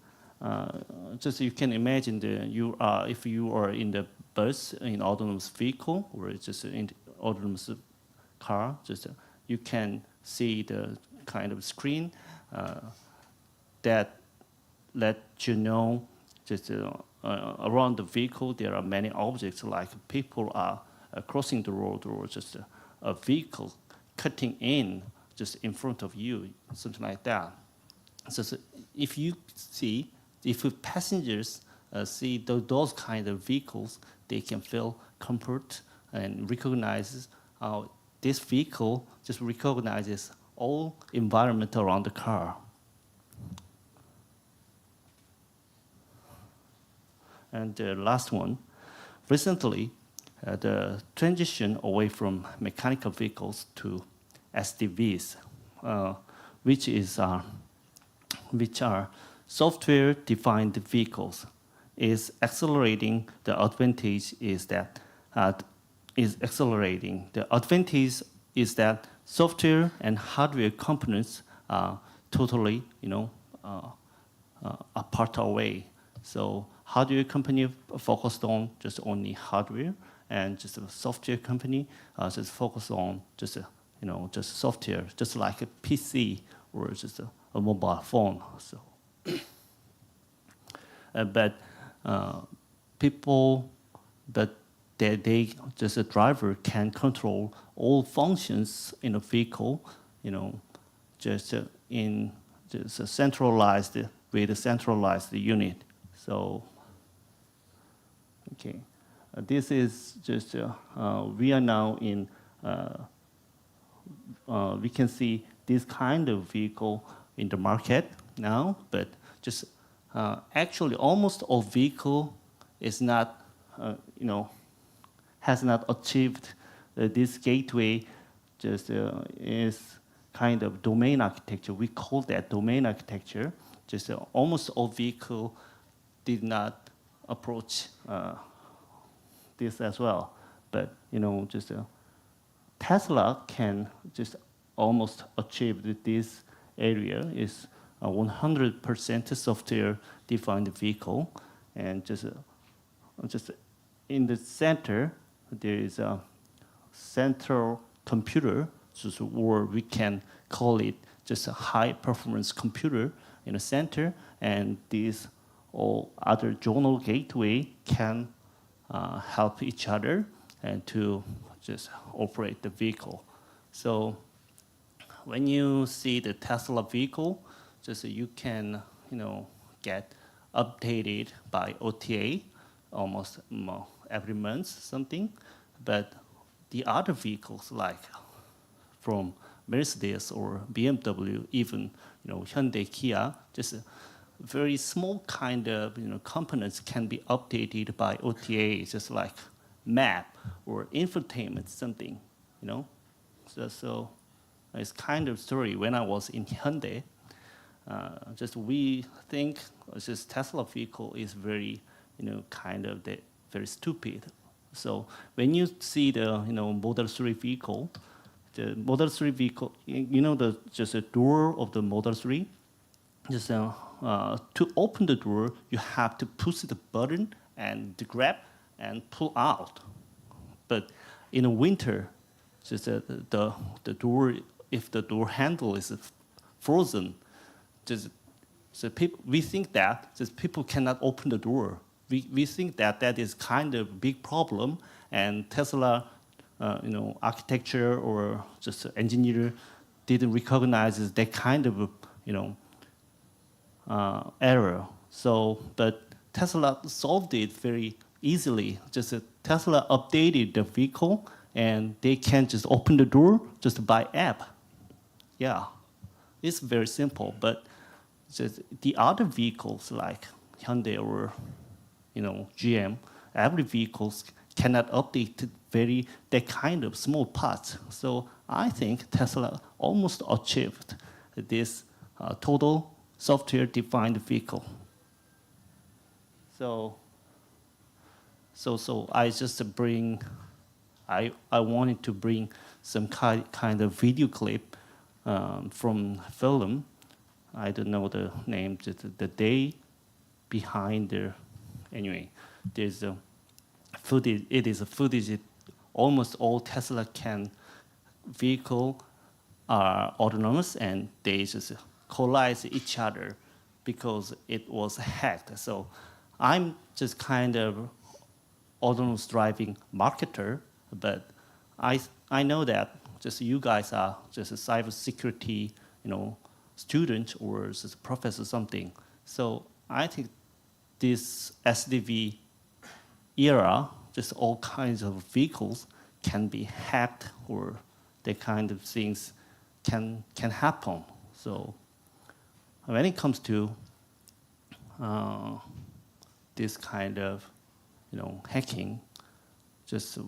you can imagine if you are in the bus, in autonomous vehicle, or just in autonomous car, you can see the kind of screen that let you know around the vehicle there are many objects like people are crossing the road or just a vehicle cutting in just in front of you, something like that. So if passengers see those kind of vehicles, they can feel comfort and recognizes this vehicle just recognizes all environment around the car. And the last one, recently, the transition away from mechanical vehicles to SDVs, which are software-defined vehicles, is accelerating. The advantage is that software and hardware components are totally, apart away. So hardware company focused on just only hardware, and just a software company just focused on just software, just like a PC or just a mobile phone. So, they just a driver can control all functions in a vehicle, just in just a centralized with a centralized unit. So, okay, this is just we are now in. We can see this kind of vehicle in the market now, but just actually almost all vehicle is not, has not achieved this gateway. Just is kind of domain architecture. We call that domain architecture. Just almost all vehicle did not approach this as well, but just Tesla can just almost achieve this area is a 100% software-defined vehicle, and just in the center there is a central computer, or we can call it just a high-performance computer in the center, and these all other zonal gateway can help each other and to just operate the vehicle. So when you see the Tesla vehicle, just you can get updated by OTA almost every month something, but the other vehicles like from Mercedes or BMW, even Hyundai, Kia, just very small kind of components can be updated by OTA, just like map or infotainment something, So it's kind of story. When I was in Hyundai, just we think just Tesla vehicle is very kind of very stupid. So when you see the Model 3 vehicle, the Model 3 vehicle, just a door of the Model 3, just to open the door, you have to push the button and grab and pull out. But in the winter, just the door, if the door handle is frozen, we think that just people cannot open the door. We think that is kind of big problem, and Tesla, architecture or just engineer didn't recognize that kind of error. So, but Tesla solved it very easily. Just Tesla updated the vehicle, and they can just open the door just by app. Yeah, it's very simple. But just the other vehicles like Hyundai or GM, every vehicles cannot update that kind of small parts. So I think Tesla almost achieved this total software-defined vehicle. So I just I wanted to bring some kind of video clip from film. I don't know the name, the day behind there. Anyway, there's a footage. It is a footage. Almost all Tesla vehicle are autonomous, and they just collide each other because it was hacked. So I'm just kind of autonomous driving marketer, but I know that just you guys are just a cybersecurity student or just a professor or something. So I think this SDV era, just all kinds of vehicles can be hacked, or that kind of things can happen. So when it comes to this kind of hacking, just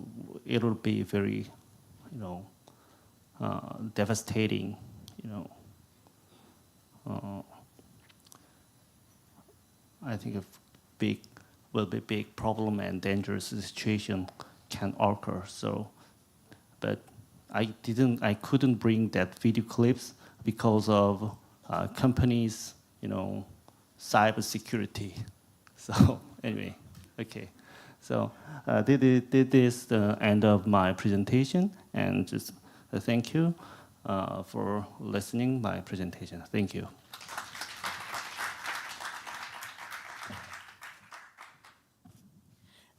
it'll be very devastating. I think will be big problem and dangerous situation can occur. So, but I couldn't bring that video clips because of companies, cyber security. So anyway, okay. So this is the end of my presentation, and just thank you for listening my presentation. Thank you.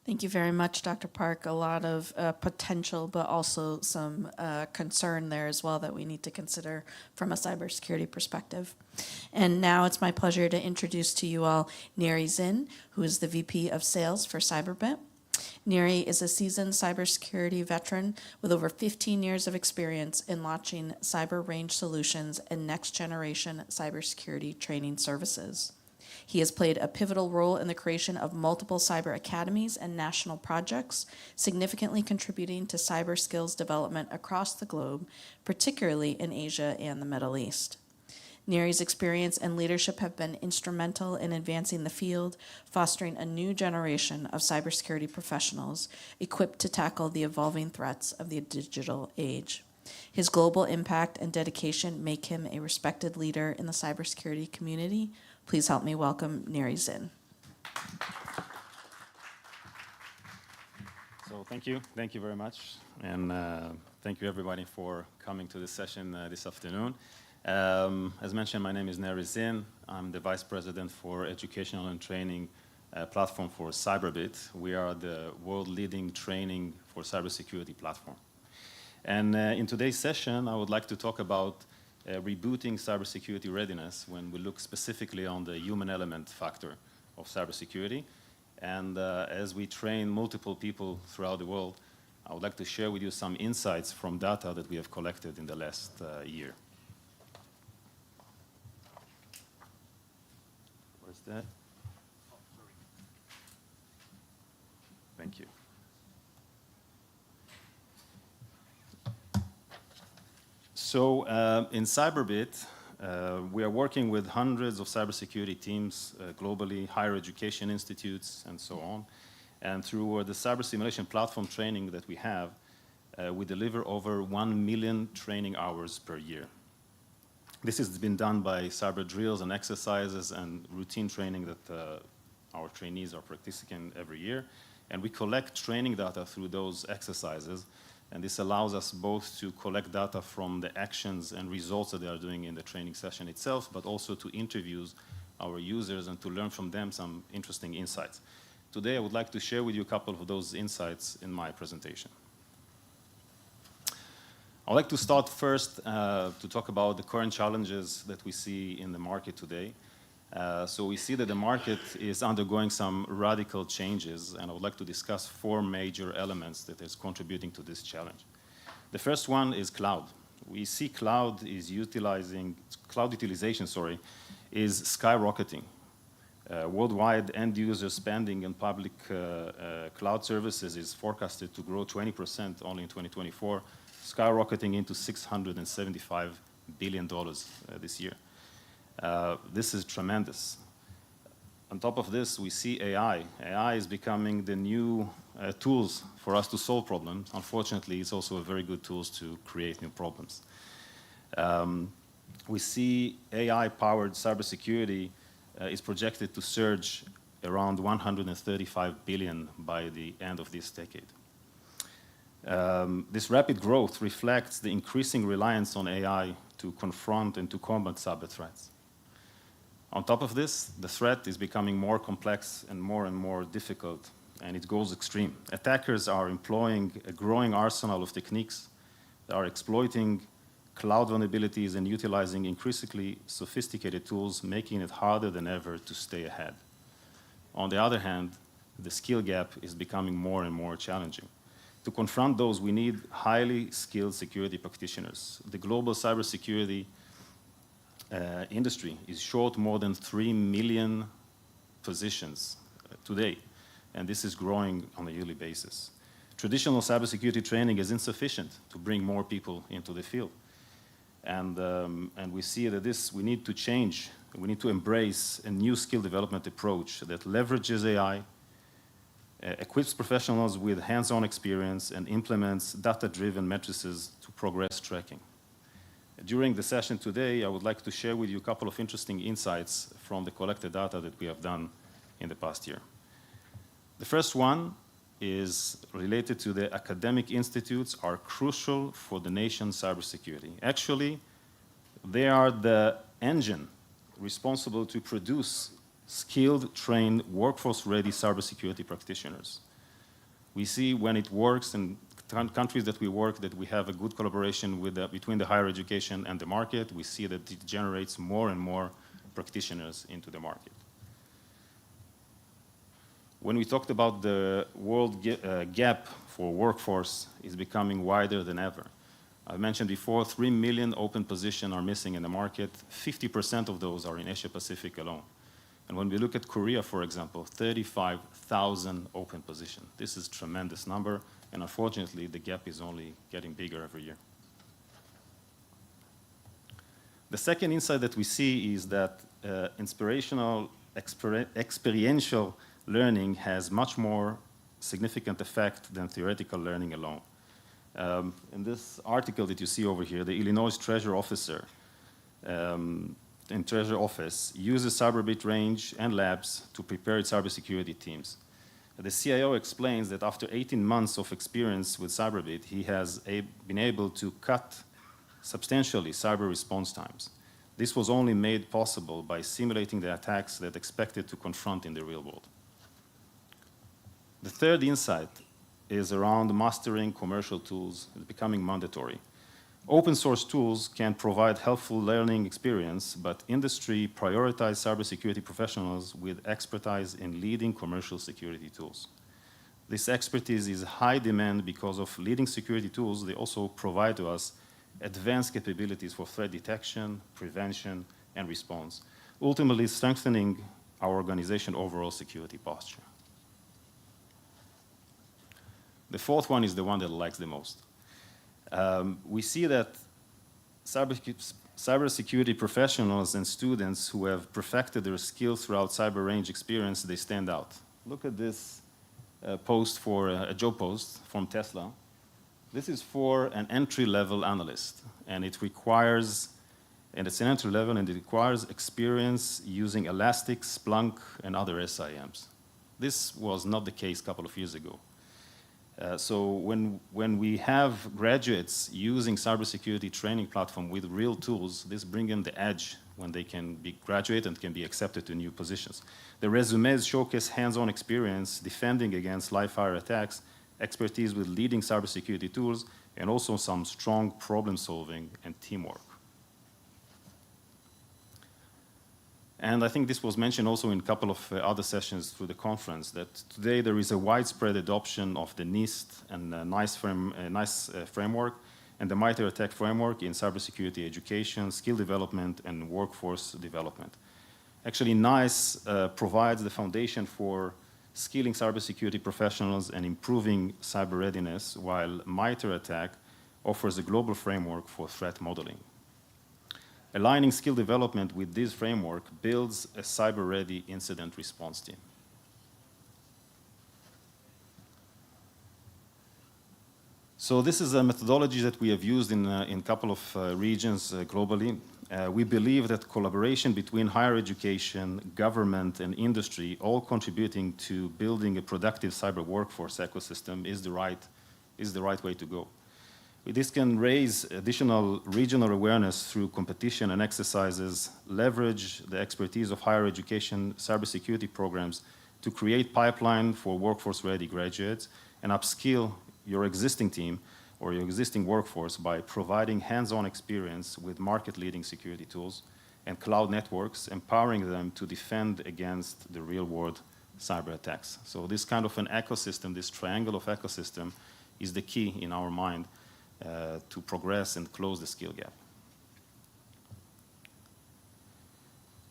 Thank you very much, Dr. Park. A lot of potential, but also some concern there as well that we need to consider from a cybersecurity perspective. And now it's my pleasure to introduce to you all Neri Zin, who is the VP of Sales for Cyberbit. Neri is a seasoned cybersecurity veteran with over 15 years of experience in launching cyber range solutions and next-generation cybersecurity training services. He has played a pivotal role in the creation of multiple cyber academies and national projects, significantly contributing to cyber skills development across the globe, particularly in Asia and the Middle East. Neri's experience and leadership have been instrumental in advancing the field, fostering a new generation of cybersecurity professionals equipped to tackle the evolving threats of the digital age. His global impact and dedication make him a respected leader in the cybersecurity community. Please help me welcome Neri Zin. So thank you very much, and thank you everybody for coming to this session this afternoon. As mentioned, my name is Neri Zin. I'm the Vice President for Educational and Training Platform for Cyberbit. We are the world-leading training for cybersecurity platform. And in today's session, I would like to talk about rebooting cybersecurity readiness when we look specifically on the human element factor of cybersecurity. And as we train multiple people throughout the world, I would like to share with you some insights from data that we have collected in the last year. Where's that? Thank you. So in Cyberbit, We are working with hundreds of cybersecurity teams globally, higher education institutes, and so on. And through the cyber simulation platform training that we have, we deliver over 1 million training hours per year. This has been done by cyber drills and exercises and routine training that our trainees are practicing every year. And we collect training data through those exercises. And this allows us both to collect data from the actions and results that they are doing in the training session itself, but also to interview our users and to learn from them some interesting insights. Today, I would like to share with you a couple of those insights in my presentation. I'd like to start first to talk about the current challenges that we see in the market today. So we see that the market is undergoing some radical changes, and I would like to discuss 4 major elements that is contributing to this challenge. The first one is cloud. We see cloud utilization is skyrocketing. Worldwide end-user spending in public cloud services is forecasted to grow 20% only in 2024, skyrocketing into $675 billion this year. This is tremendous. On top of this, we see AI. AI is becoming the new tools for us to solve problems. Unfortunately, it's also a very good tools to create new problems. We see AI-powered cybersecurity is projected to surge around 135 billion by the end of this decade. This rapid growth reflects the increasing reliance on AI to confront and to combat cyber threats. On top of this, the threat is becoming more complex and more difficult, and it goes extreme. Attackers are employing a growing arsenal of techniques that are exploiting cloud vulnerabilities and utilizing increasingly sophisticated tools, making it harder than ever to stay ahead. On the other hand, the skill gap is becoming more and more challenging. To confront those, we need highly skilled security practitioners. The global cybersecurity industry is short more than 3 million positions today, and this is growing on a yearly basis. Traditional cybersecurity training is insufficient to bring more people into the field. And we see that we need to change. We need to embrace a new skill development approach that leverages AI, equips professionals with hands-on experience, and implements data-driven matrices to progress tracking. During the session today, I would like to share with you a couple of interesting insights from the collected data that we have done in the past year. The first one is related to the academic institutes are crucial for the nation's cybersecurity. Actually, they are the engine responsible to produce skilled, trained, workforce-ready cybersecurity practitioners. We see when it works in countries that we work that we have a good collaboration between the higher education and the market. We see that it generates more and more practitioners into the market. When we talked about the world gap for workforce is becoming wider than ever. I mentioned before, 3 million open positions are missing in the market. 50% of those are in Asia Pacific alone. And when we look at Korea, for example, 35,000 open positions. This is a tremendous number, and unfortunately, the gap is only getting bigger every year. The second insight that we see is that experiential learning has much more significant effect than theoretical learning alone. In this article that you see over here, the Illinois Treasury Officer in Treasury Office uses Cyberbit range and labs to prepare its cybersecurity teams. The CIO explains that after 18 months of experience with Cyberbit, he has been able to cut substantially cyber response times. This was only made possible by simulating the attacks that expected to confront in the real world. The third insight is around mastering commercial tools becoming mandatory. Open source tools can provide helpful learning experience, but industry prioritizes cybersecurity professionals with expertise in leading commercial security tools. This expertise is high demand because of leading security tools. They also provide to us advanced capabilities for threat detection, prevention, and response, ultimately strengthening our organization's overall security posture. The fourth one is the one that I like the most. We see that cybersecurity professionals and students who have perfected their skills throughout cyber range experience, they stand out. Look at this post for a job post from Tesla. This is for an entry-level analyst, and it requires, and it's an entry level, and it requires experience using Elastic, Splunk, and other SIMs. This was not the case a couple of years ago. So when we have graduates using cybersecurity training platform with real tools, this brings them the edge when they can be graduate and can be accepted to new positions. The resumes showcase hands-on experience defending against live-fire attacks, expertise with leading cybersecurity tools, and also some strong problem solving and teamwork. And I think this was mentioned also in a couple of other sessions through the conference, that today there is a widespread adoption of the NIST and NICE framework and the MITRE ATT&CK framework in cybersecurity education, skill development, and workforce development. Actually, NICE provides the foundation for skilling cybersecurity professionals and improving cyber readiness, while MITRE ATT&CK offers a global framework for threat modeling. Aligning skill development with this framework builds a cyber-ready incident response team. So this is a methodology that we have used in a couple of regions globally. We believe that collaboration between higher education, government, and industry, all contributing to building a productive cyber workforce ecosystem, is the right way to go. This can raise additional regional awareness through competition and exercises, leverage the expertise of higher education cybersecurity programs to create pipeline for workforce-ready graduates, and upskill your existing team or your existing workforce by providing hands-on experience with market-leading security tools and cloud networks, empowering them to defend against the real-world cyber attacks. So this kind of an ecosystem, this triangle of ecosystem, is the key in our mind to progress and close the skill gap.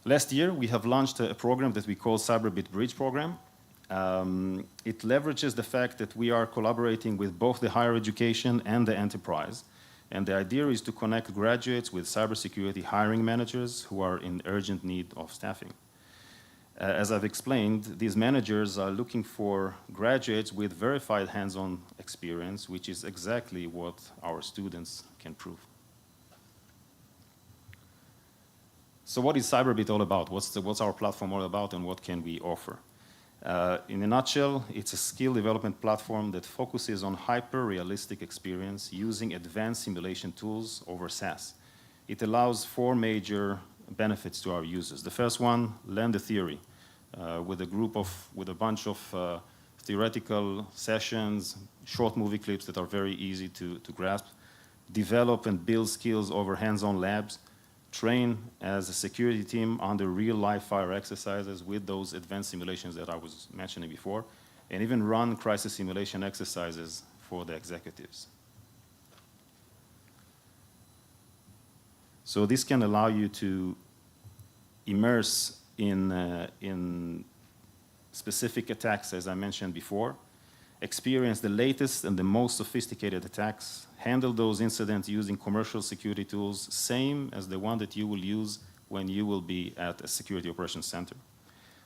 Last year, we have launched a program that we call CyberBit Bridge Program. It leverages the fact that we are collaborating with both the higher education and the enterprise. And the idea is to connect graduates with cybersecurity hiring managers who are in urgent need of staffing. As I've explained, these managers are looking for graduates with verified hands-on experience, which is exactly what our students can prove. So what is CyberBit all about? What's our platform all about, and what can we offer? In a nutshell, it's a skill development platform that focuses on hyper-realistic experience using advanced simulation tools over SaaS. It allows 4 major benefits to our users. The first one, learn the theory with a bunch of theoretical sessions, short movie clips that are very easy to grasp. Develop and build skills over hands-on labs. Train as a security team under real live fire exercises with those advanced simulations that I was mentioning before, and even run crisis simulation exercises for the executives. So this can allow you to immerse in specific attacks, as I mentioned before, experience the latest and the most sophisticated attacks, handle those incidents using commercial security tools, same as the one that you will use when you will be at a security operations center.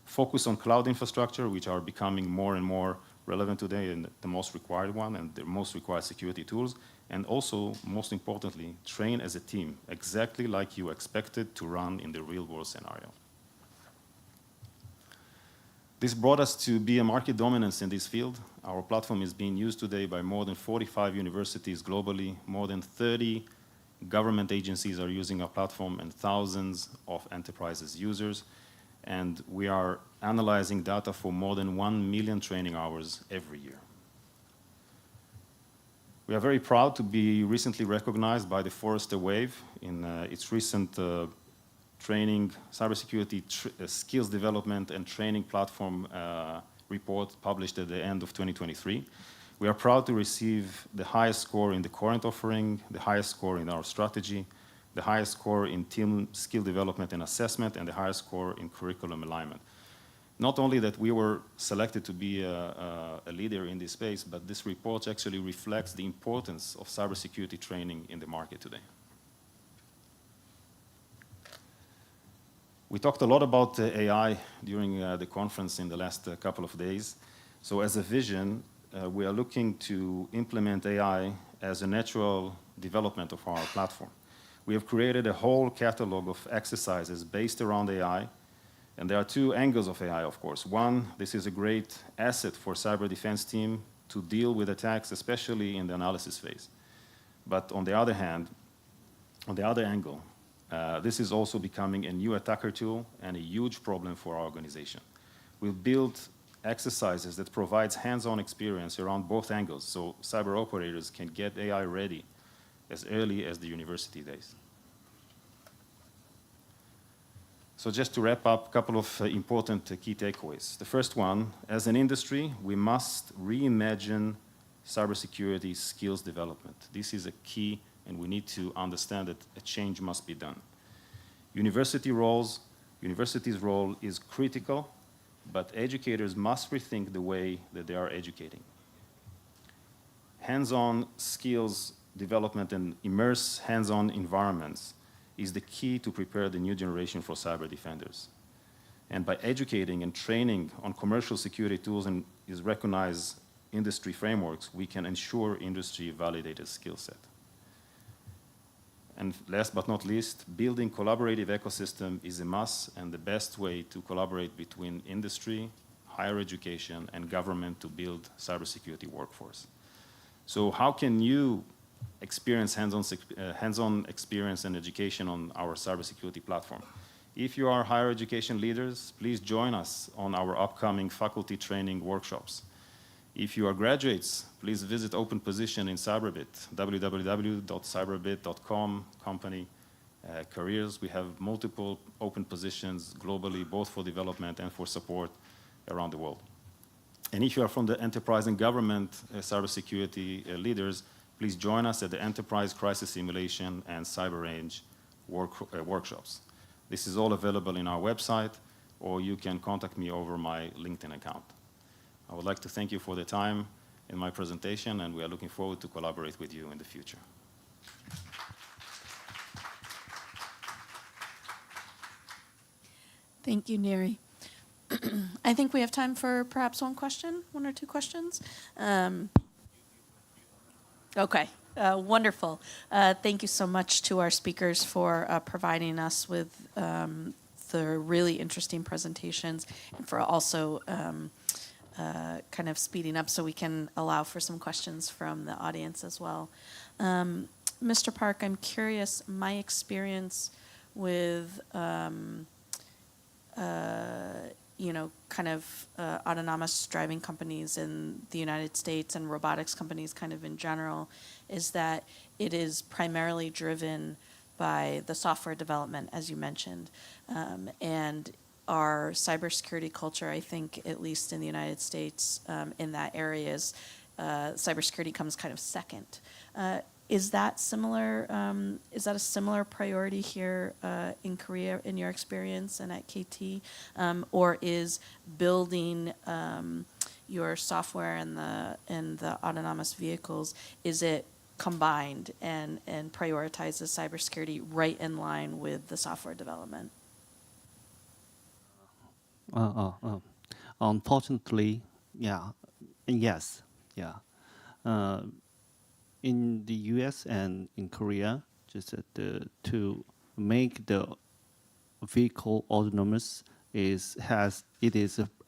Focus on cloud infrastructure, which are becoming more and more relevant today and the most required one and the most required security tools. And also, most importantly, train as a team, exactly like you expected to run in the real world scenario. This brought us to be a market dominance in this field. Our platform is being used today by more than 45 universities globally. More than 30 government agencies are using our platform, and thousands of enterprises users. And we are analyzing data for more than 1 million training hours every year. We are very proud to be recently recognized by the Forrester Wave in its recent cybersecurity skills development and training platform report published at the end of 2023. We are proud to receive the highest score in the current offering, the highest score in our strategy, the highest score in team skill development and assessment, and the highest score in curriculum alignment. Not only that we were selected to be a leader in this space, but this report actually reflects the importance of cybersecurity training in the market today. We talked a lot about AI during the conference in the last couple of days. So as a vision, we are looking to implement AI as a natural development of our platform. We have created a whole catalog of exercises based around AI, and there are two angles of AI, of course. One, this is a great asset for cyber defense team to deal with attacks, especially in the analysis phase. But on the other hand, on the other angle, this is also becoming a new attacker tool and a huge problem for our organization. We've built exercises that provides hands-on experience around both angles, so cyber operators can get AI ready as early as the university days. So just to wrap up, a couple of important key takeaways. The first one, as an industry, we must reimagine cybersecurity skills development. This is a key, and we need to understand that a change must be done. University's role is critical, but educators must rethink the way that they are educating. Hands-on skills development and immerse hands-on environments is the key to prepare the new generation for cyber defenders. And by educating and training on commercial security tools and is recognized industry frameworks, we can ensure industry-validated skill set. And last but not least, building collaborative ecosystem is a must and the best way to collaborate between industry, higher education, and government to build cybersecurity workforce. So how can you experience hands-on experience and education on our cybersecurity platform? If you are higher education leaders, please join us on our upcoming faculty training workshops. If you are graduates, please visit open position in Cyberbit, www.cyberbit.com, company careers. We have multiple open positions globally, both for development and for support around the world. And if you are from the enterprise and government cybersecurity leaders, please join us at the Enterprise Crisis Simulation and Cyber Range workshops. This is all available in our website, or you can contact me over my LinkedIn account. I would like to thank you for the time in my presentation, and we are looking forward to collaborate with you in the future. Thank you, Neri. I think we have time for perhaps one or two questions. Okay, wonderful. Thank you so much to our speakers for providing us with the really interesting presentations and for also kind of speeding up so we can allow for some questions from the audience as well. Mr. Park, I'm curious, my experience with kind of autonomous driving companies in the United States and robotics companies kind of in general is that it is primarily driven by the software development, as you mentioned. And our cybersecurity culture, I think, at least in the United States, in that area, is cybersecurity comes kind of second. Is that similar? Is that a similar priority here in Korea, in your experience and at KT, or is building your software and the autonomous vehicles, is it combined and prioritizes cybersecurity right in line with the software development? Unfortunately, yeah, and yes, yeah. In the U.S. and in Korea, just to make the vehicle autonomous is a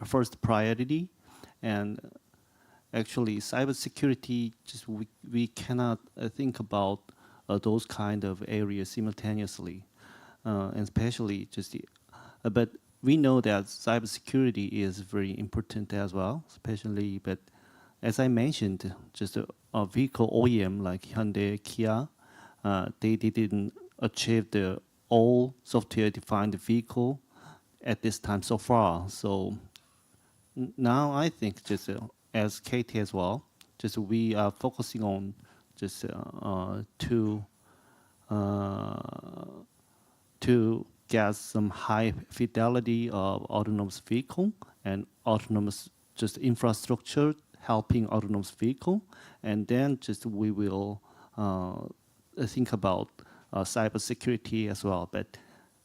first priority, and actually cybersecurity just we cannot think about those kind of areas simultaneously, and especially but we know that cybersecurity is very important as well, especially, but as I mentioned, just a vehicle OEM like Hyundai, Kia, they didn't achieve the all software-defined vehicle at this time so far. So now I think just as KT as well, just we are focusing on just to get some high fidelity of autonomous vehicle and autonomous just infrastructure helping autonomous vehicle, and then just we will think about cybersecurity as well. But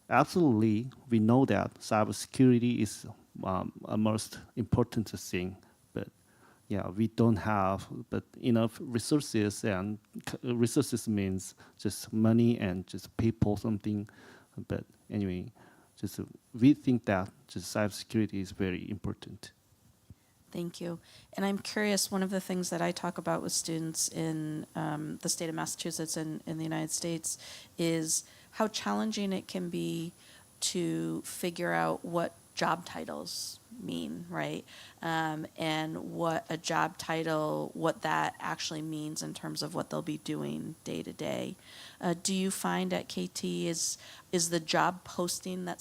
absolutely, we know that cybersecurity is a most important thing, but yeah, we don't have but enough resources, and resources means just money and just people something. But anyway, just we think that just cybersecurity is very important. Thank you. And I'm curious, one of the things that I talk about with students in the state of Massachusetts and in the United States is how challenging it can be to figure out what job titles mean, right? And what a job title, what that actually means in terms of what they'll be doing day to day. Do you find at KT is the job posting that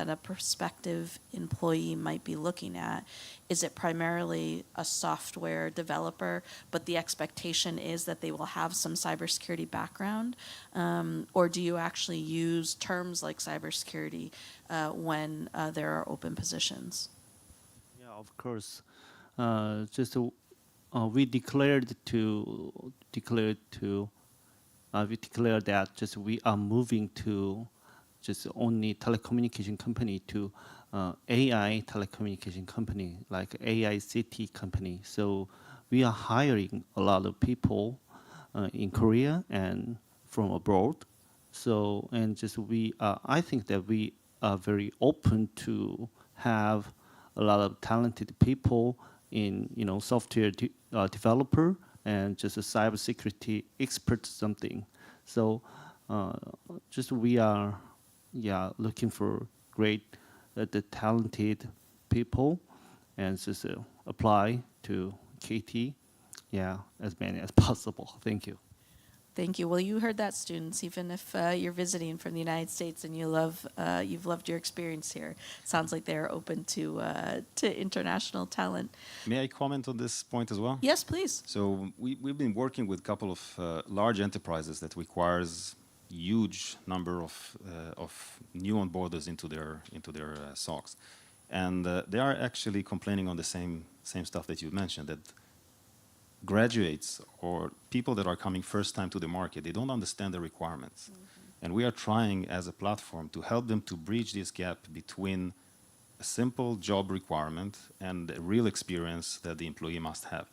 a prospective employee might be looking at, is it primarily a software developer, but the expectation is that they will have some cybersecurity background? Or do you actually use terms like cybersecurity when there are open positions? Yeah, of course. We declared that just we are moving to just only telecommunication company to AI telecommunication company, like AICT company. So we are hiring a lot of people in Korea and from abroad. So I think that we are very open to have a lot of talented people in software developer and just a cybersecurity expert something. So we are looking for great the talented people and just apply to KT as many as possible. Thank you. Thank you. Well, you heard that, students. Even if you're visiting from the United States and you've loved your experience here, sounds like they're open to international talent. May I comment on this point as well? Yes, please. So we've been working with a couple of large enterprises that requires huge number of new onboarders into their SOCs, and they are actually complaining on the same stuff that you mentioned, that graduates or people that are coming first time to the market, they don't understand the requirements. And we are trying as a platform to help them to bridge this gap between a simple job requirement and a real experience that the employee must have.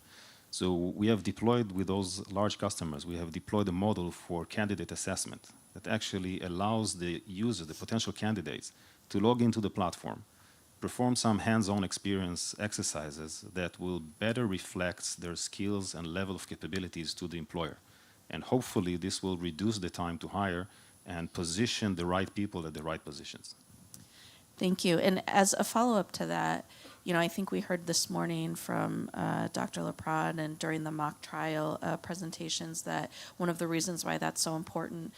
So we have deployed with those large customers, we have deployed a model for candidate assessment that actually allows the users, the potential candidates, to log into the platform, perform some hands-on experience exercises that will better reflect their skills and level of capabilities to the employer. And hopefully this will reduce the time to hire and position the right people at the right positions. Thank you. And as a follow-up to that, I think we heard this morning from Dr. Leprad and during the mock trial presentations that one of the reasons why that's so important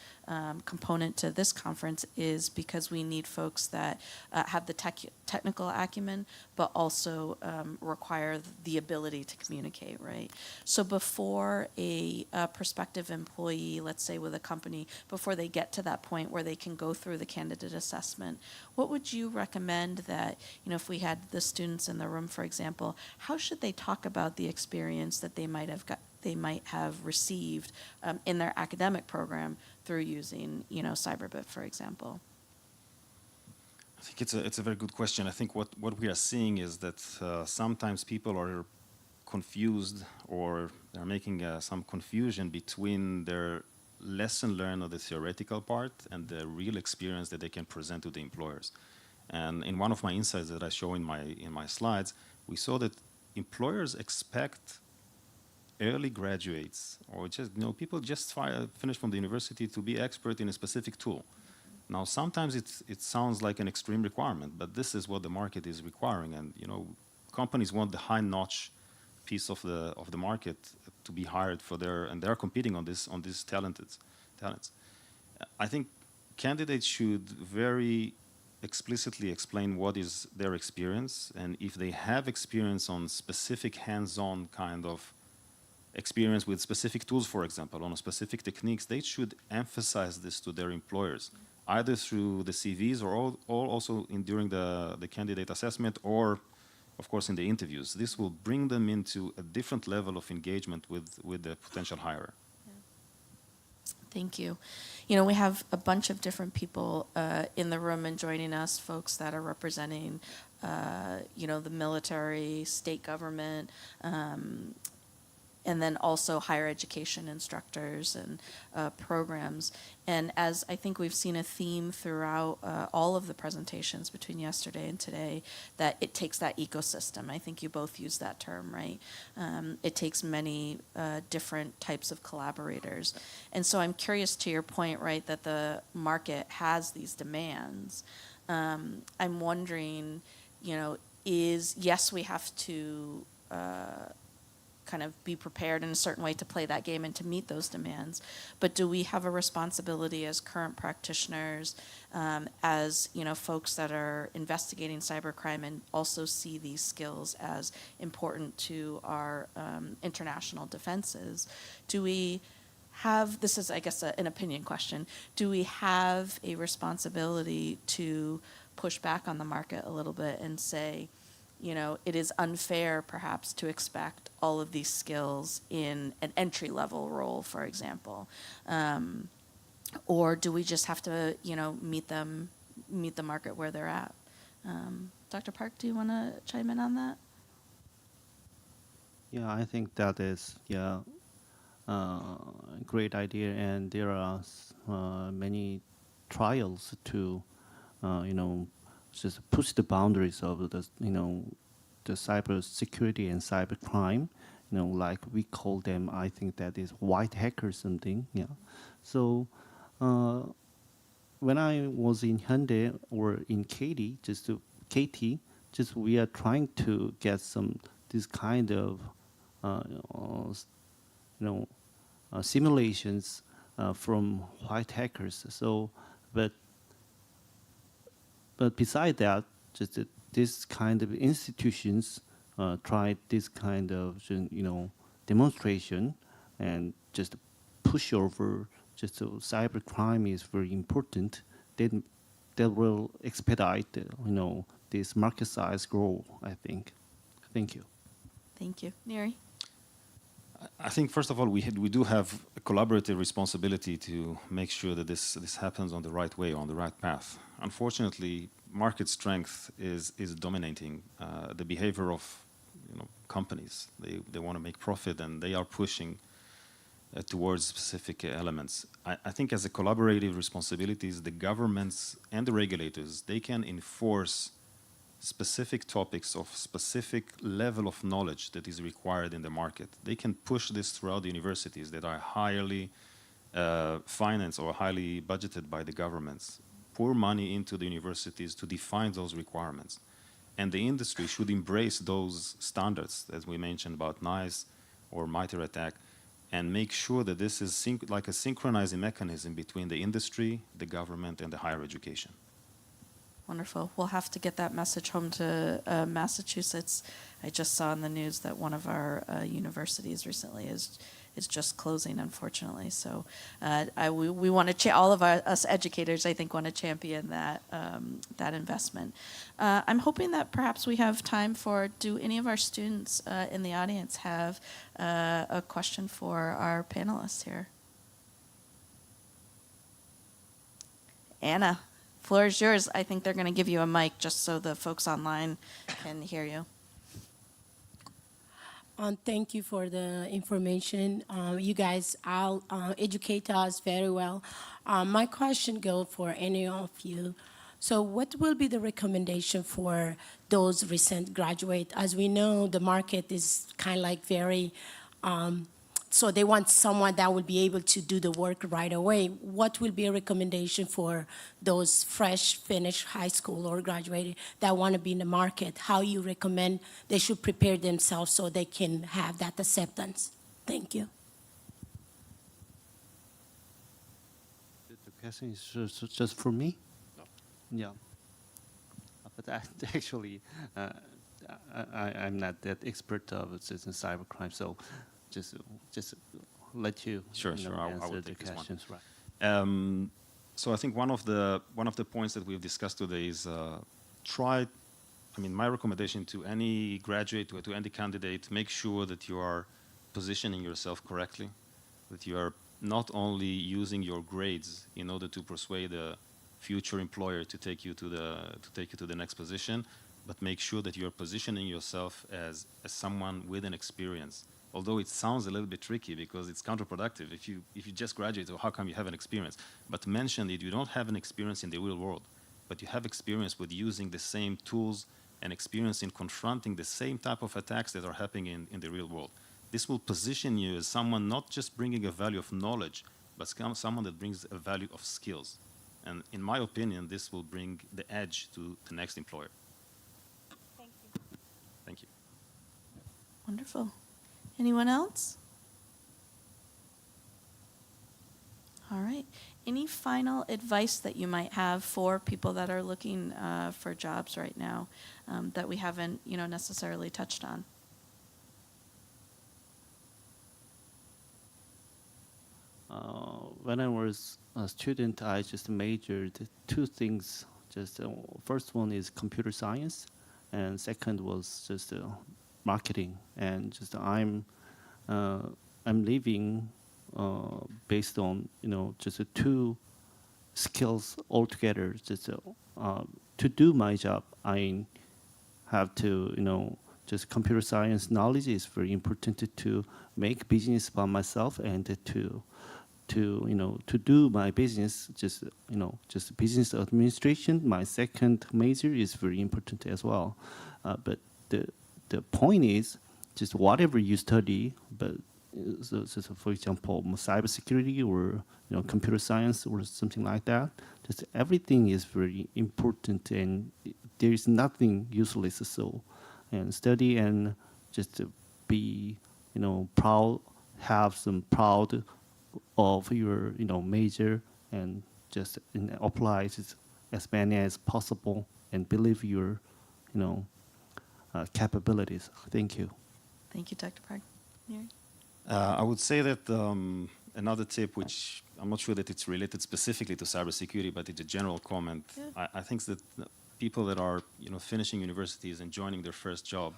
component to this conference is because we need folks that have the technical acumen, but also require the ability to communicate, right? So before a prospective employee, let's say with a company, before they get to that point where they can go through the candidate assessment, what would you recommend that, if we had the students in the room, for example, how should they talk about the experience that they might have received in their academic program through using, Cyberbit, for example? I think it's a very good question. I think what we are seeing is that sometimes people are confused, or they're making some confusion between their lesson learned of the theoretical part and the real experience that they can present to the employers. And in one of my insights that I show in my slides, we saw that employers expect early graduates, or just people just finished from the university, to be expert in a specific tool. Now, sometimes it sounds like an extreme requirement, but this is what the market is requiring, and companies want the high-notch piece of the market to be hired for and they are competing on these talents. I think candidates should very explicitly explain what is their experience, and if they have experience on specific hands-on kind of experience with specific tools, for example, on specific techniques, they should emphasize this to their employers, either through the CVs or also during the candidate assessment, or of course in the interviews. This will bring them into a different level of engagement with the potential hirer. Thank you. You know, we have a bunch of different people in the room and joining us, folks that are representing, you know, the military, state government, and then also higher education instructors and programs. And as I think we've seen a theme throughout all of the presentations between yesterday and today, that it takes that ecosystem. I think you both used that term, right? It takes many different types of collaborators. And so I'm curious to your point, right, that the market has these demands. I'm wondering, you know, yes, we have to kind of be prepared in a certain way to play that game and to meet those demands. But do we have a responsibility as current practitioners, as you know, folks that are investigating cybercrime and also see these skills as important to our international defenses? Do we have, this is I guess an opinion question, do we have a responsibility to push back on the market a little bit and say, you know, it is unfair perhaps to expect all of these skills in an entry-level role, for example? Or do we just have to, you know, meet the market where they're at? Dr. Park, do you want to chime in on that? Yeah, I think that is a great idea, and there are many trials to, you know, just push the boundaries of the, you know, the cyber security and cyber crime, you know, like we call them, I think that is white hacker something, yeah. So when I was in Hyundai or in KT, just we are trying to get some, this kind of, you know, simulations from white hackers. So, but beside that, just this kind of institutions tried this kind of, you know, demonstration and just push over. Just so cybercrime is very important. Then that will expedite, you know, this market size growth, I think. Thank you. Thank you, Neri. I think first of all we do have a collaborative responsibility to make sure that this happens on the right way, on the right path. Unfortunately, market strength is dominating the behavior of, you know, companies. They want to make profit and they are pushing towards specific elements. I think as a collaborative responsibilities, the governments and the regulators, they can enforce specific topics of specific level of knowledge that is required in the market. They can push this throughout the universities that are highly financed or highly budgeted by the governments. Pour money into the universities to define those requirements. And the industry should embrace those standards, as we mentioned about NICE or MITRE ATT&CK, and make sure that this is like a synchronizing mechanism between the industry, the government, and the higher education. Wonderful. We'll have to get that message home to Massachusetts. I just saw in the news that one of our universities recently is just closing, unfortunately. So we want to, all of us educators, I think, want to champion that that investment. I'm hoping that perhaps we have time for, do any of our students in the audience have a question for our panelists here? Anna. Floor is yours. I think they're going to give you a mic just so the folks online can hear you. Thank you for the information. You guys educate us very well. My question goes for any of you. So what will be the recommendation for those recent graduates? As we know, the market is kind of like very, so they want someone that will be able to do the work right away. What will be a recommendation for those fresh finished high school or graduated that want to be in the market? How you recommend they should prepare themselves so they can have that acceptance? Thank you. The question is just for me? No. Yeah. But actually, I'm not that expert of cybercrime, so just let you Sure. I will answer take the this questions. one. Right. So I think one of the points that we've discussed today is try. I mean, my recommendation to any graduate, to any candidate, make sure that you are positioning yourself correctly, that you are not only using your grades in order to persuade a future employer to take you to the next position, but make sure that you're positioning yourself as someone with an experience. Although it sounds a little bit tricky because it's counterproductive. If you just graduate, well, how come you have an experience? But mention that you don't have an experience in the real world, but you have experience with using the same tools and experience in confronting the same type of attacks that are happening in the real world. This will position you as someone not just bringing a value of knowledge, but someone that brings a value of skills. And in my opinion, this will bring the edge to the next employer. Thank you. Thank you. Wonderful. Anyone else? All right. Any final advice that you might have for people that are looking for jobs right now that we haven't, necessarily touched on? When I was a student, I just majored two things. Just first one is computer science, and second was just marketing. And just I'm living based on just two skills altogether. Just to do my job, I have to just computer science knowledge is very important to make business by myself and to do my business, just business administration. My second major is very important as well. But the point is, just whatever you study, but so for example, cybersecurity or computer science or something like that, just everything is very important, and there is nothing useless. So, and study and just be proud, have some proud of your major, and just apply it as many as possible and believe your capabilities. Thank you. Thank you, Dr. Park. Neri? I would say that another tip, which I'm not sure that it's related specifically to cybersecurity, but it's a general comment. Yeah. I think that people that are finishing universities and joining their first job,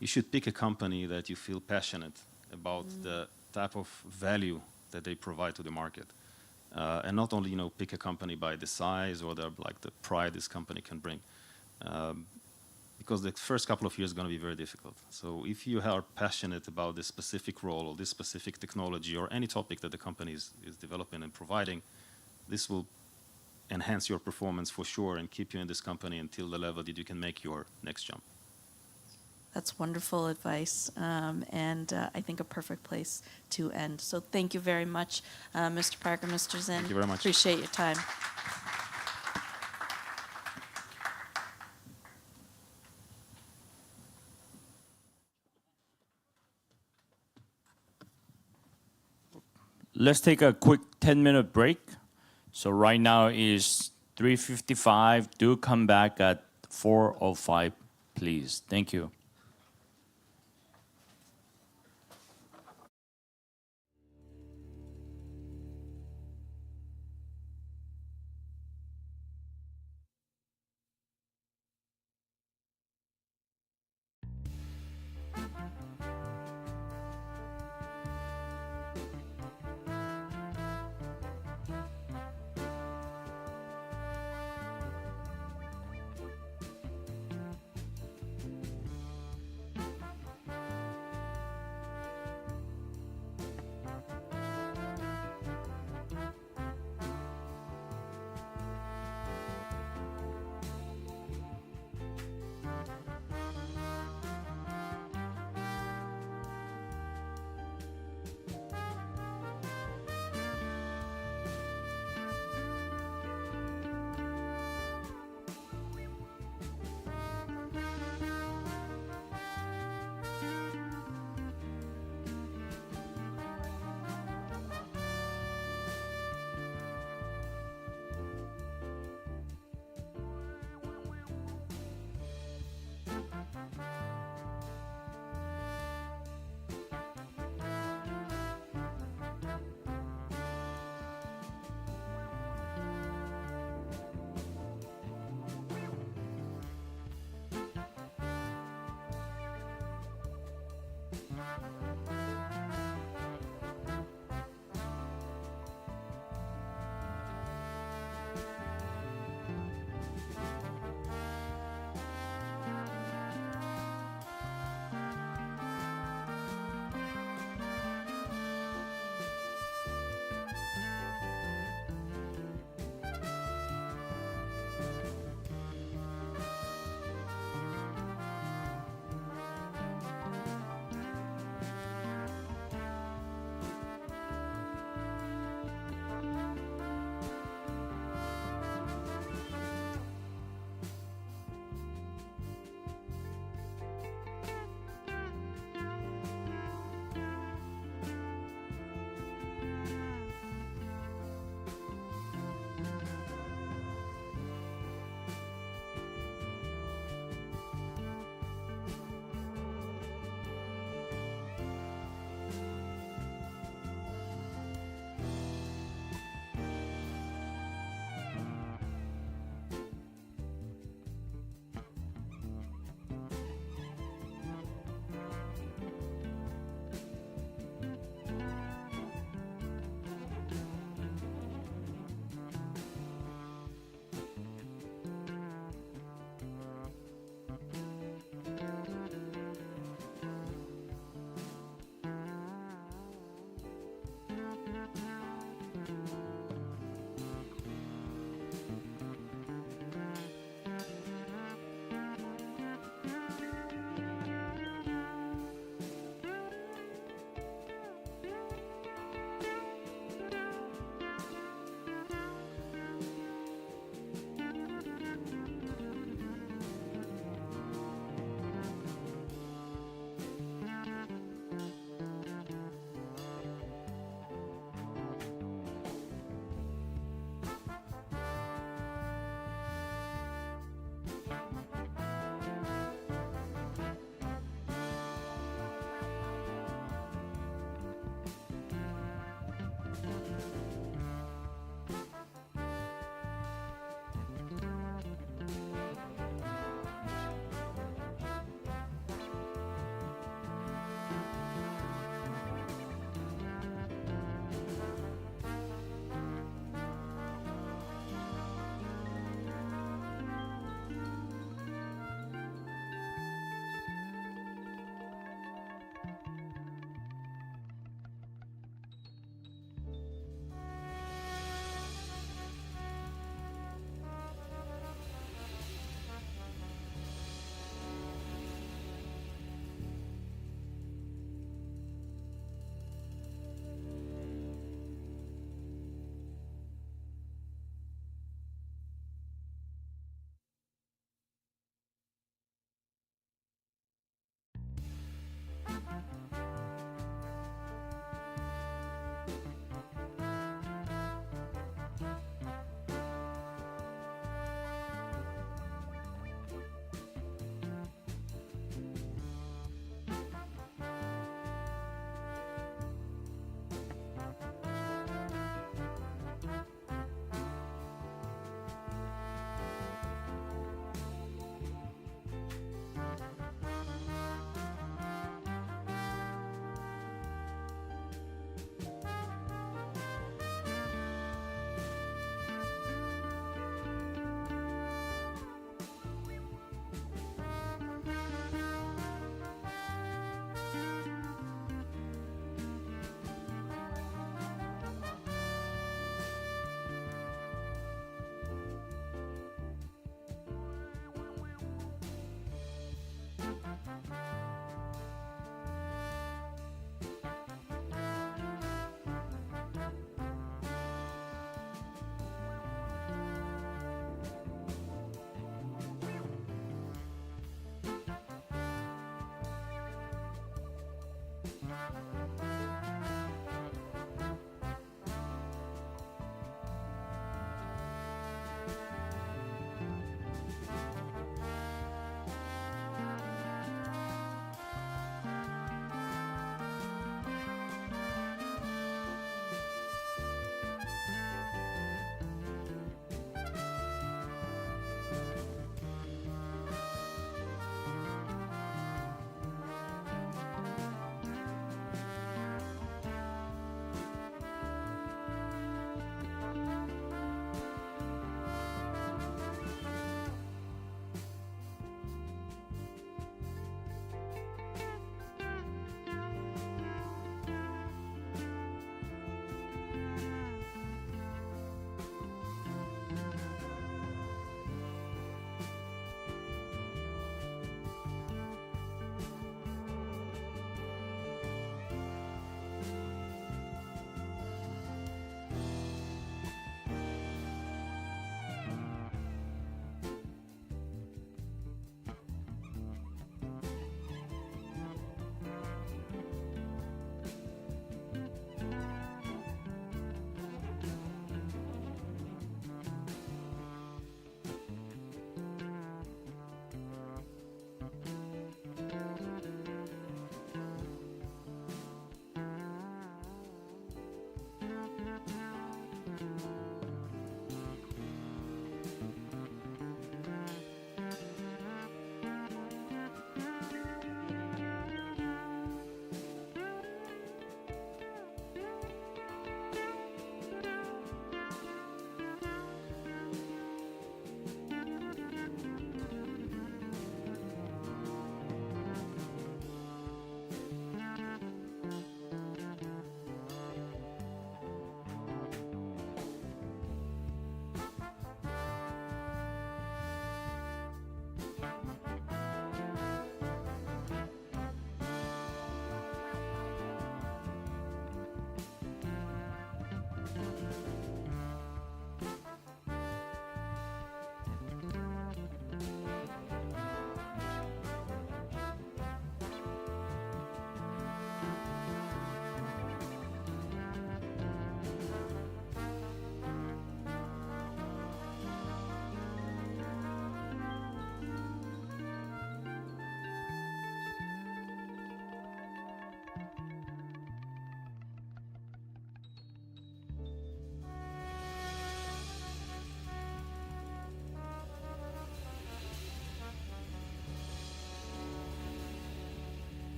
you should pick a company that you feel passionate about the type of value that they provide to the market, and not only pick a company by the size or the pride this company can bring, because the first couple of years is going to be very difficult. So if you are passionate about this specific role or this specific technology or any topic that the company is developing and providing, this will enhance your performance for sure and keep you in this company until the level that you can make your next jump. That's wonderful advice, and I think a perfect place to end. So thank you very much, Mr. Parker, Mr. Zinn. Thank you very much. Appreciate your time. Let's take a quick 10-minute break. So right now is 3:55. Do come back at 4:05, please. Thank you.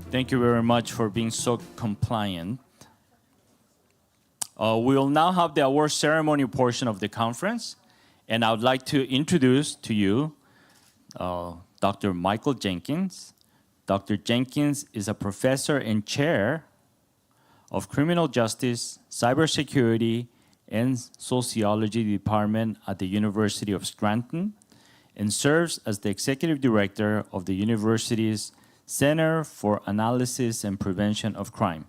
Thank you very much for being so compliant. We will now have the award ceremony portion of the conference, and I would like to introduce to you Dr. Michael Jenkins. Dr. Jenkins is a professor and chair of Criminal Justice, Cybersecurity, and Sociology Department at the University of Scranton, and serves as the executive director of the university's Center for Analysis and Prevention of Crime.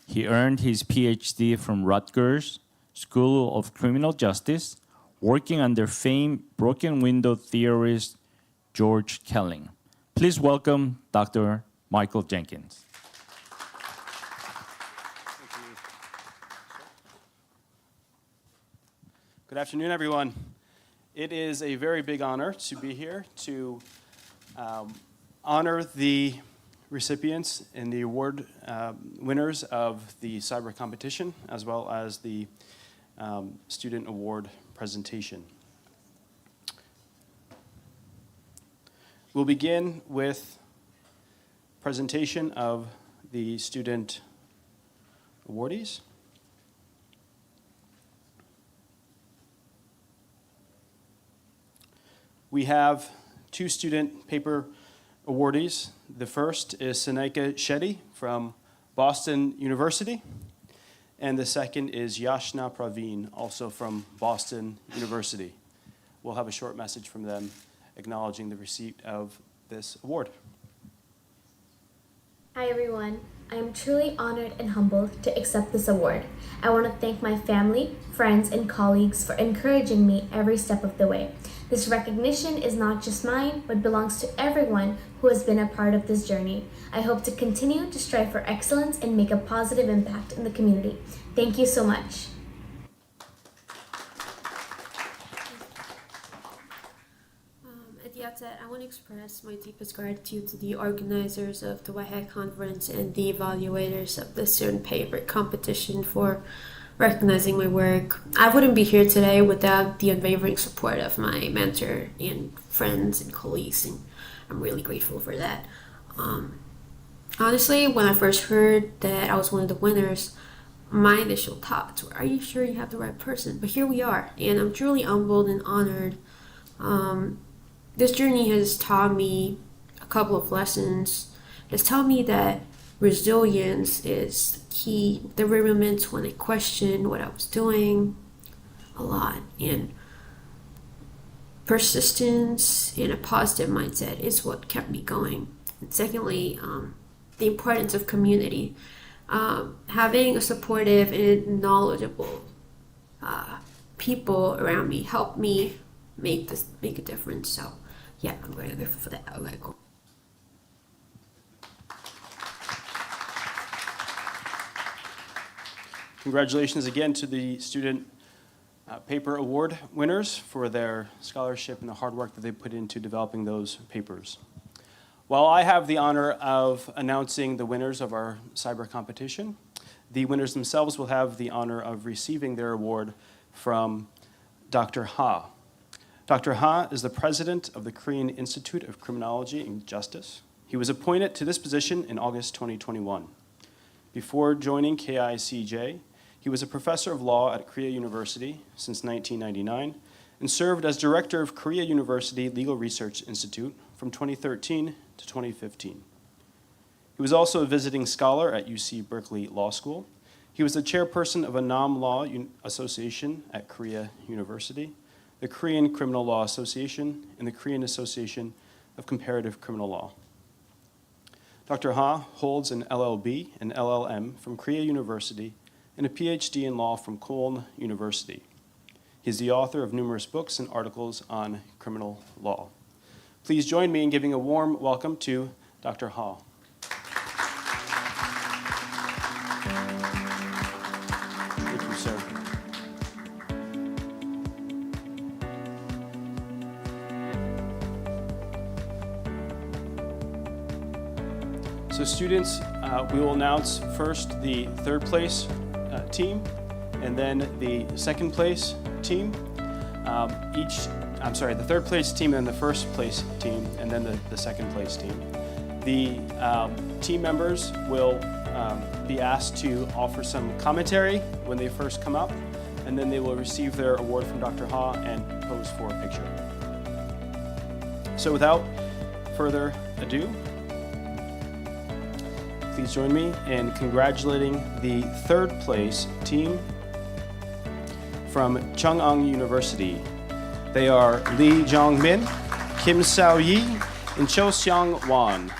He earned his PhD from Rutgers School of Criminal Justice, working under famed broken window theorist George Kelling. Please welcome Dr. Michael Jenkins. Good afternoon, everyone. It is a very big honor to be here to honor the recipients and the award winners of the cyber competition, as well as the student award presentation. We'll begin with presentation of the student awardees. We have two student paper awardees. The first is Sunaika Shetty from Boston University, and the second is Yashna Praveen, also from Boston University. We'll have a short message from them acknowledging the receipt of this award. Hi everyone, I am truly honored and humbled to accept this award. I want to thank my family, friends, and colleagues for encouraging me every step of the way. This recognition is not just mine, but belongs to everyone who has been a part of this journey. I hope to continue to strive for excellence and make a positive impact in the community. Thank you so much. At the outset, I want to express my deepest gratitude to the organizers of the WIHEC conference and the evaluators of the student paper competition for recognizing my work. I wouldn't be here today without the unwavering support of my mentor and friends and colleagues, and I'm really grateful for that. Honestly, when I first heard that I was one of the winners, my initial thoughts were, are you sure you have the right person? But here we are, and I'm truly humbled and honored. This journey has taught me a couple of lessons. It's taught me that resilience is the key. There were moments when I questioned what I was doing a lot, and persistence and a positive mindset is what kept me going. And secondly, the importance of community. Having a supportive and knowledgeable people around me helped me make a difference. So yeah, I'm very grateful for that. Okay, cool. Congratulations again to the student paper award winners for their scholarship and the hard work that they put into developing those papers. While I have the honor of announcing the winners of our cyber competition, the winners themselves will have the honor of receiving their award from Dr. Ha. Dr. Ha is the president of the Korean Institute of Criminology and Justice. He was appointed to this position in August 2021. Before joining KICJ, he was a professor of law at Korea University since 1999 and served as director of Korea University Legal Research Institute from 2013 to 2015. He was also a visiting scholar at UC Berkeley Law School. He was the chairperson of a Law Association at Korea University, the Korean Criminal Law Association, and the Korean Association of Comparative Criminal Law. Dr. Ha holds an LLB and LLM from Korea University and a PhD in law from Cologne University. He is the author of numerous books and articles on criminal law. Please join me in giving a warm welcome to Dr. Ha. Thank you, sir. So students, we will announce first the third place team and then the second place team. The third place team and then the first place team and then the second place team. The team members will be asked to offer some commentary when they first come up, and then they will receive their award from Dr. Ha and pose for a picture. So without further ado, please join me in congratulating the third place team from Chung-Ang University. They are Lee Jong-min, Kim Sao-yi, and Cho Seong-wan.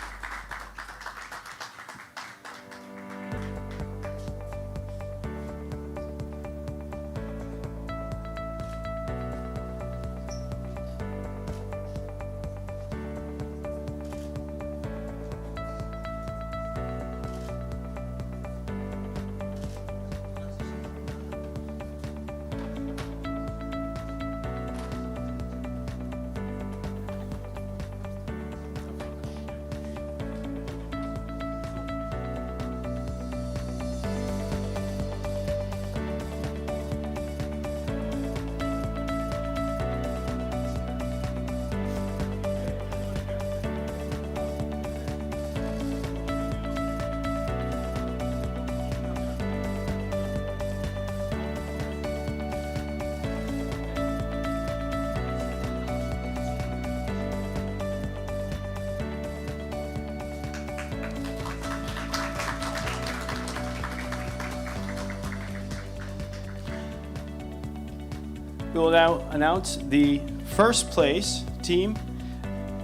We will now announce the first place team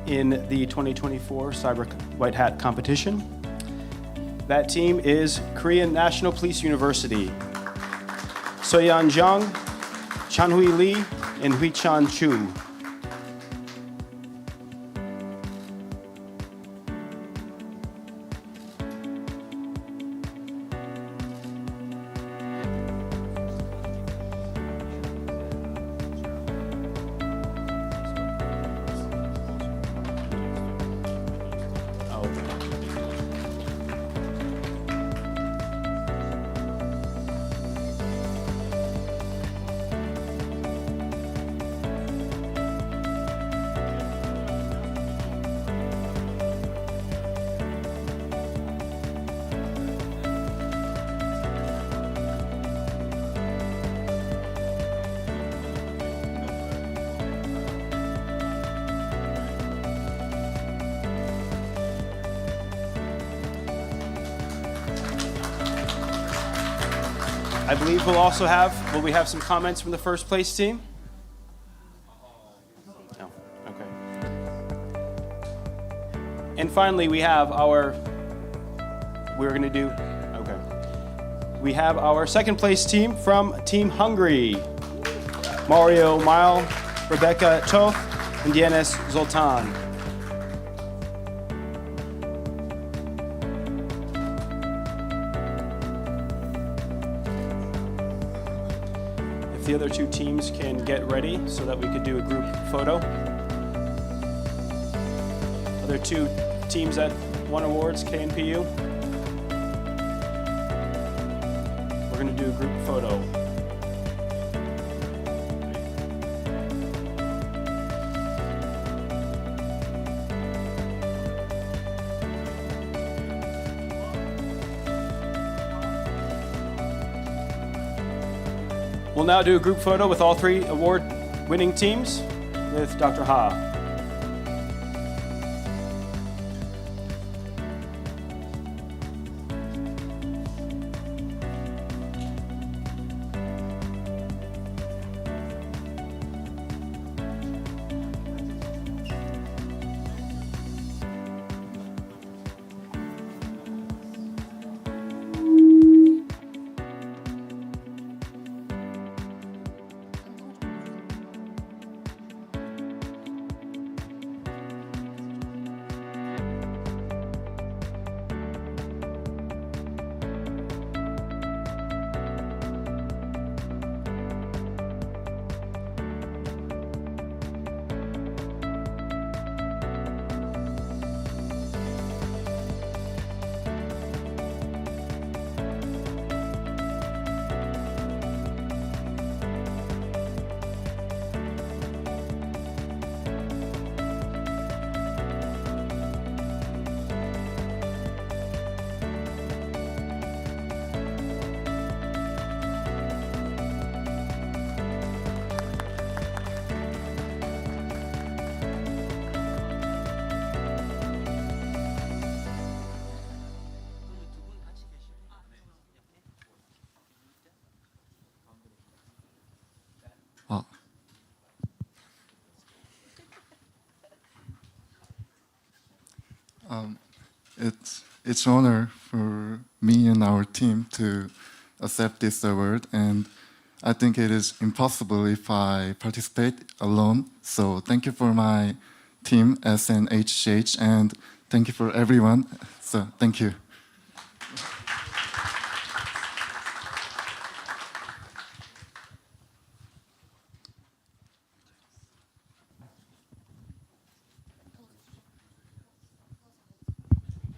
in the 2024 Cyber White Hat competition. That team is Korean National Police University. Soyeon Jung, Chanhui Lee, and Hui-chan Chu. I believe we'll also have, will we have some comments from the first place team? No, okay. And finally, we have our, we have our second place team from Team Hungary. Mario Mile, Rebecca Toth, and Yanis Zoltan. the other two teams can get ready so that we could do a group photo. Other two teams that won awards, K and PU. We're going to do a group photo. We'll now do a group photo with all three award-winning teams with Dr. Ha. It's an honor for me and our team to accept this award, and I think it is impossible if I participate alone. So thank you for my team, SNHH, and thank you for everyone. So thank you.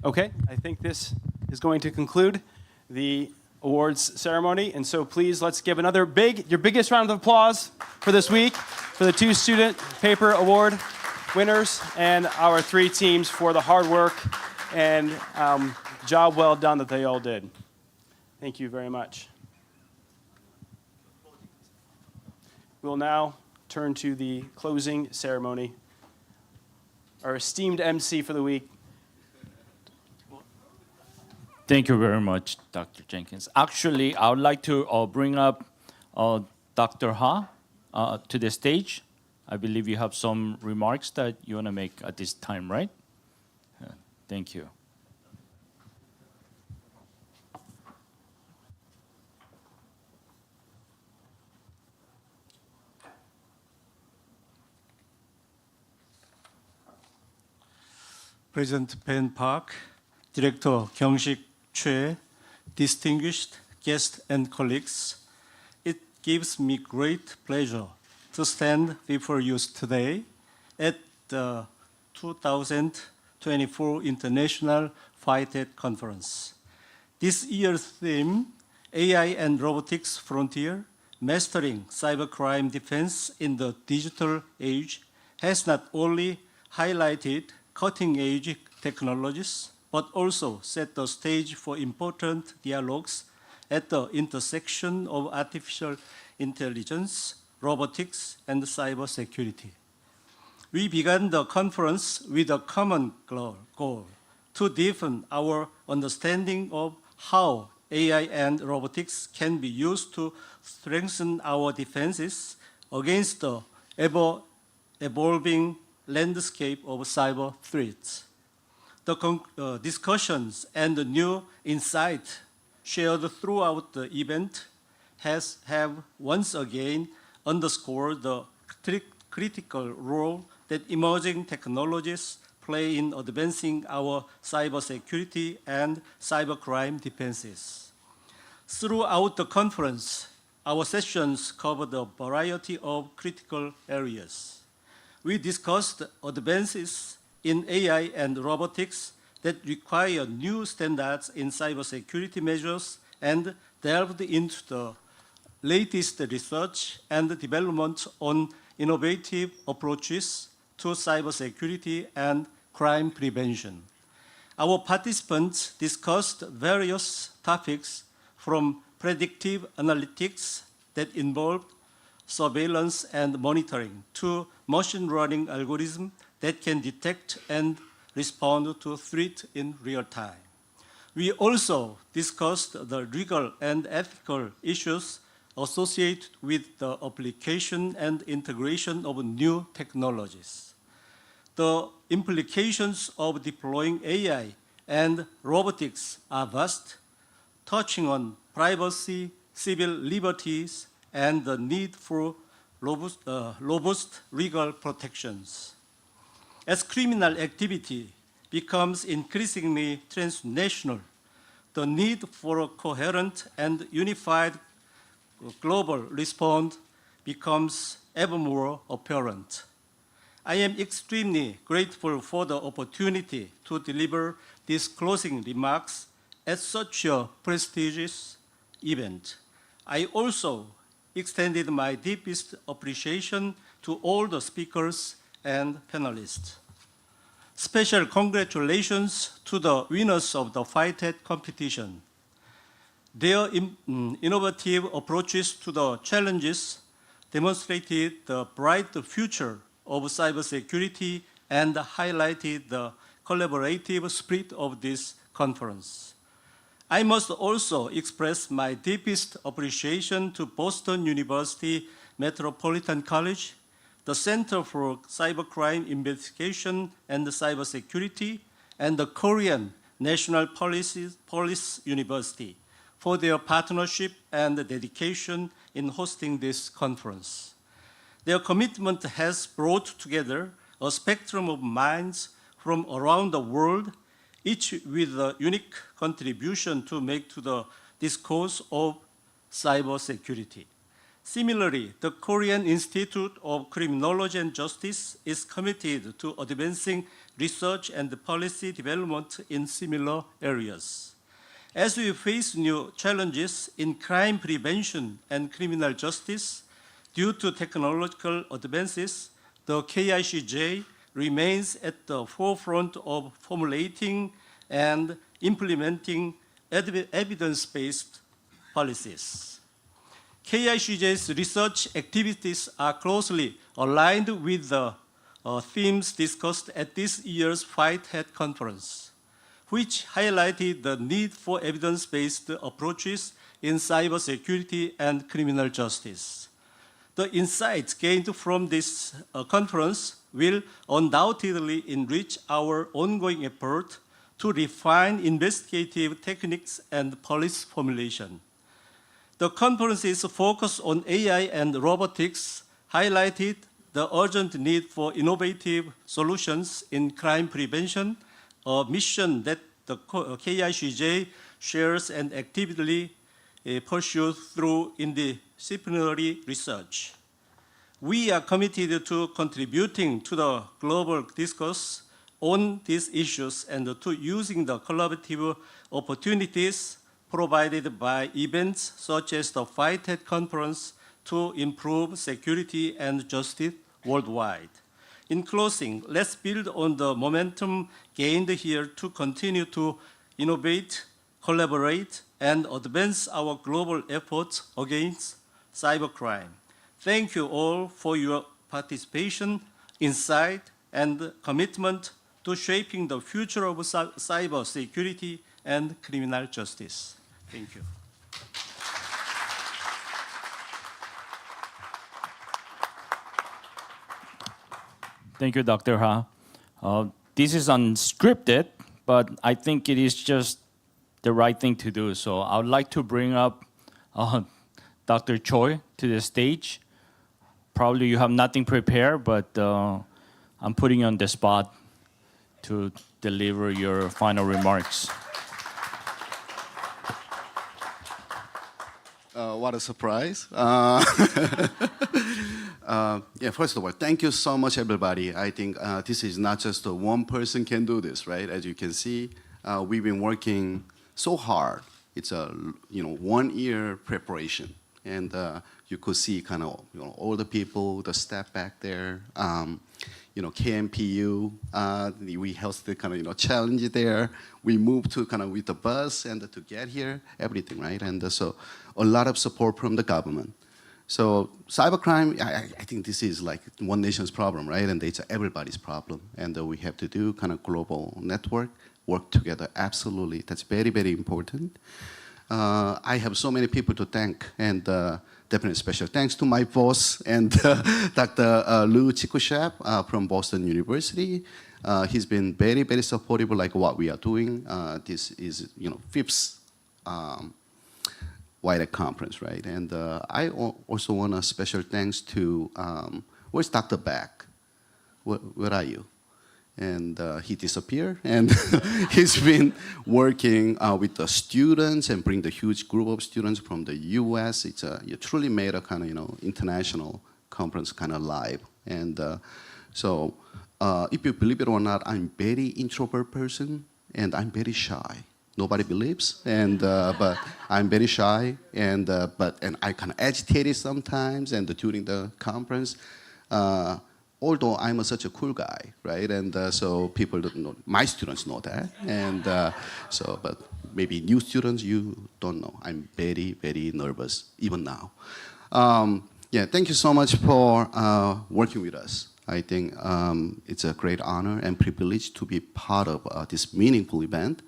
Okay, I think this is going to conclude the awards ceremony. And so please, let's give your biggest round of applause for this week for the two student paper award winners and our three teams for the hard work and job well done that they all did. Thank you very much. We'll now turn to the closing ceremony. Our esteemed MC for the week. Thank you very much, Dr. Jenkins. Actually, I would like to bring up Dr. Ha to the stage. I believe you have some remarks that you want to make at this time, right? Thank you. President PAN Park, Director Kyung-Sik Choi, distinguished guests and colleagues, it gives me great pleasure to stand before you today at the 2024 International FITED Conference. This year's theme, AI and Robotics Frontier, Mastering Cybercrime Defense in the Digital Age, has not only highlighted cutting-edge technologies, but also set the stage for important dialogues at the intersection of artificial intelligence, robotics, and cybersecurity. We began the conference with a common goal to deepen our understanding of how AI and robotics can be used to strengthen our defenses against the evolving landscape of cyber threats. The discussions and the new insight shared throughout the event have once again underscored the critical role that emerging technologies play in advancing our cybersecurity and cybercrime defenses. Throughout the conference, our sessions covered a variety of critical areas. We discussed advances in AI and robotics that require new standards in cybersecurity measures and delved into the latest research and development on innovative approaches to cybersecurity and crime prevention. Our participants discussed various topics from predictive analytics that involved surveillance and monitoring to machine learning algorithms that can detect and respond to threats in real time. We also discussed the legal and ethical issues associated with the application and integration of new technologies. The implications of deploying AI and robotics are vast, touching on privacy, civil liberties, and the need for robust legal protections. As criminal activity becomes increasingly transnational, the need for a coherent and unified global response becomes ever more apparent. I am extremely grateful for the opportunity to deliver these closing remarks at such a prestigious event. I also extended my deepest appreciation to all the speakers and panelists. Special congratulations to the winners of the FITED competition. Their innovative approaches to the challenges demonstrated the bright future of cybersecurity and highlighted the collaborative spirit of this conference. I must also express my deepest appreciation to Boston University Metropolitan College, the Center for Cybercrime Investigation and Cybersecurity, and the Korean National Police University for their partnership and dedication in hosting this conference. Their commitment has brought together a spectrum of minds from around the world, each with a unique contribution to make to the discourse of cybersecurity. Similarly, the Korean Institute of Criminology and Justice is committed to advancing research and policy development in similar areas. As we face new challenges in crime prevention and criminal justice due to technological advances, the KICJ remains at the forefront of formulating and implementing evidence-based policies. KICJ's research activities are closely aligned with the themes discussed at this year's FITED conference, which highlighted the need for evidence-based approaches in cybersecurity and criminal justice. The insights gained from this conference will undoubtedly enrich our ongoing effort to refine investigative techniques and policy formulation. The conference's focus on AI and robotics highlighted the urgent need for innovative solutions in crime prevention, a mission that the KICJ shares and actively pursues through interdisciplinary research. We are committed to contributing to the global discourse on these issues and to using the collaborative opportunities provided by events such as the FITED conference to improve security and justice worldwide. In closing, let's build on the momentum gained here to continue to innovate, collaborate, and advance our global efforts against cybercrime. Thank you all for your participation, insight, and commitment to shaping the future of cybersecurity and criminal justice. Thank you. Thank you, Dr. Ha. This is unscripted, but I think it is just the right thing to do. So I would like to bring up Dr. Choi to the stage. Probably you have nothing prepared, but I'm putting you on the spot to deliver your final remarks. What a surprise. Yeah, first of all, thank you so much, everybody. I think this is not just one person can do this, right? As you can see, we've been working so hard. It's a 1 year preparation, and you could see kind of all the people, the staff back there. KMPU, we hosted kind of challenge there. We moved to kind of with the bus and to get here, everything, right? And so a lot of support from the government. So cybercrime, I think this is like one nation's problem, right? And it's everybody's problem. And we have to do kind of global network, work together. Absolutely, that's very, very important. I have so many people to thank, and definitely special thanks to my boss and Dr. Lou Chikushep from Boston University. He's been very, very supportive of like what we are doing. This is, fifth WIDEC conference, right? And I also want a special thanks to, where's Dr. Beck? Where are you? And he disappeared, and he's been working with the students and bring the huge group of students from the U.S. It's you truly made a kind of international conference kind of live. And so if you believe it or not, I'm very introvert person, and I'm very shy. Nobody believes, and but I'm very shy, and I kind of agitated sometimes, and during the conference. Although I'm such a cool guy, right? And so people don't know, my students know that. And but maybe new students, you don't know. I'm very, very nervous, even now. Yeah, thank you so much for working with us. I think it's a great honor and privilege to be part of this meaningful event.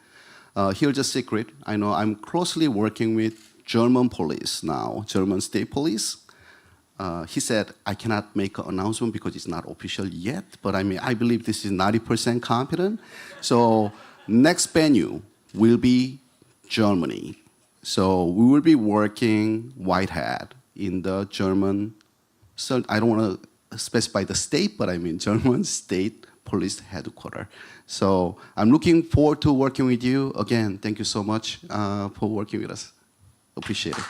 Here's a secret. I know I'm closely working with German police now, German state police. He said, I cannot make an announcement because it's not official yet, but I believe this is 90% confident. So next venue will be Germany. So we will be working white hat in the German, so I don't want to specify the state, but I mean German state police headquarters. So I'm looking forward to working with you. Again, thank you so much for working with us. Appreciate it.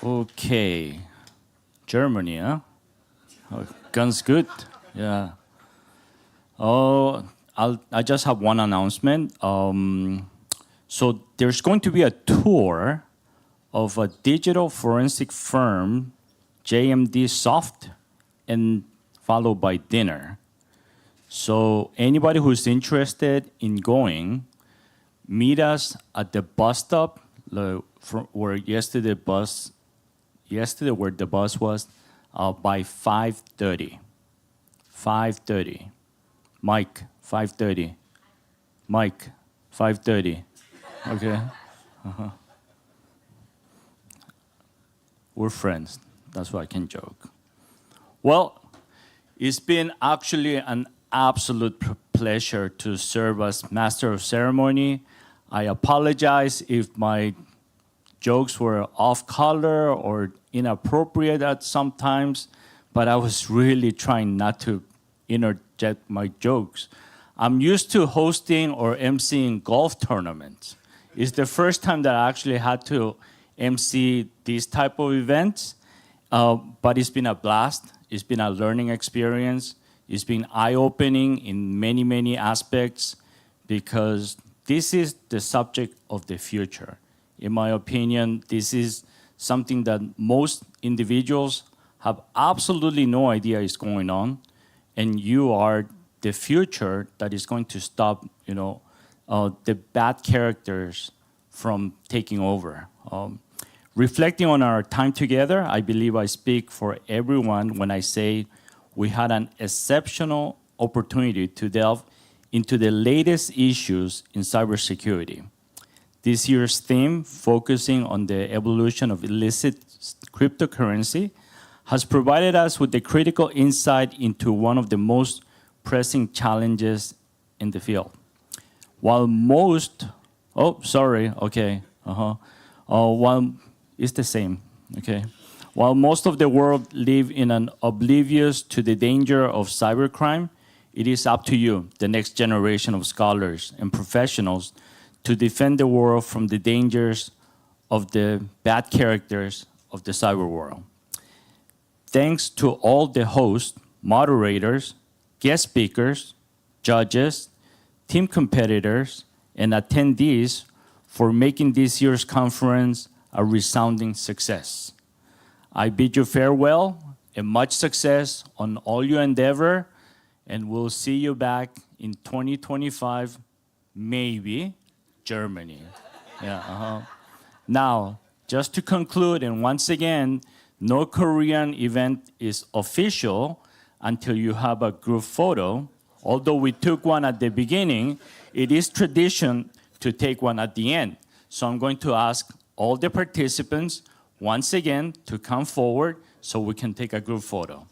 Okay, Germany, huh? Oh, guns good, yeah. Oh, I just have one announcement. So there's going to be a tour of a digital forensic firm, JMD Soft, and followed by dinner. So anybody who's interested in going, meet us at the bus stop where where the bus was by 5:30. 5:30. Mike, 5:30. Mike, 5:30. Okay. We're friends. That's why I can joke. Well, it's been actually an absolute pleasure to serve as Master of Ceremony. I apologize if my jokes were off color or inappropriate at some times, but I was really trying not to interject my jokes. I'm used to hosting or emceeing golf tournaments. It's the first time that I actually had to MC these type of events, but it's been a blast. It's been a learning experience. It's been eye-opening in many, many aspects because this is the subject of the future. In my opinion, this is something that most individuals have absolutely no idea is going on, and you are the future that is going to stop, the bad characters from taking over. Reflecting on our time together, I believe I speak for everyone when I say we had an exceptional opportunity to delve into the latest issues in cybersecurity. This year's theme, focusing on the evolution of illicit cryptocurrency, has provided us with the critical insight into one of the most pressing challenges in the field. While most, it's the same, okay? While most of the world live in an oblivious to the danger of cybercrime, it is up to you, the next generation of scholars and professionals, to defend the world from the dangers of the bad characters of the cyber world. Thanks to all the hosts, moderators, guest speakers, judges, team competitors, and attendees for making this year's conference a resounding success. I bid you farewell and much success on all your endeavor, and we'll see you back in 2025, maybe Germany. Now, just to conclude, and once again, no Korean event is official until you have a group photo. Although we took one at the beginning, it is tradition to take one at the end. So I'm going to ask all the participants once again to come forward so we can take a group photo.